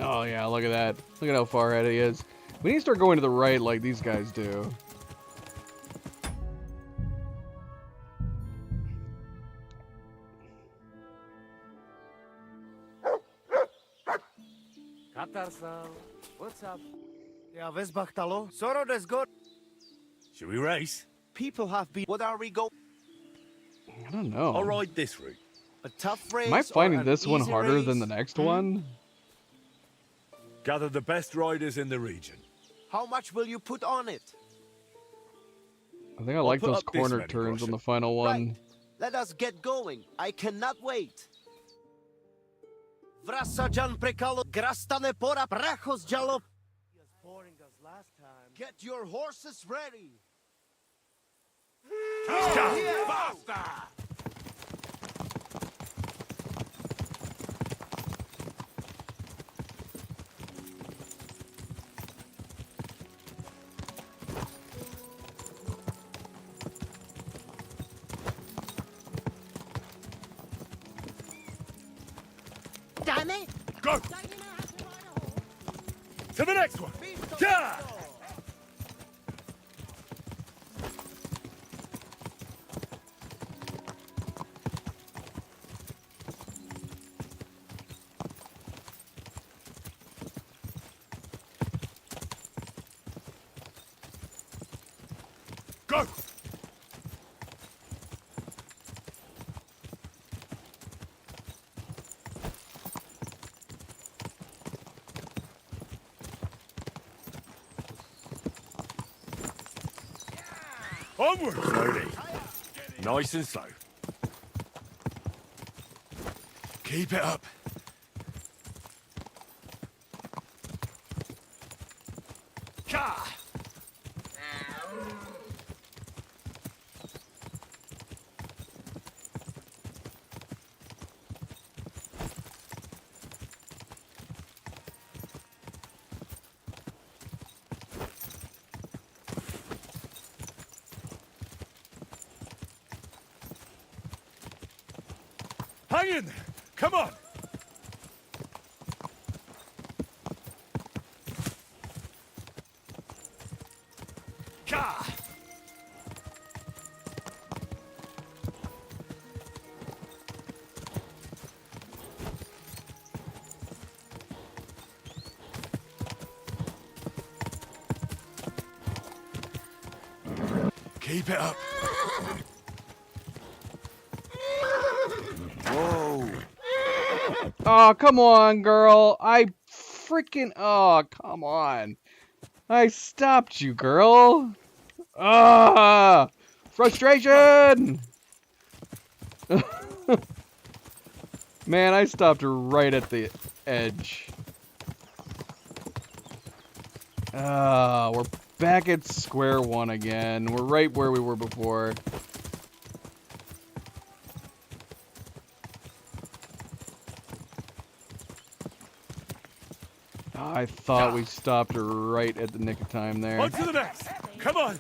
Oh yeah, look at that. Look at how far ahead he is. We need to start going to the right like these guys do. Katarsal, what's up? Yeah, Vesbachtalo. Soro des good. Should we race? People have been. What are we go? I don't know. I'll ride this route. A tough race. Am I finding or an this one easy harder race? than the next one? Gather the best riders in the region. How much will you put on it? I think I like put those up this corner many, turns on Russian. the final one. Right. Let us get going. I cannot wait. Vrasajan prekalo grastane pora prachos jalop. Get your horses ready. Faster! Damn it! Go! To the next one! Yeah! Go! Onward! Slowly. Nice and slow. Keep it up. Ka! Hang in there! Come on! Ka! Keep it up. Whoa. Oh, come on, girl. I freaking... Oh, come on. I stopped you, girl. Ah! Frustration! Man, I stopped right at the edge. Ah, we're back at square one again. We're right where we were before. I thought we stopped right at the nick of time there. On to the next! Come on!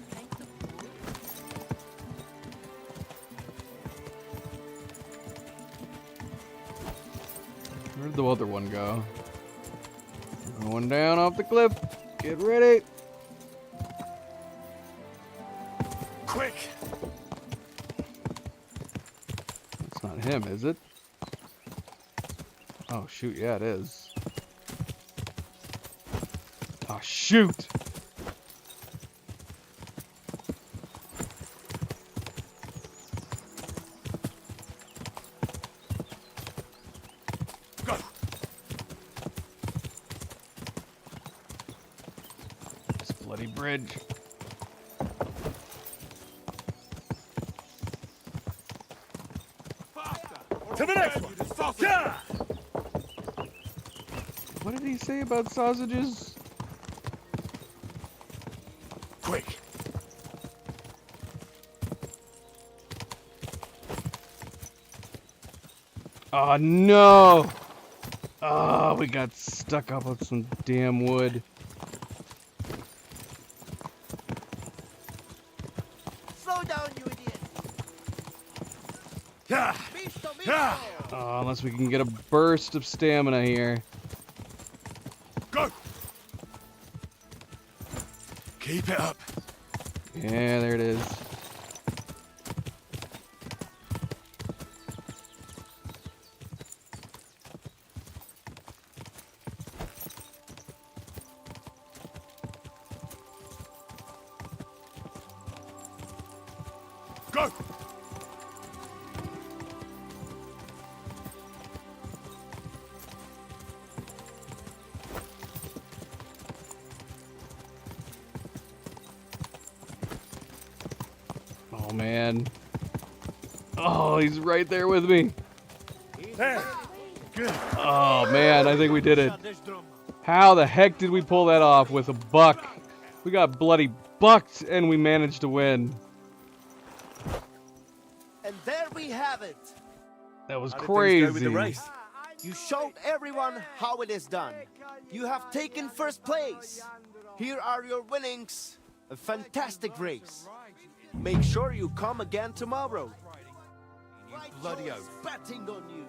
Where'd the other one go? Going down off the cliff. Get ready. Quick! It's not him, is it? Oh, shoot. Yeah, it is. Oh, shoot! Go! This bloody bridge. To the next one! Yeah! What did he say about sausages? Quick! Oh, no! Oh, we got stuck up with some damn wood. Slow down, you idiot! Yeah! Visto, Yeah! Oh, unless we can get a burst of stamina here. Keep it up. Yeah, there it is. Go! Oh, man. Oh, he's right there with me. There. Good. Oh, man, I think we did it. How the heck did we pull that off with a buck? We got bloody bucked, and we managed to win. And there we have it. That was How did things go with crazy. the race? You showed everyone how it is done. You have taken first place. Here are your winnings. A fantastic race. Make sure you come again tomorrow. You bloody oaf. Betting on you.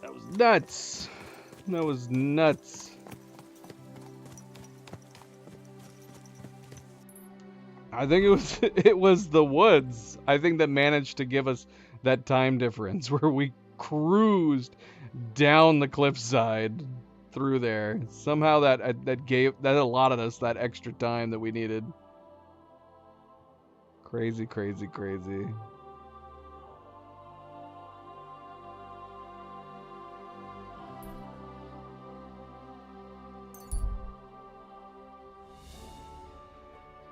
That was nuts. That was nuts. I think it was the woods. I think that managed to give us that time difference where we cruised down the cliffside through there. Somehow that allotted us that extra time that we needed. Crazy, crazy, crazy.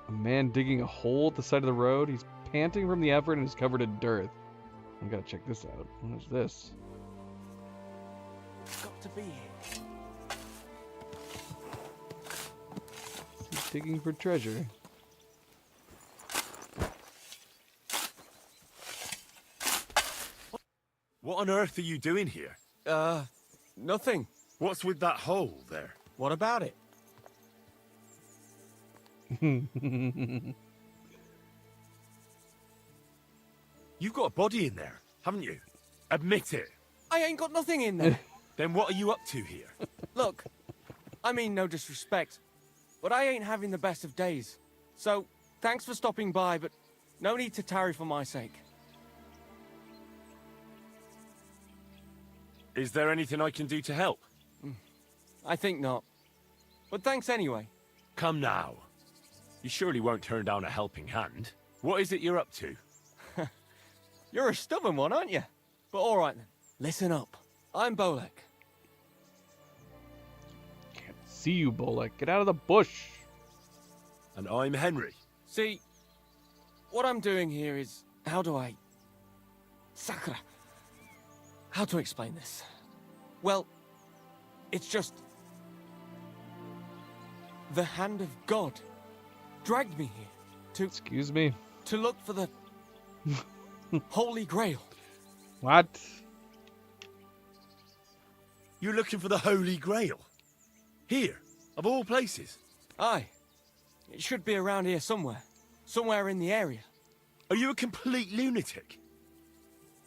A man digging a hole at the side of the road. He's panting from the effort and is covered in dirt. I gotta check this out. What is this? Got to be here. He's digging for treasure. What on earth are you doing here? Nothing. What's with that hole there? What about it? You've got a body in there, haven't you? Admit it. I ain't got nothing in there. Then what are you up to here? Look, I mean no disrespect, but I ain't having the best of days. So, thanks for stopping by, but no need to tarry for my sake. Is there anything I can do to help? I think not. But thanks anyway. Come now. You surely won't turn down a helping hand. What is it you're up to? You're a stubborn one, aren't you? But all right then. Listen up. I'm Bolek. Can't see you, Bolek. Get out of the bush. And I'm Henry. See, what I'm doing here is... How do I... Sakura. How to explain this? Well, it's just... The hand of God dragged me here to... Excuse me? To look for the... Holy Grail. What? You're looking for the Holy Grail? Here, of all places? Aye. It should be around here somewhere. Somewhere in the area. Are you a complete lunatic?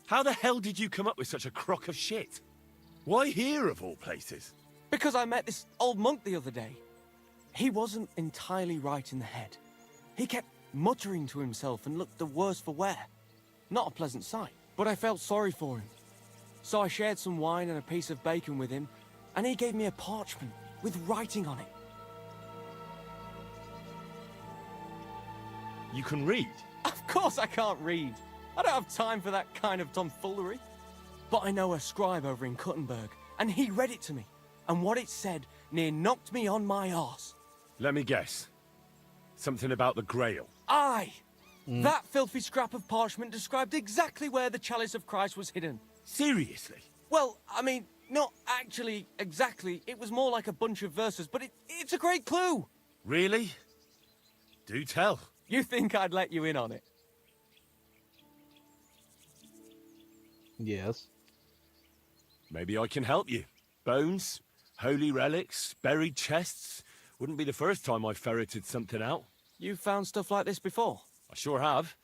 How the hell did you come up with such a crock of shit? Why here, of all places? Because I met this old monk the other day. He wasn't entirely right in the head. He kept muttering to himself and looked the worse for wear. Not a pleasant sight, but I felt sorry for him. So I shared some wine and a piece of bacon with him, and he gave me a parchment with writing on it. You can read? Of course I can't read. I don't have time for that kind of tomfoolery. But I know a scribe over in Kuttenberg, and he read it to me. And what it said near knocked me on my arse. Let me guess. Something about the Grail. Aye! That filthy scrap of parchment described exactly where the Chalice of Christ was hidden. Seriously? Well, I mean, not actually exactly. It was more like a bunch of verses, but it's a great clue. Really? Do tell. You think I'd let you in on it? Yes. Maybe I can help you. Bones, holy relics, buried chests. Wouldn't be the first time I ferreted something out. You've found stuff like this before? I sure have.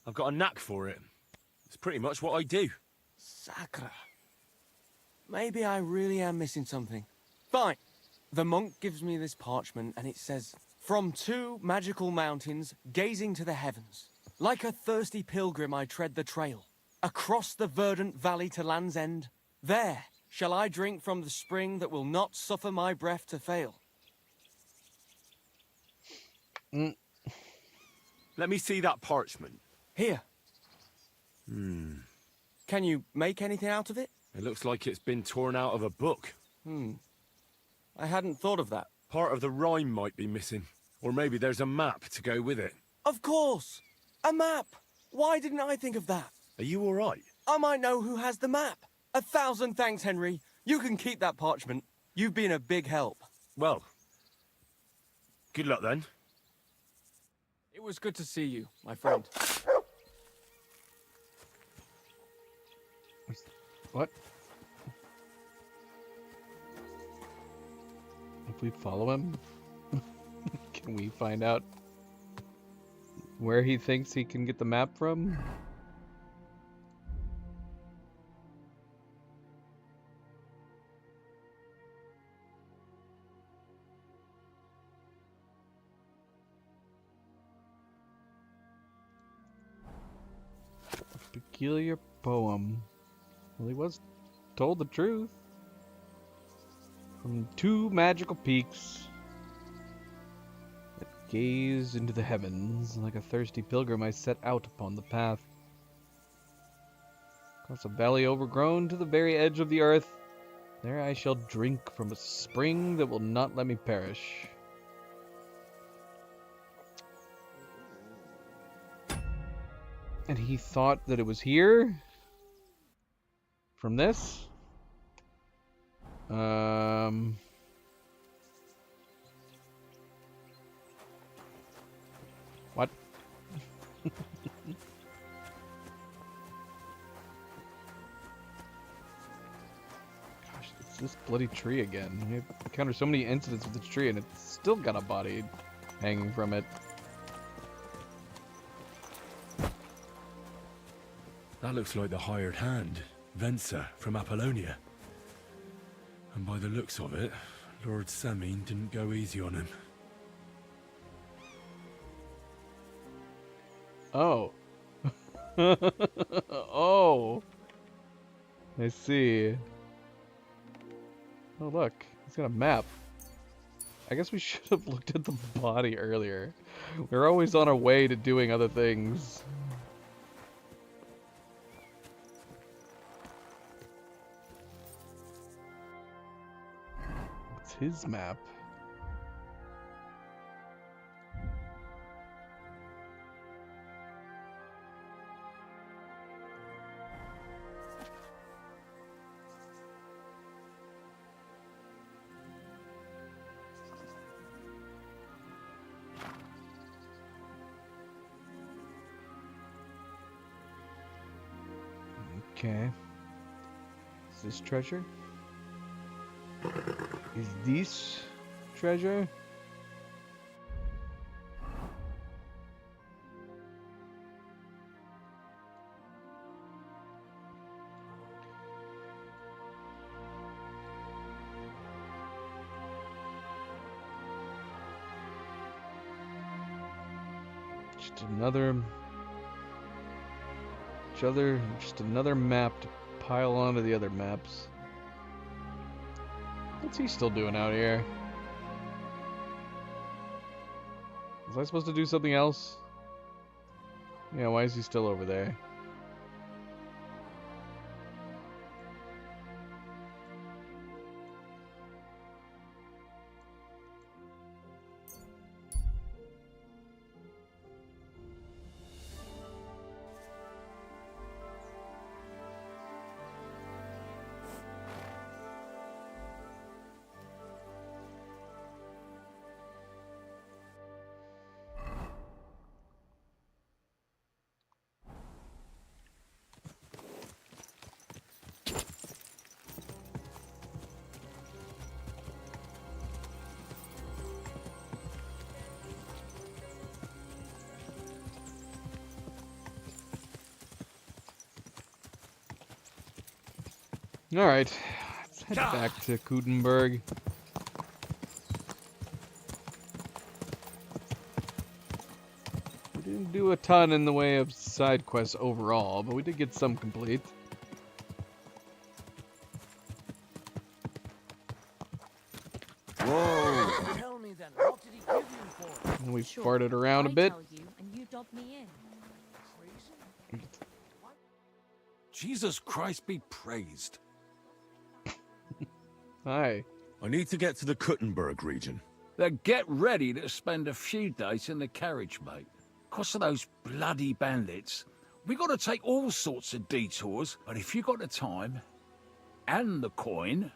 I've got a knack for it. It's pretty much what I do. Sakura. Maybe I really am missing something. Fine. The monk gives me this parchment, and it says, "From 2 magical mountains, gazing to the heavens. Like a thirsty pilgrim I tread the trail, across the verdant valley to Land's End. There shall I drink from the spring that will not suffer my breath to fail." Let me see that parchment. Here. Hmm. Can you make anything out of it? It looks like it's been torn out of a book. I hadn't thought of that. Part of the rhyme might be missing. Or maybe there's a map to go with it. Of course! A map! Why didn't I think of that? Are you all right? I might know who has the map. 1,000 thanks, Henry. You can keep that parchment. You've been a big help. Well, good luck then. It was good to see you, my friend. What? If we follow him, can we find out where he thinks he can get the map from? Peculiar poem. Well, he was told the truth. From 2 magical peaks that gaze into the heavens, like a thirsty pilgrim I set out upon the path. Across a valley overgrown to the very edge of the earth, there I shall drink from a spring that will not let me perish. And he thought that it was here? From this? What? Gosh, it's this bloody tree again. We encountered so many incidents with this tree and it's still got a body hanging from it. That looks like the hired hand, Venser from Apollonia. And by the looks of it, Lord Samhain didn't go easy on him. Oh. Oh. I see. Oh, look. He's got a map. I guess we should have looked at the body earlier. We're always on our way to doing other things. What's his map? Okay. Is this treasure? Is this treasure? Just another map to pile onto the other maps. What's he still doing out here? Was I supposed to do something else? Yeah, why is he still over there? Alright, let's head back to Kudenberg. Didn't do a ton in the way of side quests overall, but we did get some complete. Whoa! Tell me then, what did he give you for? And we farted around a bit. And you dob me in. Jesus Christ be praised. Hi. I need to get to the Kuttenberg region. Then get ready to spend a few days in the carriage, mate. 'Cause of those bloody bandits, we got to take all sorts of detours, but if you got the time and the coin...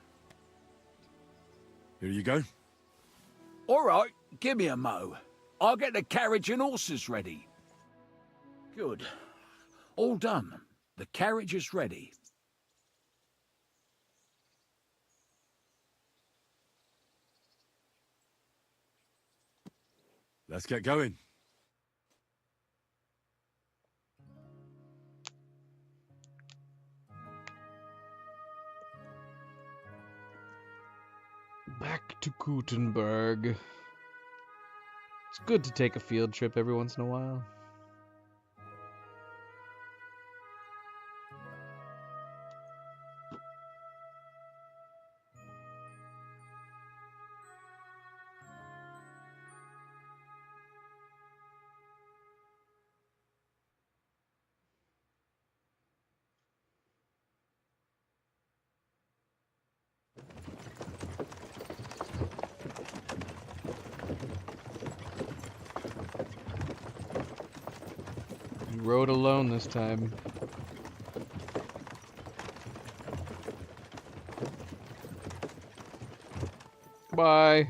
Here you go. All right, give me a mo. I'll get the carriage and horses ready. Good. All done. The carriage is ready. Let's get going. Back to Kuttenberg. It's good to take a field trip every once in a while. Rode alone this time. Bye.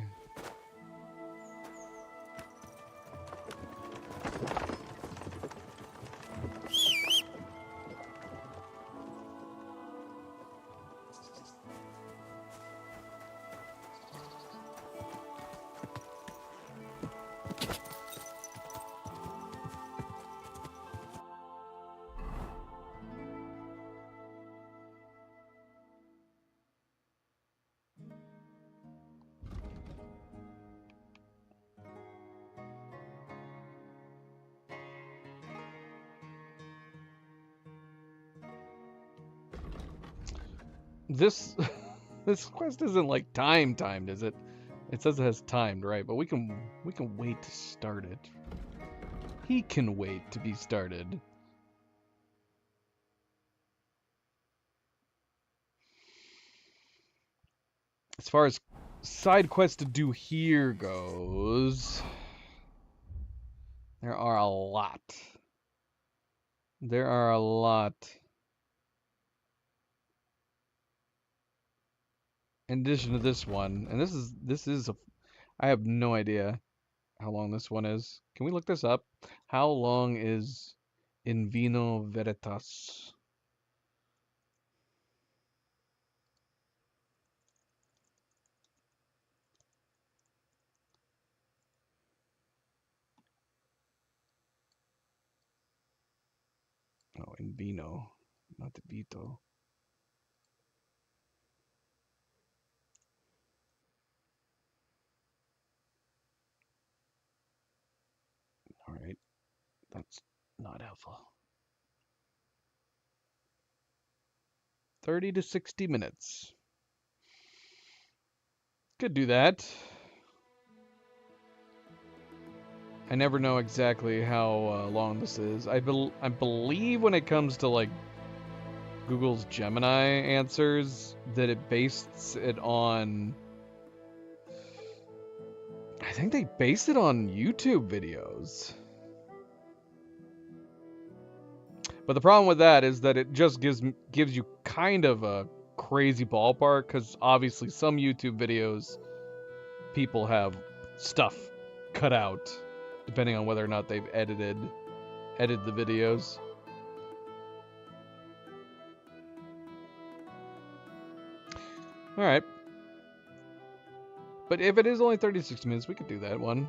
This this quest isn't like timed, is it? It says it has timed, right? But we can wait to start it. He can wait to be started. As far as side quests to do here goes, there are a lot. There are a lot. In addition to this one, and this is a, I have no idea how long this one is. Can we look this up? How long is In Vino Veritas? Oh, In Vino, not Vito. All right, that's not helpful. 30 to 60 minutes. Could do that. I never know exactly how long this is. I believe when it comes to like Google's Gemini answers that it bases it on, I think they base it on YouTube videos. But the problem with that is that it just gives you kind of a crazy ballpark, because obviously some YouTube videos people have stuff cut out depending on whether or not they've edited the videos. All right. But if it is only 36 minutes, we could do that one.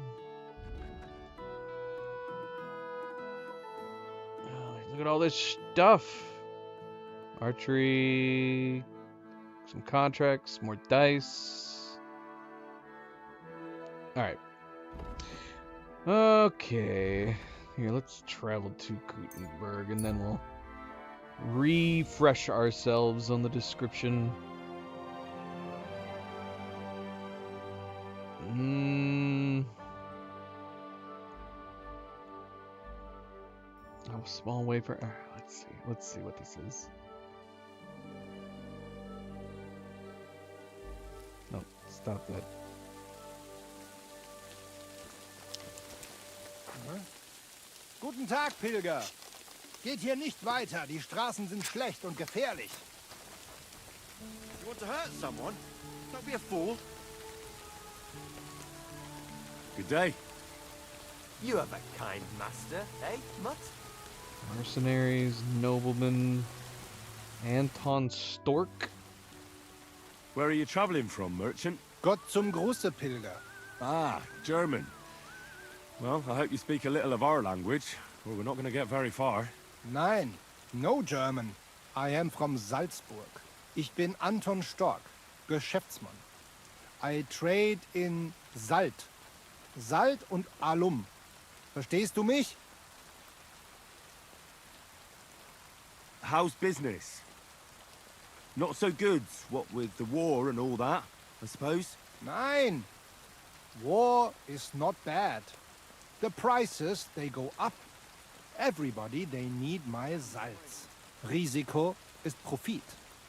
Oh, look at all this stuff. Archery, some contracts, more dice. All right. Okay. Here, let's travel to Gutenberg, and then we'll refresh ourselves on the description. Oh, small wafer. Let's see what this is. No, stop that. Guten Tag, Pilger. Geht hier nicht weiter. Die Straßen sind schlecht und gefährlich. You want to hurt someone? Don't be a fool. Good day. You have a kind master, eh, Mutt? Mercenaries, noblemen, Anton Stork. Where are you traveling from, merchant? Gott zum Gruße, Pilger. Ah, German. Well, I hope you speak a little of our language, or we're not going to get very far. Nein, no German. I am from Salzburg. Ich bin Anton Stork, Geschäftsmann. I trade in Salt. Salt und Alum. Verstehst du mich? How's business? Not so good, what with the war and all that, I suppose? Nein. War is not bad. The prices, they go up. Everybody, they need my Salz. Risiko ist Profit,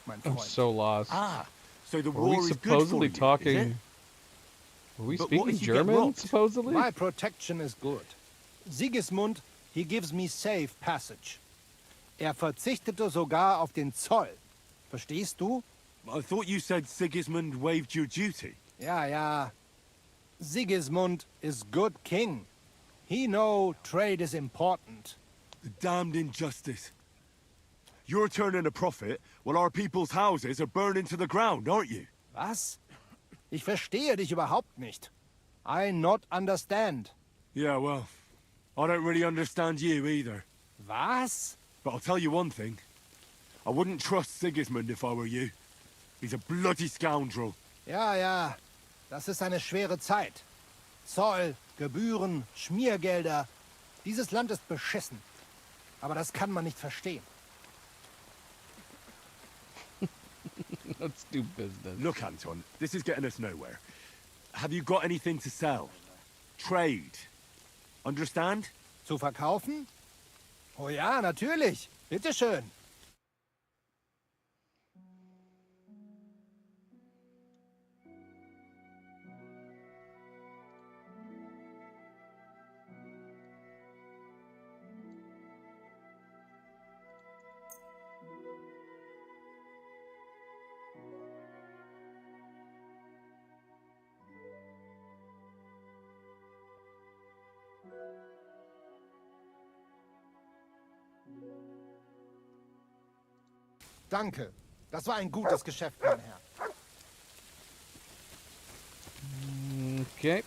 mein I'm Freund. so lost. Ah, so the Were war we is supposedly good for you, is it? talking? Were we But what speaking if you get German, robbed? supposedly? My protection is good. Sigismund, he gives me safe passage. Verzichtete sogar auf den Zoll. Verstehst du? I thought you said Sigismund waived your duty. Ja. Sigismund is good king. He know trade is important. The damned injustice. You're turning a profit while our people's houses are burning to the ground, aren't you? Was? Ich verstehe dich überhaupt nicht. I not understand. Yeah, well, I don't really understand you either. Was? But I'll tell you one thing. I wouldn't trust Sigismund if I were you. He's a bloody scoundrel. Ja. Das ist eine schwere Zeit. Zoll, Gebühren, Schmiergelder. Dieses Land ist beschissen. Aber das kann man nicht verstehen. Let's do business. Look, Anton, this is getting us nowhere. Have you got anything to sell? Trade. Understand? Zu verkaufen? Oh ja, natürlich. Bitteschön. Danke. Das war ein gutes Geschäft, mein Herr. Okay.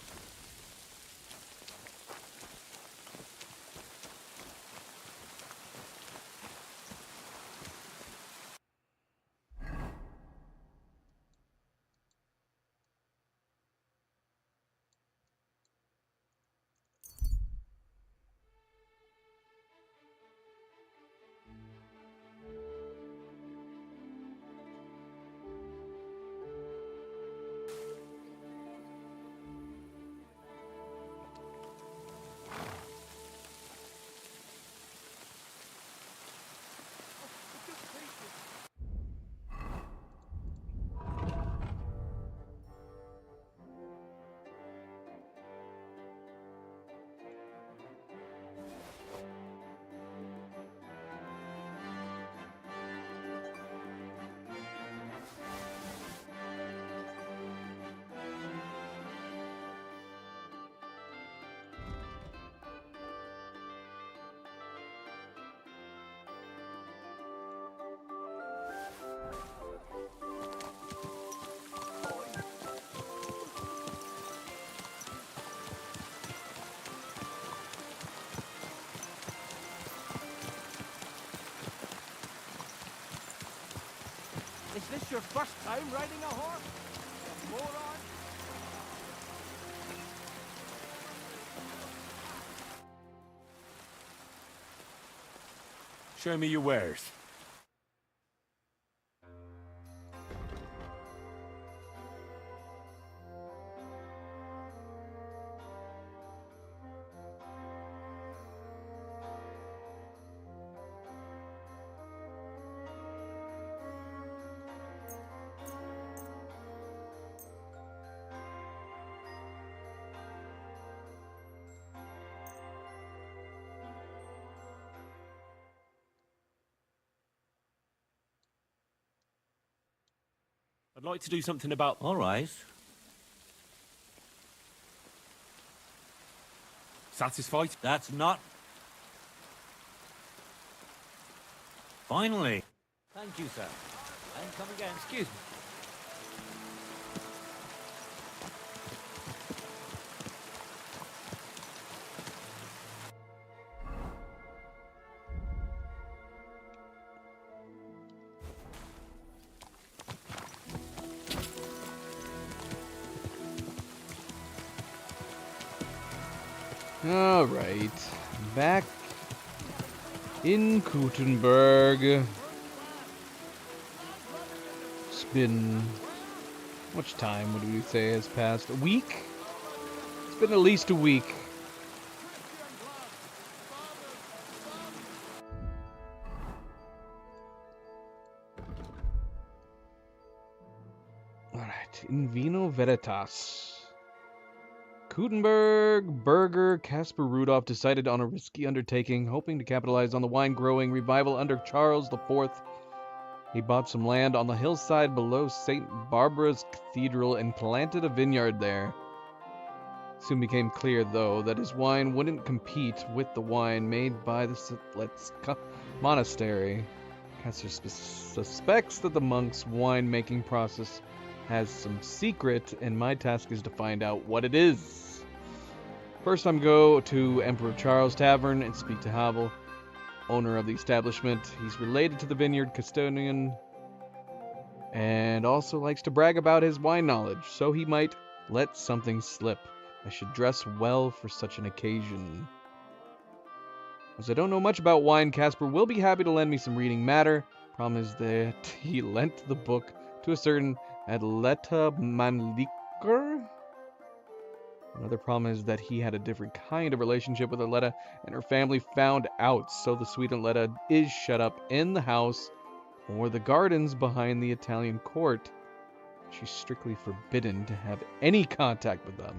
Is this your first time riding a horse? Moron? Show me your wares. I'd like to do something about... All right. Satisfied? That's not... Finally. Thank you, sir. And come again. Excuse me. All right, back in Kuttenberg. It's been, how much time would we say has passed? A week? It's been at least a week. All right, in Vino Veritas. Kuttenberg, Berger, Caspar Rudolph decided on a risky undertaking, hoping to capitalize on the wine-growing revival under Charles IV. He bought some land on the hillside below St. Barbara's Cathedral and planted a vineyard there. Soon became clear, though, that his wine wouldn't compete with the wine made by the Siletska monastery. Caspar suspects that the monk's wine-making process has some secret, and my task is to find out what it is. First, I'm go to Emperor Charles Tavern and speak to Havel, owner of the establishment. He's related to the vineyard custodian and also likes to brag about his wine knowledge, so he might let something slip. I should dress well for such an occasion. As I don't know much about wine, Caspar will be happy to lend me some reading matter. Problem is that he lent the book to a certain Adleta Manliker. Another problem is that he had a different kind of relationship with Adleta, and her family found out, so the sweet Adleta is shut up in the house or the gardens behind the Italian court. She's strictly forbidden to have any contact with them.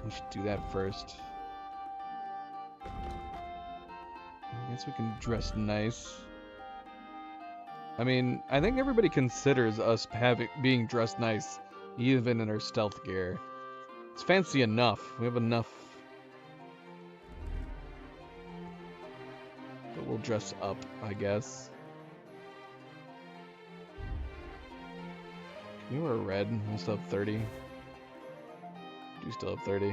We should do that first. I guess we can dress nice. I mean, I think everybody considers us being dressed nice, even in our stealth gear. It's fancy enough. We have enough. But we'll dress up, I guess. Can you wear red? We'll still have 30. Do still have 30.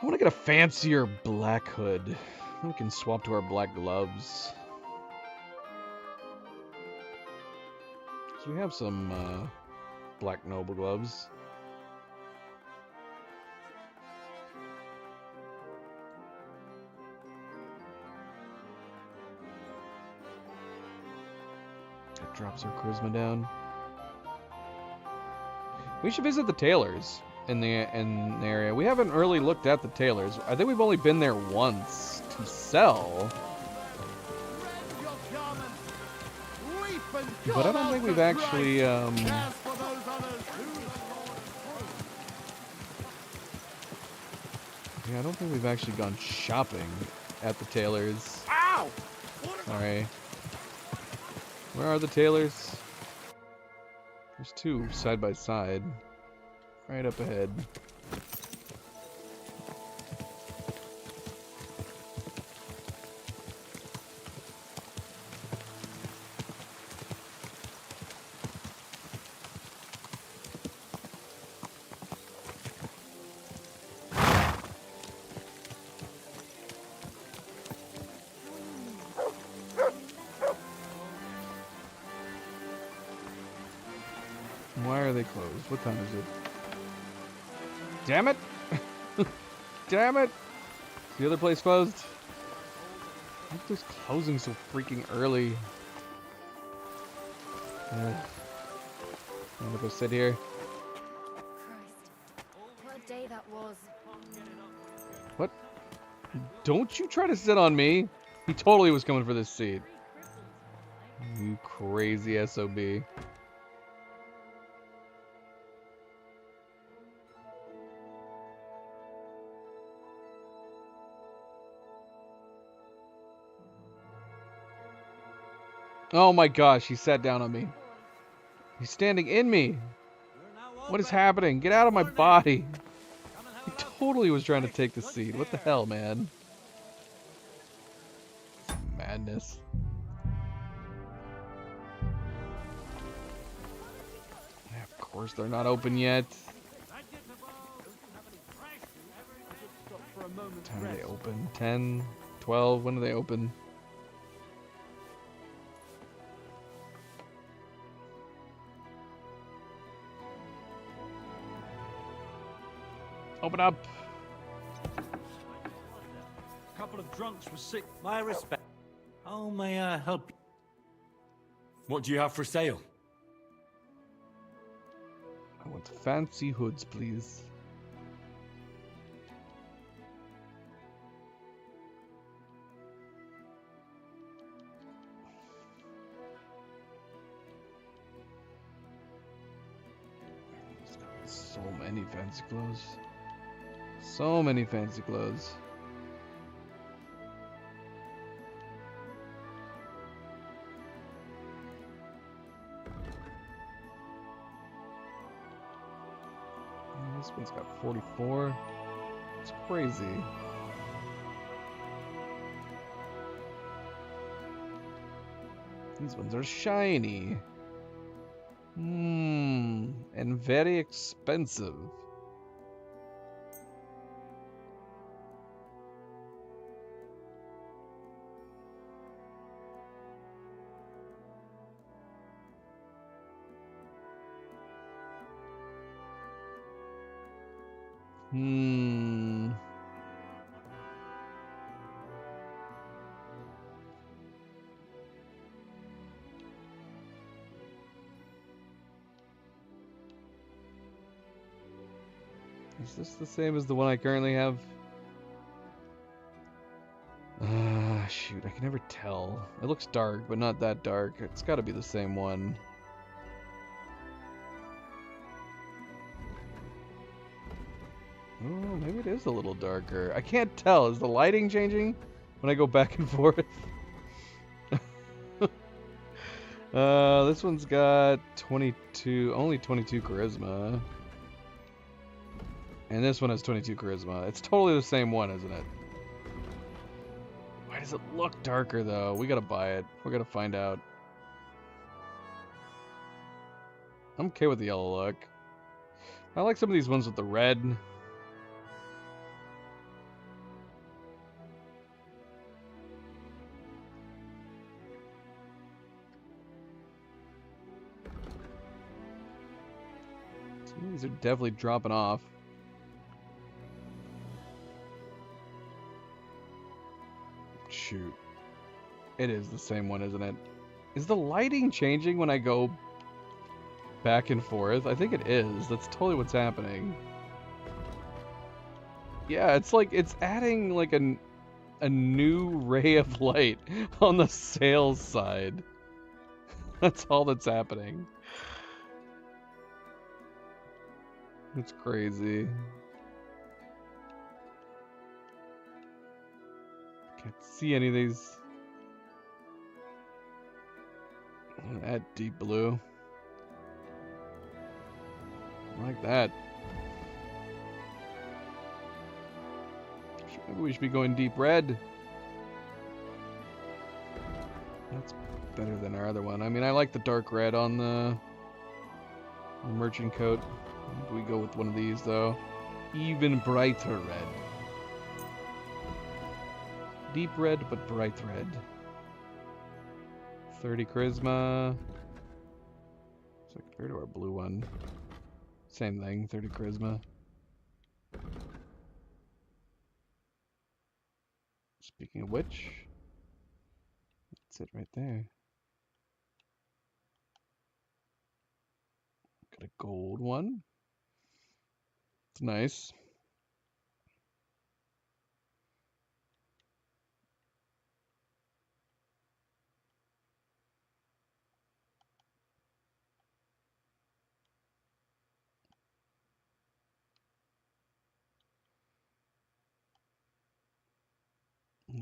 I want to get a fancier black hood. We can swap to our black gloves. So we have some black noble gloves. That drops our charisma down. We should visit the tailors in the area. We haven't really looked at the tailors. I think we've only been there once to sell. But I don't think we've actually, yeah, I don't think we've actually gone shopping at the tailors. Ow! Sorry. Where are the tailors? There's two side by side. Right up ahead. Why are they closed? What time is it? Damn it! Damn it! Is the other place closed? Why is this closing so freaking early? I'm gonna go sit here. What a day that was. What? Don't you try to sit on me. He totally was coming for this seat. You crazy SOB. Oh my gosh, he sat down on me. He's standing in me. What is happening? Get out of my body. He totally was trying to take the seat. What the hell, man? Madness. Yeah, of course they're not open yet. What time are they open? 10, 12? When do they open? Open up. A couple of drunks were sick. My respect. How may I help you? What do you have for sale? I want fancy hoods, please. So many fancy clothes. So many fancy clothes. This one's got 44. It's crazy. These ones are shiny. And very expensive. Is this the same as the one I currently have? Shoot, I can never tell. It looks dark, but not that dark. It's got to be the same one. Oh, maybe it is a little darker. I can't tell. Is the lighting changing when I go back and forth? This one's got 22, only 22 charisma. And this one has 22 charisma. It's totally the same one, isn't it? Why does it look darker, though? We gotta buy it. We gotta find out. I'm okay with the yellow look. I like some of these ones with the red. Some of these are definitely dropping off. Shoot. It is the same one, isn't it? Is the lighting changing when I go back and forth? I think it is. That's totally what's happening. Yeah, it's like it's adding like a new ray of light on the sails side. That's all that's happening. It's crazy. Can't see any of these. That deep blue. I like that. Maybe we should be going deep red. That's better than our other one. I mean, I like the dark red on the merchant coat. Maybe we go with one of these, though. Even brighter red. Deep red, but bright red. 30 charisma. So compared to our blue one. Same thing, 30 charisma. Speaking of which, that's it right there. Got a gold one. It's nice.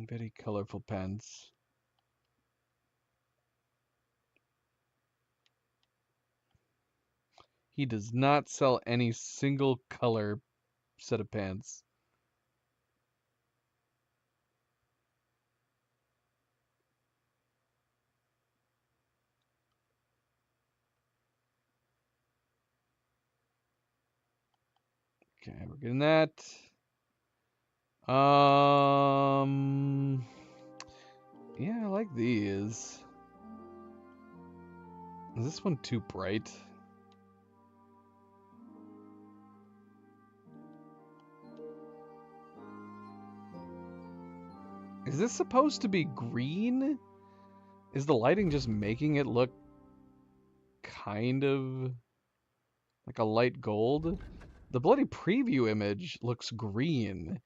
Very colorful pens. He does not sell any single color set of pants. Okay, we're getting that. Yeah, I like these. Is this one too bright? Is this supposed to be green? Is the lighting just making it look kind of like a light gold? The bloody preview image looks green.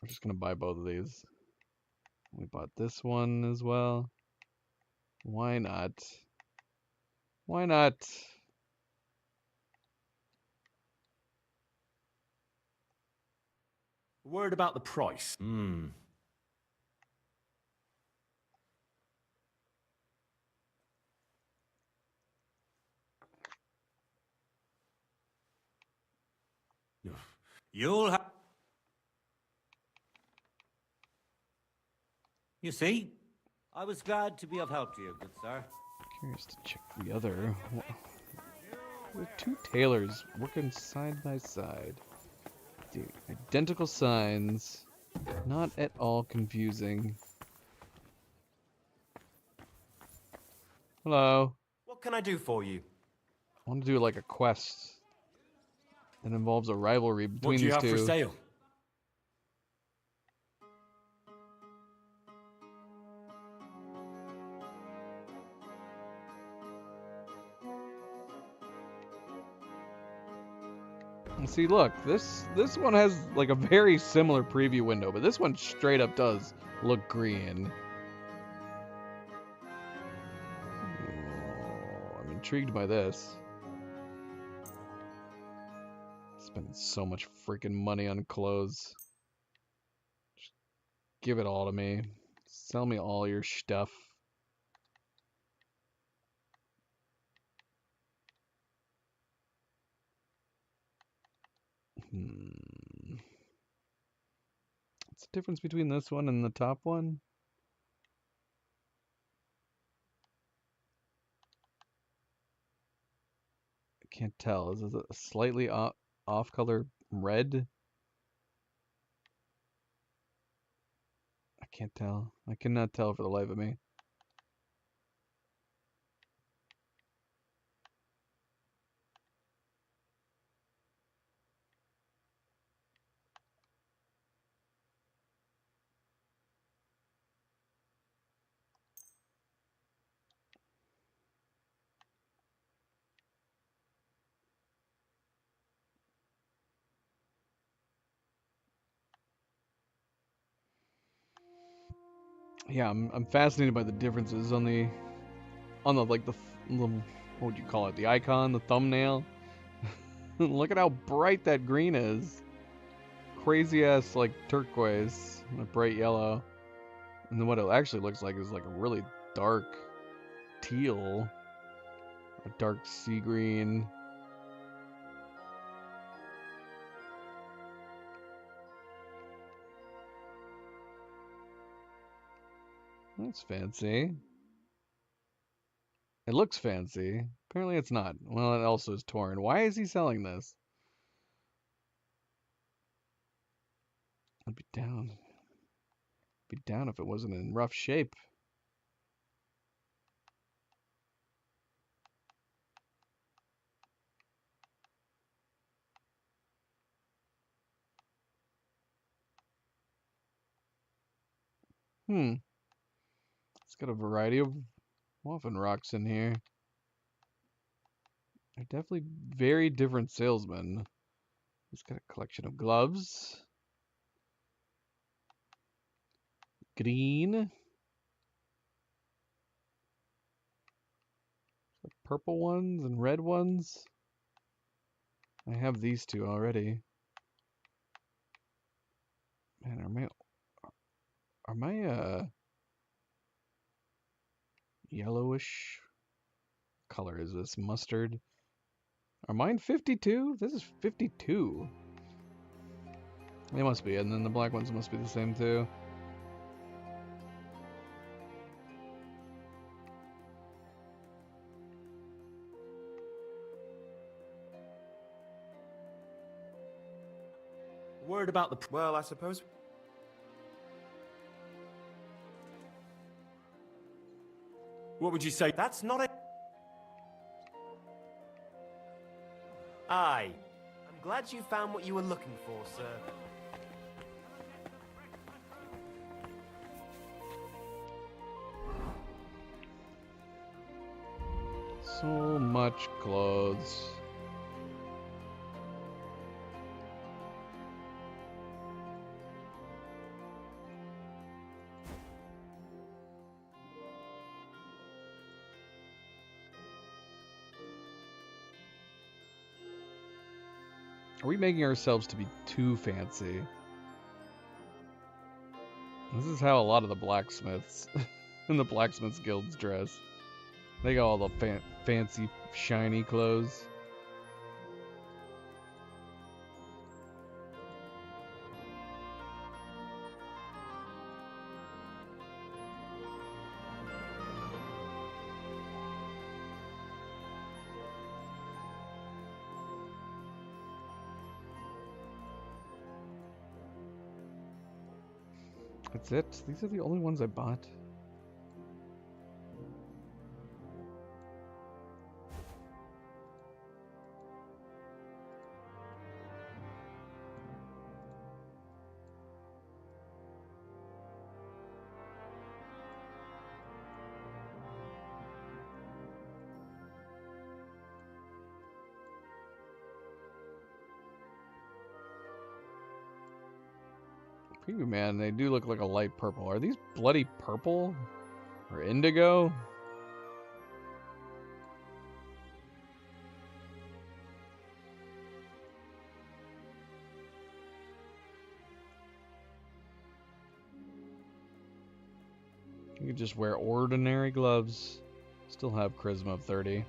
We're just gonna buy both of these. We bought this one as well. Why not? Why not? Word about the price. You'll have... You see? I was glad to be of help to you, good sir. Curious to check the other. The two tailors working side by side. Dude, identical signs. Not at all confusing. Hello. What can I do for you? I want to do like a quest that involves a rivalry between these two. What do you have for sale? And see, look, this one has like a very similar preview window, but this one straight up does look green. Oh, I'm intrigued by this. Spending so much freaking money on clothes. Just give it all to me. Sell me all your stuff. What's the difference between this one and the top one? I can't tell. Is it a slightly off color red? I can't tell. I cannot tell for the life of me. Yeah, I'm fascinated by the differences on the like the what would you call it? The icon, the thumbnail. Look at how bright that green is. Crazy ass like turquoise and a bright yellow. And then what it actually looks like is like a really dark teal, a dark sea green. That's fancy. It looks fancy. Apparently it's not. Well, it also is torn. Why is he selling this? I'd be down. Be down if it wasn't in rough shape. It's got a variety of Waffen rocks in here. They're definitely very different salesmen. He's got a collection of gloves. Green. Purple ones and red ones. I have these two already. Man, are my yellowish color is this? Mustard. Are mine 52? This is 52. They must be, and then the black ones must be the same too. Word about the... Well, I suppose... What would you say? That's not it. Aye. I'm glad you found what you were looking for, sir. So much clothes. Are we making ourselves to be too fancy? This is how a lot of the blacksmiths in the blacksmiths guilds dress. They got all the fancy, shiny clothes. That's it? These are the only ones I bought. Preview man, they do look like a light purple. Are these bloody purple? Or indigo? You could just wear ordinary gloves. Still have charisma of 30.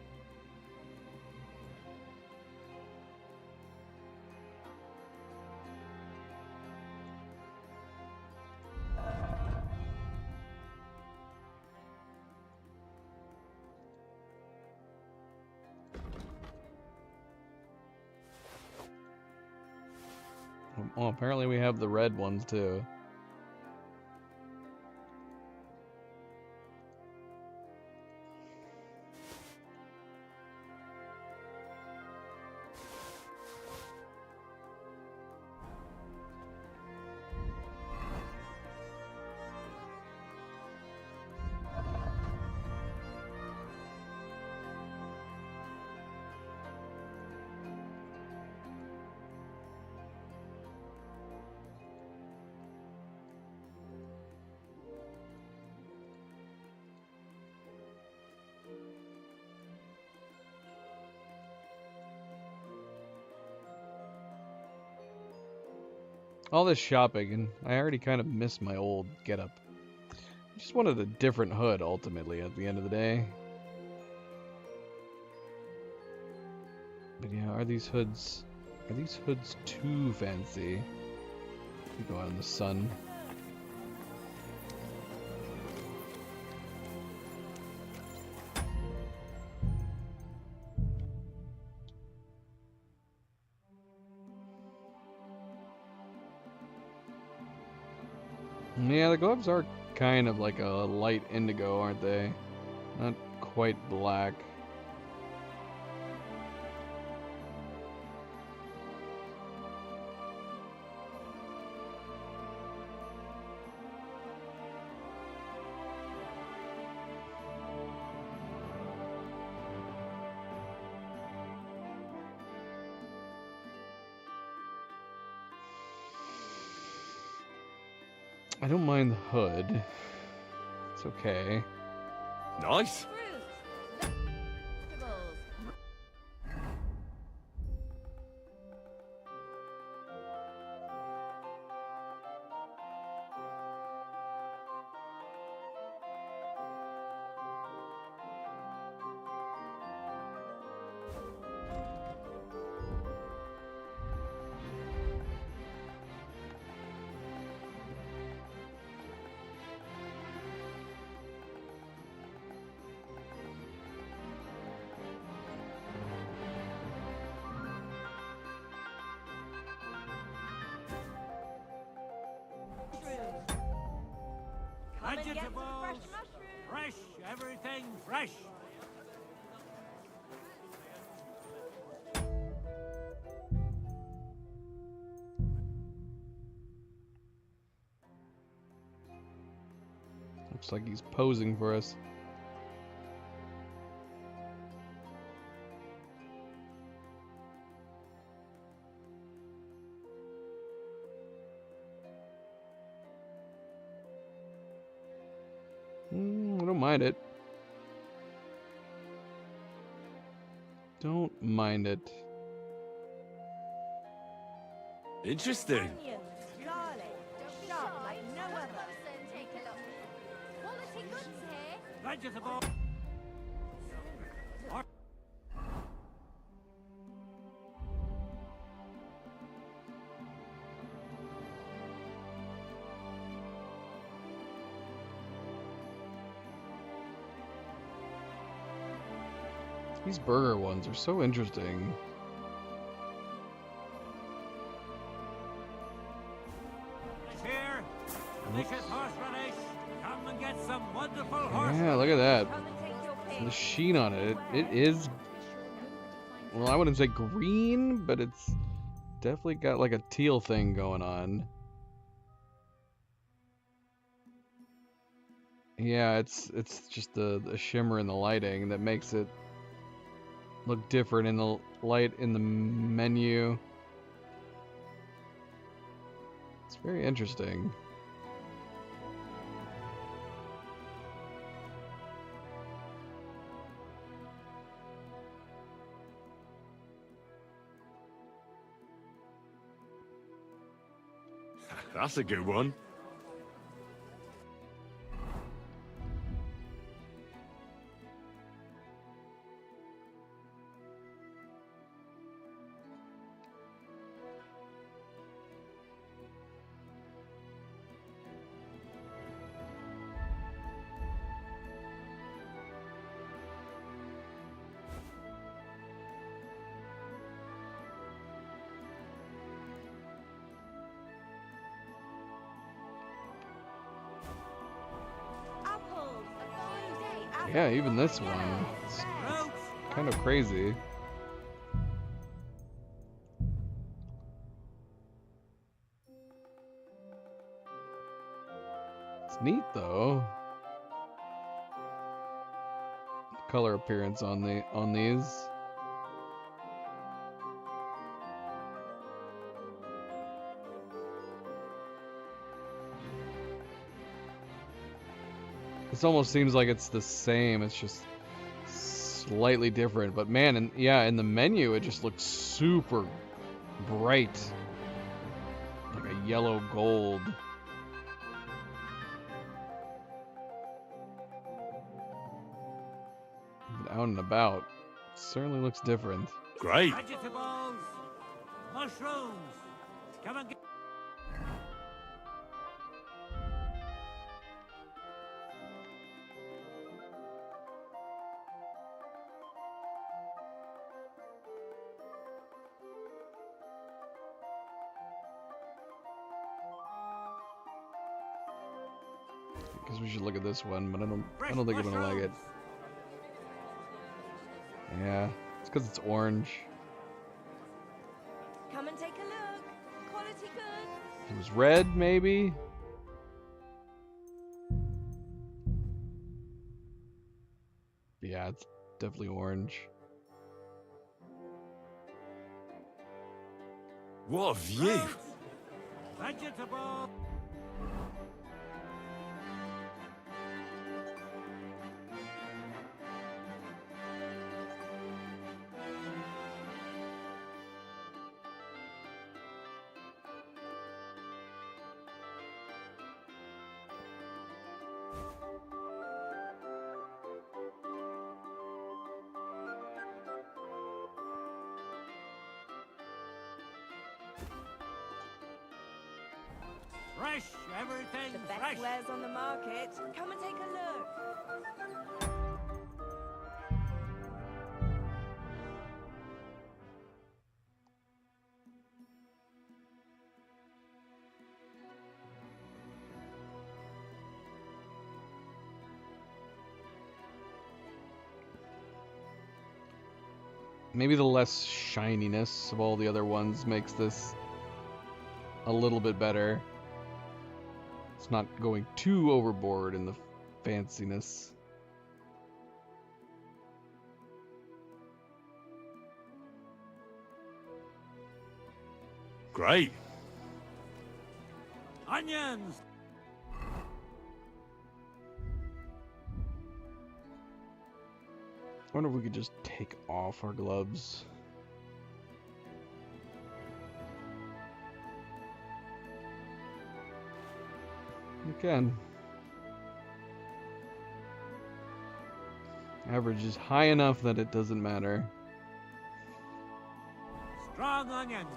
Oh, apparently we have the red ones too. All this shopping, and I already kind of missed my old getup. I just wanted a different hood, ultimately, at the end of the day. But yeah, are these hoods too fancy? You go out in the sun. Yeah, the gloves are kind of like a light indigo, aren't they? Not quite black. I don't mind the hood. It's okay. Nice. Vegetables, fresh, everything fresh. Looks like he's posing for us. I don't mind it. Don't mind it. Interesting. Onions, garlic, sharp like no other. Take a look. Quality goods here. Vegetable. These burger ones are so interesting. Here, delicious horseradish. Come and get some wonderful horseradish. Yeah, look at that. The sheen on it. It is. Well, I wouldn't say green, but it's definitely got like a teal thing going on. Yeah, it's just the shimmer in the lighting that makes it look different in the light in the menu. It's very interesting. That's a good one. Yeah, even this one. It's kind of crazy. It's neat though. The color appearance on these. This almost seems like it's the same, it's just slightly different. But man, and yeah, in the menu it just looks super bright. Like a yellow gold. But out and about, it certainly looks different. Great. Vegetables, mushrooms. Come and get. Guess we should look at this one, but I don't think I'm gonna like it. Yeah, it's because it's orange. Come and take a look. Quality goods. If it was red, maybe. Yeah, it's definitely orange. What a view! Vegetable. Fresh, everything The best fresh. wares on the market. Come and take a look. Maybe the less shininess of all the other ones makes this a little bit better. It's not going too overboard in the fanciness. Great. Onions! I wonder if we could just take off our gloves. We can. Average is high enough that it doesn't matter. Strong onions.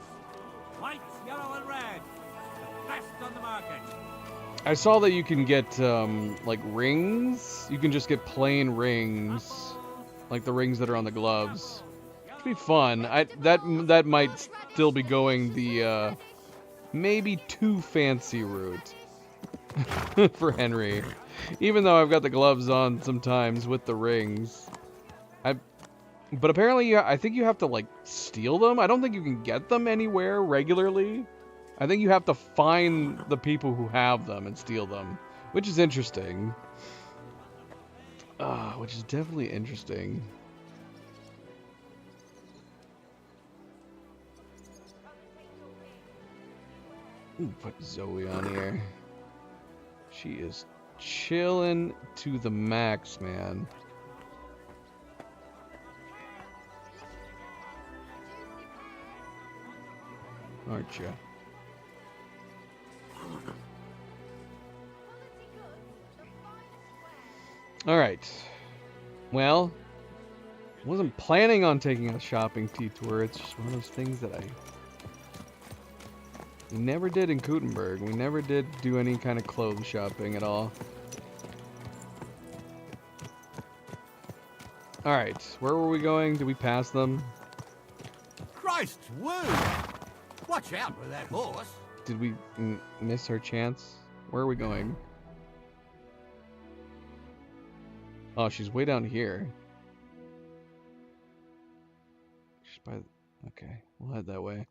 White, yellow, and red. The best on the market. I saw that you can get like rings. You can just get plain rings, like the rings that are on the gloves. It'd be fun. That might still be going the maybe too fancy route for Henry, even though I've got the gloves on sometimes with the rings. But apparently, I think you have to like steal them. I don't think you can get them anywhere regularly. I think you have to find the people who have them and steal them, which is interesting. Which is definitely interesting. Ooh, put Zoe on here. She is chilling to the max, man. Aren't you? Alright. Well, wasn't planning on taking a shopping detour. It's just one of those things that we never did in Gutenberg. We never did do any kind of clothes shopping at all. Alright, where were we going? Did we pass them? Christ, woo! Watch out with that horse. Did we miss our chance? Where are we going? Oh, she's way down here. She's by... Okay, we'll head that way.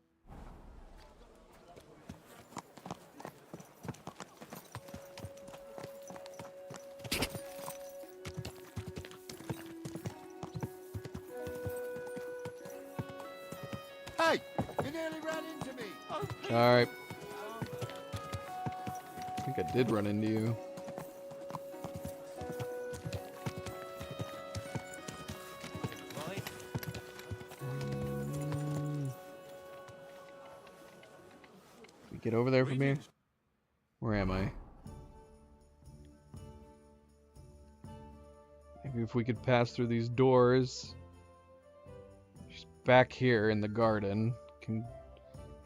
Hey! You nearly ran into me! Alright. I think I did run into you. Can we get over there from here? Where am I? Maybe if we could pass through these doors. She's back here in the garden. Can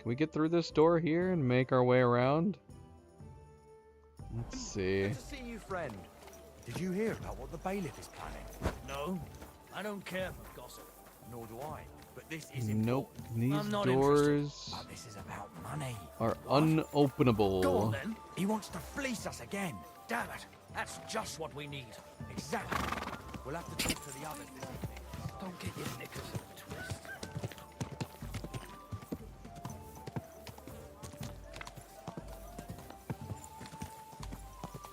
we get through this door here and make our way around? Let's see. Good to see you, friend. Did you hear about what the bailiff is planning? No, I don't care for gossip. Nor do I. But this is Nope. important. These I'm not doors But this is about money. are unopenable. Go on then. He wants to fleece us again. Damn it. That's just what we need. Exactly. We'll have to talk to the others this evening. Don't get your knickers in a twist.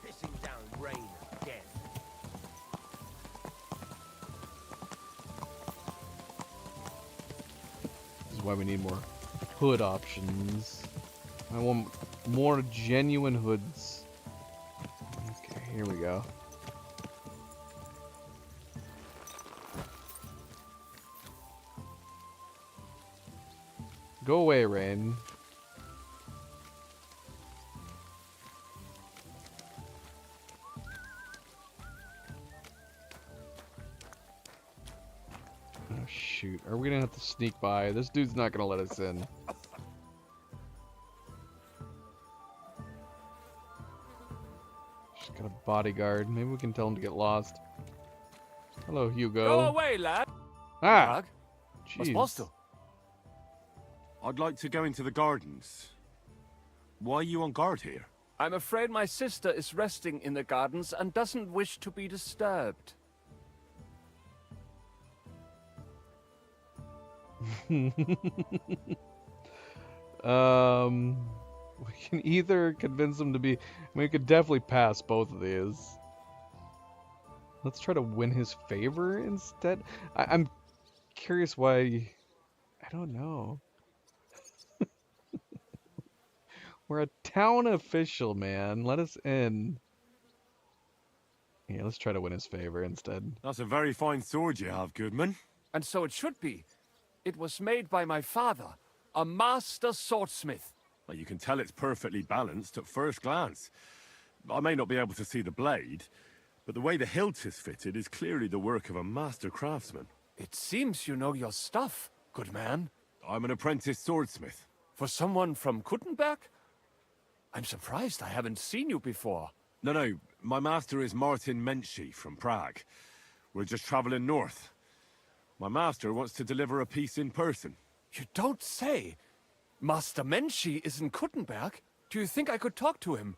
Pissing down rain again. This is why we need more hood options. I want more genuine hoods. Okay, here we go. Go away, Rain. Oh shoot, are we gonna have to sneak by? This dude's not gonna let us in. Got a bodyguard. Maybe we can tell him to get lost. Hello, Hugo. Go away, lad. Ah! What's Jeez. postal? I'd like to go into the gardens. Why are you on guard here? I'm afraid my sister is resting in the gardens and doesn't wish to be disturbed. We can either convince him to be... we could definitely pass both of these. Let's try to win his favor instead. I'm curious why... I don't know. We're a town official, man. Let us in. Yeah, let's try to win his favor instead. That's a very fine sword you have, Goodman. And so it should be. It was made by my father, a master swordsmith. Well, you can tell it's perfectly balanced at first glance. I may not be able to see the blade, but the way the hilt is fitted is clearly the work of a master craftsman. It seems you know your stuff, good man. I'm an apprentice swordsmith. For someone from Kuttenberg? I'm surprised I haven't seen you before. No, my master is Martin Menschy from Prague. We're just traveling north. My master wants to deliver a piece in person. You don't say. Master Menschy is in Kuttenberg? Do you think I could talk to him?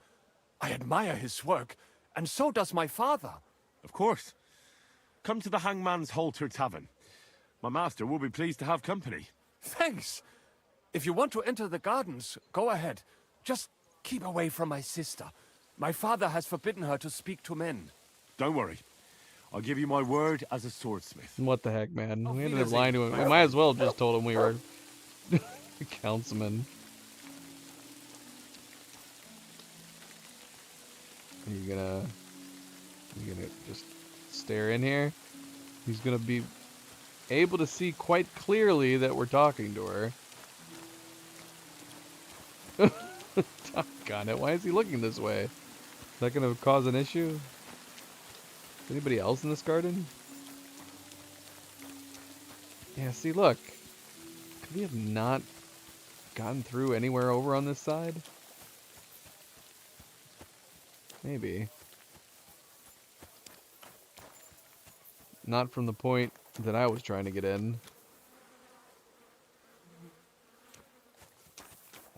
I admire his work, and so does my father. Of course. Come to the Hangman's Halter Tavern. My master will be pleased to have company. Thanks. If you want to enter the gardens, go ahead. Just keep away from my sister. My father has forbidden her to speak to men. Don't worry. I'll give you my word as a swordsmith. What the heck, man? We ended up lying to him. We might as well have just told him we were councilmen. You gonna just stare in here? He's gonna be able to see quite clearly that we're talking to her. Doggone it, why is he looking this way? Is that gonna cause an issue? Is anybody else in this garden? Yeah, see, look. Could we have not gotten through anywhere over on this side? Maybe. Not from the point that I was trying to get in.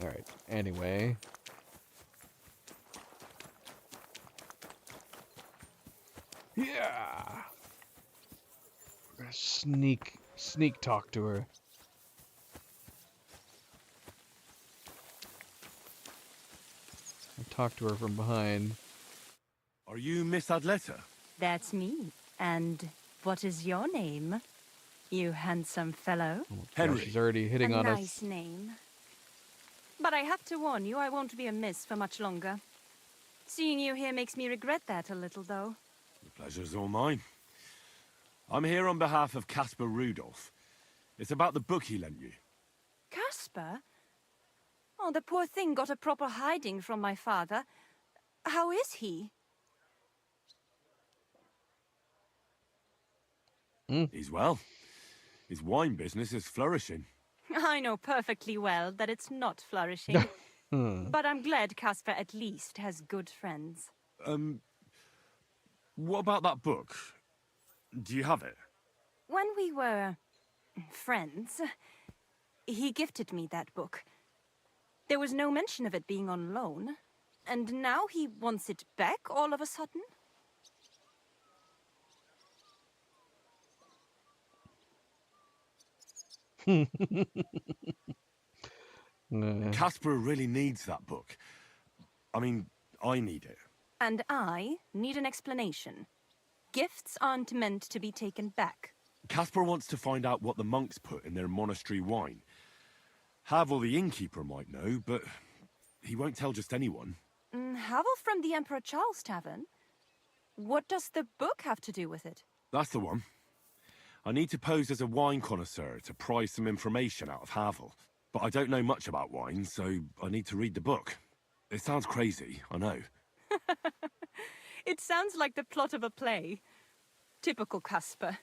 Alright, anyway. Yeah! We're gonna sneak talk to her. I'll talk to her from behind. Are you Miss Adletta? That's me. And what is your name, you handsome fellow? Henry. She's already hitting on us. A nice name. But I have to warn you, I won't be a miss for much longer. Seeing you here makes me regret that a little, though. The pleasure's all mine. I'm here on behalf of Caspar Rudolph. It's about the book he lent you. Caspar? Oh, the poor thing got a proper hiding from my father. How is he? He's well. His wine business is flourishing. I know perfectly well that it's not flourishing. But I'm glad Caspar at least has good friends. What about that book? Do you have it? When we were friends, he gifted me that book. There was no mention of it being on loan. And now he wants it back all of a sudden? Caspar really needs that book. I mean, I need it. And I need an explanation. Gifts aren't meant to be taken back. Caspar wants to find out what the monks put in their monastery wine. Havel the innkeeper might know, but he won't tell just anyone. Havel from the Emperor Charles Tavern? What does the book have to do with it? That's the one. I need to pose as a wine connoisseur to pry some information out of Havel. But I don't know much about wine, so I need to read the book. It sounds crazy, I know. It sounds like the plot of a play. Typical Caspar.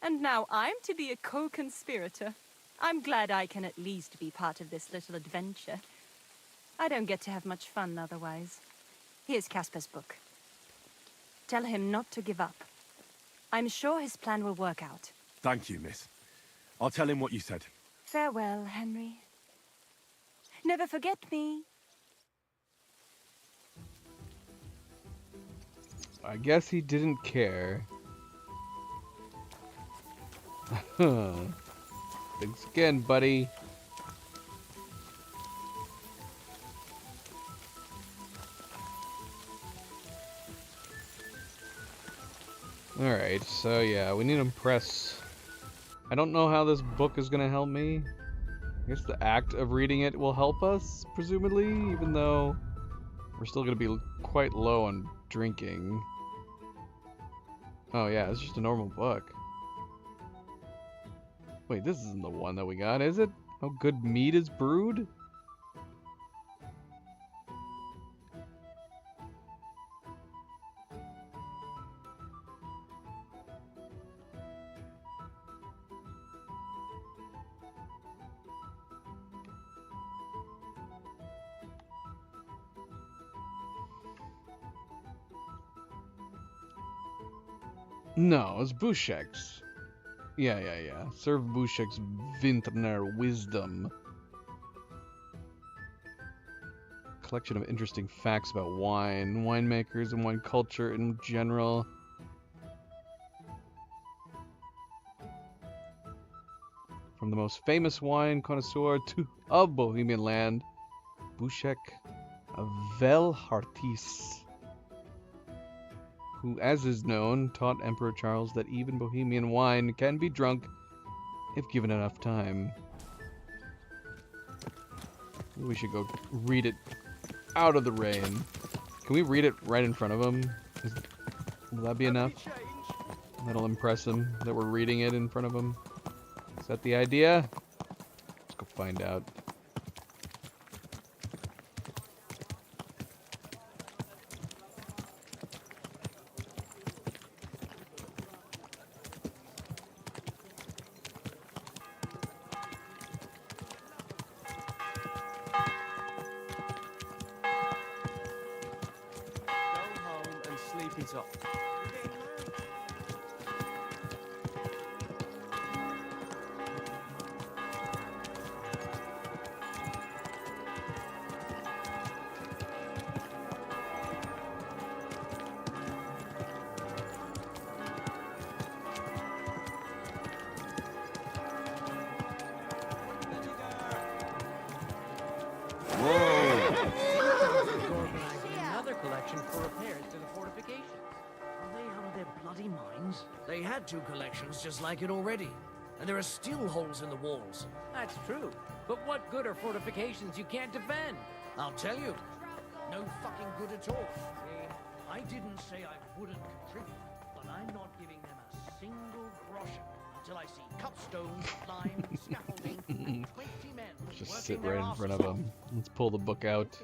And now I'm to be a co-conspirator. I'm glad I can at least be part of this little adventure. I don't get to have much fun otherwise. Here's Caspar's book. Tell him not to give up. I'm sure his plan will work out. Thank you, miss. I'll tell him what you said. Farewell, Henry. Never forget me. I guess he didn't care. Thanks again, buddy. Alright, so yeah, we need to impress. I don't know how this book is gonna help me. I guess the act of reading it will help us, presumably, even though we're still gonna be quite low on drinking. Oh yeah, it's just a normal book. Wait, this isn't the one that we got, is it? How good meat is brewed? No, it's Bushek's. Yeah. Serve Bushek's Vintner Wisdom. Collection of interesting facts about wine, winemakers, and wine culture in general. From the most famous wine connoisseur of Bohemian land, Bushek Velhartis, who, as is known, taught Emperor Charles that even Bohemian wine can be drunk if given enough time. We should go read it out of the rain. Can we read it right in front of him? Will that be enough? That'll impress him that we're reading it in front of him. Is that the idea? Let's go find out. Another collection for repairs to the fortifications. Are they out of their bloody minds? They had two collections just like it already. And there are still holes in the walls. That's true. But what good are fortifications you can't defend? I'll tell you. No fucking good at all. I didn't say I wouldn't contribute, but I'm not giving them a single groschen until I see cupstones, lime, scaffolding, and 20 men Just working sit their right in front of asses him. Let's pull the book out.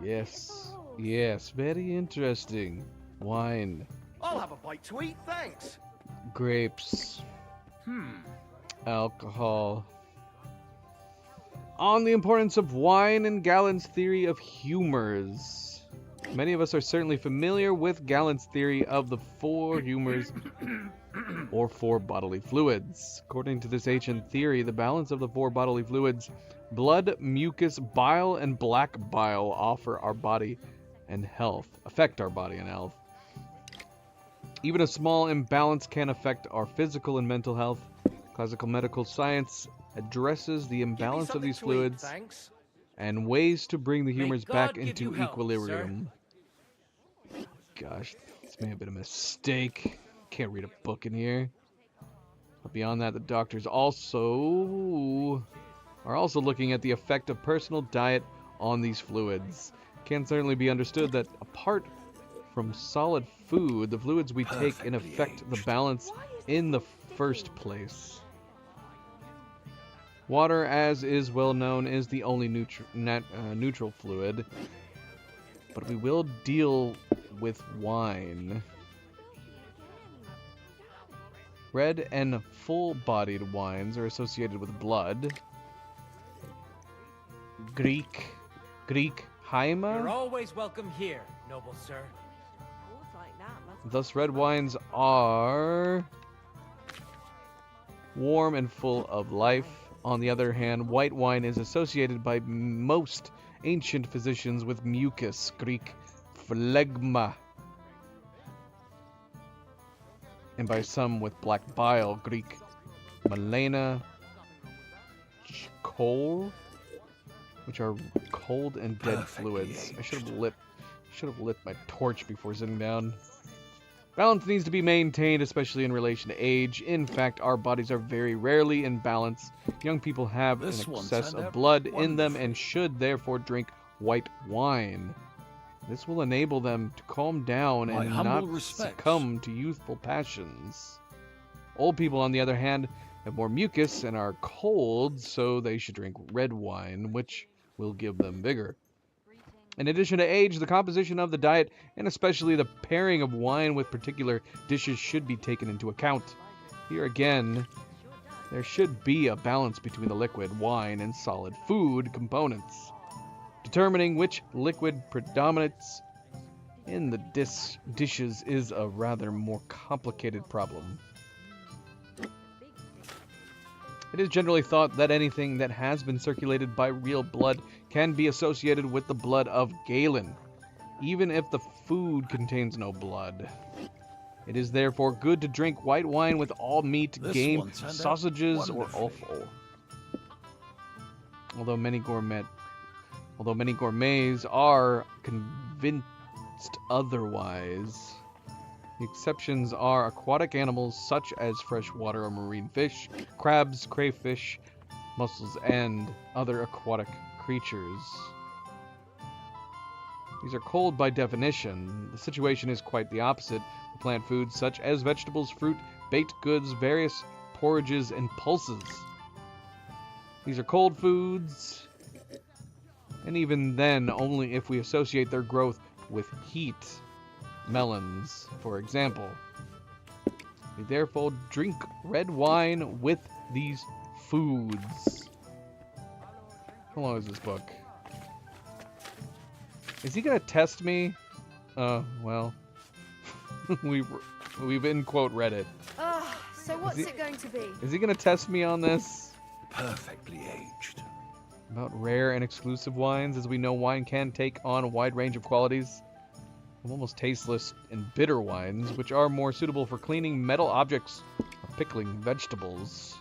Yes. Yes, very interesting. Wine. I'll have a bite to eat, thanks. Grapes. Alcohol. On the importance of wine and Gallen's theory of humors. Many of us are certainly familiar with Gallen's theory of the four humors or four bodily fluids. According to this ancient theory, the balance of the four bodily fluids, blood, mucus, bile, and black bile, affect our body and health. Even a small imbalance can affect our physical and mental health. Classical medical science addresses the imbalance of these fluids and ways to bring the humors back into equilibrium. Gosh, this may have been a mistake. Can't read a book in here. But beyond that, the doctors are also looking at the effect of personal diet on these fluids. Can certainly be understood that apart from solid food, the fluids we take in affect the balance in the first place. Water, as is well known, is the only neutral fluid, but we will deal with wine. Red and full-bodied wines are associated with blood. Greek You're Haima. always welcome here, noble sir. Thus, red wines are warm and full of life. On the other hand, white wine is associated by most ancient physicians with mucus, Greek phlegma, and by some with black bile, Greek melena, coal, which are cold and dead fluids. I should have lit my torch before sitting down. Balance needs to be maintained, especially in relation to age. In fact, our bodies are very rarely in balance. Young people have an excess of blood in them and should therefore drink white wine. This will enable them to calm down and not succumb to youthful passions. Old people, on the other hand, have more mucus and are cold, so they should drink red wine, which will give them vigor. In addition to age, the composition of the diet, and especially the pairing of wine with particular dishes, should be taken into account. Here again, there should be a balance between the liquid, wine, and solid food components. Determining which liquid predominates in the dishes is a rather more complicated problem. It is generally thought that anything that has been circulated by real blood can be associated with the blood of Galen, even if the food contains no blood. It is therefore good to drink white wine with all meat, game, sausages, or offal. Although many gourmets are convinced otherwise. The exceptions are aquatic animals such as freshwater or marine fish, crabs, crayfish, mussels, and other aquatic creatures. These are cold by definition. The situation is quite the opposite for plant foods such as vegetables, fruit, baked goods, various porridges, and pulses. These are cold foods, and even then only if we associate their growth with heat. Melons, for example. We therefore drink red wine with these foods. How long is this book? Is he gonna test me? Well, we've in quote read it. So what's it going to be? Is he gonna test me on this? Perfectly aged. About rare and exclusive wines, as we know, wine can take on a wide range of qualities. Almost tasteless and bitter wines, which are more suitable for cleaning metal objects or pickling vegetables.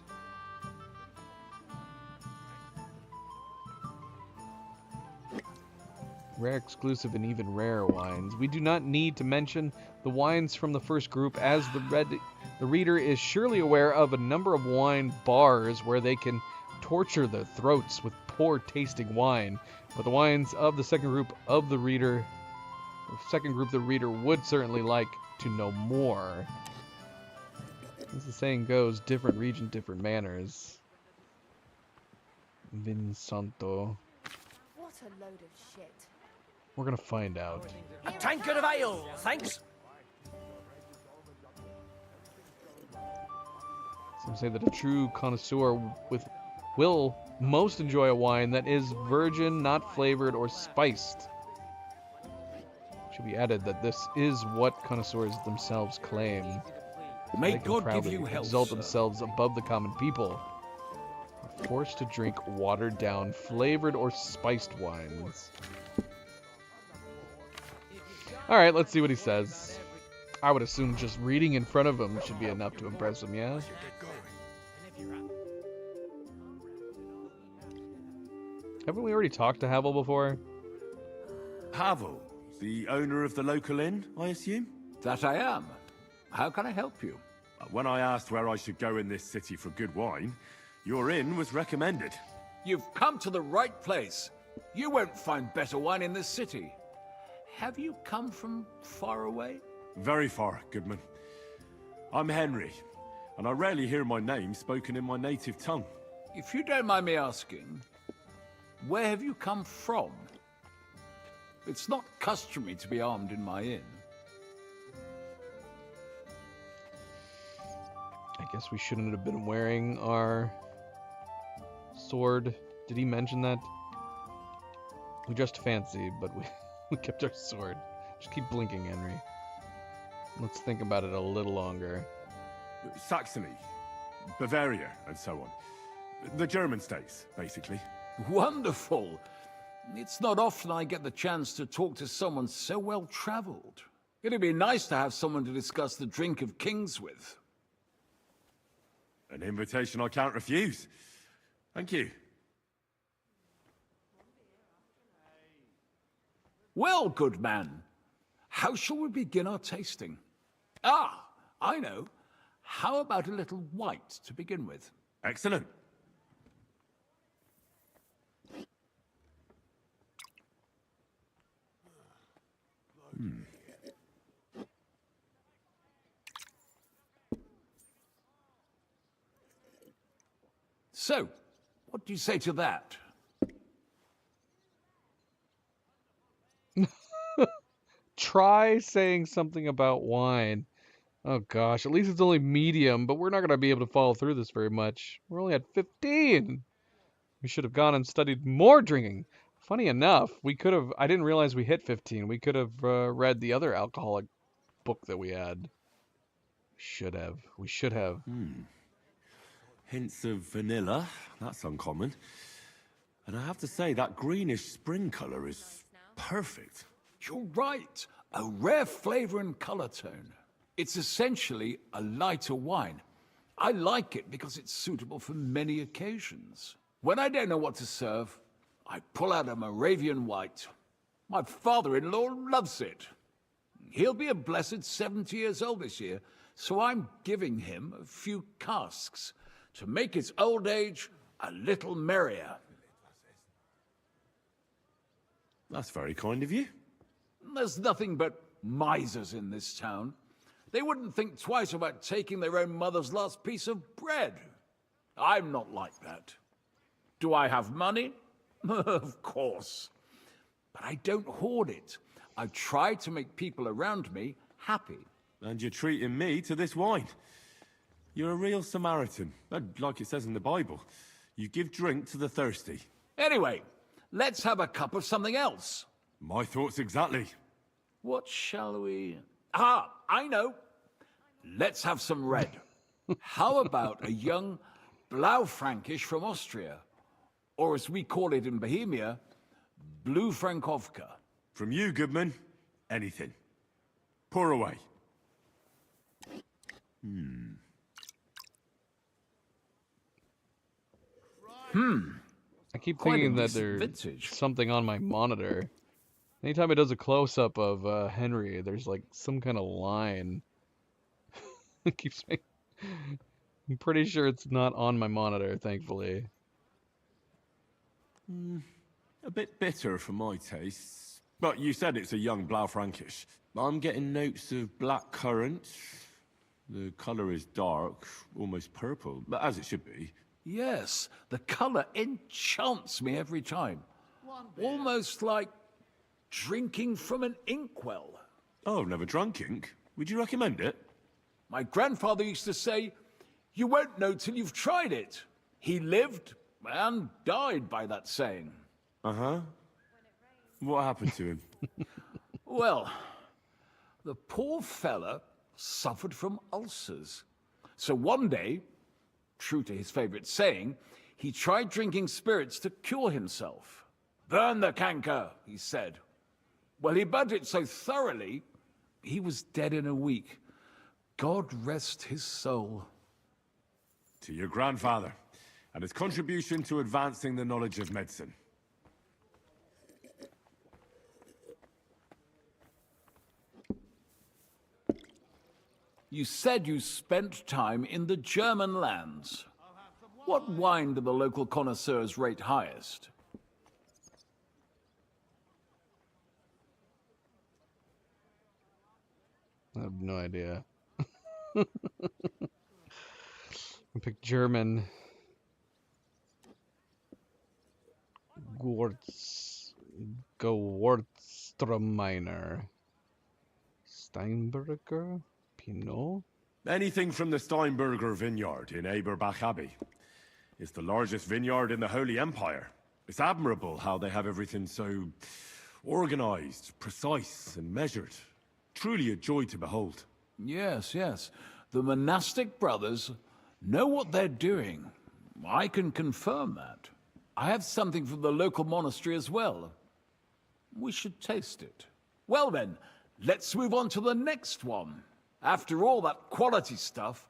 Rare, exclusive, and even rare wines. We do not need to mention the wines from the first group, as the reader is surely aware of a number of wine bars where they can torture their throats with poor tasting wine. But the wines of the second group the reader would certainly like to know more. As the saying goes, different region, different manners. Vinsanto. What a load of shit. We're gonna find out. A tankard of ale, thanks. Some say that a true connoisseur will most enjoy a wine that is virgin, not flavored or spiced. Should be added that this is what connoisseurs themselves claim. May They can God proudly give you health, exalt sir. themselves above the common people. Are forced to drink watered down, flavored or spiced wines. Alright, let's see what he says. I would assume just reading in front of him should be enough to impress him, yeah? Haven't we already talked to Havel before? Havel, the owner of the local inn, I assume? That I am. How can I help you? When I asked where I should go in this city for good wine, your inn was recommended. You've come to the right place. You won't find better wine in this city. Have you come from far away? Very far, Goodman. I'm Henry, and I rarely hear my name spoken in my native tongue. If you don't mind me asking, where have you come from? It's not customary to be armed in my inn. I guess we shouldn't have been wearing our sword. Did he mention that? We dressed fancy, but we kept our sword. Just keep blinking, Henry. Let's think about it a little longer. Saxony, Bavaria, and so on. The German states, basically. Wonderful. It's not often I get the chance to talk to someone so well-traveled. It'd be nice to have someone to discuss the Drink of Kings with. An invitation I can't refuse. Thank you. Well, good man. How shall we begin our tasting? Ah, I know. How about a little white to begin with? Excellent. So, what do you say to that? Try saying something about wine. Oh gosh, at least it's only medium, but we're not going to be able to follow through this very much. We're only at 15. We should have gone and studied more drinking. Funny enough, we could have... I didn't realize we hit 15. We could have read the other alcoholic book that we had. Should have. We should have. Hints of vanilla. That's uncommon. And I have to say, that greenish spring color is perfect. You're right. A rare flavor and color tone. It's essentially a lighter wine. I like it because it's suitable for many occasions. When I don't know what to serve, I pull out a Moravian white. My father-in-law loves it. He'll be a blessed 70 years old this year, so I'm giving him a few casks to make his old age a little merrier. That's very kind of you. There's nothing but misers in this town. They wouldn't think twice about taking their own mother's last piece of bread. I'm not like that. Do I have money? Of course. But I don't hoard it. I try to make people around me happy. And you're treating me to this wine. You're a real Samaritan, like it says in the Bible. You give drink to the thirsty. Anyway, let's have a cup of something else. My thoughts exactly. What shall we... Ah, I know. Let's have some red. How about a young Blaufränkisch from Austria? Or as we call it in Bohemia, Blue Frankovka. From you, Goodman, anything. Pour away. I keep Quite thinking a that decent there's vintage. something on my monitor. Anytime it does a close-up of Henry, there's like some kind of line. It keeps me... I'm pretty sure it's not on my monitor, thankfully. A bit bitter for my tastes. But you said it's a young Blaufränkisch. I'm getting notes of black currant. The color is dark, almost purple, but as it should be. Yes, the color enchants me every time. Almost like drinking from an inkwell. Oh, I've never drunk ink. Would you recommend it? My grandfather used to say, you won't know till you've tried it. He lived and died by that saying. Uh-huh. What happened to him? Well, the poor fella suffered from ulcers. So one day, true to his favorite saying, he tried drinking spirits to cure himself. Burn the canker, he said. Well, he burnt it so thoroughly, he was dead in a week. God rest his soul. To your grandfather, and his contribution to advancing the knowledge of medicine. You said you spent time in the German lands. What wine do the local connoisseurs rate highest? I have no idea. I picked German. Gewürztraminer. Steinberger? Pinot? Anything from the Steinberger vineyard in Eberbach Abbey. It's the largest vineyard in the Holy Empire. It's admirable how they have everything so organized, precise, and measured. Truly a joy to behold. Yes, yes. The monastic brothers know what they're doing. I can confirm that. I have something from the local monastery as well. We should taste it. Well then, let's move on to the next one. After all that quality stuff,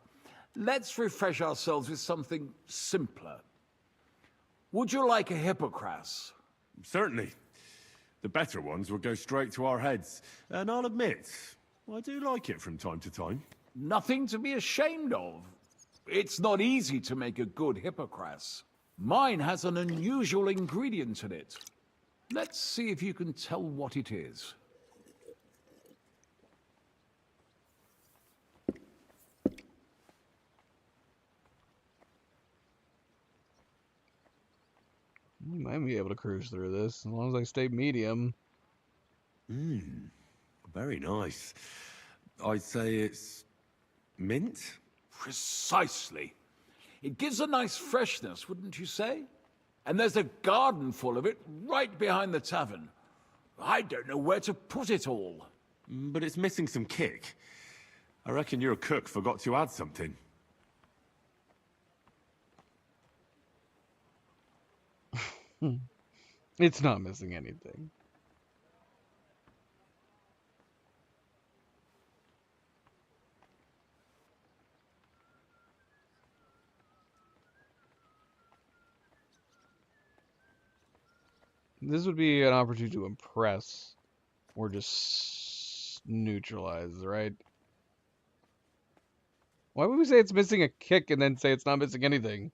let's refresh ourselves with something simpler. Would you like a hippocras? Certainly. The better ones will go straight to our heads. And I'll admit, I do like it from time to time. Nothing to be ashamed of. It's not easy to make a good hippocras. Mine has an unusual ingredient in it. Let's see if you can tell what it is. We might be able to cruise through this, as long as I stay medium. Very nice. I'd say it's mint? Precisely. It gives a nice freshness, wouldn't you say? And there's a garden full of it right behind the tavern. I don't know where to put it all. But it's missing some kick. I reckon your cook forgot to add something. It's not missing anything. This would be an opportunity to impress, or just neutralize, right? Why would we say it's missing a kick and then say it's not missing anything?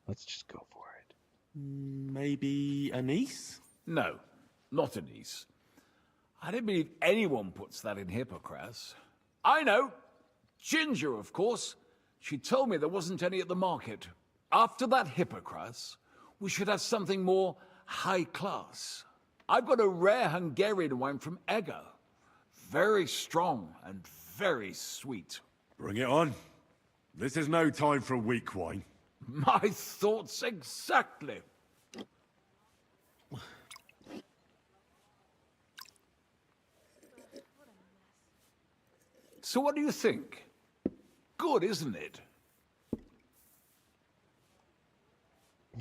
Let's just go for it. Maybe anise? No, not anise. I don't believe anyone puts that in hippocras. I know. Ginger, of course. She told me there wasn't any at the market. After that hippocras, we should have something more high class. I've got a rare Hungarian wine from Egger. Very strong and very sweet. Bring it on. This is no time for weak wine. My thoughts exactly. So what do you think? Good, isn't it?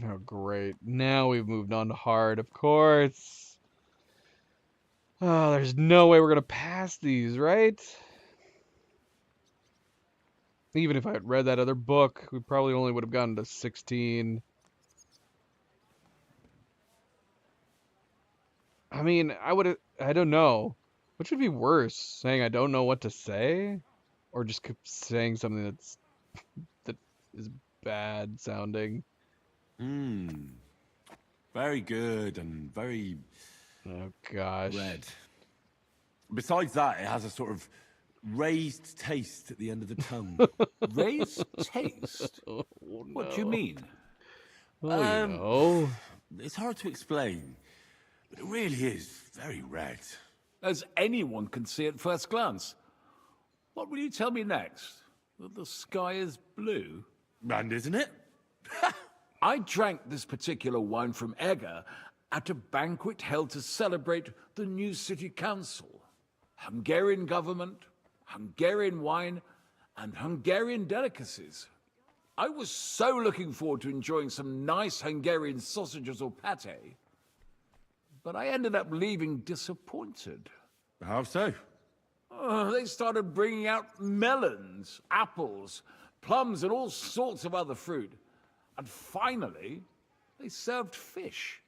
Oh, great. Now we've moved on to hard, of course. Oh, there's no way we're going to pass these, right? Even if I had read that other book, we probably only would have gotten to 16. I mean, I don't know. Which would be worse? Saying I don't know what to say? Or just saying something that is bad sounding? Very good and very... Oh, gosh. Red. Besides that, it has a sort of raised taste at the end of the tongue. Raised taste? Oh, What do you mean? Well, you know. It's hard to explain, but it really is very red. As anyone can see at first glance. What will you tell me next? That the sky is blue? And isn't it? I drank this particular wine from Egger at a banquet held to celebrate the new city council. Hungarian government, Hungarian wine, and Hungarian delicacies. I was so looking forward to enjoying some nice Hungarian sausages or pate, but I ended up leaving disappointed. How so? They started bringing out melons, apples, plums, and all sorts of other fruit. And finally, they served fish.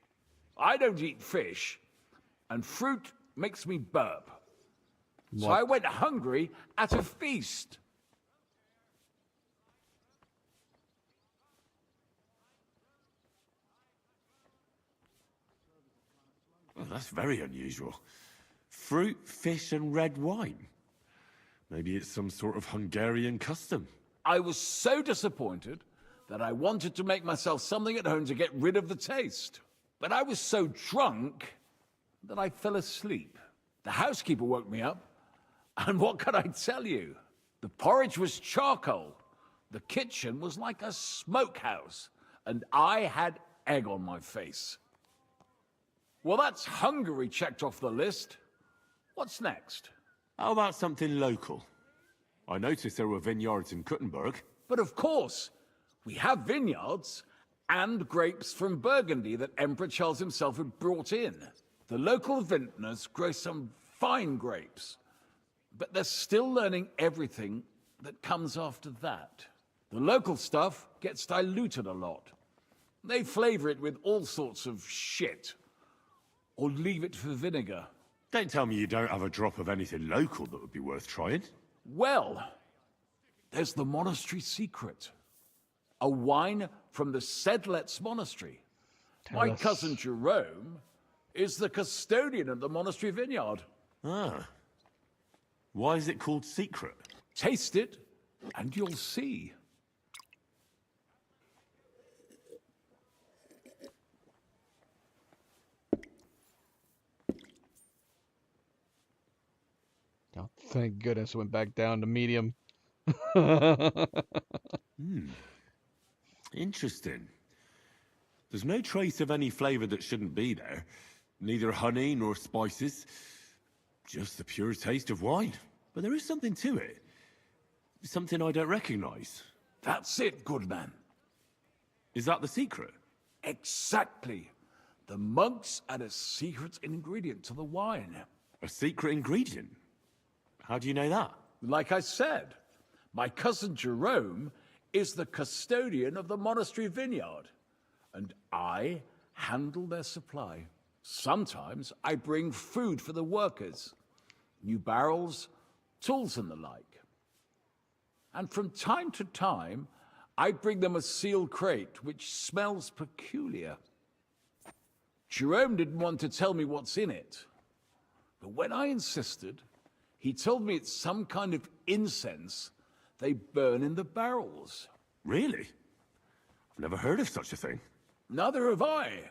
I don't eat fish, and fruit makes me burp. So I went hungry at a feast. Well, that's very unusual. Fruit, fish, and red wine. Maybe it's some sort of Hungarian custom. I was so disappointed that I wanted to make myself something at home to get rid of the taste. But I was so drunk that I fell asleep. The housekeeper woke me up, and what can I tell you? The porridge was charcoal. The kitchen was like a smokehouse, and I had egg on my face. Well, that's Hungary checked off the list. What's next? How about something local? I noticed there were vineyards in Kuttenberg. But of course, we have vineyards and grapes from Burgundy that Emperor Charles himself had brought in. The local vintners grow some fine grapes, but they're still learning everything that comes after that. The local stuff gets diluted a lot. They flavor it with all sorts of shit, or leave it for vinegar. Don't tell me you don't have a drop of anything local that would be worth trying. Well, there's the monastery secret. A wine from the Sedlets Monastery. My cousin Jerome is the custodian of the monastery vineyard. Ah. Why is it called secret? Taste it, and you'll see. Oh, thank goodness it went back down to medium. Interesting. There's no trace of any flavor that shouldn't be there. Neither honey nor spices. Just the pure taste of wine. But there is something to it. Something I don't recognize. That's it, good man. Is that the secret? Exactly. The monks add a secret ingredient to the wine. A secret ingredient? How do you know that? Like I said, my cousin Jerome is the custodian of the monastery vineyard, and I handle their supply. Sometimes I bring food for the workers, new barrels, tools and the like. And from time to time, I bring them a sealed crate which smells peculiar. Jerome didn't want to tell me what's in it, but when I insisted, he told me it's some kind of incense they burn in the barrels. Really? I've never heard of such a thing. Neither have I.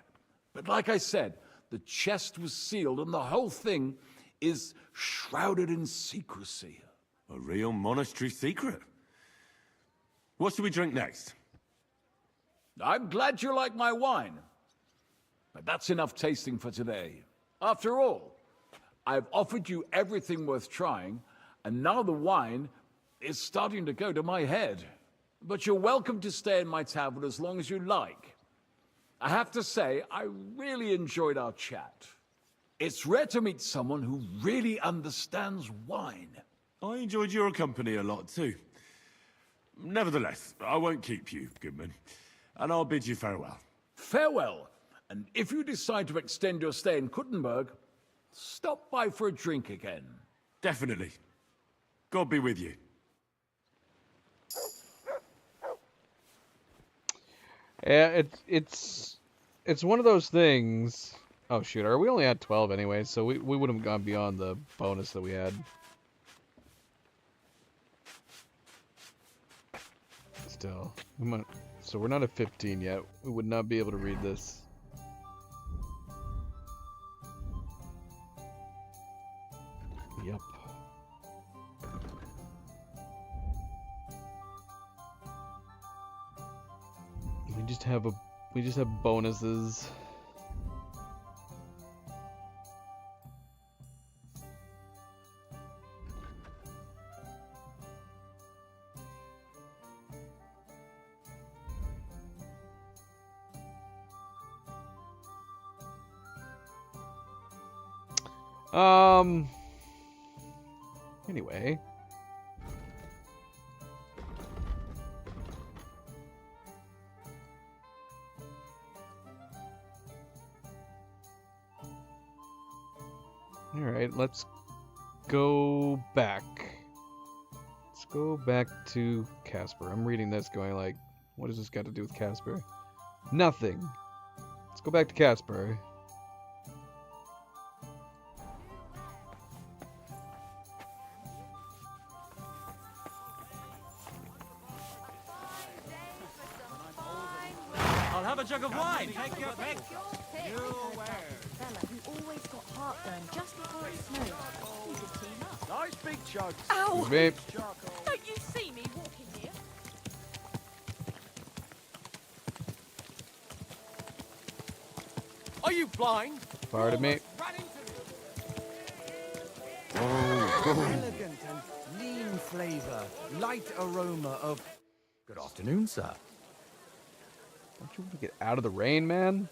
But like I said, the chest was sealed and the whole thing is shrouded in secrecy. A real monastery secret. What should we drink next? I'm glad you like my wine. But that's enough tasting for today. After all, I've offered you everything worth trying, and now the wine is starting to go to my head. But you're welcome to stay in my tavern as long as you like. I have to say, I really enjoyed our chat. It's rare to meet someone who really understands wine. I enjoyed your company a lot too. Nevertheless, I won't keep you, Goodman, and I'll bid you farewell. Farewell, and if you decide to extend your stay in Kuttenberg, stop by for a drink again. Definitely. God be with you. Yeah, it's one of those things. Oh shoot, we only had 12 anyway, so we would have gone beyond the bonus that we had. Still, so we're not at 15 yet. We would not be able to read this. Yep. We just have bonuses. Anyway. Alright, let's go back. Let's go back to Casper. I'm reading this going like, what does this got to do with Casper? Nothing. Let's go back to Casper. I'll have a jug of wine. Take your pick. Fella who always got heartburn just before it snowed. He's a team up. Nice big chugs. Ow! Babe. Don't you see me walking here? Are you blind? Pardon me. Elegant and lean flavor, light aroma of... Good afternoon, sir. Don't you want to get out of the rain, man?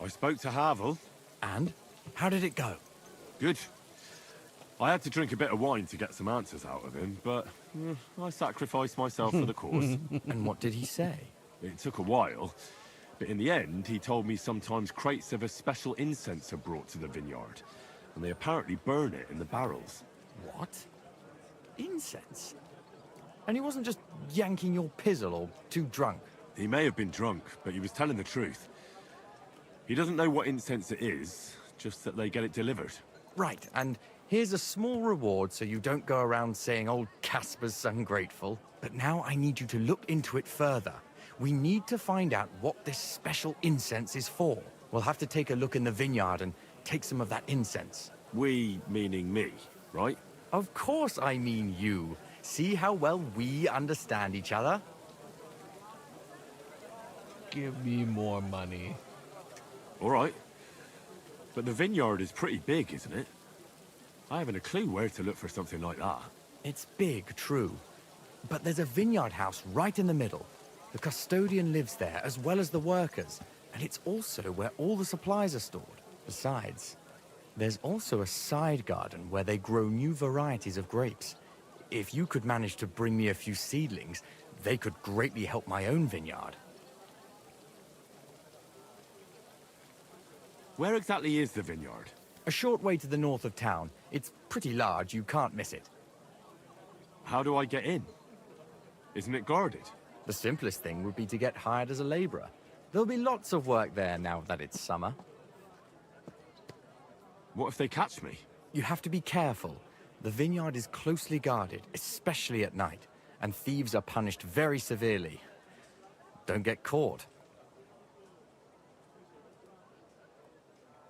I spoke to Havel. And? How did it go? Good. I had to drink a bit of wine to get some answers out of him, but I sacrificed myself for the cause. And what did he say? It took a while, but in the end, he told me sometimes crates of a special incense are brought to the vineyard, and they apparently burn it in the barrels. What? Incense? And he wasn't just yanking your pizzle or too drunk? He may have been drunk, but he was telling the truth. He doesn't know what incense it is, just that they get it delivered. Right, and here's a small reward so you don't go around saying old Casper's ungrateful. But now I need you to look into it further. We need to find out what this special incense is for. We'll have to take a look in the vineyard and take some of that incense. We, meaning me, right? Of course I mean you. See how well we understand each other? Give me more money. All right. But the vineyard is pretty big, isn't it? I haven't a clue where to look for something like that. It's big, true. But there's a vineyard house right in the middle. The custodian lives there, as well as the workers. And it's also where all the supplies are stored. Besides, there's also a side garden where they grow new varieties of grapes. If you could manage to bring me a few seedlings, they could greatly help my own vineyard. Where exactly is the vineyard? A short way to the north of town. It's pretty large, you can't miss it. How do I get in? Isn't it guarded? The simplest thing would be to get hired as a laborer. There'll be lots of work there now that it's summer. What if they catch me? You have to be careful. The vineyard is closely guarded, especially at night, and thieves are punished very severely. Don't get caught.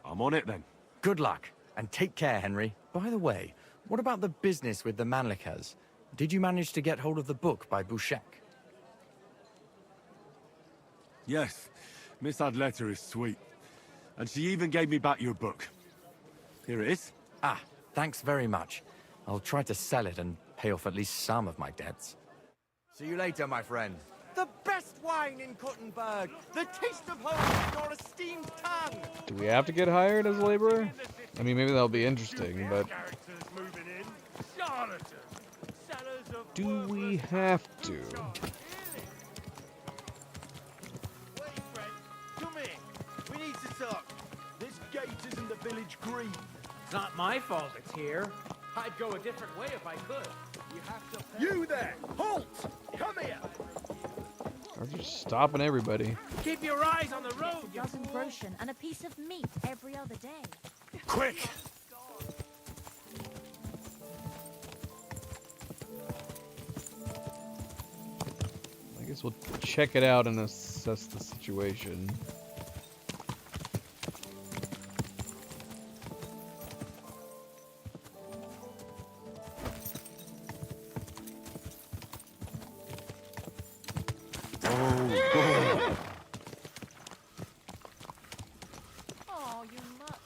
I'm on it then. Good luck, and take care, Henry. By the way, what about the business with the Manlikas? Did you manage to get hold of the book by Bouchek? Yes, Miss Adletter is sweet. And she even gave me back your book. Here it is. Ah, thanks very much. I'll try to sell it and pay off at least some of my debts. See you later, my friend. The best wine in Kuttenberg! The taste of home in your esteemed tongue! Do we have to get hired as a laborer? I mean, maybe that'll be interesting, but... Do we have to? Come here. We need to talk. This gate isn't the village green. It's not my fault it's here. I'd go a different way if I could. You have to pay. You there! Halt! Come here! Or just stopping everybody. Keep your eyes on the road, A dozen groschen and a piece of meat every other day. Quick! I guess we'll check it out and assess the situation. Oh, you mutt.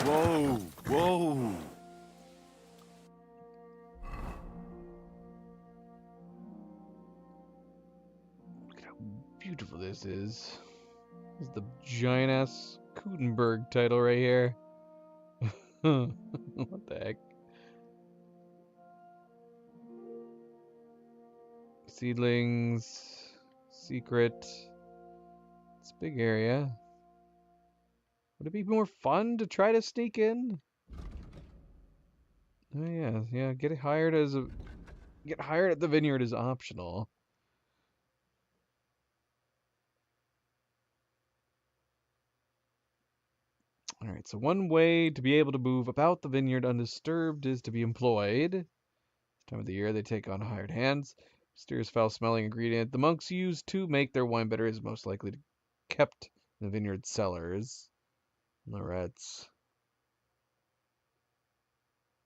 Whoa! Whoa! Look at how beautiful this is. This is the giant ass Kuttenberg title right here. What the heck? Seedlings, secret. It's a big area. Would it be more fun to try to sneak in? Oh yeah. Get hired at the vineyard is optional. All right. So one way to be able to move about the vineyard undisturbed is to be employed. This time of the year, they take on hired hands. Mysterious foul-smelling ingredient the monks use to make their wine better is most likely kept in the vineyard cellars. Loretz.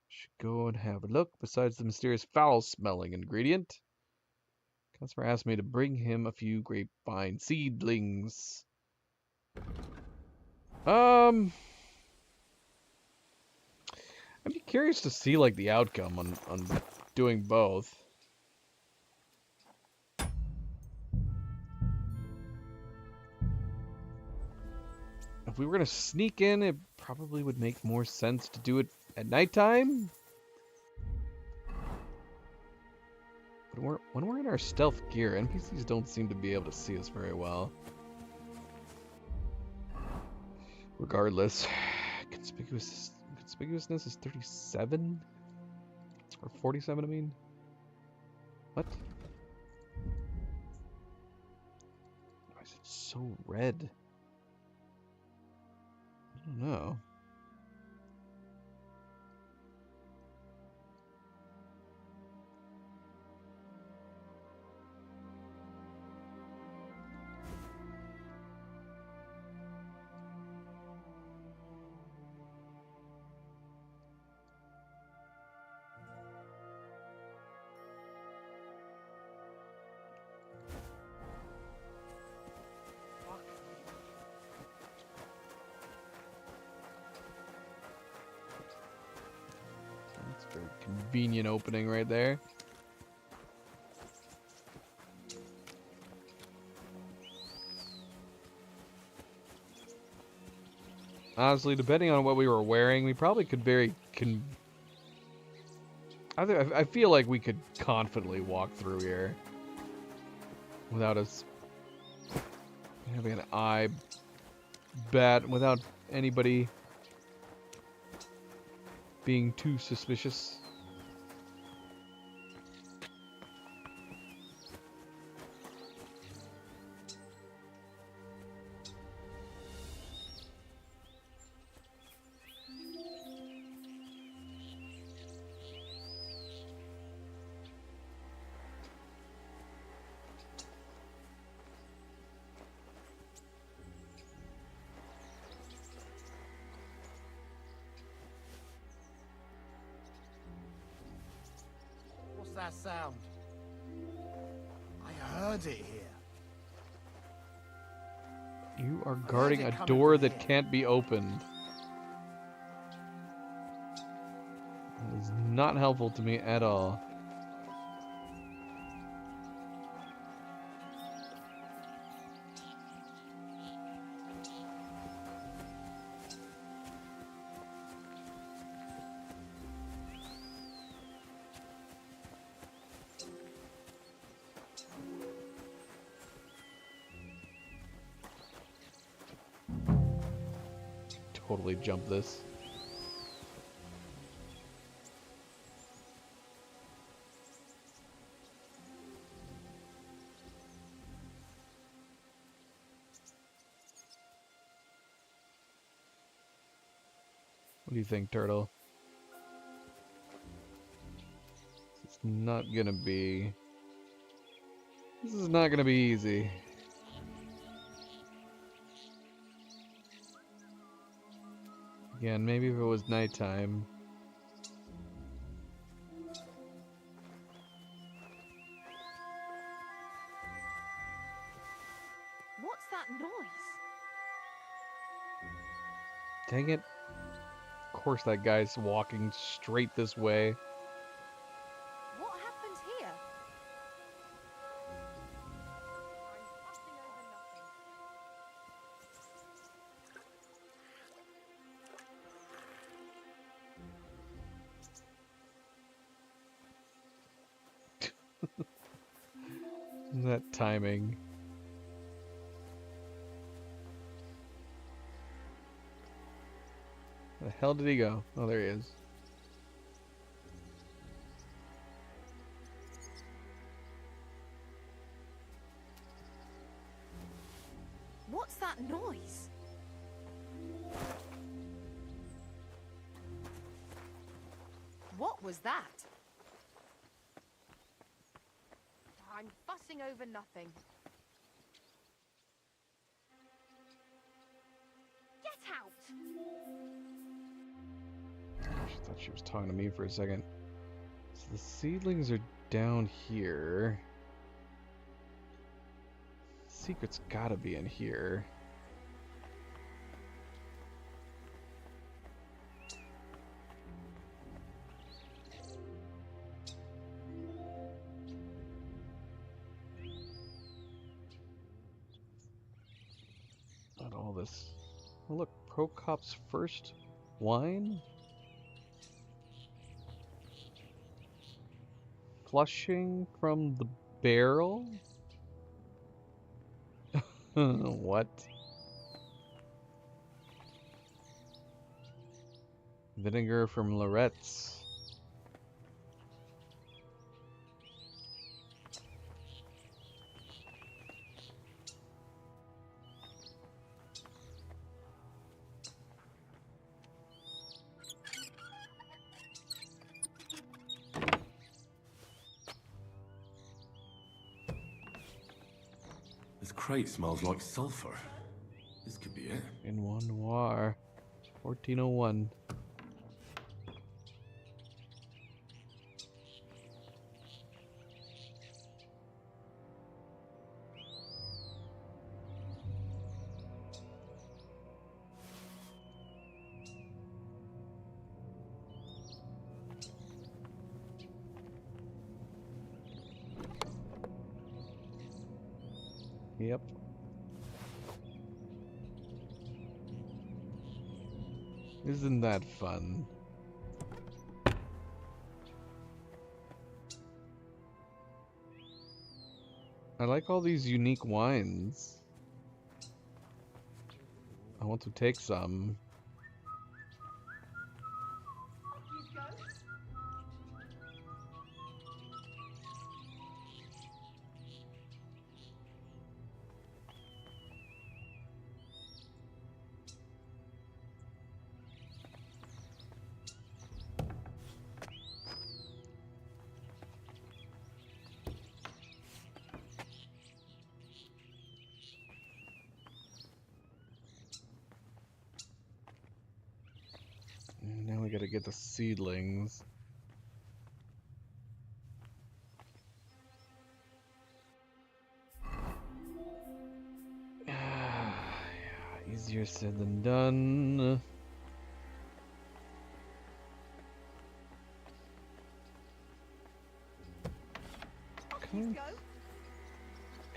Should go and have a look. Besides the mysterious foul-smelling ingredient, Customer asked me to bring him a few grapevine seedlings. I'd be curious to see like the outcome on doing both. If we were gonna sneak in, it probably would make more sense to do it at nighttime. But when we're in our stealth gear, NPCs don't seem to be able to see us very well. Regardless, conspicuousness is 37? Or 47, I mean? What? Why is it so red? I don't know. Convenient opening right there. Honestly, depending on what we were wearing, we probably could I feel like we could confidently walk through here without us having an eye bat, without anybody being too suspicious. What's that sound? I heard it here. You are guarding a door that can't be opened. That is not helpful to me at all. Totally jump this. What do you think, Turtle? It's not gonna be... This is not gonna be easy. Again, maybe if it was nighttime. What's that noise? Dang it. Of course that guy's walking straight this way. What happened here? That timing. Where the hell did he go? Oh, there he is. that noise? What was that? I'm fussing over nothing. Get out! I thought she was talking to me for a second. So the seedlings are down here. Secret's gotta be in here. Not all this. Oh, look, Prokop's first wine? Flushing from the barrel? What? Vinegar from Loretz. This crate smells like sulfur. This could be it. In one noir. 1401. Yep. Isn't that fun? I like all these unique wines. I want to take some. And now we gotta get the seedlings. Yeah, easier said than done.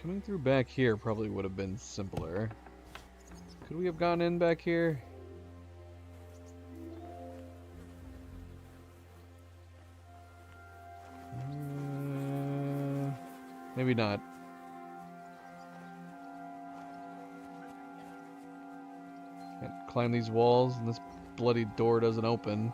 Coming through back here probably would have been simpler. Could we have gone in back here? Maybe not. Can't climb these walls and this bloody door doesn't open.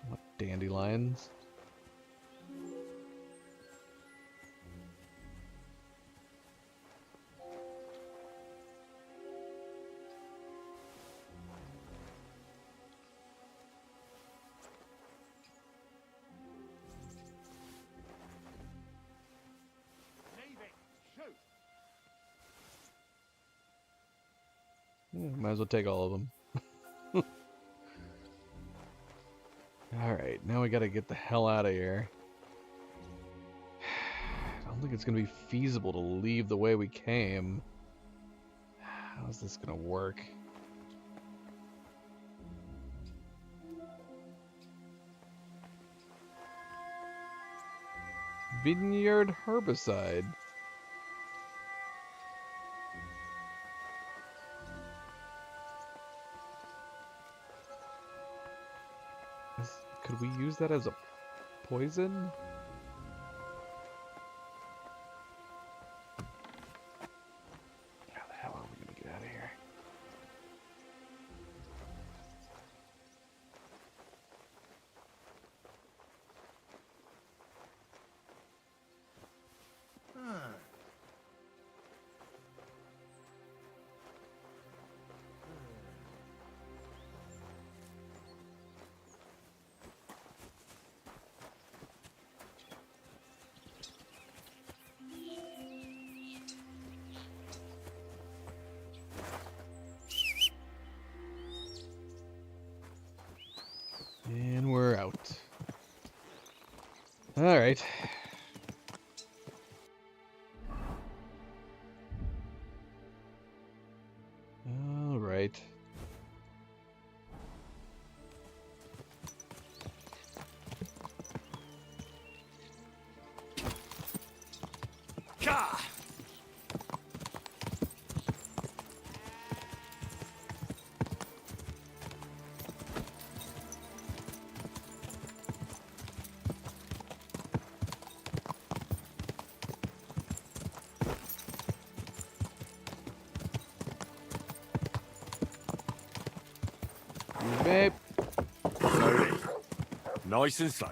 What dandelions? Yeah, might as well take all of them. Alright, now we gotta get the hell out of here. I don't think it's gonna be feasible to leave the way we came. How's this gonna work? Vineyard herbicide. Could we use that as a poison? How the hell are we gonna get out of here? All right. All right. Gah! Babe. Slowly. Nice and slow.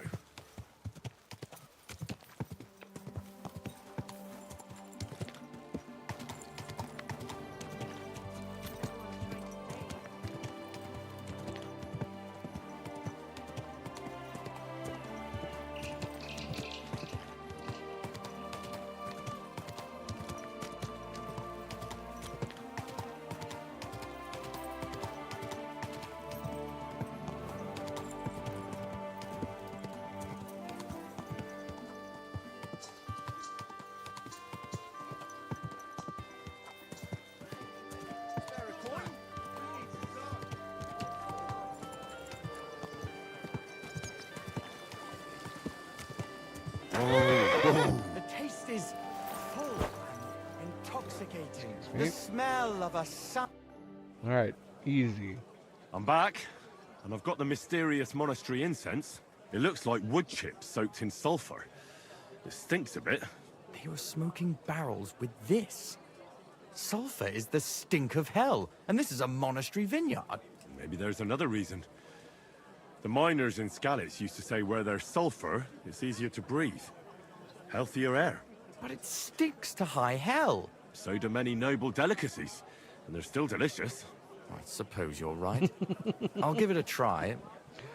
The taste is full and intoxicating. The smell of a sun. All right, easy. I'm back, and I've got the mysterious monastery incense. It looks like wood chips soaked in sulfur. It stinks a bit. They were smoking barrels with this. Sulfur is the stink of hell, and this is a monastery vineyard. Maybe there's another reason. The miners in Skalitz used to say where there's sulfur, it's easier to breathe. Healthier air. But it stinks to high hell. So do many noble delicacies, and they're still delicious. I suppose you're right. I'll give it a try.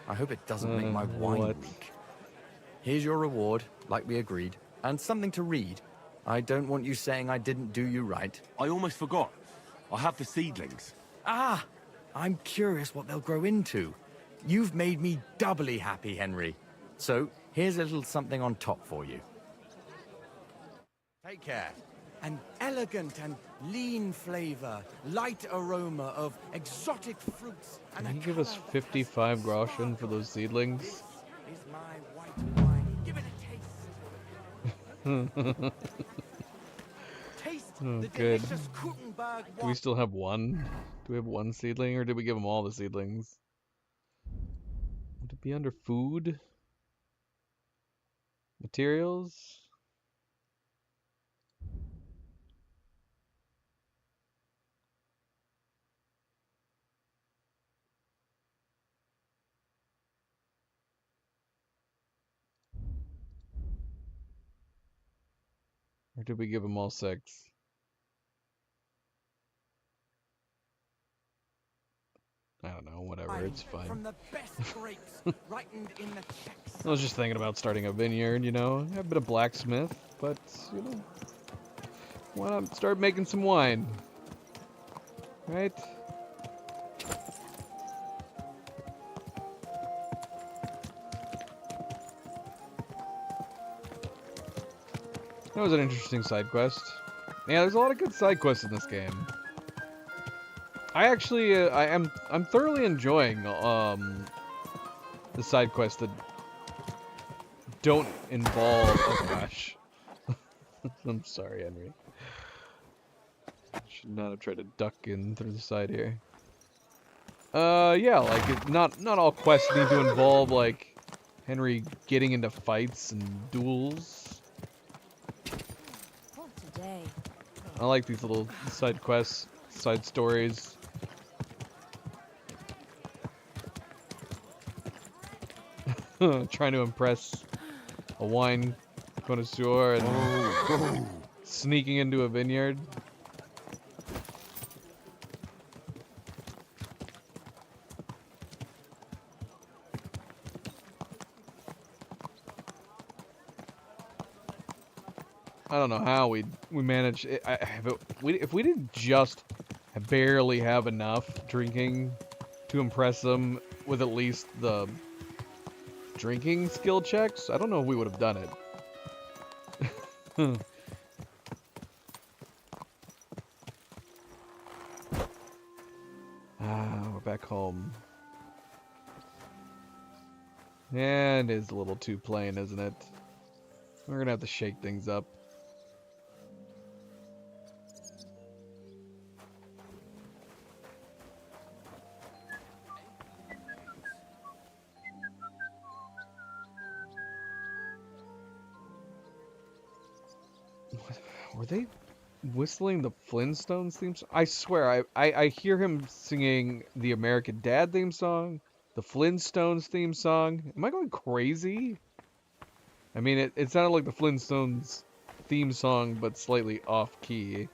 I hope it doesn't make my wine weak. Here's your reward, like we agreed, and something to read. I don't want you saying I didn't do you right. I almost forgot. I have the seedlings. Ah! I'm curious what they'll grow into. You've made me doubly happy, Henry. So, here's a little something on top for you. Take care. An elegant and lean flavor, light aroma of exotic fruits, and Can you give us 55 groschen for those seedlings? is my white wine. Give it a taste. Taste Oh, the good. delicious Kuttenberg Do we still have one? Do we have one seedling, or did we give them all the seedlings? Would it be under food? Materials? Or did we give them all 6? I don't know, whatever, it's fine. From the best grapes, ripened in the Czechs. I was just thinking about starting a vineyard, you know. I have a bit of blacksmith, but, you know, why not start making some wine? Right? That was an interesting side quest. Yeah, there's a lot of good side quests in this game. I actually, I'm thoroughly enjoying the side quests that don't involve. Oh gosh, I'm sorry, Henry. Should not have tried to duck in through the side here. Yeah, like not all quests need to involve like Henry getting into fights and duels. I like these little side quests, side stories. Trying to impress a wine connoisseur and sneaking into a vineyard. I don't know how we managed. If we didn't just barely have enough drinking to impress them with at least the drinking skill checks. I don't know if we would have done it. We're back home. And it is a little too plain, isn't it? We're gonna have to shake things up. Were they whistling the Flintstones theme song? I swear, I hear him singing the American Dad theme song, the Flintstones theme song. Am I going crazy? I mean, it sounded like the Flintstones theme song, but slightly off-key.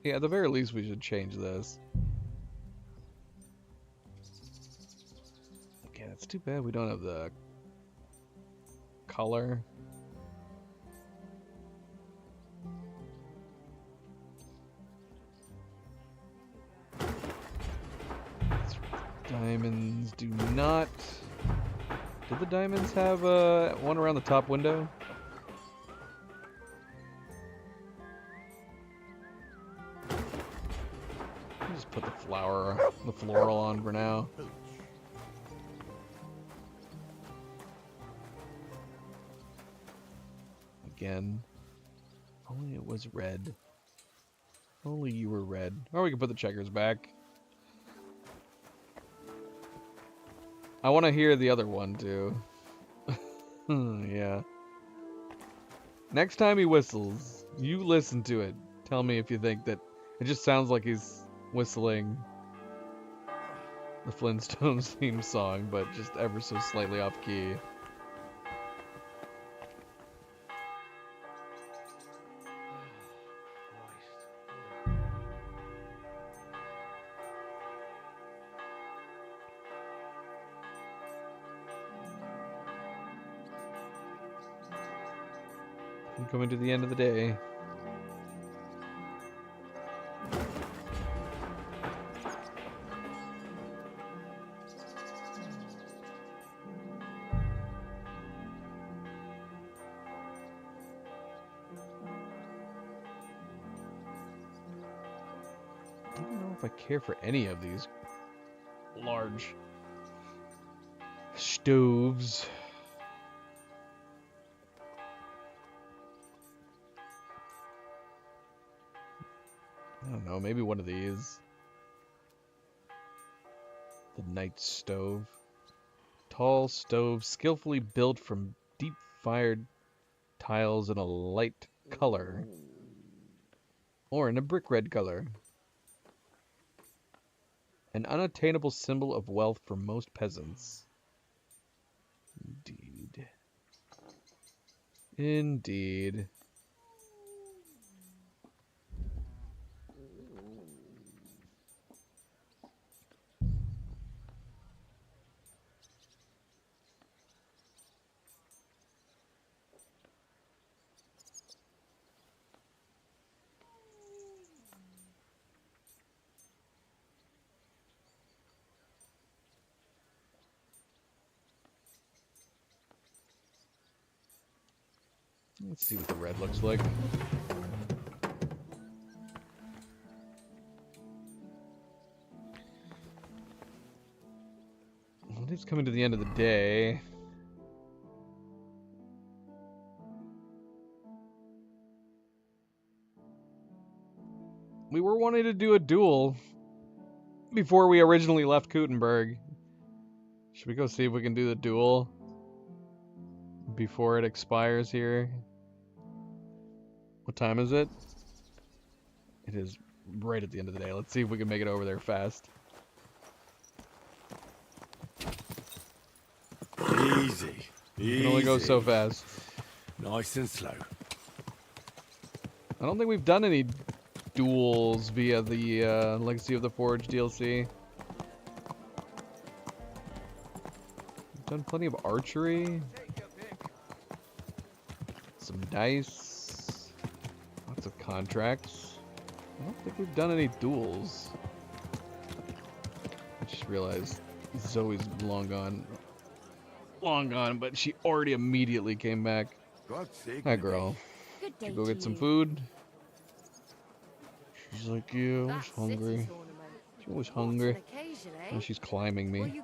Yeah, at the very least we should change this. Okay, that's too bad we don't have the color. Diamonds do not. Did the diamonds have one around the top window? Just put the floral on for now. Again. Only it was red. Only you were red. Or we can put the checkers back. I want to hear the other one too. Yeah. Next time he whistles, you listen to it. Tell me if you think that it just sounds like he's whistling the Flintstones theme song, but just ever so slightly off key. I'm coming to the end of the day. I don't know if I care for any of these large stoves. I don't know, maybe one of these. The night stove. Tall stove, skillfully built from deep-fired tiles in a light color. Or in a brick red color. An unattainable symbol of wealth for most peasants. Indeed. Indeed. Let's see what the red looks like. Well, it's coming to the end of the day. We were wanting to do a duel before we originally left Kuttenberg. Should we go see if we can do the duel before it expires here? What time is it? It is right at the end of the day. Let's see if we can make it over there fast. Easy. We can only go so fast. Nice and slow. I don't think we've done any duels via the Legacy of the Forge DLC. Done plenty of archery. Some dice. Lots of contracts. I don't think we've done any duels. I just realized Zoe's long gone. Long gone, but she already immediately came back. Hi, girl. Good Did day you go to get some you. food? She's like, yeah, I was hungry. She was hungry. Now she's climbing me.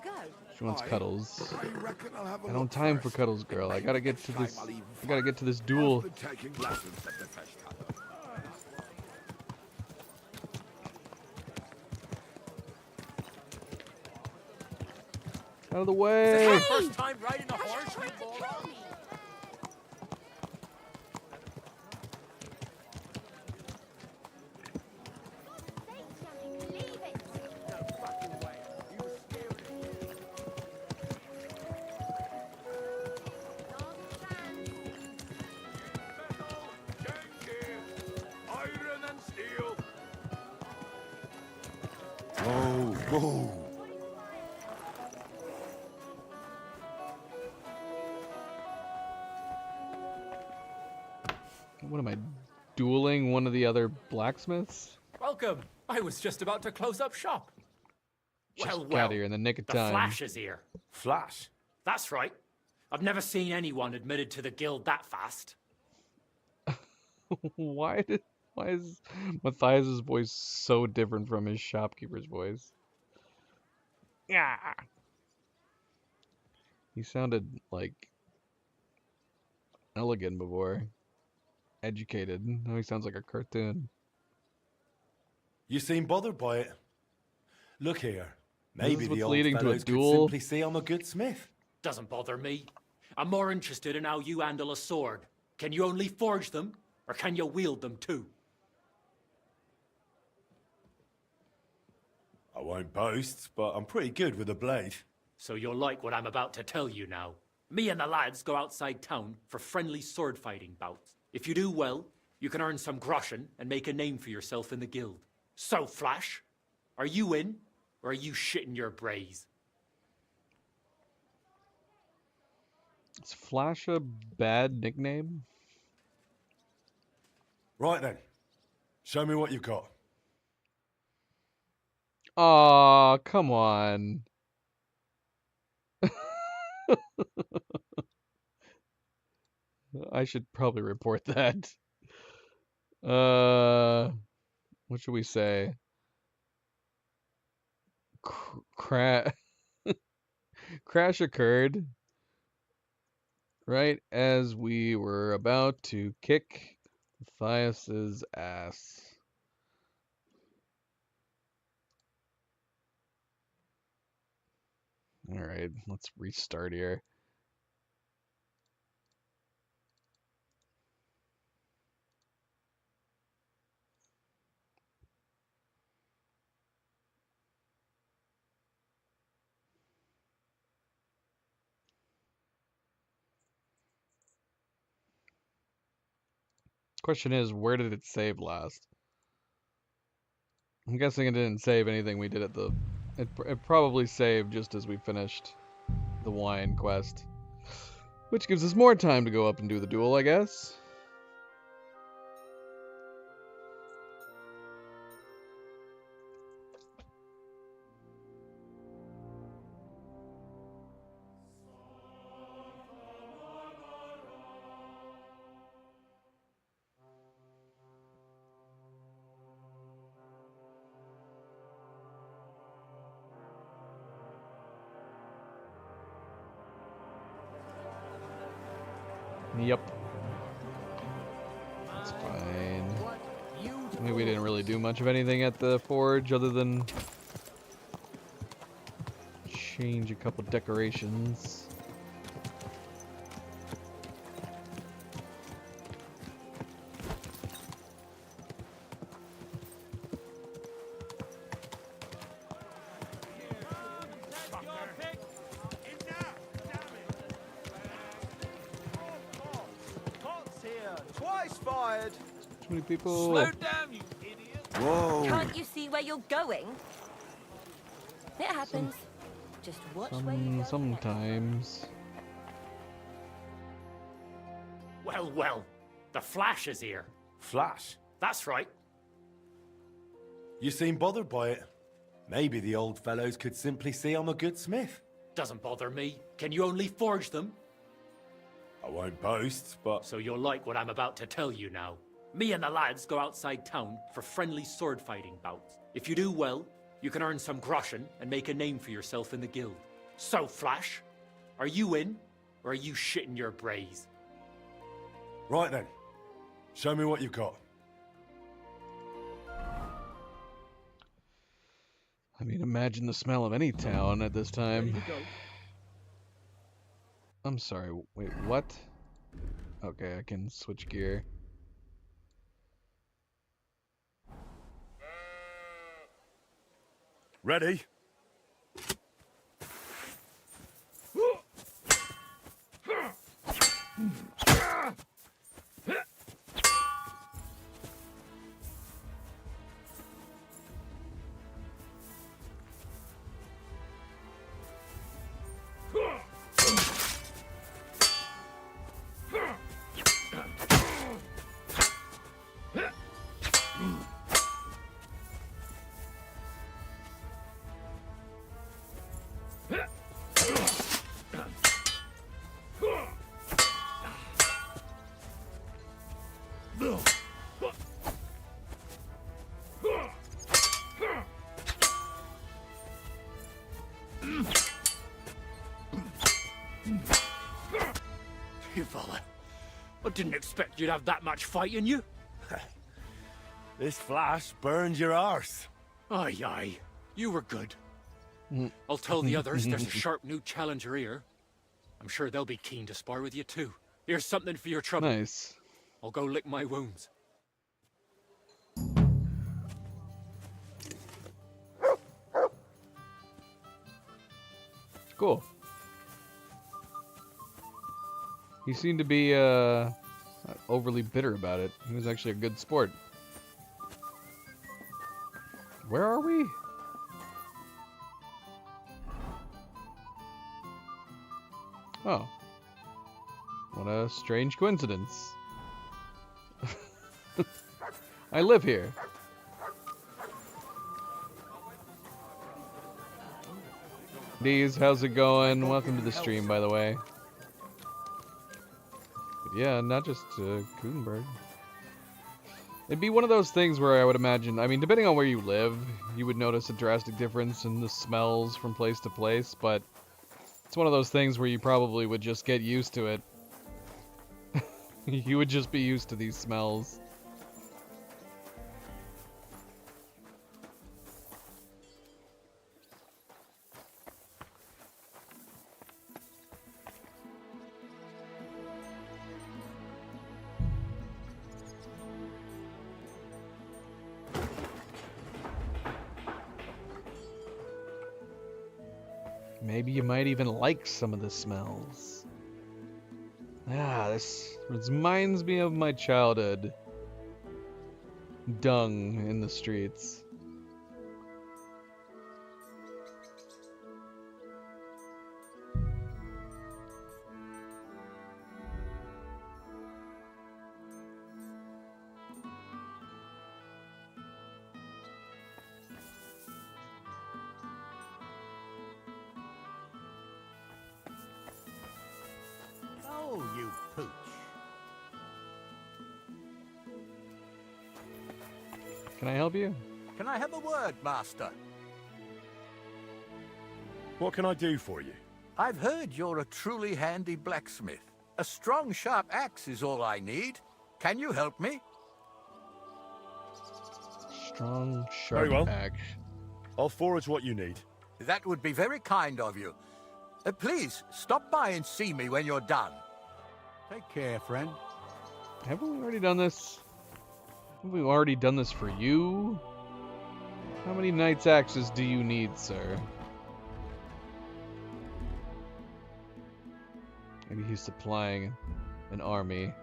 She wants cuddles. I don't have time for cuddles, girl. I gotta get to this. I gotta get to this duel. Out of the way! First time riding a horse, you moron? Whoa, whoa. What am I, dueling one of the other blacksmiths? Welcome. I was just about to close up shop. Just got here in the nick of time. Flash is here. Flash? That's right. I've never seen anyone admitted to the guild that fast. Why is Matthias's voice so different from his shopkeeper's voice? Yeah. He sounded like elegant before. Educated. Now he sounds like a cartoon. You seem bothered by it. Look here. This is Maybe what's the old leading to a fellows could duel. simply say I'm a good smith. Doesn't bother me. I'm more interested in how you handle a sword. Can you only forge them, or can you wield them too? I won't boast, but I'm pretty good with a blade. So you'll like what I'm about to tell you now. Me and the lads go outside town for friendly sword fighting bouts. If you do well, you can earn some groschen and make a name for yourself in the guild. So, Flash, are you in, or are you shitting your brays? Is Flash a bad nickname? Right then. Show me what you've got. Aw, come on. I should probably report that. What should we say? Crash occurred right as we were about to kick Matthias's ass. All right, let's restart here. Question is, where did it save last? I'm guessing it didn't save anything we did at the... It probably saved just as we finished the wine quest. Which gives us more time to go up and do the duel, I guess. Yep. That's fine. I mean, we didn't really do much of anything at the forge other than change a couple decorations. Twice fired. Too many people. Slow down, you idiot! Whoa. Can't you see where you're going? It happens. Just watch where you go. Sometimes. Well, well, the Flash is here. Flash? That's right. You seem bothered by it. Maybe the old fellows could simply see I'm a good smith. Doesn't bother me. Can you only forge them? I won't boast, but... So you'll like what I'm about to tell you now. Me and the lads go outside town for friendly sword fighting bouts. If you do well, you can earn some groschen and make a name for yourself in the guild. So, Flash, are you in, or are you shitting your brays? Right then. Show me what you've got. I mean, imagine the smell of any town at this time. I'm sorry, wait, what? Okay, I can switch gear. Ready? You fella, I didn't expect you'd have that much fight in you. This Flash burned your arse. Aye, aye. You were good. I'll tell the others there's a sharp new challenger here. I'm sure they'll be keen to spar with you too. Here's something for your trouble. Nice. I'll go lick my wounds. Cool. He seemed to be not overly bitter about it. He was actually a good sport. Where are we? Oh. What a strange coincidence. I live here. Deez, how's it going? Welcome to the stream, by the way. But yeah, not just Kudenberg. It'd be one of those things where I would imagine, I mean, depending on where you live, you would notice a drastic difference in the smells from place to place, but it's one of those things where you probably would just get used to it. You would just be used to these smells. Maybe you might even like some of the smells. Ah, this reminds me of my childhood. Dung in the streets. Oh, you pooch. Can I help you? Can I have a word, Master? What can I do for you? I've heard you're a truly handy blacksmith. A strong, sharp axe is all I need. Can you help me? Strong, Very sharp well. axe. I'll forage what you need. That would be very kind of you. Please, stop by and see me when you're done. Take care, friend. Haven't we already done this? Have we already done this for you? How many knight's axes do you need, sir? Maybe he's supplying an army.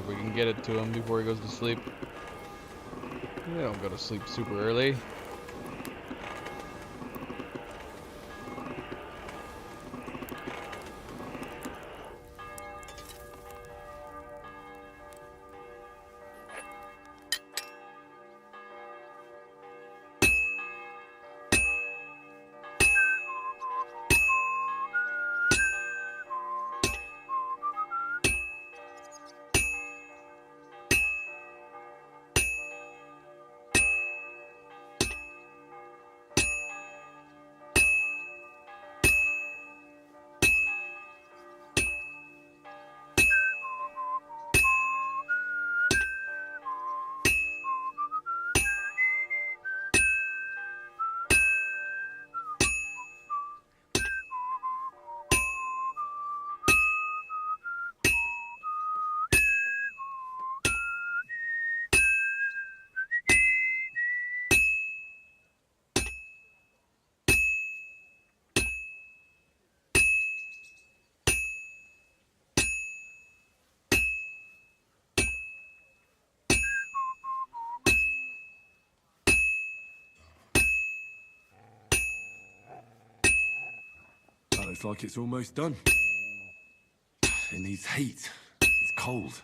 we can get it to him before he goes to sleep. They don't go to sleep super early. That looks like it's almost done. It needs heat. It's cold.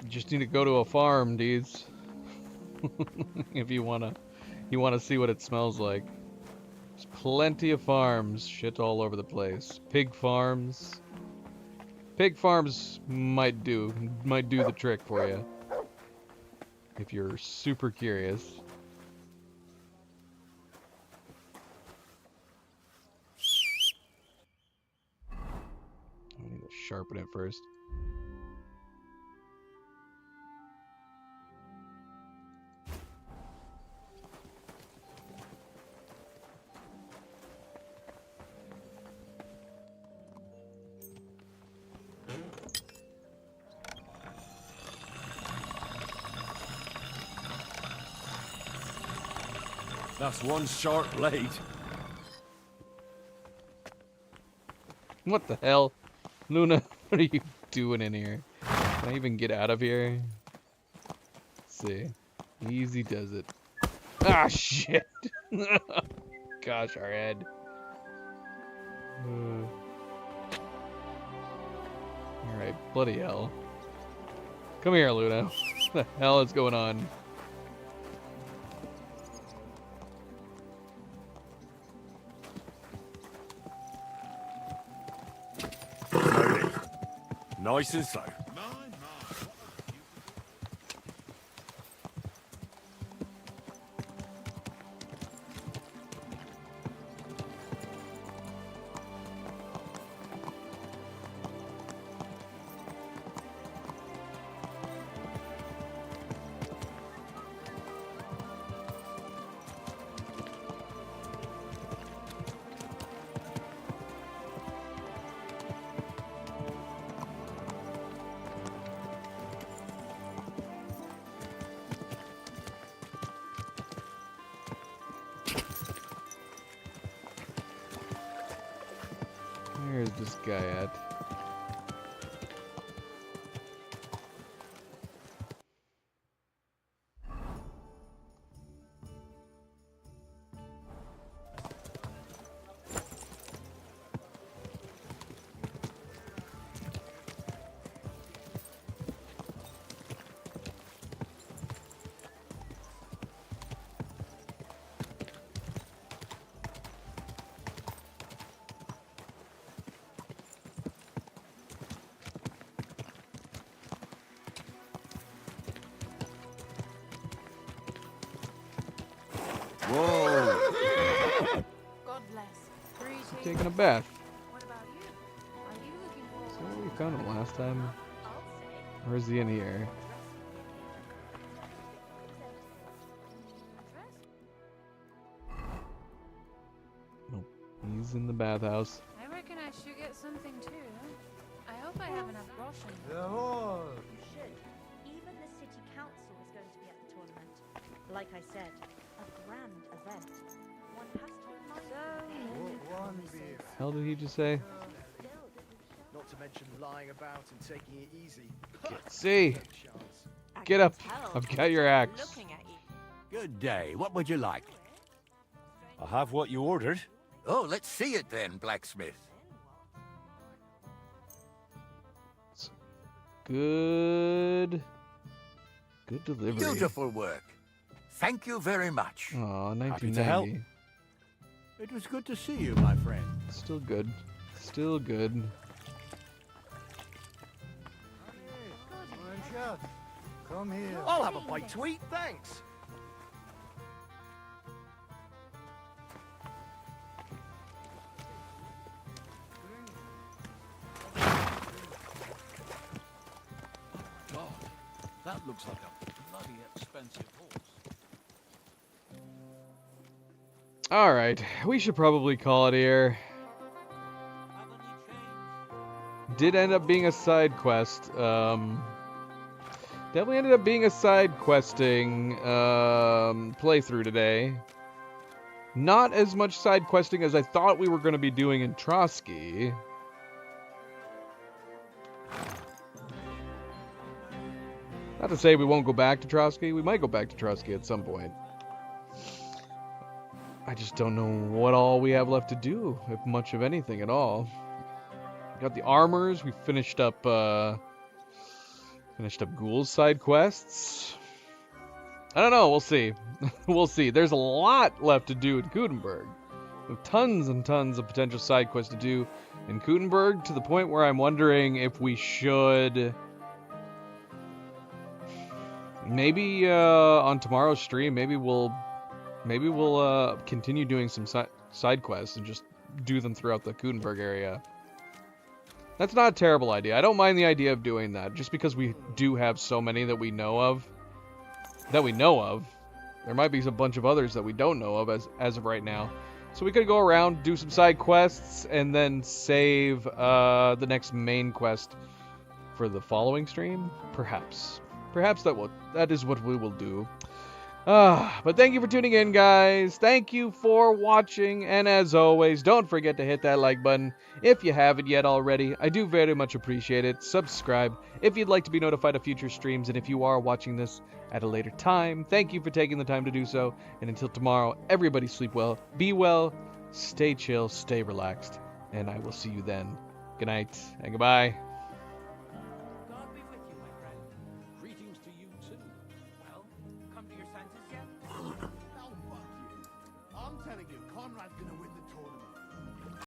You just need to go to a farm, dudes. If you wanna see what it smells like. There's plenty of farms, shit all over the place. Pig farms. Pig farms might do the trick for you. If you're super curious. I need to sharpen it first. That's one sharp blade. What the hell? Luna, what are you doing in here? Can I even get out of here? Let's see. Easy does it. Ah, shit! Gosh, our head. Alright, bloody hell. Come here, Luna. What the hell is going on? Nice and slow. Where's this guy at? Whoa! God bless. Greetings. Taking a bath. What about you? Are you looking for... So we found him last time. Or is he in here? Nope. He's in the bathhouse. I reckon I should get something too. I hope I have enough groschen. You should. Even the city council is going to be at the tournament. Like I said, a grand event. One has to remind Hell did he just say? Not to mention lying about and taking it easy. See. Get up. I've got your axe. Good day. What would you like? I have what you ordered. Oh, let's see it then, blacksmith. Good delivery. Beautiful work. Thank you very much. Aw, Happy to help. 1990. It was good to see you, my friend. Still good. Still good. Come here. I'll have a bite to eat, thanks. God, that looks like a bloody expensive horse. Alright, we should probably call it here. Did end up being a side quest. Definitely ended up being a side questing playthrough today. Not as much side questing as I thought we were going to be doing in Trotsky. Not to say we won't go back to Trotsky. We might go back to Trotsky at some point. I just don't know what all we have left to do, if much of anything at all. We got the armors. We finished up Ghoul's side quests. I don't know. We'll see. We'll see. There's a lot left to do in Kudenberg. We have tons and tons of potential side quests to do in Kudenberg, to the point where I'm wondering if we should maybe on tomorrow's stream, maybe we'll continue doing some side quests and just do them throughout the Kudenberg area. That's not a terrible idea. I don't mind the idea of doing that, just because we do have so many that we know of. There might be a bunch of others that we don't know of as of right now. So we could go around, do some side quests, and then save the next main quest for the following stream? Perhaps. Perhaps that is what we will do. But thank you for tuning in, guys. Thank you for watching, and as always, don't forget to hit that like button if you haven't yet already. I do very much appreciate it. Subscribe if you'd like to be notified of future streams, and if you are watching this at a later time, thank you for taking the time to do so. And until tomorrow, everybody sleep well, be well, stay chill, stay relaxed, and I will see you then. Good night, and goodbye. I'm telling you, Conrad's gonna